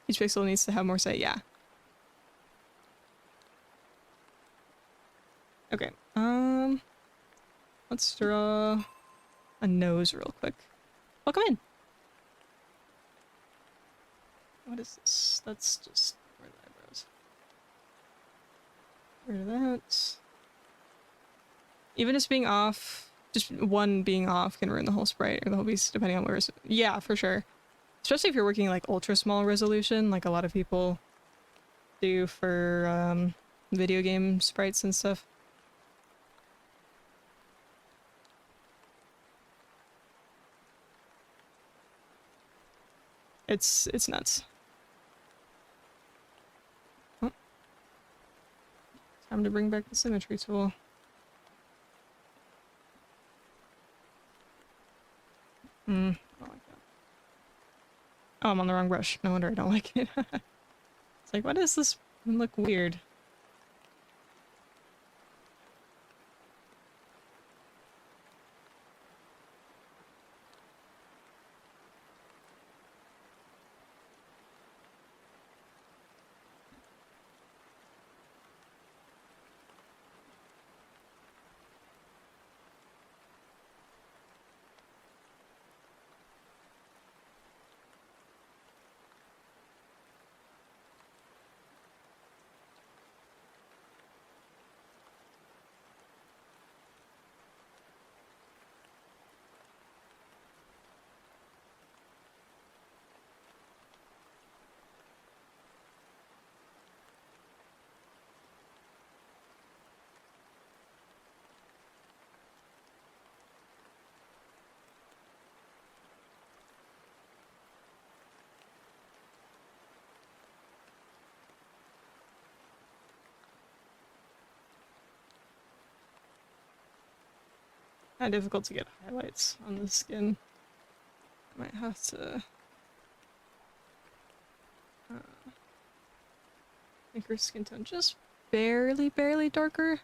Each pixel needs to have more say, yeah. Okay, let's draw a nose real quick. Welcome in! What is this? That's just where the eyebrows. Rid of that. Even just being off, just one being off can ruin the whole sprite or the whole piece depending on where it's, yeah, for sure. Especially if you're working like ultra small resolution, like a lot of people do for video game sprites and stuff. It's nuts. Oh. Time to bring back the symmetry tool. I don't like that. Oh, I'm on the wrong brush. No wonder I don't like it. It's like, why does this look weird? Kind of difficult to get highlights on the skin. I might have to make her skin tone just barely darker.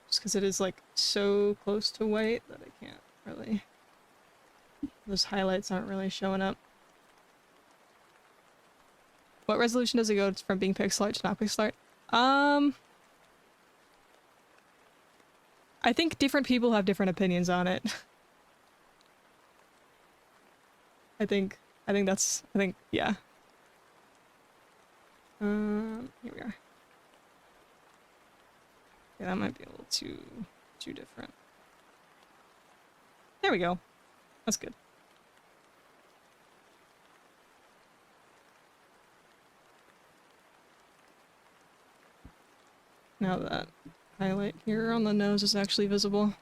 Just because it is like so close to white that I can't really, those highlights aren't really showing up. What resolution does it go from being pixel art to not pixel art? I think different people have different opinions on it. I think yeah. Here we are. Yeah, that might be a little too different. There we go. That's good. Now that highlight here on the nose is actually visible.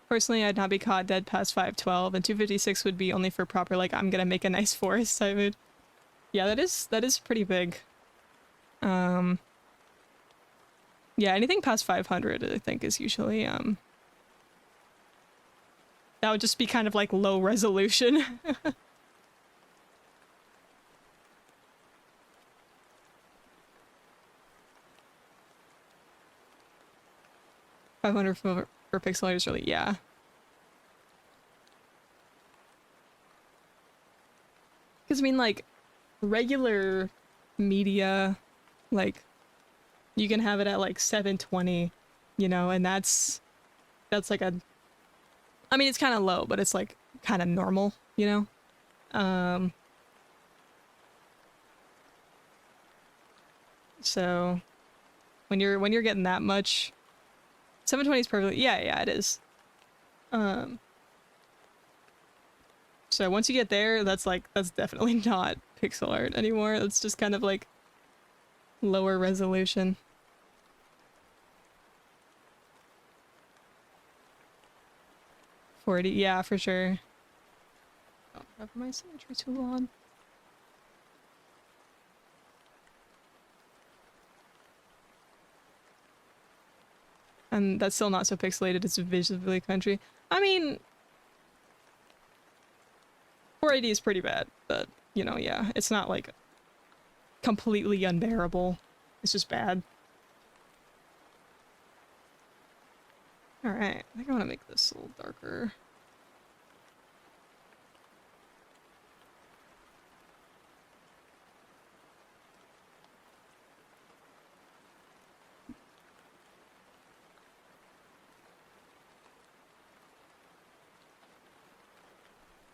Personally, I'd not be caught dead past 512, and 256 would be only for proper, like, I'm gonna make a nice forest type mood. Yeah, that is pretty big. Yeah, anything past 500, I think, is usually, that would just be kind of, like, low resolution. 500 for pixel art is really, yeah. Because, I mean, like, regular media, like, you can have it at, like, 720, you know, and that's like a... I mean, it's kind of low, but it's, like, kind of normal, you know? So, when you're getting that much... 720 is perfectly... Yeah, it is. So once you get there, that's definitely not pixel art anymore. That's just kind of like lower resolution. 40, yeah, for sure. I don't have my symmetry tool on. And that's still not so pixelated, it's visibly country. I mean, 480 is pretty bad, but, you know, yeah, it's not, like, completely unbearable. It's just bad. Alright, I think I want to make this a little darker.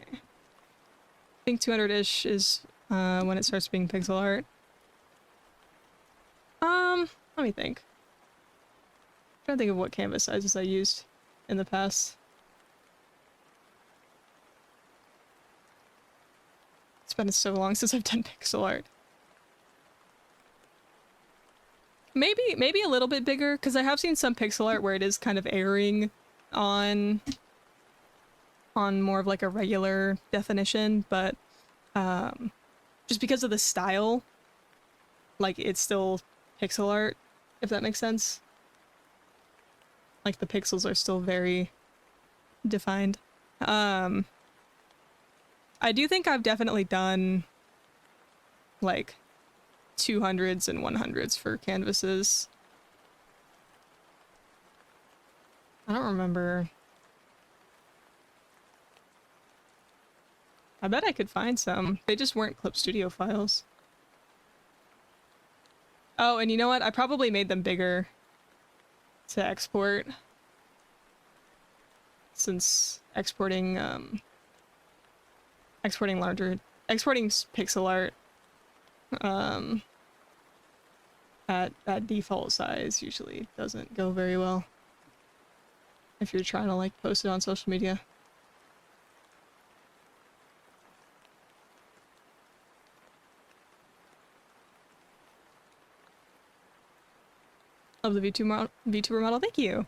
Okay. I think 200-ish is when it starts being pixel art. Let me think. I'm trying to think of what canvas sizes I used in the past. It's been so long since I've done pixel art. Maybe a little bit bigger, because I have seen some pixel art where it is kind of erring on more of like a regular definition, but just because of the style, like it's still pixel art, if that makes sense. Like the pixels are still very defined. I do think I've definitely done like 200s and 100s for canvases. I don't remember. I bet I could find some. They just weren't Clip Studio files. Oh, and you know what? I probably made them bigger to export. Since exporting pixel art at default size usually doesn't go very well if you're trying to like post it on social media. Love the VTuber model, thank you.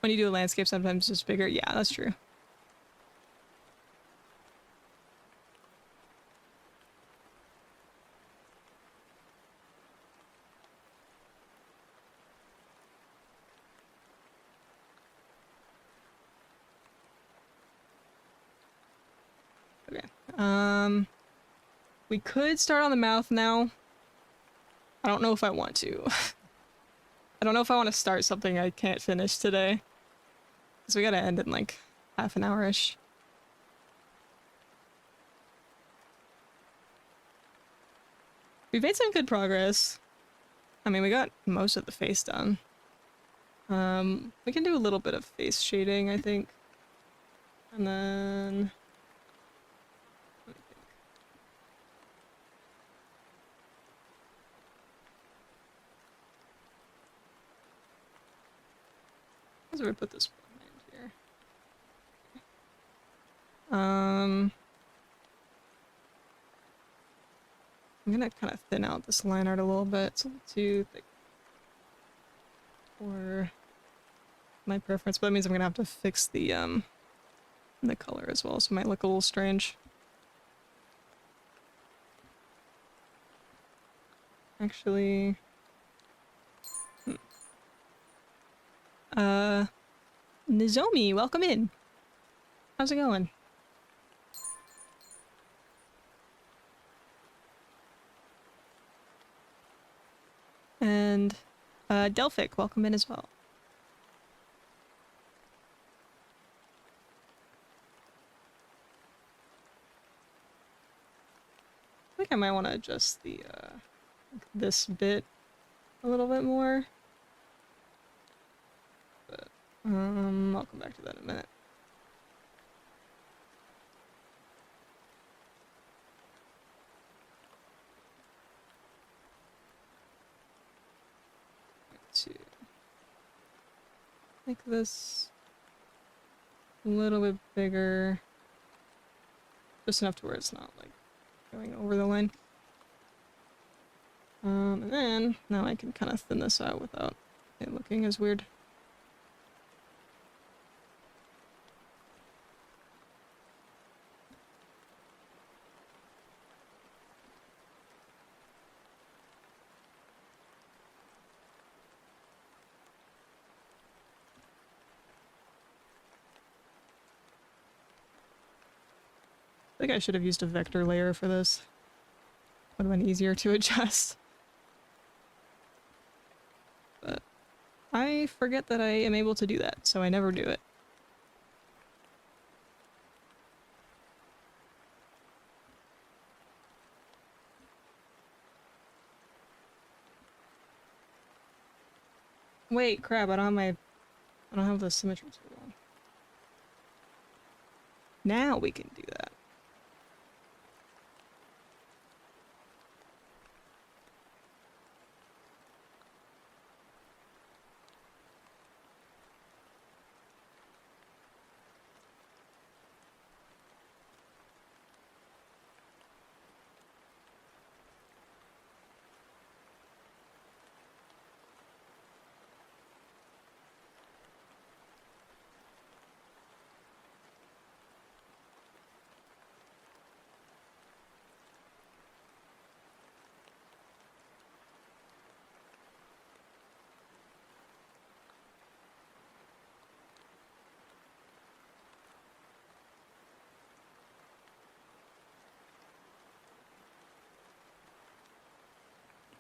When you do a landscape, sometimes it's bigger. Yeah, that's true. Okay. We could start on the mouth now. I don't know if I want to. I don't know if I want to start something I can't finish today. Because we gotta end in like half an hour-ish. We've made some good progress. I mean, we got most of the face done. We can do a little bit of face shading, I think. And then... let me think. How do I put this behind here? I'm gonna kind of thin out this line art a little bit. It's a little too thick for my preference, but that means I'm gonna have to fix the color as well, so it might look a little strange. Actually, Nozomi, welcome in. How's it going? And Delphic, welcome in as well. I think I might want to adjust the this bit a little bit more. But I'll come back to that in a minute. To make this a little bit bigger, just enough to where it's not like going over the line. And then now I can kind of thin this out without it looking as weird. I think I should have used a vector layer for this. Would have been easier to adjust. But I forget that I am able to do that, so I never do it. Wait, crap, I don't have the symmetry tool on. Now we can do that.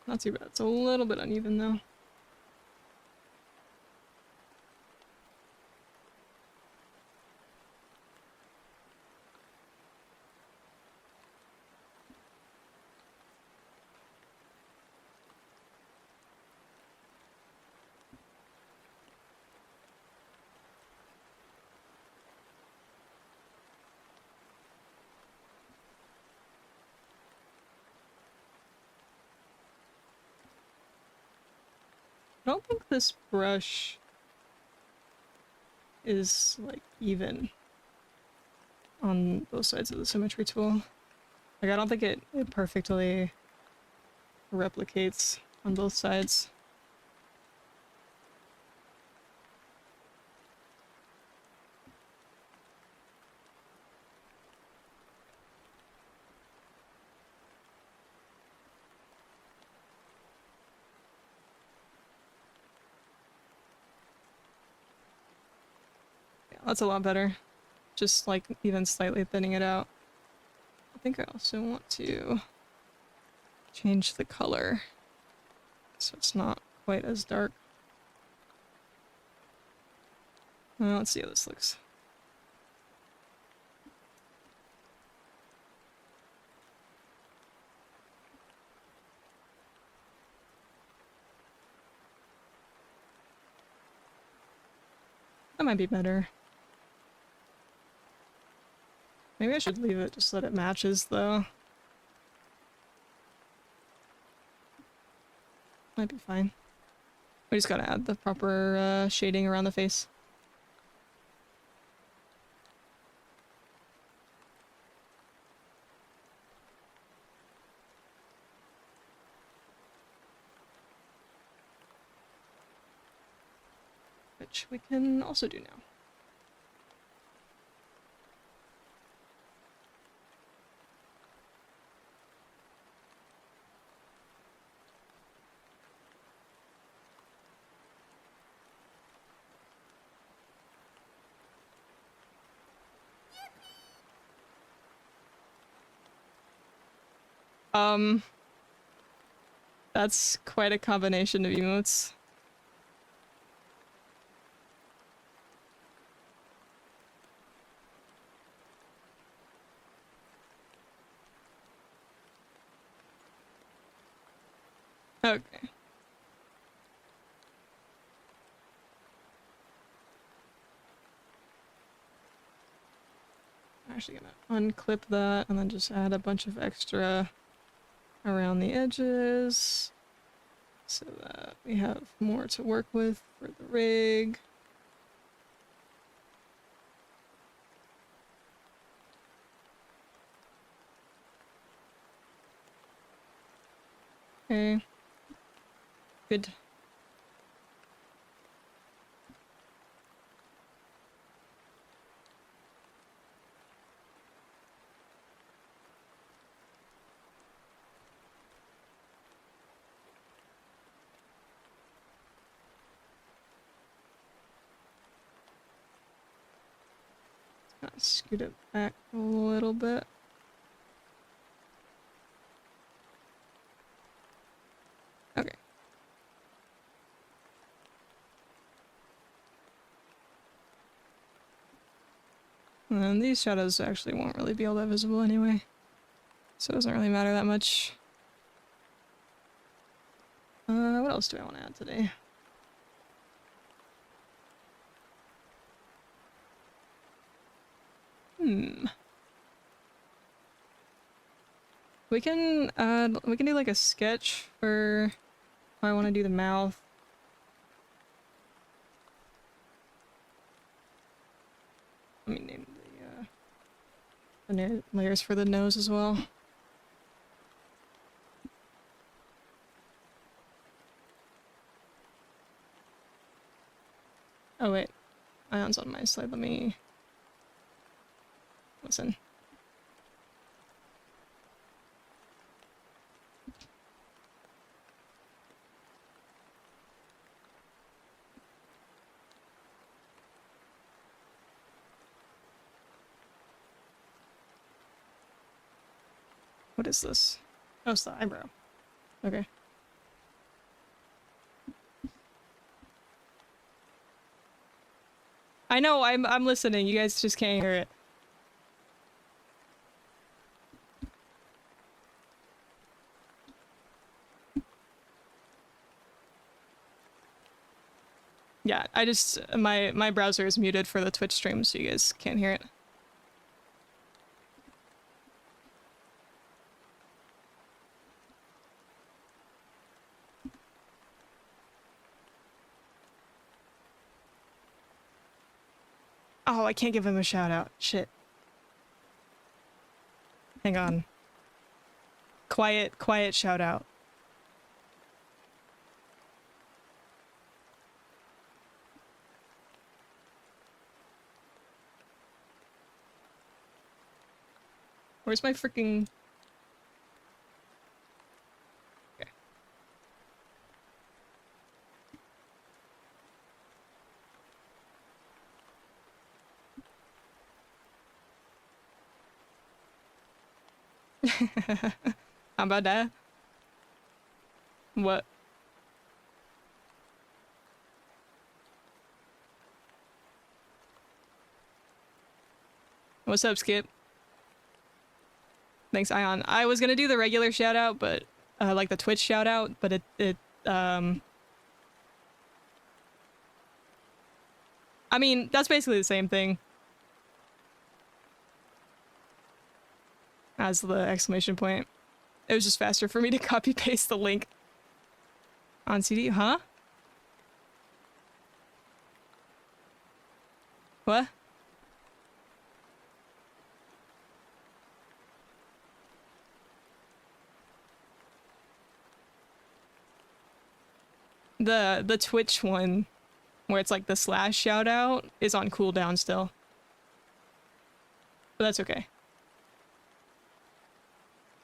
Not too bad. It's a little bit uneven though. I don't think this brush is like even on both sides of the symmetry tool. Like I don't think it perfectly replicates on both sides. Yeah, that's a lot better. Just like even slightly thinning it out. I think I also want to change the color so it's not quite as dark. Let's see how this looks. That might be better. Maybe I should leave it just so that it matches, though. Might be fine. We just gotta add the proper shading around the face. Which we can also do now. That's quite a combination of emotes. Okay. I'm actually gonna unclip that and then just add a bunch of extra around the edges so that we have more to work with for the rig. Okay. Good. Scoot it back a little bit. Okay. And then these shadows actually won't really be all that visible anyway. So it doesn't really matter that much. What else do I want to add today? We can do like a sketch for how I want to do the mouth. Let me name the layers for the nose as well. Oh wait, Ion's on my slide. Let me listen. What is this? Oh, it's the eyebrow. Okay. I know, I'm listening. You guys just can't hear it. Yeah, I just my browser is muted for the Twitch stream, so you guys can't hear it. Oh, I can't give him a shout out. Shit. Hang on. Quiet shout out. Where's my freaking... Okay. How about that? What? What's up, Skip? Thanks, Ion. I was gonna do the regular shout out, but like the Twitch shout out, but it I mean, that's basically the same thing as the exclamation point. It was just faster for me to copy paste the link on CD, huh? What? The Twitch one, where it's like the slash shout out, is on cooldown still. But that's okay.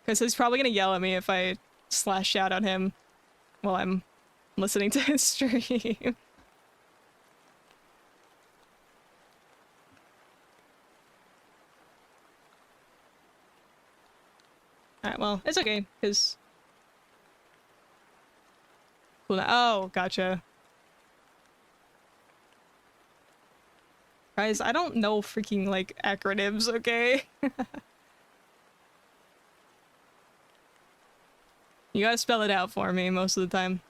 Because he's probably gonna yell at me if I slash shout out him while I'm listening to his stream. Alright, well, it's okay, because... Cool. Oh, gotcha. Guys, I don't know freaking, like, acronyms, okay? You gotta spell it out for me most of the time.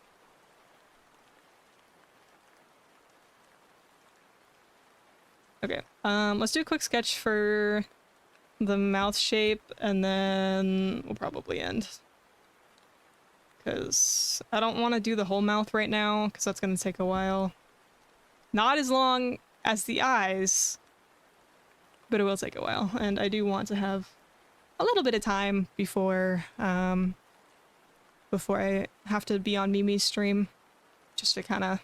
Okay, let's do a quick sketch for the mouth shape, and then we'll probably end. Because I don't want to do the whole mouth right now, because that's going to take a while. Not as long as the eyes, but it will take a while. And I do want to have a little bit of time before, before I have to be on Mimi's stream, just to kind of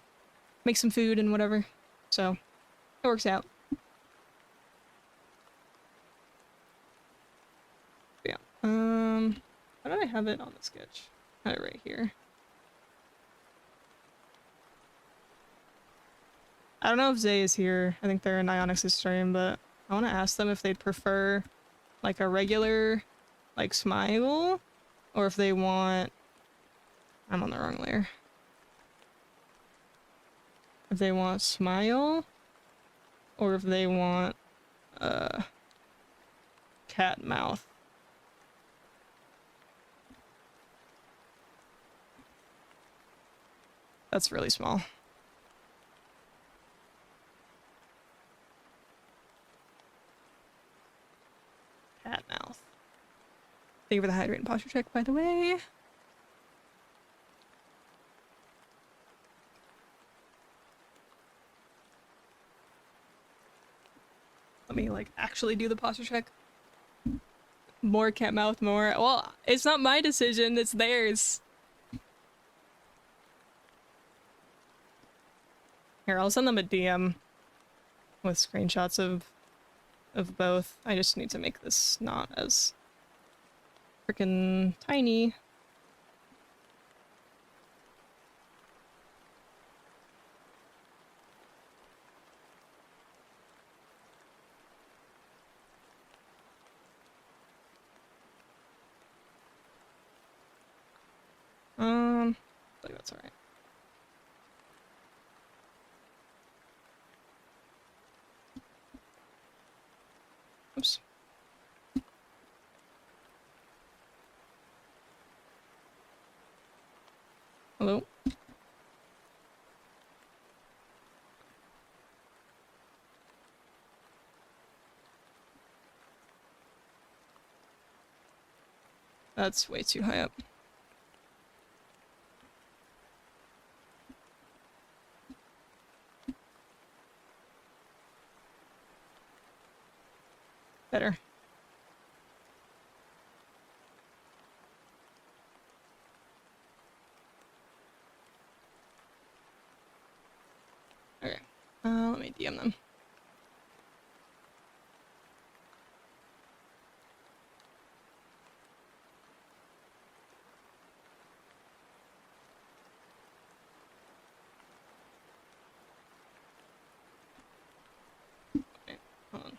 make some food and whatever. So, it works out. Yeah. How did I have it on the sketch? I had it right here. I don't know if Zay is here. I think they're in Ionix's stream, but I want to ask them if they'd prefer like a regular like smile, or if they want... I'm on the wrong layer. If they want smile, or if they want cat mouth. That's really small. Cat mouth. Thank you for the hydrate and posture check, by the way. Let me, like, actually do the posture check. More cat mouth, more. Well, it's not my decision, it's theirs. Here, I'll send them a DM with screenshots of both. I just need to make this not as freaking tiny. I think that's alright. Oops. Hello? That's way too high up. Better. Okay. Let me DM them. Okay, hold on.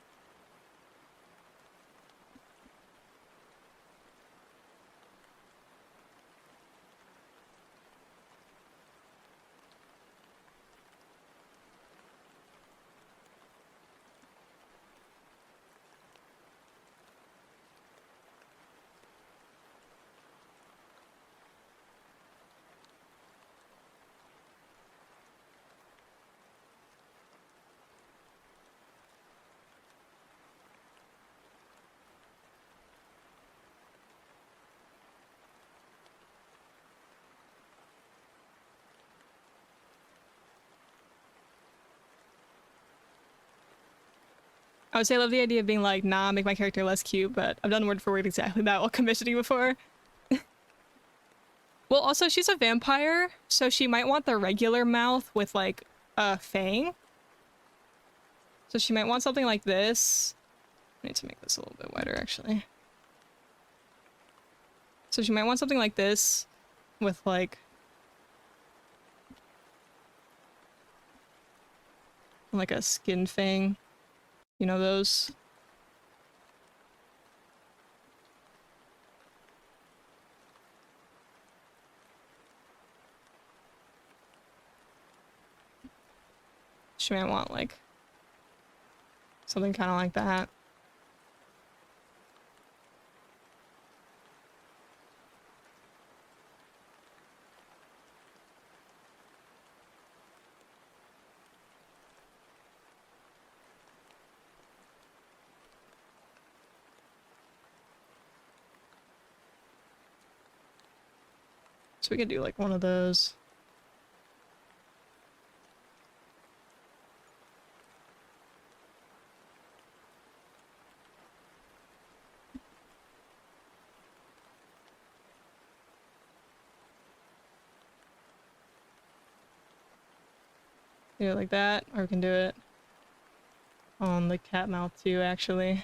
I would say I love the idea of being like, nah, make my character less cute, but I've done word for word exactly that while commissioning before. Well, also, she's a vampire, so she might want the regular mouth with, like, a fang. So she might want something like this. I need to make this a little bit wider, actually. So she might want something like this with, like, a skin fang. You know those? She might want, like, something kind of like that. So we could do, like, one of those. Do it like that, or we can do it on the cat mouth too, actually.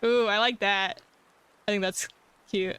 Ooh, I like that. I think that's cute.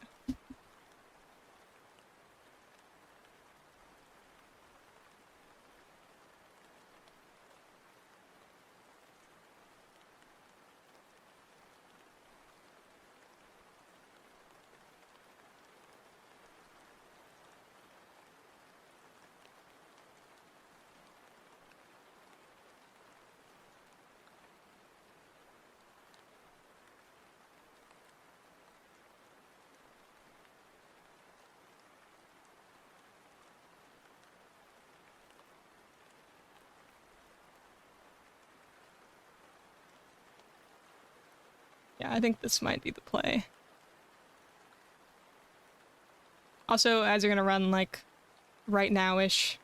Yeah, I think this might be the play. Also, as you're gonna run, like, right now-ish.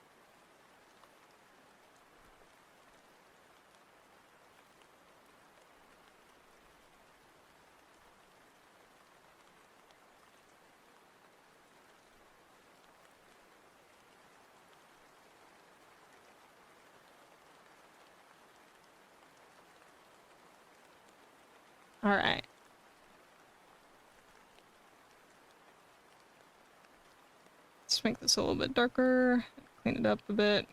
Alright. Let's make this a little bit darker. Clean it up a bit.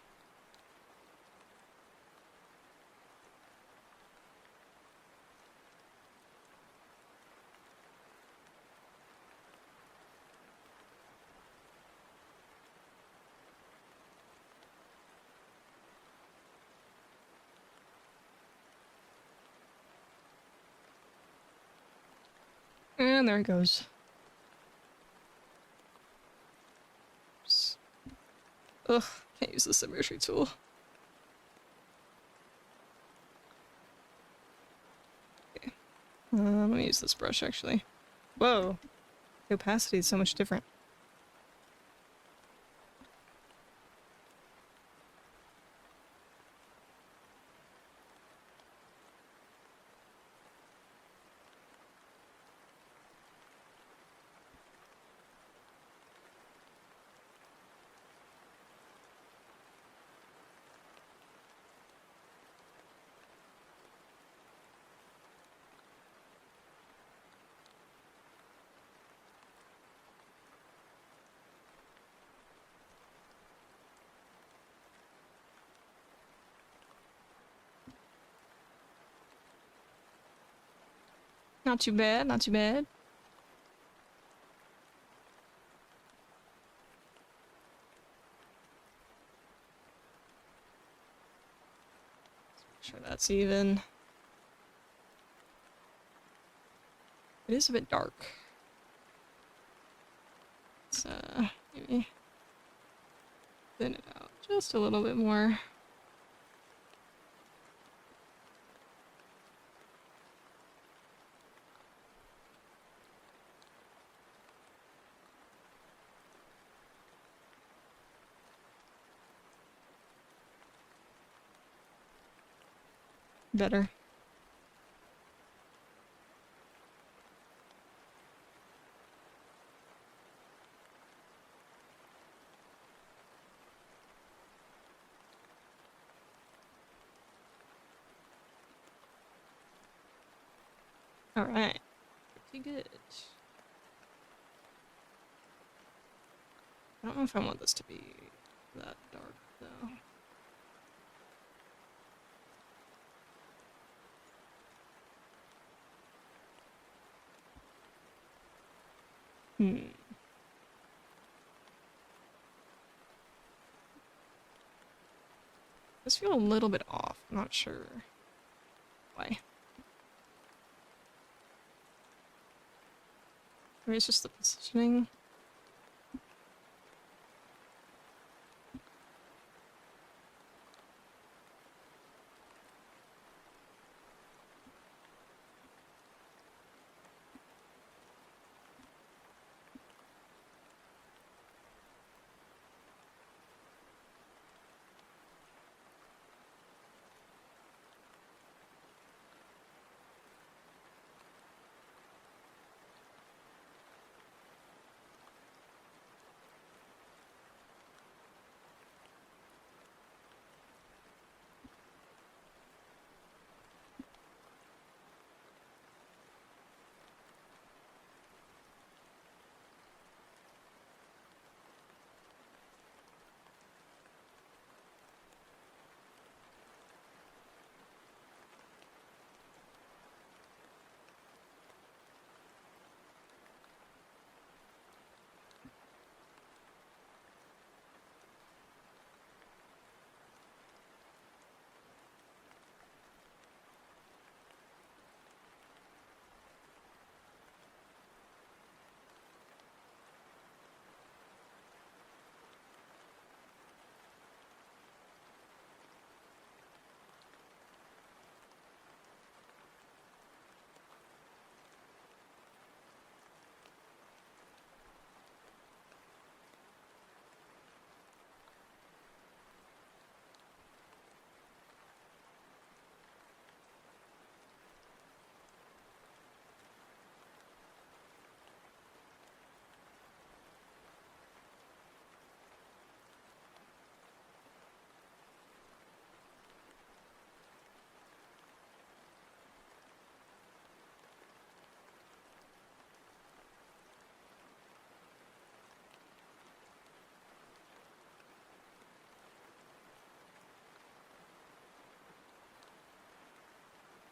And there it goes. Ugh, can't use the symmetry tool. Okay. Let me use this brush, actually. Whoa. The opacity is so much different. Not too bad, not too bad. Make sure that's even. It is a bit dark. Let's, maybe thin it out just a little bit more. Better. Alright. Pretty good. I don't know if I want this to be that dark, though. This feels a little bit off. I'm not sure why. Maybe it's just the positioning.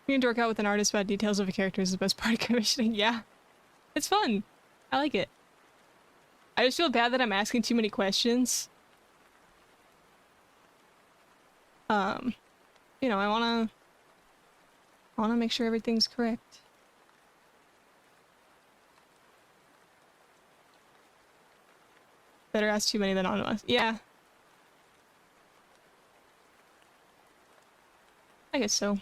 You can dork out with an artist about details of a character is the best part of commissioning. Yeah. It's fun. I like it. I just feel bad that I'm asking too many questions. You know, I wanna make sure everything's correct. Better ask too many than honest. Yeah. I guess so.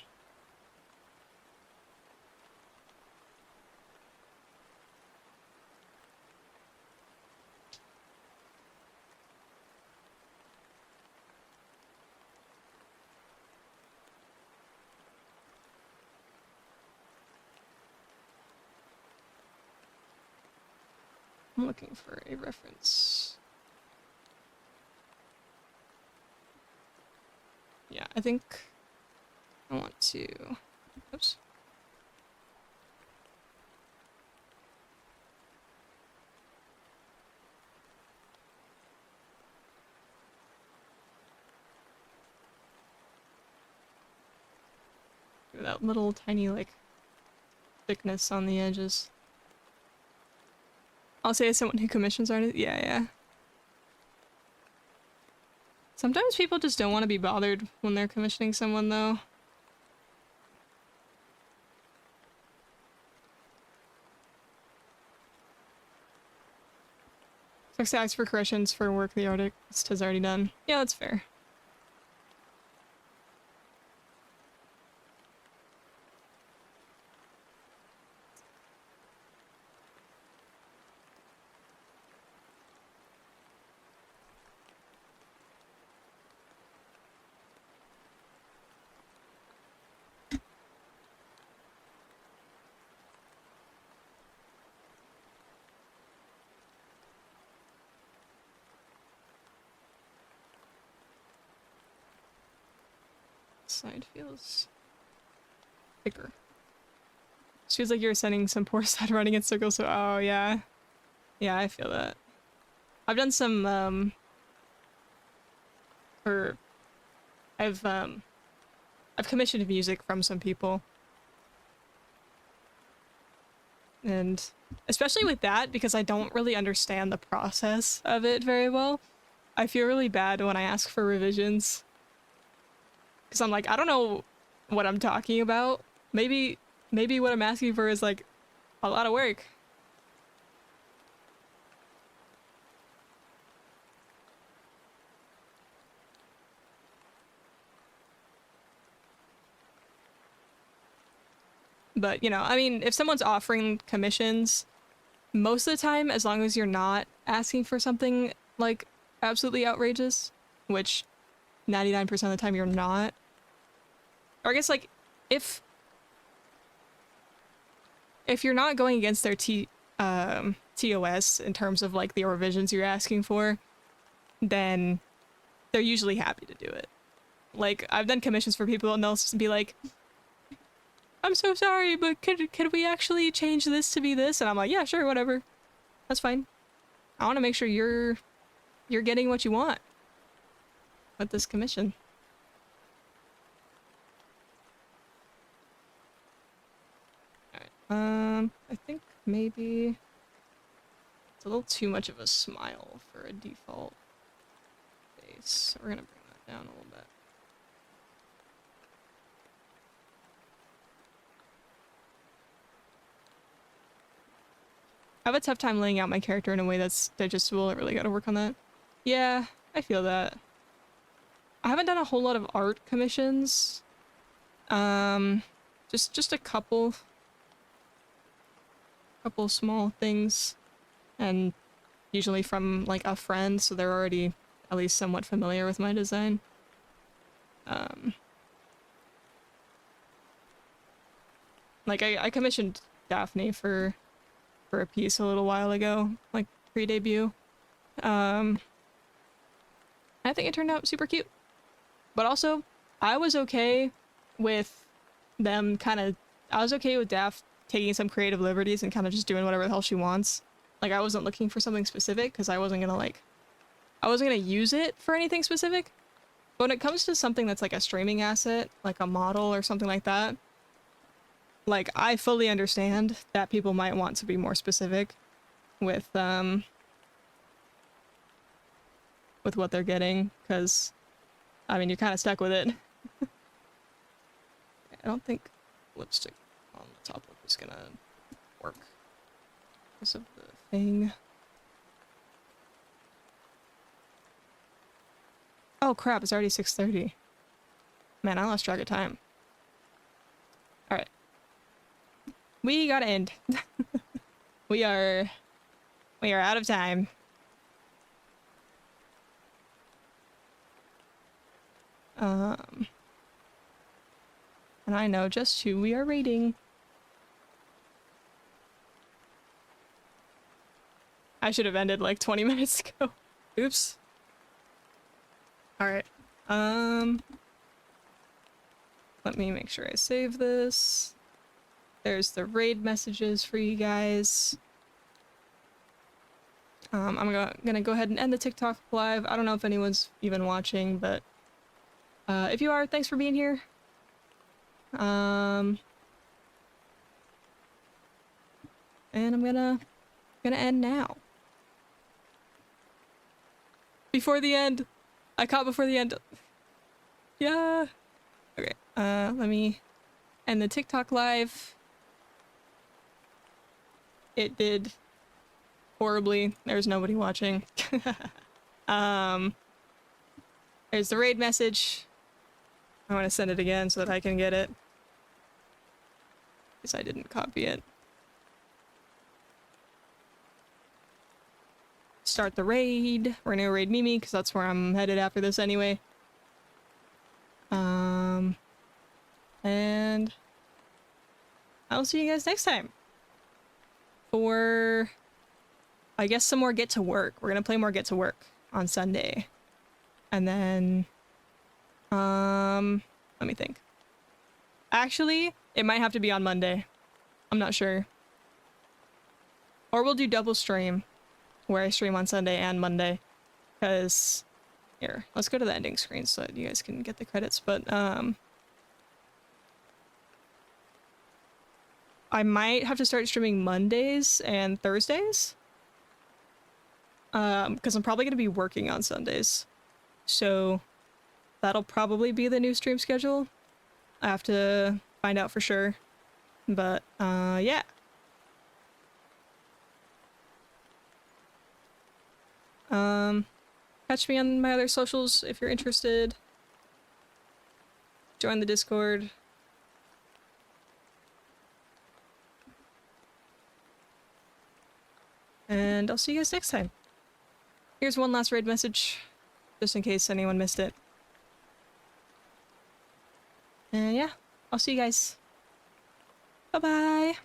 I'm looking for a reference. Yeah, I think I want to... Oops. That little tiny, like, thickness on the edges. I'll say as someone who commissions artists. Yeah, yeah. Sometimes people just don't want to be bothered when they're commissioning someone, though. So ask for corrections for work the artist has already done. Yeah, that's fair. side feels thicker. It feels like you're sending some poor side running in circles, so oh yeah. Yeah, I feel that. I've done some or I've commissioned music from some people. And especially with that, because I don't really understand the process of it very well, I feel really bad when I ask for revisions. Because I'm like, I don't know what I'm talking about. Maybe what I'm asking for is like a lot of work. But, you know, I mean, if someone's offering commissions, most of the time, as long as you're not asking for something like absolutely outrageous, which 99% of the time you're not, or I guess like if you're not going against their TOS in terms of like the revisions you're asking for, then they're usually happy to do it. Like I've done commissions for people and they'll just be like, I'm so sorry, but could we actually change this to be this? And I'm like, yeah, sure, whatever. That's fine. I want to make sure you're getting what you want with this commission. Alright, I think maybe it's a little too much of a smile for a default face. So we're gonna bring that down a little bit. I have a tough time laying out my character in a way that's digestible. I really gotta work on that. Yeah, I feel that. I haven't done a whole lot of art commissions. Just a couple small things, and usually from like a friend, so they're already at least somewhat familiar with my design. Like I commissioned Daphne for a piece a little while ago, like pre-debut. I think it turned out super cute. But also, I was okay with them I was okay with Daph taking some creative liberties and kind of just doing whatever the hell she wants. Like, I wasn't looking for something specific, because I wasn't gonna use it for anything specific. But when it comes to something that's like a streaming asset, like a model or something like that, like, I fully understand that people might want to be more specific with what they're getting, because, I mean, you're kind of stuck with it. I don't think lipstick on the top lip is gonna work because of the thing. Oh crap, it's already 6:30. Man, I lost track of time. Alright. We gotta end. We are out of time. And I know just who we are rating. I should have ended like 20 minutes ago. Oops. Alright. Let me make sure I save this. There's the raid messages for you guys. I'm gonna go ahead and end the TikTok live. I don't know if anyone's even watching, but if you are, thanks for being here. And I'm gonna end now. Before the end. I caught before the end. Yeah. Okay. Let me end the TikTok live. It did horribly. There's nobody watching. There's the raid message. I want to send it again so that I can get it. Because I didn't copy it. Start the raid. We're gonna raid Mimi because that's where I'm headed after this anyway. And I'll see you guys next time for, I guess, some more Get to Work. We're gonna play more Get to Work on Sunday, and then Let me think. Actually, it might have to be on Monday. I'm not sure. Or we'll do double stream, where I stream on Sunday and Monday. Because, here, let's go to the ending screen so that you guys can get the credits. But, I might have to start streaming Mondays and Thursdays. Because I'm probably going to be working on Sundays. So, that'll probably be the new stream schedule. I have to find out for sure. But, yeah. Catch me on my other socials if you're interested. Join the Discord. And I'll see you guys next time. Here's one last raid message, just in case anyone missed it. And yeah, I'll see you guys. Bye-bye.